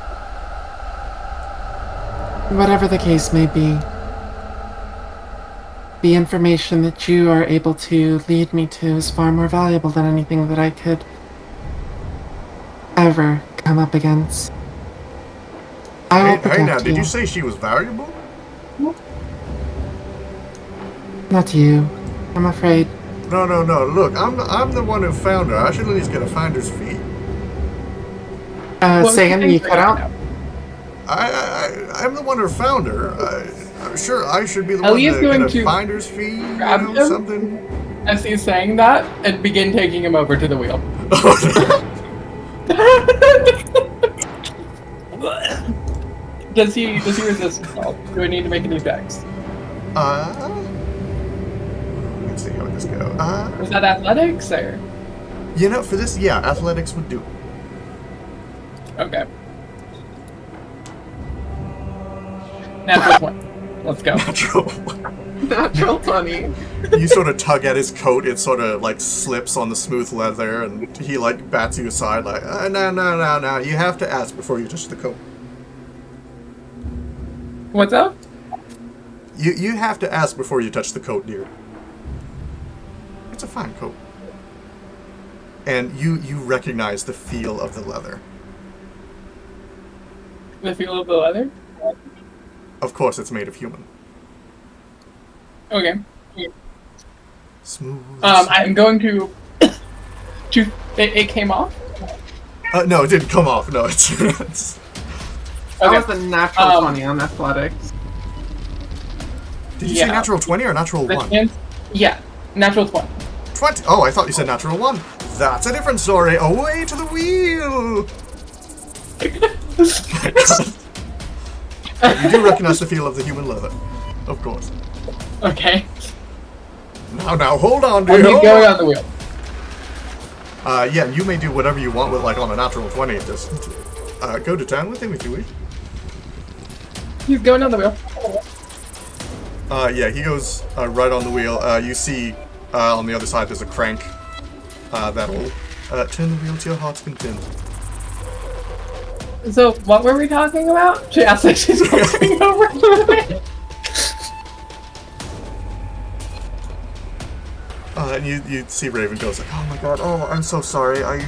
Speaker 3: Whatever the case may be, the information that you are able to lead me to is far more valuable than anything that I could ever come up against. I will protect
Speaker 2: Hey now,
Speaker 3: you.
Speaker 2: did you say she was valuable?
Speaker 3: Not you. I'm afraid.
Speaker 2: No. Look, I'm the one who found her. I should at least get a finder's fee.
Speaker 3: Say again, you cut out?
Speaker 2: I'm the one who found her. I'm sure I should be the
Speaker 1: Ellie
Speaker 2: one
Speaker 1: is
Speaker 2: to
Speaker 1: going
Speaker 2: get a
Speaker 1: to
Speaker 2: finder's fee. You
Speaker 1: grab
Speaker 2: know,
Speaker 1: him?
Speaker 2: something.
Speaker 1: As he's saying that, and begin taking him over to the wheel. Does he resist at all? Do I need to make any checks?
Speaker 2: Let's see how this go.
Speaker 1: Was that athletics or?
Speaker 2: You know, for this, yeah, athletics would do.
Speaker 1: Okay. Natural 20. Let's go.
Speaker 9: Natural 20.
Speaker 2: You sort of tug at his coat, it sort of like slips on the smooth leather, and he like bats you aside like, no, you have to ask before you touch the coat.
Speaker 1: What's up?
Speaker 2: You have to ask before you touch the coat, dear. It's a fine coat. And you recognize the feel of the leather.
Speaker 1: The feel of the leather?
Speaker 2: Of course, it's made of human.
Speaker 1: Okay.
Speaker 2: Smooth.
Speaker 1: I'm going to... It came off?
Speaker 2: No, it didn't come off. No, it's
Speaker 9: That
Speaker 1: Okay.
Speaker 9: was a natural 20 on athletics.
Speaker 2: Did you
Speaker 1: Yeah.
Speaker 2: say natural 20 or natural
Speaker 1: The
Speaker 2: 1?
Speaker 1: chance... Yeah. Natural 20.
Speaker 2: 20? Oh, I thought you said natural 1. That's a different story. Away to the wheel! You do recognize the feel of the human leather. Of course.
Speaker 1: Okay.
Speaker 2: Now, hold on, dude.
Speaker 1: I'm
Speaker 2: hold
Speaker 1: going
Speaker 2: on.
Speaker 1: on the wheel.
Speaker 2: Yeah, you may do whatever you want with, like, on a natural 20. Just go to town with him if you wish.
Speaker 1: He's going on the wheel.
Speaker 2: Yeah, he goes right on the wheel. You see on the other side there's a crank that'll turn the wheel to your heart's content.
Speaker 1: So, what were we talking about? She asked like she's going over to the wheel.
Speaker 2: And you see Raven goes like, oh my god, oh, I'm so sorry. I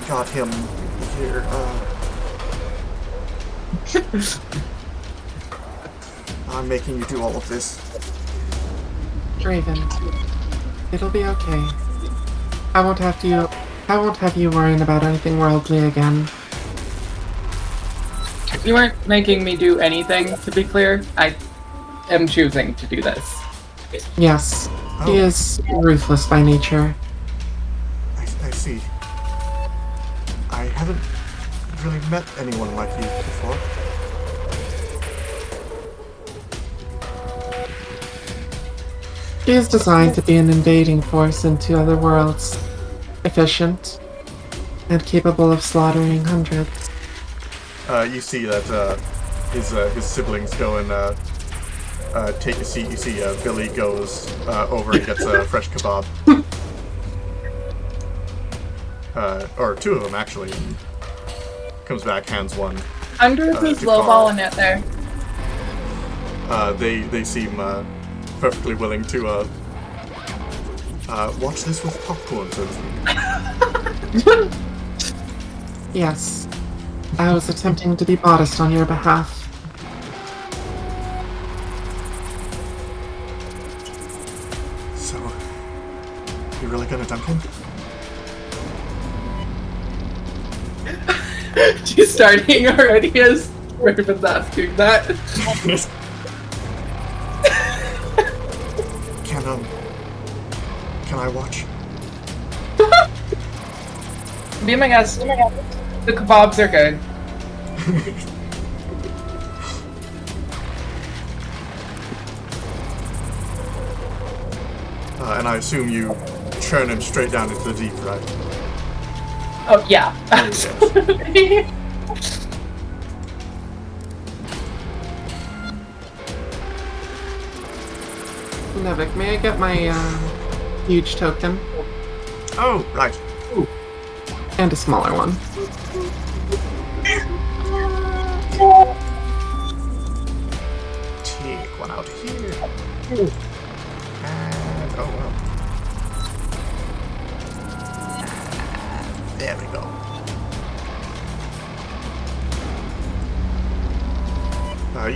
Speaker 2: got him here. I'm making you do all of this.
Speaker 3: Raven, it'll be okay. I won't have you worrying about anything worldly again.
Speaker 1: You weren't making me do anything, to be clear. I am choosing to do this.
Speaker 3: Yes, he is ruthless by nature.
Speaker 2: I see. I haven't really met anyone like you before.
Speaker 3: He is designed to be an invading force into other worlds, efficient, and capable of slaughtering hundreds.
Speaker 2: You see that his siblings go and take a seat. You see Billy goes over and gets a fresh kebab. Or two of them, actually. Comes back, hands one.
Speaker 1: Under who's lowballing it there?
Speaker 2: They seem perfectly willing to watch this with popcorn, so to speak.
Speaker 3: Yes, I was attempting to be modest on your behalf.
Speaker 2: So, you're really gonna dunk him?
Speaker 1: She's starting already as Raven's asking that.
Speaker 2: Can I watch?
Speaker 1: Be my guest. The kebabs are good.
Speaker 2: And I assume you churn him straight down into the deep, right?
Speaker 1: Oh, yeah.
Speaker 2: Absolutely.
Speaker 3: Nevik, may I get my huge token?
Speaker 2: Oh, right.
Speaker 3: Ooh. And a smaller one.
Speaker 2: Take one out here. And oh well. There we go.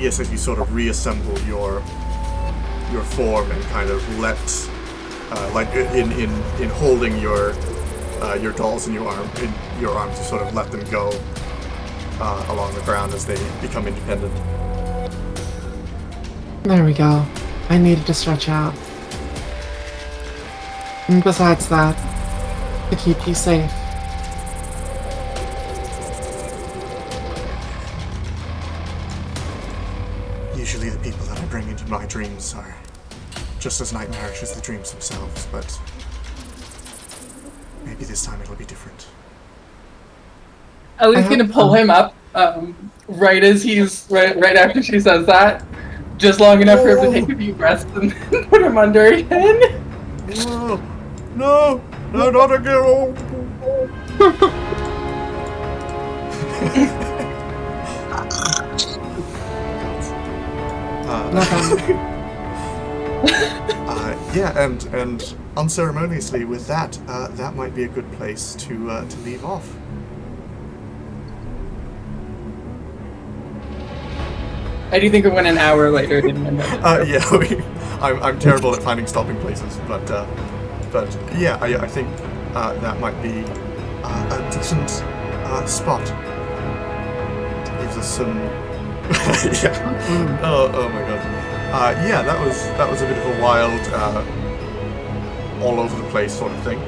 Speaker 2: Yes, as you sort of reassemble your form and kind of let, like in holding your dolls in your arms, you sort of let them go along the ground as they become independent.
Speaker 3: There we go. I needed to stretch out. And besides that, to keep you safe.
Speaker 2: Usually the people that I bring into my dreams are just as nightmarish as the dreams themselves, but maybe this time it'll be different.
Speaker 1: Ellie's gonna pull him up right as he's right after she says that, just long enough for him to take a few breaths and put him under again.
Speaker 2: No, not again. Yeah, and unceremoniously with that, that might be a good place to leave off.
Speaker 1: I do think it went an hour later, didn't it?
Speaker 2: Yeah, I'm terrible at finding stopping places, but yeah, I think that might be a decent spot. Gives us some. Yeah. Oh my god. Yeah, that was a bit of a wild, all over the place sort of thing.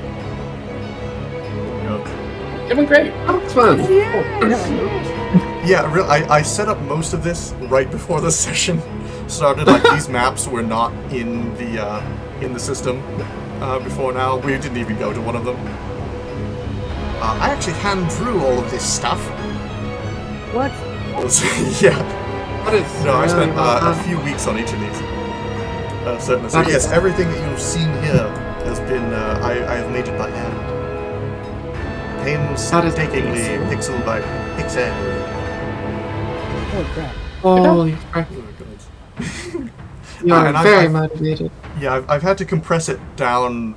Speaker 1: It went great.
Speaker 3: That was fun.
Speaker 2: Yeah, I set up most of this right before the session started. Like these maps were not in the system before now. We didn't even go to one of them. I actually hand drew all of this stuff.
Speaker 4: What?
Speaker 2: Yeah. No, I spent
Speaker 3: well
Speaker 2: a few weeks on each of these. Certainly. So yes, everything that you've seen here has been I have made it by hand. Painstakingly, pixel by pixel.
Speaker 4: Oh crap.
Speaker 3: Holy crap. You are very motivated.
Speaker 2: Yeah, I've had to compress it down.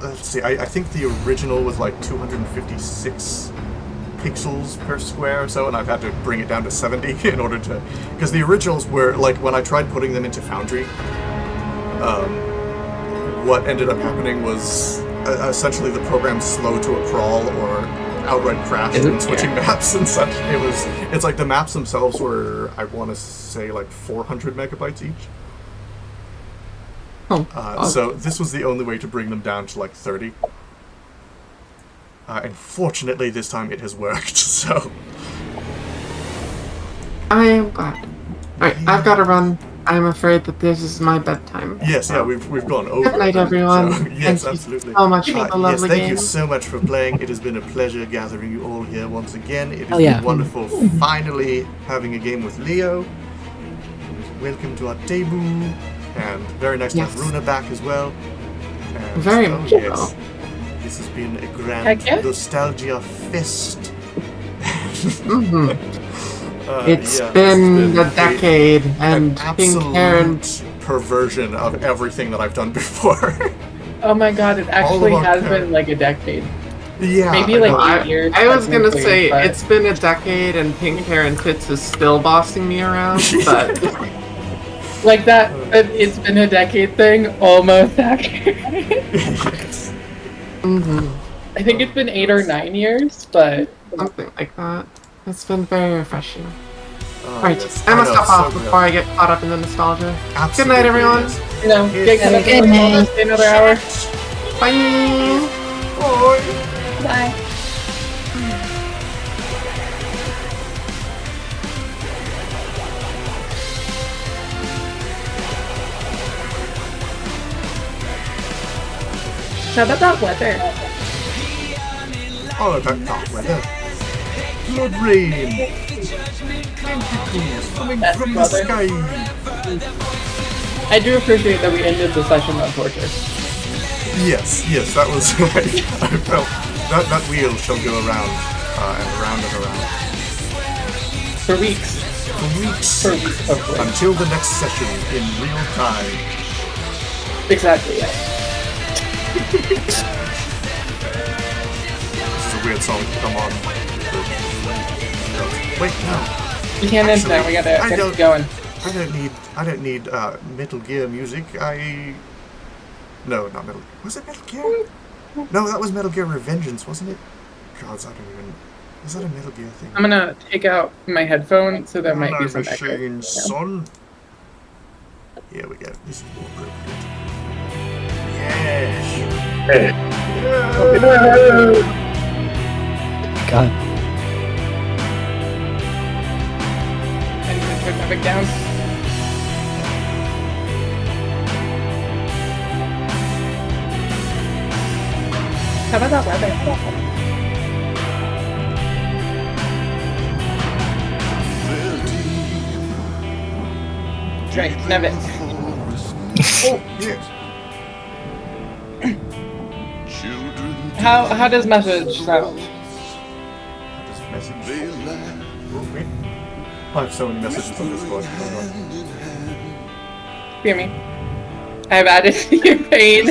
Speaker 2: Let's see, I think the original was like 256 pixels per square or so, and I've had to bring it down to 70 in order to... Because the originals were, like, when I tried putting them into Foundry, what ended up happening was essentially the program slowed to a crawl, or outright crashed
Speaker 10: Is it?
Speaker 2: when switching maps and such. It's like the maps themselves were, I want to say, like 400 megabytes each. So this was the only way to bring them down to like 30. And fortunately, this time it has worked. So
Speaker 3: I am glad. Alright, I've got to run. I'm afraid that this is my bedtime.
Speaker 2: yes, yeah, we've gone over.
Speaker 3: Good night,
Speaker 2: it.
Speaker 3: everyone.
Speaker 2: So, yes,
Speaker 3: Thank
Speaker 2: absolutely.
Speaker 3: you so much for the
Speaker 2: Yes,
Speaker 3: lovely
Speaker 2: thank
Speaker 3: game.
Speaker 2: you so much for playing. It has been a pleasure gathering you all here once again. It has
Speaker 4: Oh, yeah.
Speaker 2: been wonderful finally having a game with Leo. Welcome to our table. And very nice to have
Speaker 3: Yes.
Speaker 2: Runa back as well. And,
Speaker 3: Very much
Speaker 2: yes.
Speaker 3: so.
Speaker 2: This has been a grand
Speaker 1: Heck yeah.
Speaker 2: nostalgia fest.
Speaker 3: Mhm. It's
Speaker 2: yeah,
Speaker 3: been a decade,
Speaker 2: an
Speaker 3: and Pink Karen.
Speaker 2: absolute perversion of everything that I've done before.
Speaker 1: Oh my god, it
Speaker 2: All
Speaker 1: actually
Speaker 2: of our
Speaker 1: has
Speaker 2: parents.
Speaker 1: been like a decade.
Speaker 2: yeah.
Speaker 1: Maybe
Speaker 2: I
Speaker 1: like
Speaker 2: know.
Speaker 1: 8 years.
Speaker 3: I was gonna
Speaker 1: technically,
Speaker 3: say
Speaker 1: but-
Speaker 3: it's been a decade, and Pink Karen Tits is still bossing me around, but
Speaker 1: like that. It's been a decade thing, almost accurate.
Speaker 3: mhm,
Speaker 1: I think it's been 8 or 9 years, but
Speaker 3: something like that. It's been very refreshing.
Speaker 2: Oh,
Speaker 3: Alright,
Speaker 2: yes.
Speaker 3: I must
Speaker 2: know,
Speaker 3: stop
Speaker 2: so
Speaker 3: off
Speaker 2: good.
Speaker 3: before I get caught up in the nostalgia.
Speaker 2: Absolutely,
Speaker 3: Good night, everyone.
Speaker 2: yes.
Speaker 1: you know,
Speaker 2: Yes.
Speaker 1: get
Speaker 4: Good night.
Speaker 1: stay another hour.
Speaker 3: Bye!
Speaker 2: Bye.
Speaker 1: Bye. How about that weather?
Speaker 2: All about dark weather. Blood rain. Tentacles coming
Speaker 1: That's
Speaker 2: from the
Speaker 1: brother.
Speaker 2: sky.
Speaker 1: I do appreciate that we ended the session on torture.
Speaker 2: Yes, that was. I felt that wheel shall go around and around and around
Speaker 1: For weeks.
Speaker 2: for weeks
Speaker 1: For weeks, hopefully.
Speaker 2: until the next session in real time.
Speaker 1: Exactly, yeah.
Speaker 2: This is a weird song to come on. Wait, no.
Speaker 1: We can't end now, we gotta
Speaker 2: I
Speaker 1: keep
Speaker 2: don't-
Speaker 1: going.
Speaker 2: I don't need Metal Gear music. No, not Metal. Was it Metal Gear? No, that was Metal Gear Revengeance, wasn't it? God, I don't even. Is that a Metal Gear thing?
Speaker 1: I'm gonna take out my headphone, so there might be some echo.
Speaker 2: Machine, son. Here we go. This is more appropriate. Yes.
Speaker 4: God.
Speaker 1: And then turn my back down. How about that weather? Right, Nevin.
Speaker 2: Oh, yes.
Speaker 1: How does message sound?
Speaker 2: This message. Oh, wait. I have so many messages on Discord. Hold on.
Speaker 1: Hear me. I have added your pain.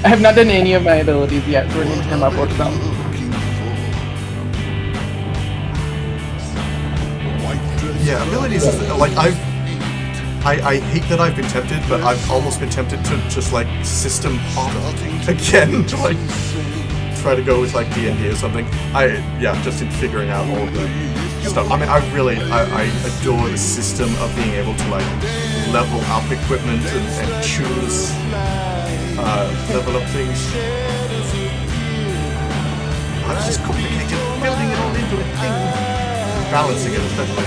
Speaker 1: I have not done any of my abilities yet, so we're gonna come up with them.
Speaker 2: Yeah, abilities is like I hate that I've been tempted, but I've almost been tempted to just like system hop again to like try to go with like D&D or something. Just in figuring out all of the stuff. I mean, I adore the system of being able to like level up equipment and choose level up things. It's just complicated building it all into a thing. Balancing it especially.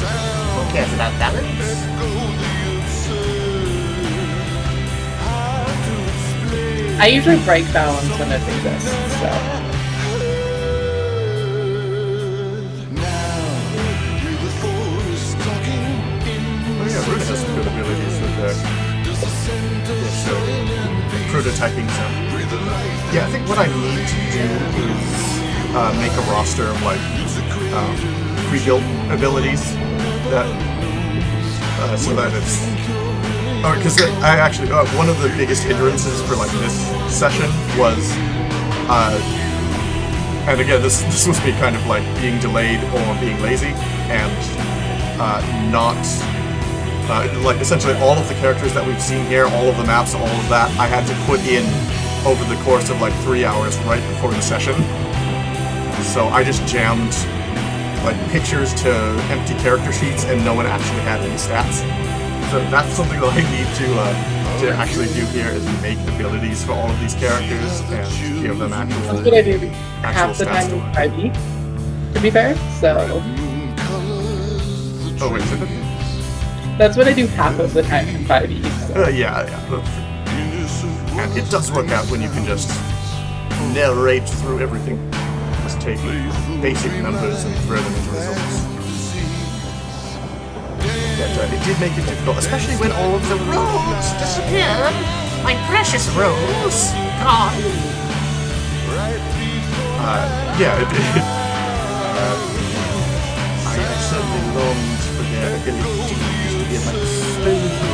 Speaker 2: Who cares about balance?
Speaker 1: I usually break balance when it exists, so.
Speaker 2: Oh yeah, Bruce has some good abilities with prototyping stuff. Yeah, I think what I need to do is make a roster of like pre-built abilities that so that it's because I actually one of the biggest hindrances for like this session was and again this was me kind of like being delayed or being lazy and not like essentially all of the characters that we've seen here, all of the maps, all of that, I had to put in over the course of like 3 hours right before the session. So I just jammed like pictures to empty character sheets, and no one actually had any stats. So that's something that I need to actually do here, is make abilities for all of these characters and give them actual.
Speaker 1: That's what I do half the
Speaker 2: stats
Speaker 1: time in 5e, to be fair. So
Speaker 2: Oh wait, is it?
Speaker 1: that's what I do half of the time in 5e. So.
Speaker 2: Yeah. And it does work out when you can just narrate through everything. Just take basic numbers and throw them into results. But it did make it difficult, especially when all of the rows disappeared. My precious rows gone. Yeah, it did. I certainly longed for their ability to be at my disposal.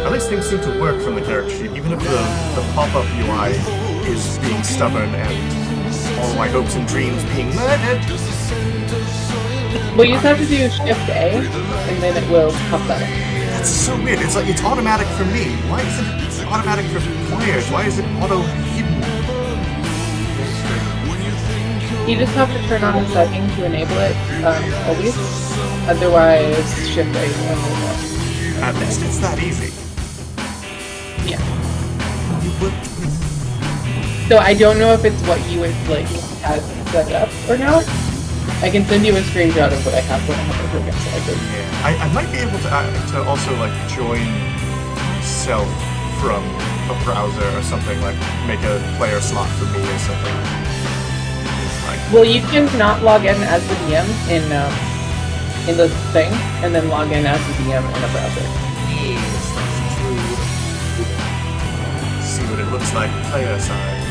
Speaker 2: At least things seem to work from the character sheet, even if the pop-up UI is being stubborn and all my hopes and dreams being murdered.
Speaker 1: Well, you just have to do Shift A, and then it will pop that up.
Speaker 2: That's so weird. It's like it's automatic for me. Why isn't it automatic for players? Why is it auto-hidden?
Speaker 1: You just have to turn on the setting to enable it always. Otherwise, Shift A will enable it.
Speaker 2: At least it's that easy.
Speaker 1: Yeah. So I don't know if it's what you would like have set up or not. I can send you a screenshot of what I have when I have it against it.
Speaker 2: Yeah, I might be able to also like join myself from a browser or something, like make a player slot for me or something. Like,
Speaker 1: well, you can not log in as the DM in the thing, and then log in as the DM in a browser.
Speaker 2: yes, that's true. See what it looks like player side.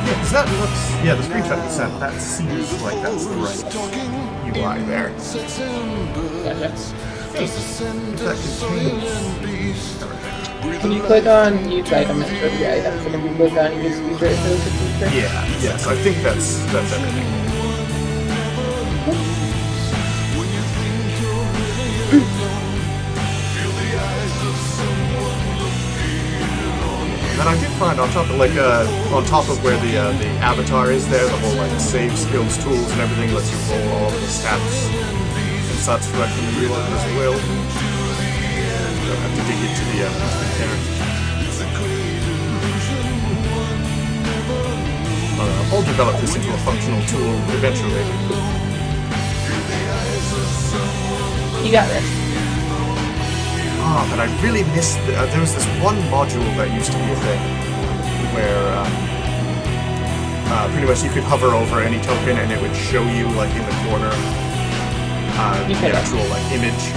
Speaker 2: Yeah, because that looks... Yeah, the screenshot you sent, that seems like that's the right UI there.
Speaker 1: Gotcha.
Speaker 2: Hey, if that contains everything.
Speaker 1: When you click on use item, it shows the items, and if you click on use feature, it shows the feature.
Speaker 2: Yeah, so I think that's everything. And I did find on top of where the avatar is there, the whole like save skills tools and everything lets you roll all of the stats and such right from the UI as well. You don't have to dig into the character. I'll develop this into a functional tool eventually.
Speaker 1: You got this.
Speaker 2: But I really missed... there was this one module that used to be a thing where pretty much you could hover over any token and it would show you, like, in the corner the actual, like, image.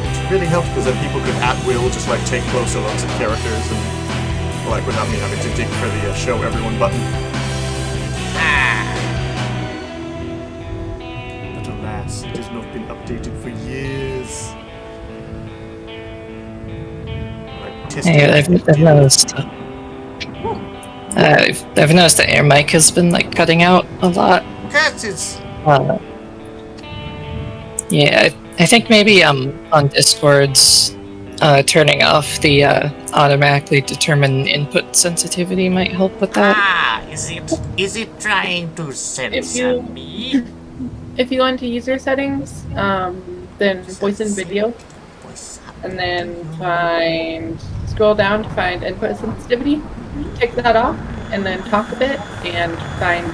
Speaker 2: Which really helped because then people could at will just, like, take closer looks at characters and, like, without me having to dig for the show everyone button. But alas, it has not been updated for years.
Speaker 5: Hey, I've noticed. I've noticed that your mic has been like cutting out a lot.
Speaker 2: Cats.
Speaker 5: Yeah, I think maybe on Discord's turning off the automatically determine input sensitivity might help with that.
Speaker 6: Is it trying to censor me?
Speaker 1: If you go into user settings, then voice and video, and then scroll down to find input sensitivity, take that off, and then talk a bit, and find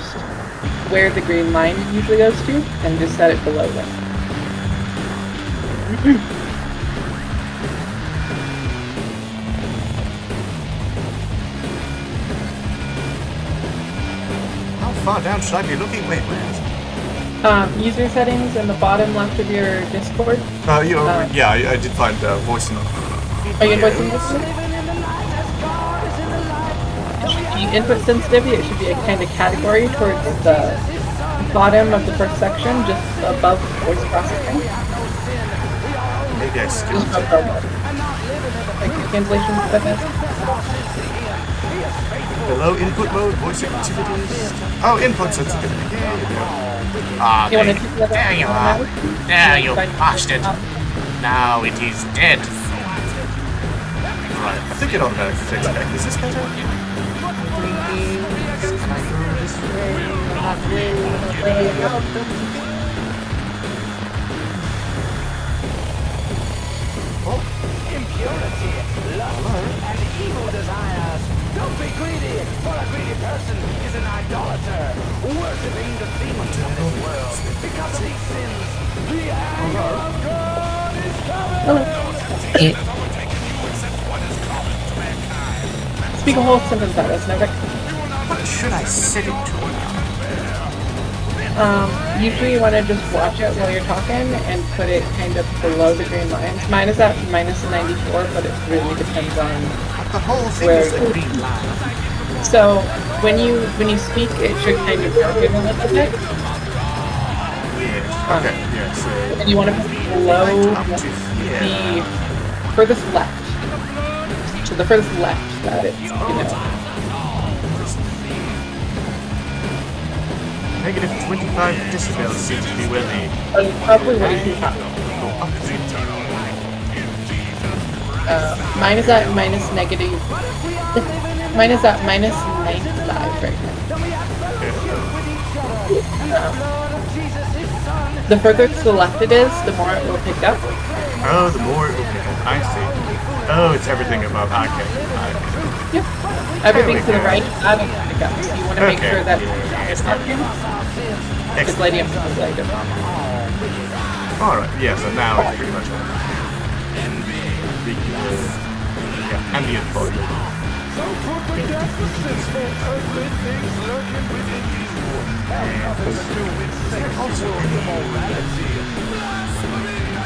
Speaker 1: where the green line usually goes to, and just set it below it.
Speaker 2: How far down should I be looking? Wait, where is it?
Speaker 1: User settings in the bottom left of your Discord.
Speaker 2: Yeah, I did find voice and...
Speaker 1: Are you in voice and Discord? The input sensitivity, it should be a kind of category towards the bottom of the first section, just above voice processing.
Speaker 2: Maybe I skipped it.
Speaker 1: Like the translation stuff is.
Speaker 2: Below input mode, voice activities. Oh, input sensitivity. There you go. Ah,
Speaker 1: You wanna
Speaker 2: there,
Speaker 1: take the other
Speaker 2: there you
Speaker 1: one
Speaker 2: are.
Speaker 1: out?
Speaker 2: There, you
Speaker 1: Fine.
Speaker 2: bastard. Now it is dead. Right, I think it automatically takes it back. Is this better?
Speaker 10: Impurity, lust, and evil desires. Don't be greedy, for a greedy person is an idolater, worshipping the things of this world. Because of these sins, the anger of God is coming.
Speaker 1: Speak a whole sentence out, isn't it?
Speaker 2: What should I set it to now?
Speaker 1: Usually you want to just watch it while you're talking and put it kind of below the green lines. Mine is at minus 94, but it really depends on
Speaker 2: The whole thing
Speaker 1: where
Speaker 2: is a green line.
Speaker 1: So when you speak, it should kind of darken a little bit.
Speaker 2: Yeah. Okay. Yeah. So.
Speaker 1: And you want to put it below
Speaker 2: Up to here.
Speaker 1: the furthest left. To the furthest left that it's,
Speaker 2: Negative 25 decibels seems to be where the
Speaker 1: probably way too high.
Speaker 2: go up to.
Speaker 1: Mine is at minus negative. Mine is at minus 95 right now. The further to the left it is, the more it will pick up.
Speaker 2: Oh, the more it will pick up. I see. Oh, it's everything above. Okay.
Speaker 1: Yep. Everything to the right, that will pick up. So you want to make sure that it's lighting up the light.
Speaker 2: Alright, yeah, so now it's pretty much ambient volume.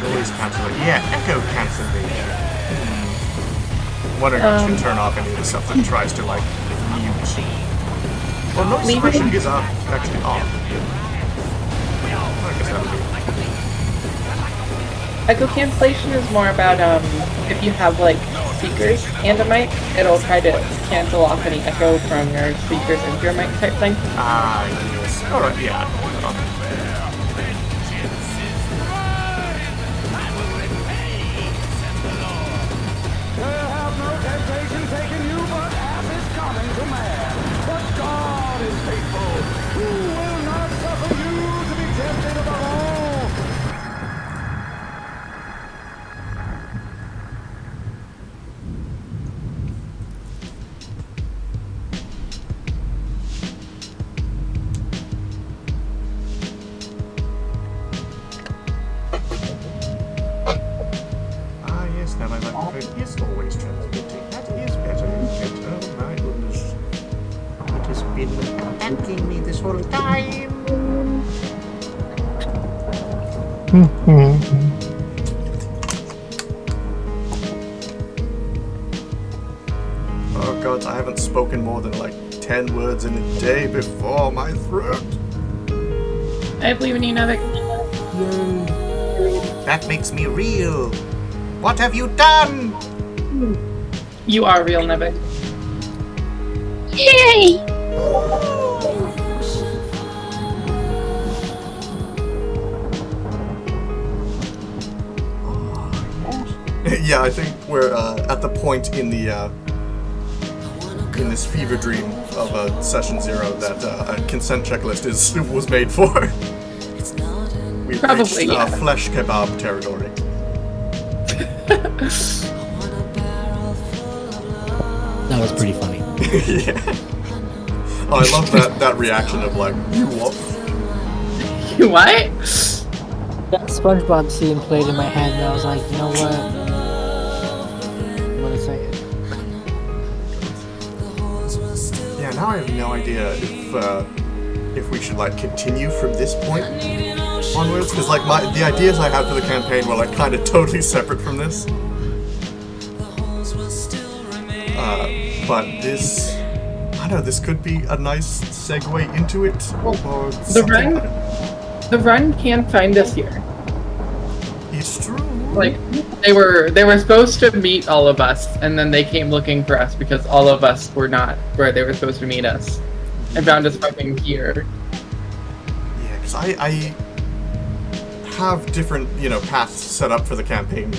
Speaker 2: Noise cancellation. Yeah, echo cancellation. Wondering if I should turn off any of the stuff that tries to, like, mute. Well, noise suppression is actually off. I guess that'll be.
Speaker 1: Echo cancellation is more about if you have like speakers and a mic, it'll try to cancel off any echo from your speakers into your mic type thing.
Speaker 2: Ah, yes. Alright, yeah. Is always transmitting. That is better, isn't it? Oh my goodness. It has been attacking me this whole time. Oh god, I haven't spoken more than like 10 words in a day before. My throat.
Speaker 1: I believe in you, Nevik.
Speaker 2: That makes me real. What have you done?
Speaker 1: You are real, Nevik.
Speaker 6: Yay!
Speaker 2: Yeah, I think we're at the point in the in this fever dream of session 0 that a consent checklist was made for. We've
Speaker 1: Probably,
Speaker 2: reached
Speaker 1: yeah.
Speaker 2: flesh kebab territory.
Speaker 4: That was pretty funny.
Speaker 2: Yeah. Oh, I love that reaction of like, you what?
Speaker 1: You what?
Speaker 4: That SpongeBob scene played in my head, and I was like, you know what? I'm gonna say it.
Speaker 2: Yeah, now I have no idea if we should like continue from this point onwards, because like the ideas I had for the campaign were like kind of totally separate from this. But this, I don't know, this could be a nice segue into it. Or
Speaker 1: The run can find us here.
Speaker 2: It's true.
Speaker 1: Like they were supposed to meet all of us, and then they came looking for us because all of us were not where they were supposed to meet us, and found us fucking here.
Speaker 2: Yeah, because I have different, paths set up for the campaign,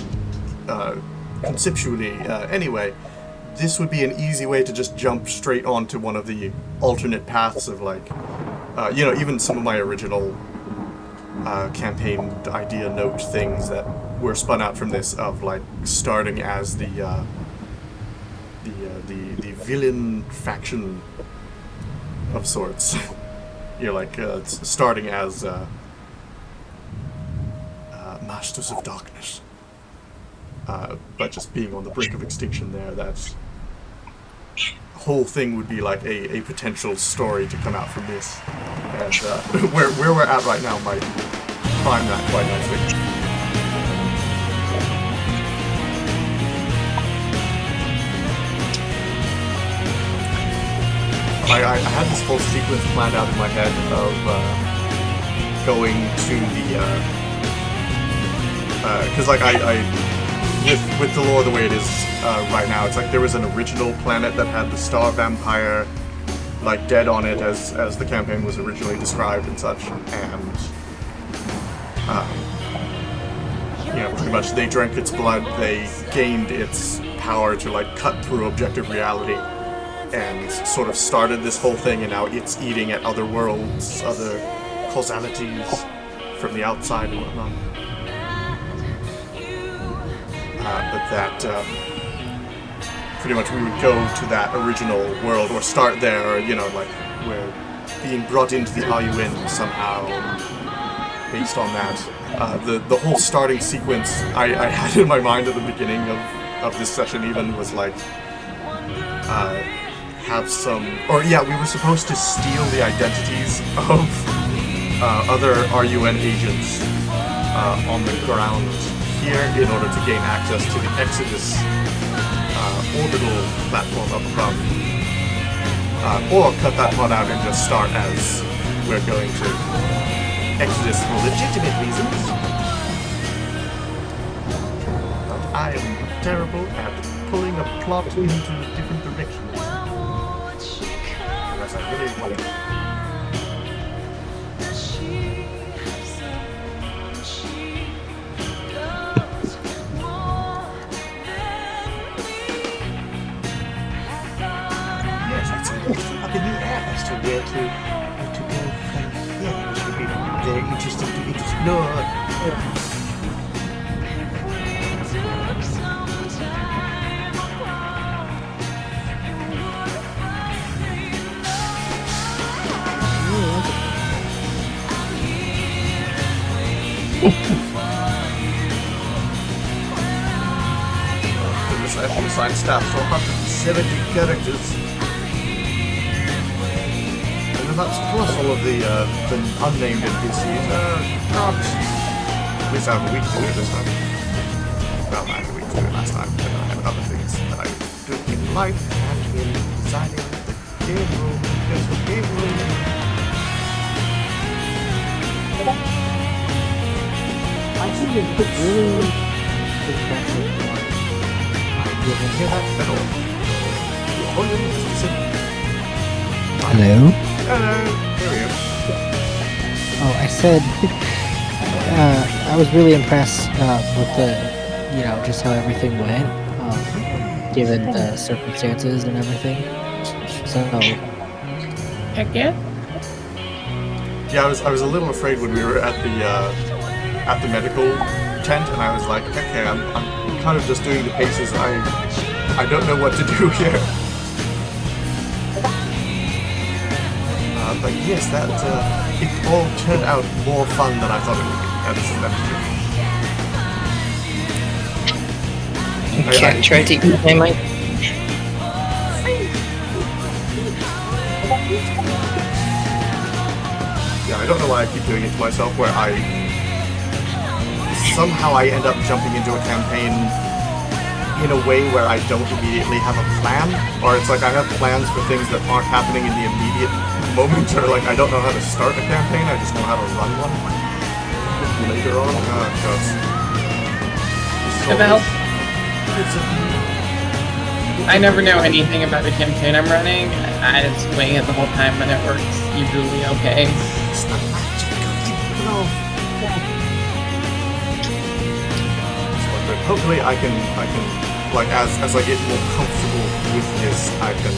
Speaker 2: conceptually. Anyway, this would be an easy way to just jump straight onto one of the alternate paths of, like, even some of my original campaign idea note things that were spun out from this, of, like, starting as the villain faction of sorts. Starting as Masters of Darkness, but just being on the brink of extinction there. That whole thing would be like a potential story to come out from this, and where we're at right now might prime that quite nicely. I had this whole sequence planned out in my head of going to the because, like, with the lore the way it is right now, it's like there was an original planet that had the star vampire, like, dead on it as the campaign was originally described and such, and pretty much they drank its blood, they gained its power to, like, cut through objective reality, and sort of started this whole thing, and now it's eating at other worlds, other causalities from the outside and whatnot. But that, pretty much we would go to that original world, or start there, like, we're being brought into the IUN somehow, based on that. The whole starting sequence I had in my mind at the beginning of this session even was, like, we were supposed to steal the identities of other RUN agents on the ground here in order to gain access to the Exodus orbital platform up above. Or cut that part out and just start as we're going to Exodus for legitimate reasons. But I am terrible at pulling a plot into different directions. Unless I really want it. As to where to go from here, which would be very interesting to explore. Goodness, I have to assign staff to 170 characters. And that's plus all of the unnamed NPCs. At least I have a week to do it this time. Well, I had a week to do it last time, but I have other things that I do in life and in designing the game room, because the game room...
Speaker 4: I think it could really impressive.
Speaker 2: You can hear that at all.
Speaker 4: Hello?
Speaker 2: Hello, there we go.
Speaker 4: Oh, I said, I was really impressed with the, just how everything went, given the circumstances and everything. So,
Speaker 1: Heck yeah.
Speaker 2: Yeah, I was a little afraid when we were at the medical tent, and I was like, okay, I'm kind of just doing the paces. I don't know what to do here. But yes, that it all turned out more fun than I thought it would be.
Speaker 5: Okay, try to eat my mic.
Speaker 2: Yeah, I don't know why I keep doing it to myself, where somehow I end up jumping into a campaign in a way where I don't immediately have a plan, or it's like I have plans for things that aren't happening in the immediate moment, or like I don't know how to start a campaign, I just know how to run one later on.
Speaker 1: If it helps. I never know anything about the campaign I'm running. I just wing it the whole time, and it works usually okay.
Speaker 2: It's the magic of improv. But hopefully I can like as I get more comfortable with this, I can.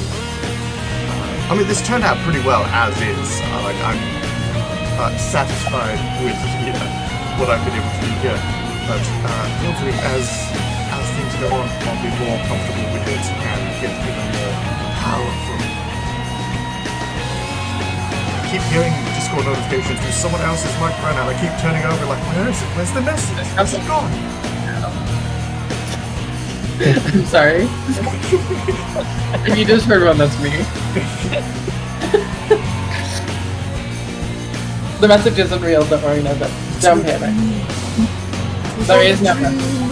Speaker 2: I mean, this turned out pretty well as is. Like I'm satisfied with what I've been able to do here. But hopefully, as things go on, I'll be more comfortable with it and get even more powerful. I keep hearing Discord notifications from someone else's microphone, and I keep turning over like, where is it? Where's the message? How's it gone?
Speaker 1: I'm sorry. If you just heard one, that's me. The message isn't real, don't worry, no, but don't panic. There is no message.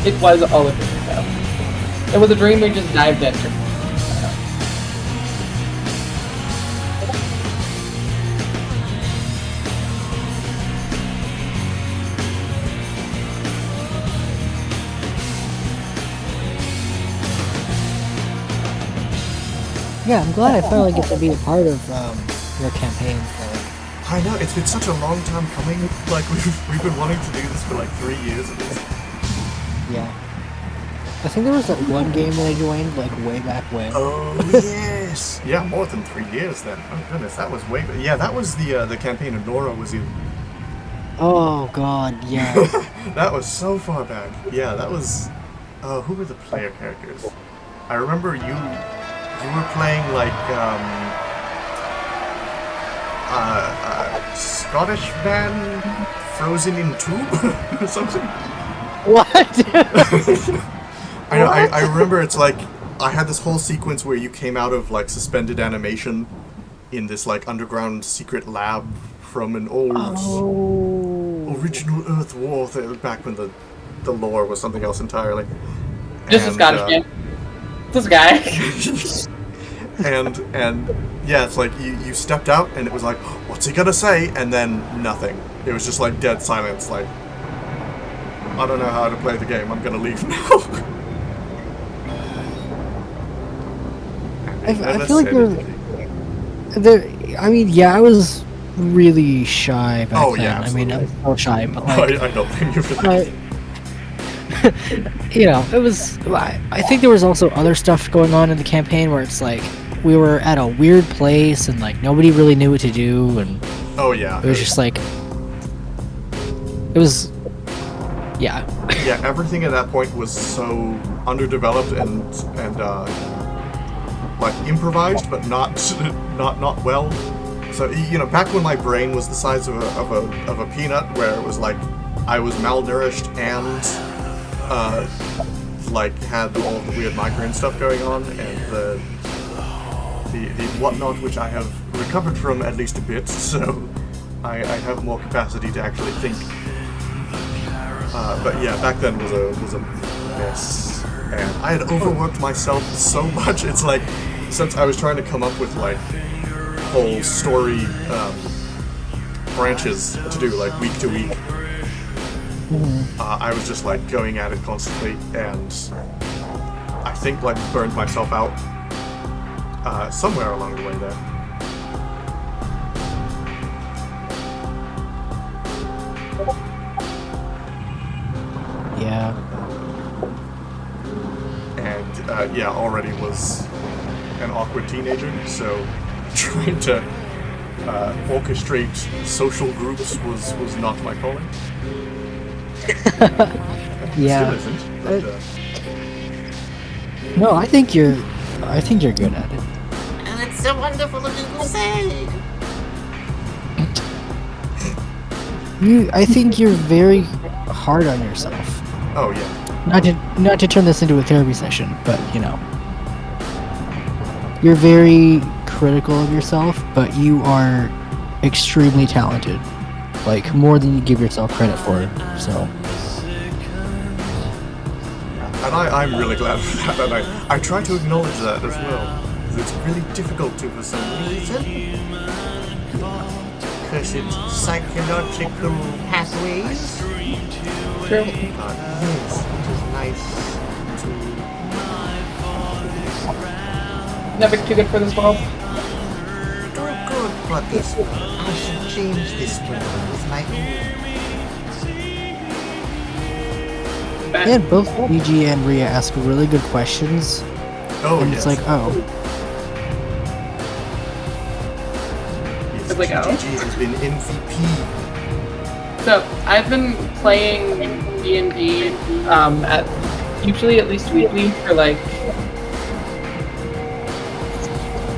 Speaker 1: It was all a dream, though. It was a dream we just dived into.
Speaker 4: Yeah, I'm glad I finally get to be a part of your campaign.
Speaker 2: I know, it's been such a long time coming. Like, we've been wanting to do this for like 3 years at least.
Speaker 4: Yeah. I think there was that one game that I joined, like, way back when.
Speaker 2: Oh, yes! Yeah, more than 3 years then. Oh, goodness, that was way back. Yeah, that was the campaign of Nora was in.
Speaker 4: Oh, God, yeah.
Speaker 2: That was so far back. Yeah, that was... who were the player characters? I remember you were playing, like, Scottish man frozen in tube or something.
Speaker 4: What?
Speaker 2: I remember it's like I had this whole sequence where you came out of like suspended animation in this like underground secret lab from an old original Earth war back when the lore was something else entirely.
Speaker 1: Just a Scottish man. This guy.
Speaker 2: and yeah, it's like you stepped out and it was like, what's he gonna say? And then nothing. It was just like dead silence. Like, I don't know how to play the game. I'm gonna leave now.
Speaker 4: I feel like I mean, yeah, I was really shy back then.
Speaker 2: Yeah,
Speaker 4: I mean, I was so shy, but like,
Speaker 2: I don't think you're really.
Speaker 4: You know, it was. I think there was also other stuff going on in the campaign where it's like we were at a weird place and like nobody really knew what to do, and it was just like it was. Yeah.
Speaker 2: Yeah, everything at that point was so underdeveloped and like improvised, but not well. So back when my brain was the size of a peanut, where it was like I was malnourished and like had all the weird migraine stuff going on, and the whatnot, which I have recovered from at least a bit. So I have more capacity to actually think. But yeah, back then was a mess, and I had overworked myself so much. It's like, since I was trying to come up with like whole story branches to do like week to week, I was just like going at it constantly, and I think like burned myself out somewhere along the way there.
Speaker 4: Yeah.
Speaker 2: And already was an awkward teenager, so trying to orchestrate social groups was not my calling.
Speaker 4: Yeah.
Speaker 2: Still isn't, but,
Speaker 4: no, I think you're good at it.
Speaker 6: And it's so wonderful of you to say.
Speaker 4: I think you're very hard on yourself.
Speaker 2: Oh yeah.
Speaker 4: Not to turn this into a therapy session, but you're very critical of yourself, but you are extremely talented, like more than you give yourself credit for. So.
Speaker 2: And I'm really glad for that, and I try to acknowledge that as well, because it's really difficult to for some reason.
Speaker 6: Because it's psychological pathways.
Speaker 1: True.
Speaker 2: Yes, it is nice to...
Speaker 1: Never too good for this world.
Speaker 2: Oh, good for this world. I should change this world with my own.
Speaker 4: Yeah, both BG and Rhea ask really good questions.
Speaker 2: Oh,
Speaker 4: and
Speaker 2: yes.
Speaker 4: it's like, oh,
Speaker 2: Yes,
Speaker 1: It's like, oh.
Speaker 2: GG has been MVP.
Speaker 1: So I've been playing D&D at usually at least weekly for like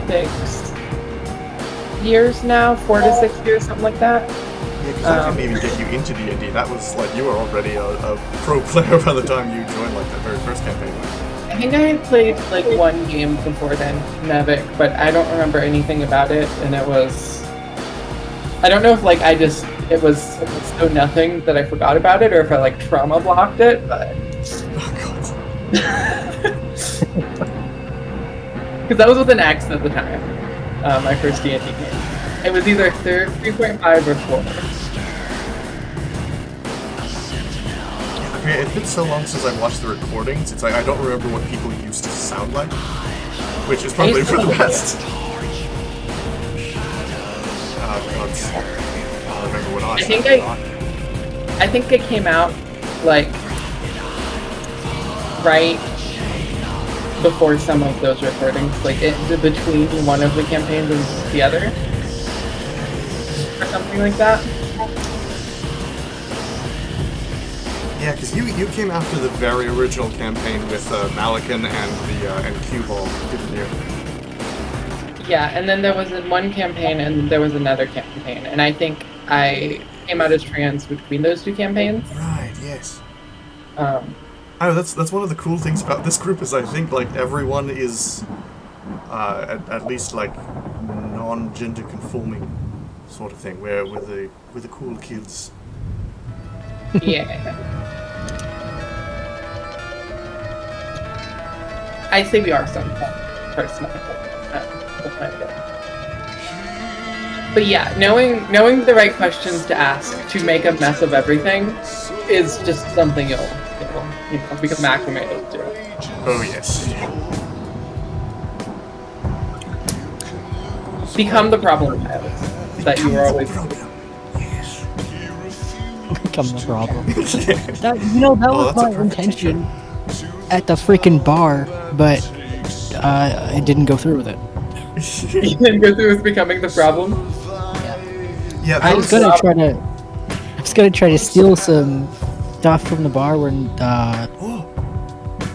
Speaker 1: 6 years now, 4 to 6 years, something like that.
Speaker 2: Yeah, because I didn't even get you into D&D. That was like, you were already a pro player by the time you joined like that very first campaign.
Speaker 1: I think I had played like 1 game before then, Mavic, but I don't remember anything about it, and it was... I don't know if like it was so nothing that I forgot about it, or if I like trauma blocked it, but...
Speaker 2: Oh god.
Speaker 1: Because that was with an X at the time, my first D&D game. It was either 3.5 or 4.
Speaker 2: Okay, it's been so long since I've watched the recordings, it's like I don't remember what people used to sound like, which is probably for the best. I don't remember what I
Speaker 1: think it came out like right before some of those recordings, like between one of the campaigns and the other, or something like that.
Speaker 2: Yeah, because you came after the very original campaign with Malikan and Cue Ball, didn't you?
Speaker 1: Yeah, and then there was one campaign and there was another campaign, and I think I came out as trans between those 2 campaigns.
Speaker 2: Right. Yes.
Speaker 1: Oh,
Speaker 2: that's one of the cool things about this group is I think like everyone is at least like non-gender conforming sort of thing. Where we're the cool kids.
Speaker 1: Yeah. I say we are some personally. But yeah, knowing the right questions to ask to make a mess of everything is just something you'll become acclimated to.
Speaker 2: Oh yes.
Speaker 1: Become the problem child that you were always.
Speaker 4: become the problem. That was my intention at the freaking bar, but I didn't go through with it.
Speaker 1: You didn't go through with becoming the problem?
Speaker 2: Yeah,
Speaker 4: I was gonna try to steal some stuff from the bar when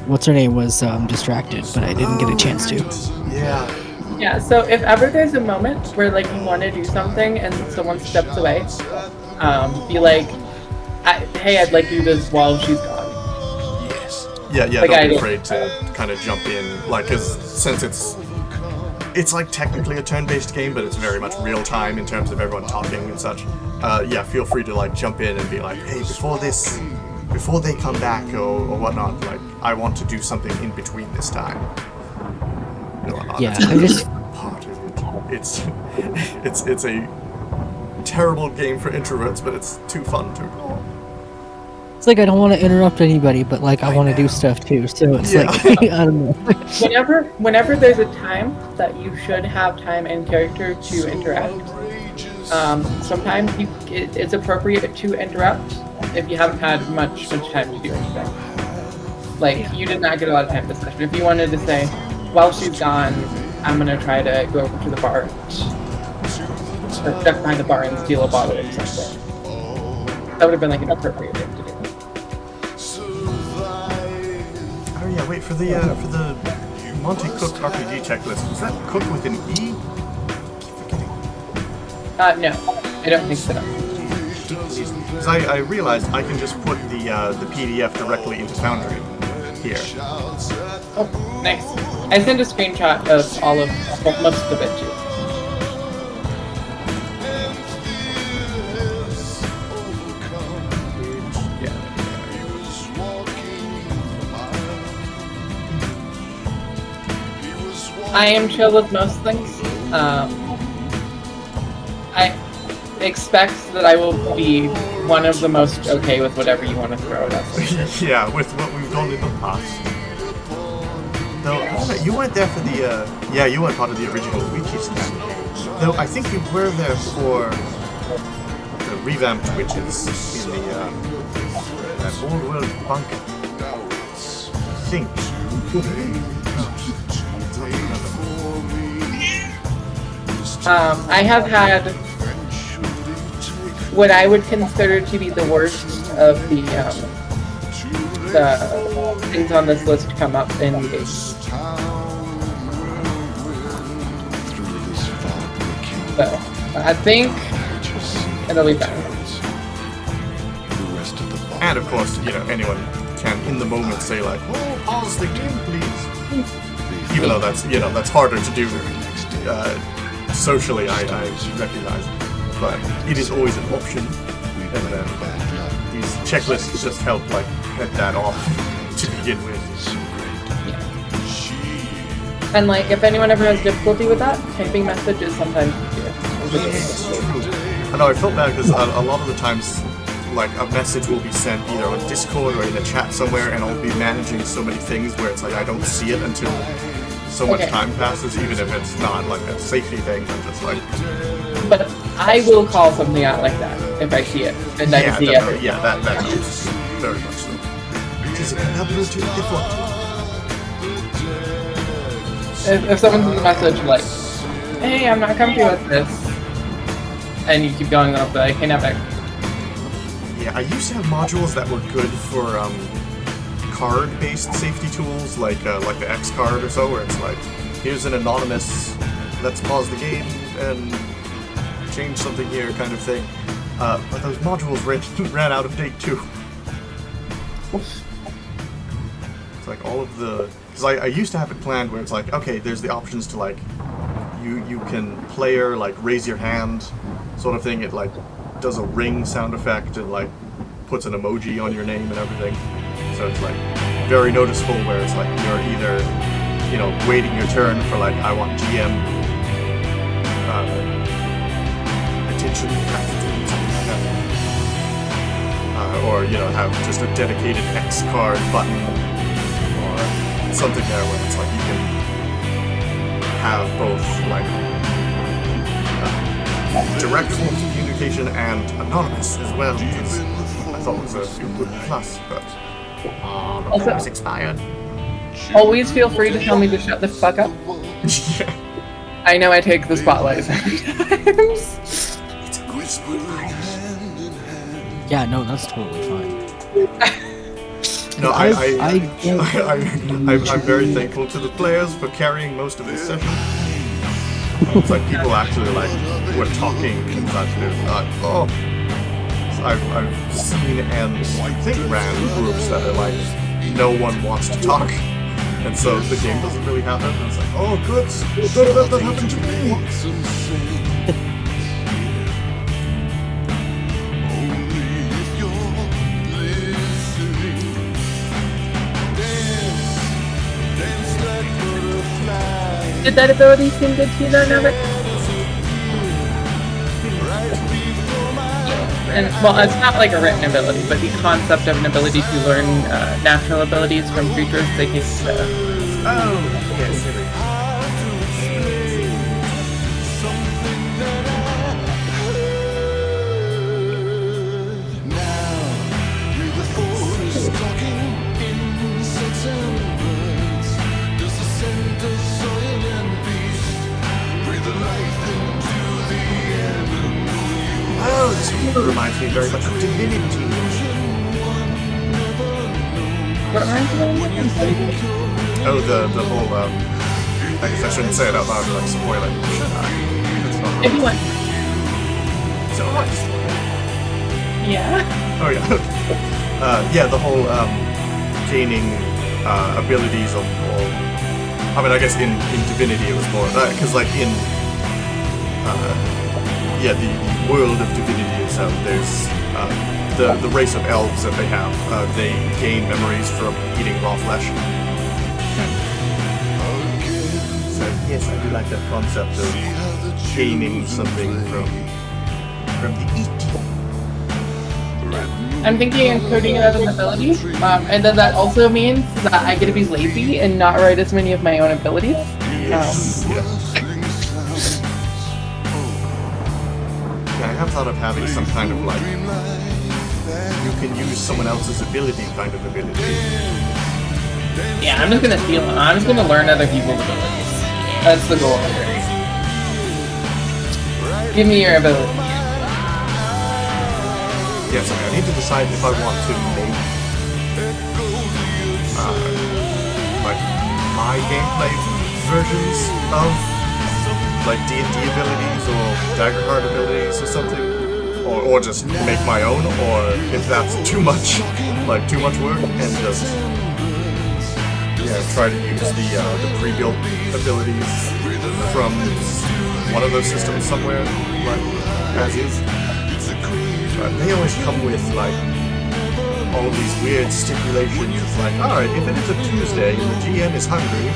Speaker 4: what's her name was distracted, but I didn't get a chance to.
Speaker 2: Yeah.
Speaker 1: Yeah, so if ever there's a moment where like you want to do something and someone steps away, be like, hey, I'd like to do this while she's gone.
Speaker 2: Yes. Yeah,
Speaker 1: Like,
Speaker 2: don't be afraid to kind of jump in, like, because since it's like technically a turn-based game, but it's very much real-time in terms of everyone talking and such. Yeah, feel free to like jump in and be like, hey, before they come back or whatnot, like, I want to do something in between this time.
Speaker 4: Yeah, I just
Speaker 2: part of it. It's a terrible game for introverts, but it's too fun to ignore.
Speaker 4: It's like I don't want to interrupt anybody, but like I want to do stuff too. So it's like I don't know.
Speaker 1: Whenever there's a time that you should have time in character to interact, sometimes it's appropriate to interrupt if you haven't had much time to do anything. Like you did not get a lot of time this session. If you wanted to say, while she's gone, I'm gonna try to go over to the bar, or duck behind the bar and steal a bottle or something. That would have been like an appropriate thing to do.
Speaker 2: Oh yeah, wait, for the Monty Cook RPG checklist, was that Cook with an E?
Speaker 1: No, I don't think so.
Speaker 2: Because I realized I can just put the PDF directly into Foundry here.
Speaker 1: Oh, nice. I sent a screenshot of most of it too. I am chill with most things. I expect that I will be one of the most okay with whatever you want to throw at us.
Speaker 2: Yeah, with what we've done in the past. Though, I don't know, you weren't there for the, yeah, you weren't part of the original Witches camp. Though, I think you were there for the revamped Witches in the, that old world bunker. I think.
Speaker 1: I have had what I would consider to be the worst of the things on this list come up in games. So I think it'll be fine.
Speaker 2: And of course, you know, anyone can in the moment say like, "Oh, pause the game, please." Even though that's, you know, that's harder to do socially, I recognize, but it is always an option, and then these checklists just help like head that off to begin with.
Speaker 1: And like, if anyone ever has difficulty with that, typing messages sometimes easier.
Speaker 2: I know, I felt bad because a lot of the times, like, a message will be sent either on Discord or in a chat somewhere, and I'll be managing so many things where it's like I don't see it until so much time passes, even if it's not like a safety thing. I'm just like.
Speaker 1: But I will call something out like that if I see it, and I see it.
Speaker 2: Yeah, that helps very much so. It is a collaborative effort.
Speaker 1: If someone sends a message like, "Hey, I'm not comfy with this," and you keep going, I'll be like, "Hey, Nevik."
Speaker 2: Yeah, I used to have modules that were good for card-based safety tools, like the X card or so, where it's like, here's an anonymous, let's pause the game and change something here kind of thing. But those modules ran out of date too. It's like all of the, because I used to have it planned where it's like, okay, there's the options to like, you can player like raise your hand sort of thing. It like does a ring sound effect and like puts an emoji on your name and everything. So it's like very noticeable where it's like you're either, you know, waiting your turn for like, I want GM attention, something like that. Or, you know, have just a dedicated X card button or something there where it's like you can have both like direct forms of communication and anonymous as well, which is, I thought was a good plus, but
Speaker 1: also,
Speaker 2: it's expired.
Speaker 1: Always feel free to tell me to shut the fuck up.
Speaker 2: Yeah.
Speaker 1: I know I take the spotlight sometimes.
Speaker 4: Yeah, no, that's totally fine.
Speaker 2: No, I'm very thankful to the players for carrying most of this session. It's like people actually like were talking and such. Oh, I've seen and I think ran groups that are like no one wants to talk, and so the game doesn't really happen. And it's like, oh, good, that happened to me.
Speaker 1: Did that ability seem good to you though, Nevik? And, well, it's not like a written ability, but the concept of an ability to learn natural abilities from creatures they can.
Speaker 2: Oh, yes. Oh, this reminds me very much of Divinity.
Speaker 1: What reminds you of Divinity?
Speaker 2: Oh, the whole, I guess I shouldn't say it out loud, like, spoil it. That's not
Speaker 1: If you want.
Speaker 2: So,
Speaker 1: Yeah.
Speaker 2: oh, yeah. Yeah, the whole, gaining, abilities of, I mean, I guess in Divinity it was more, because, like, in, yeah, the world of Divinity itself, there's the race of elves that they have. They gain memories from eating raw flesh. So yes, I do like that concept of gaining something from the eat.
Speaker 1: I'm thinking encoding it as an ability, and then that also means that I get to be lazy and not write as many of my own abilities.
Speaker 2: Yes. Yeah, I have thought of having some kind of like, you can use someone else's ability kind of ability.
Speaker 1: Yeah, I'm just gonna steal them. I'm just gonna learn other people's abilities. That's the goal here. Give me your ability.
Speaker 2: Yes, okay, I need to decide if I want to make like my gameplay versions of like D&D abilities or Daggerheart abilities or something, or just make my own, or if that's too much, like too much work, and just try to use the pre-built abilities from one of those systems somewhere, like as is. But they always come with like all of these weird stipulations. It's like, alright, if it is a Tuesday and the GM is hungry,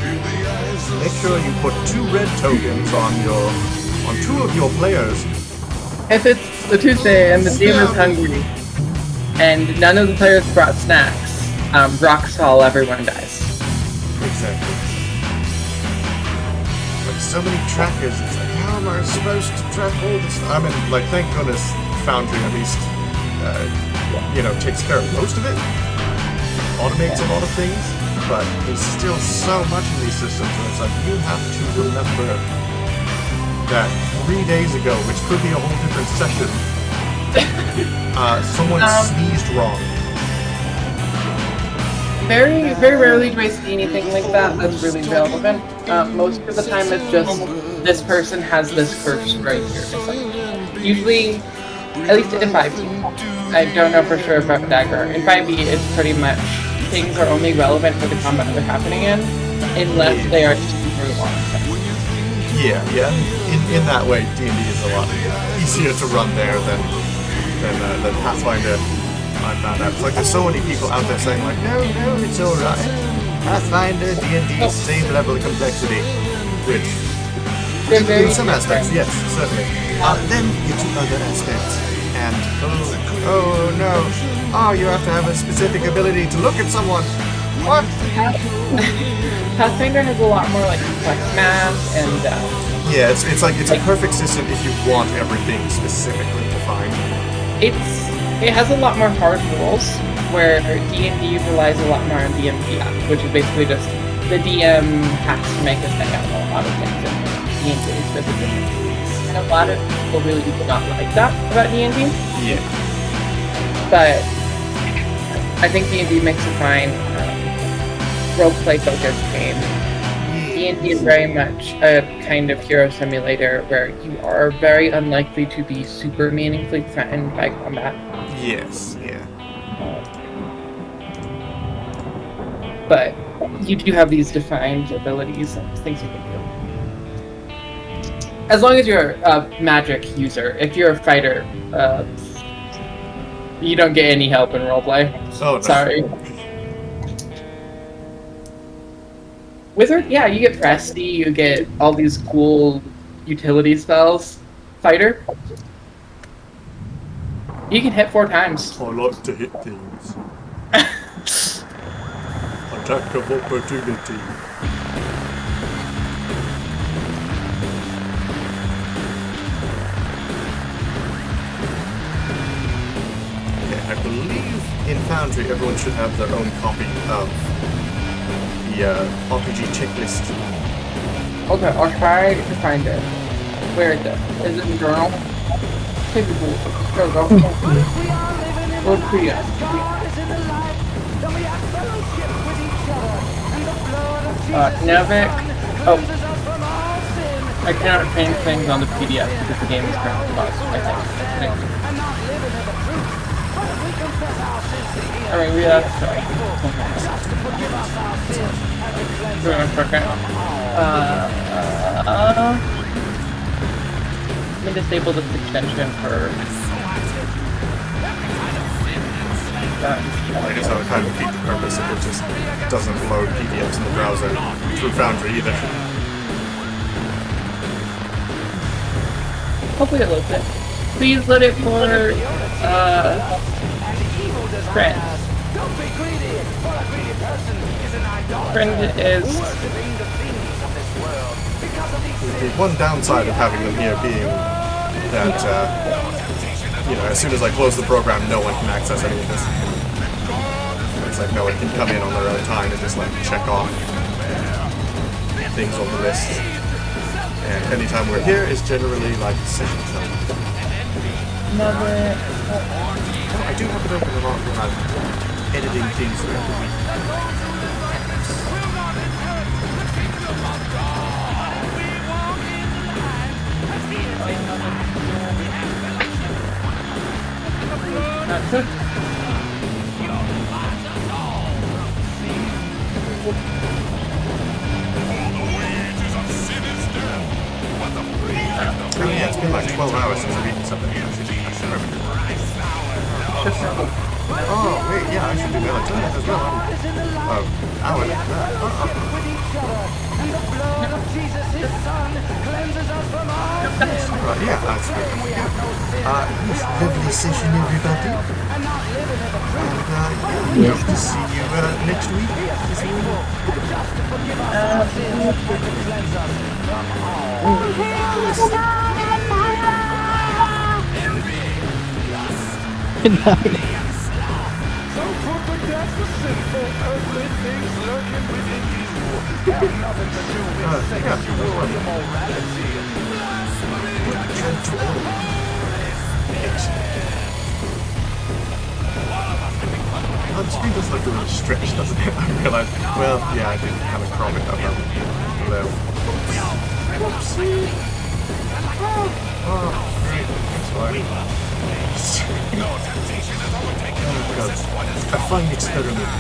Speaker 2: make sure you put 2 red tokens on 2 of your players.
Speaker 1: If it's a Tuesday and the GM is hungry, and none of the players brought snacks, rocks fall, everyone dies.
Speaker 2: Exactly. Like so many trackers, it's like, how am I supposed to track all this? I mean, like, thank goodness Foundry at least, takes care of most of it, automates a lot of things, but there's still so much in these systems where it's like, you have to remember that 3 days ago, which could be a whole different session, someone sneezed wrong.
Speaker 1: Very, very rarely do I see anything like that that's really relevant. Most of the time it's just, this person has this curse right here. It's like, usually, at least in 5e. I don't know for sure about Dagger. In 5e, it's pretty much, things are only relevant for the combat they're happening in, unless they are super long.
Speaker 2: Yeah. In that way, D&D is a lot easier to run there than Pathfinder. I found out. It's like there's so many people out there saying like, no, it's alright. Pathfinder, D&D, same level of complexity. Which, in some aspects, yes, certainly. Then you get to other aspects, and oh no, you have to have a specific ability to look at someone. What?
Speaker 1: Pathfinder has a lot more like complex math and
Speaker 2: yeah, it's a perfect system if you want everything specifically defined.
Speaker 1: It has a lot more hard rules, where D&D relies a lot more on DMPF, which is basically just the DM has to make us think out a lot of things in D&D specifically. And a lot of people really do not like that about D&D.
Speaker 2: Yeah.
Speaker 1: But I think D&D makes a fine roleplay focused game. D&D is very much a kind of hero simulator where you are very unlikely to be super meaningfully threatened by combat.
Speaker 2: Yes, yeah.
Speaker 1: But you do have these defined abilities and things you can do. As long as you're a magic user. If you're a fighter, you don't get any help in roleplay.
Speaker 2: Oh, no.
Speaker 1: Sorry. Wizard? Yeah, you get Presty, you get all these cool utility spells. Fighter? You can hit 4 times.
Speaker 2: I like to hit things. Attack of opportunity. Okay, I believe in Foundry everyone should have their own copy of the RPG checklist.
Speaker 1: Okay, I'll try to find it. Where is it? Is it in the journal? Take a look. Go. Or Priya. Nevik. Oh. I cannot change things on the PDF because the game is currently paused, I think. Alright, we have to let me disable this extension for
Speaker 2: I guess that would kind of defeat the purpose if it just doesn't load PDFs in the browser through Foundry either.
Speaker 1: Hopefully it loads it. Please load it for Friend.
Speaker 10: Don't be greedy, for a greedy person is an idolater.
Speaker 1: Friend is
Speaker 10: Worshipping the things of this world. Because of these
Speaker 2: The one downside of having them here being that, as soon as I close the program, no one can access any of this. It's like no one can come in on their own time and just like check off things on the list. And anytime we're here is generally like session time. I do have it open a lot when I'm editing things throughout the week. Oh yeah, it's been like 12 hours since I've eaten something. I should remember. Oh wait, yeah, I should do melatonin as well. Hour.
Speaker 10: and the blood of Jesus, his son, cleanses us from all sin.
Speaker 2: Right, yeah, that's good. Lovely session, everybody.
Speaker 10: And not living as a priest.
Speaker 2: And hope to see you next week.
Speaker 10: Just to forgive us our sins and to cleanse us from all.
Speaker 4: Good night.
Speaker 10: So put to death the sinful earthly things lurking within you. Have nothing to do with sexual immorality.
Speaker 2: Oh, the screen does look a little stretched, doesn't it? I realised, well, yeah, I didn't kind of crop it up below. Whoopsie! Oh, great. That's fine. Oh, God. I find experiment.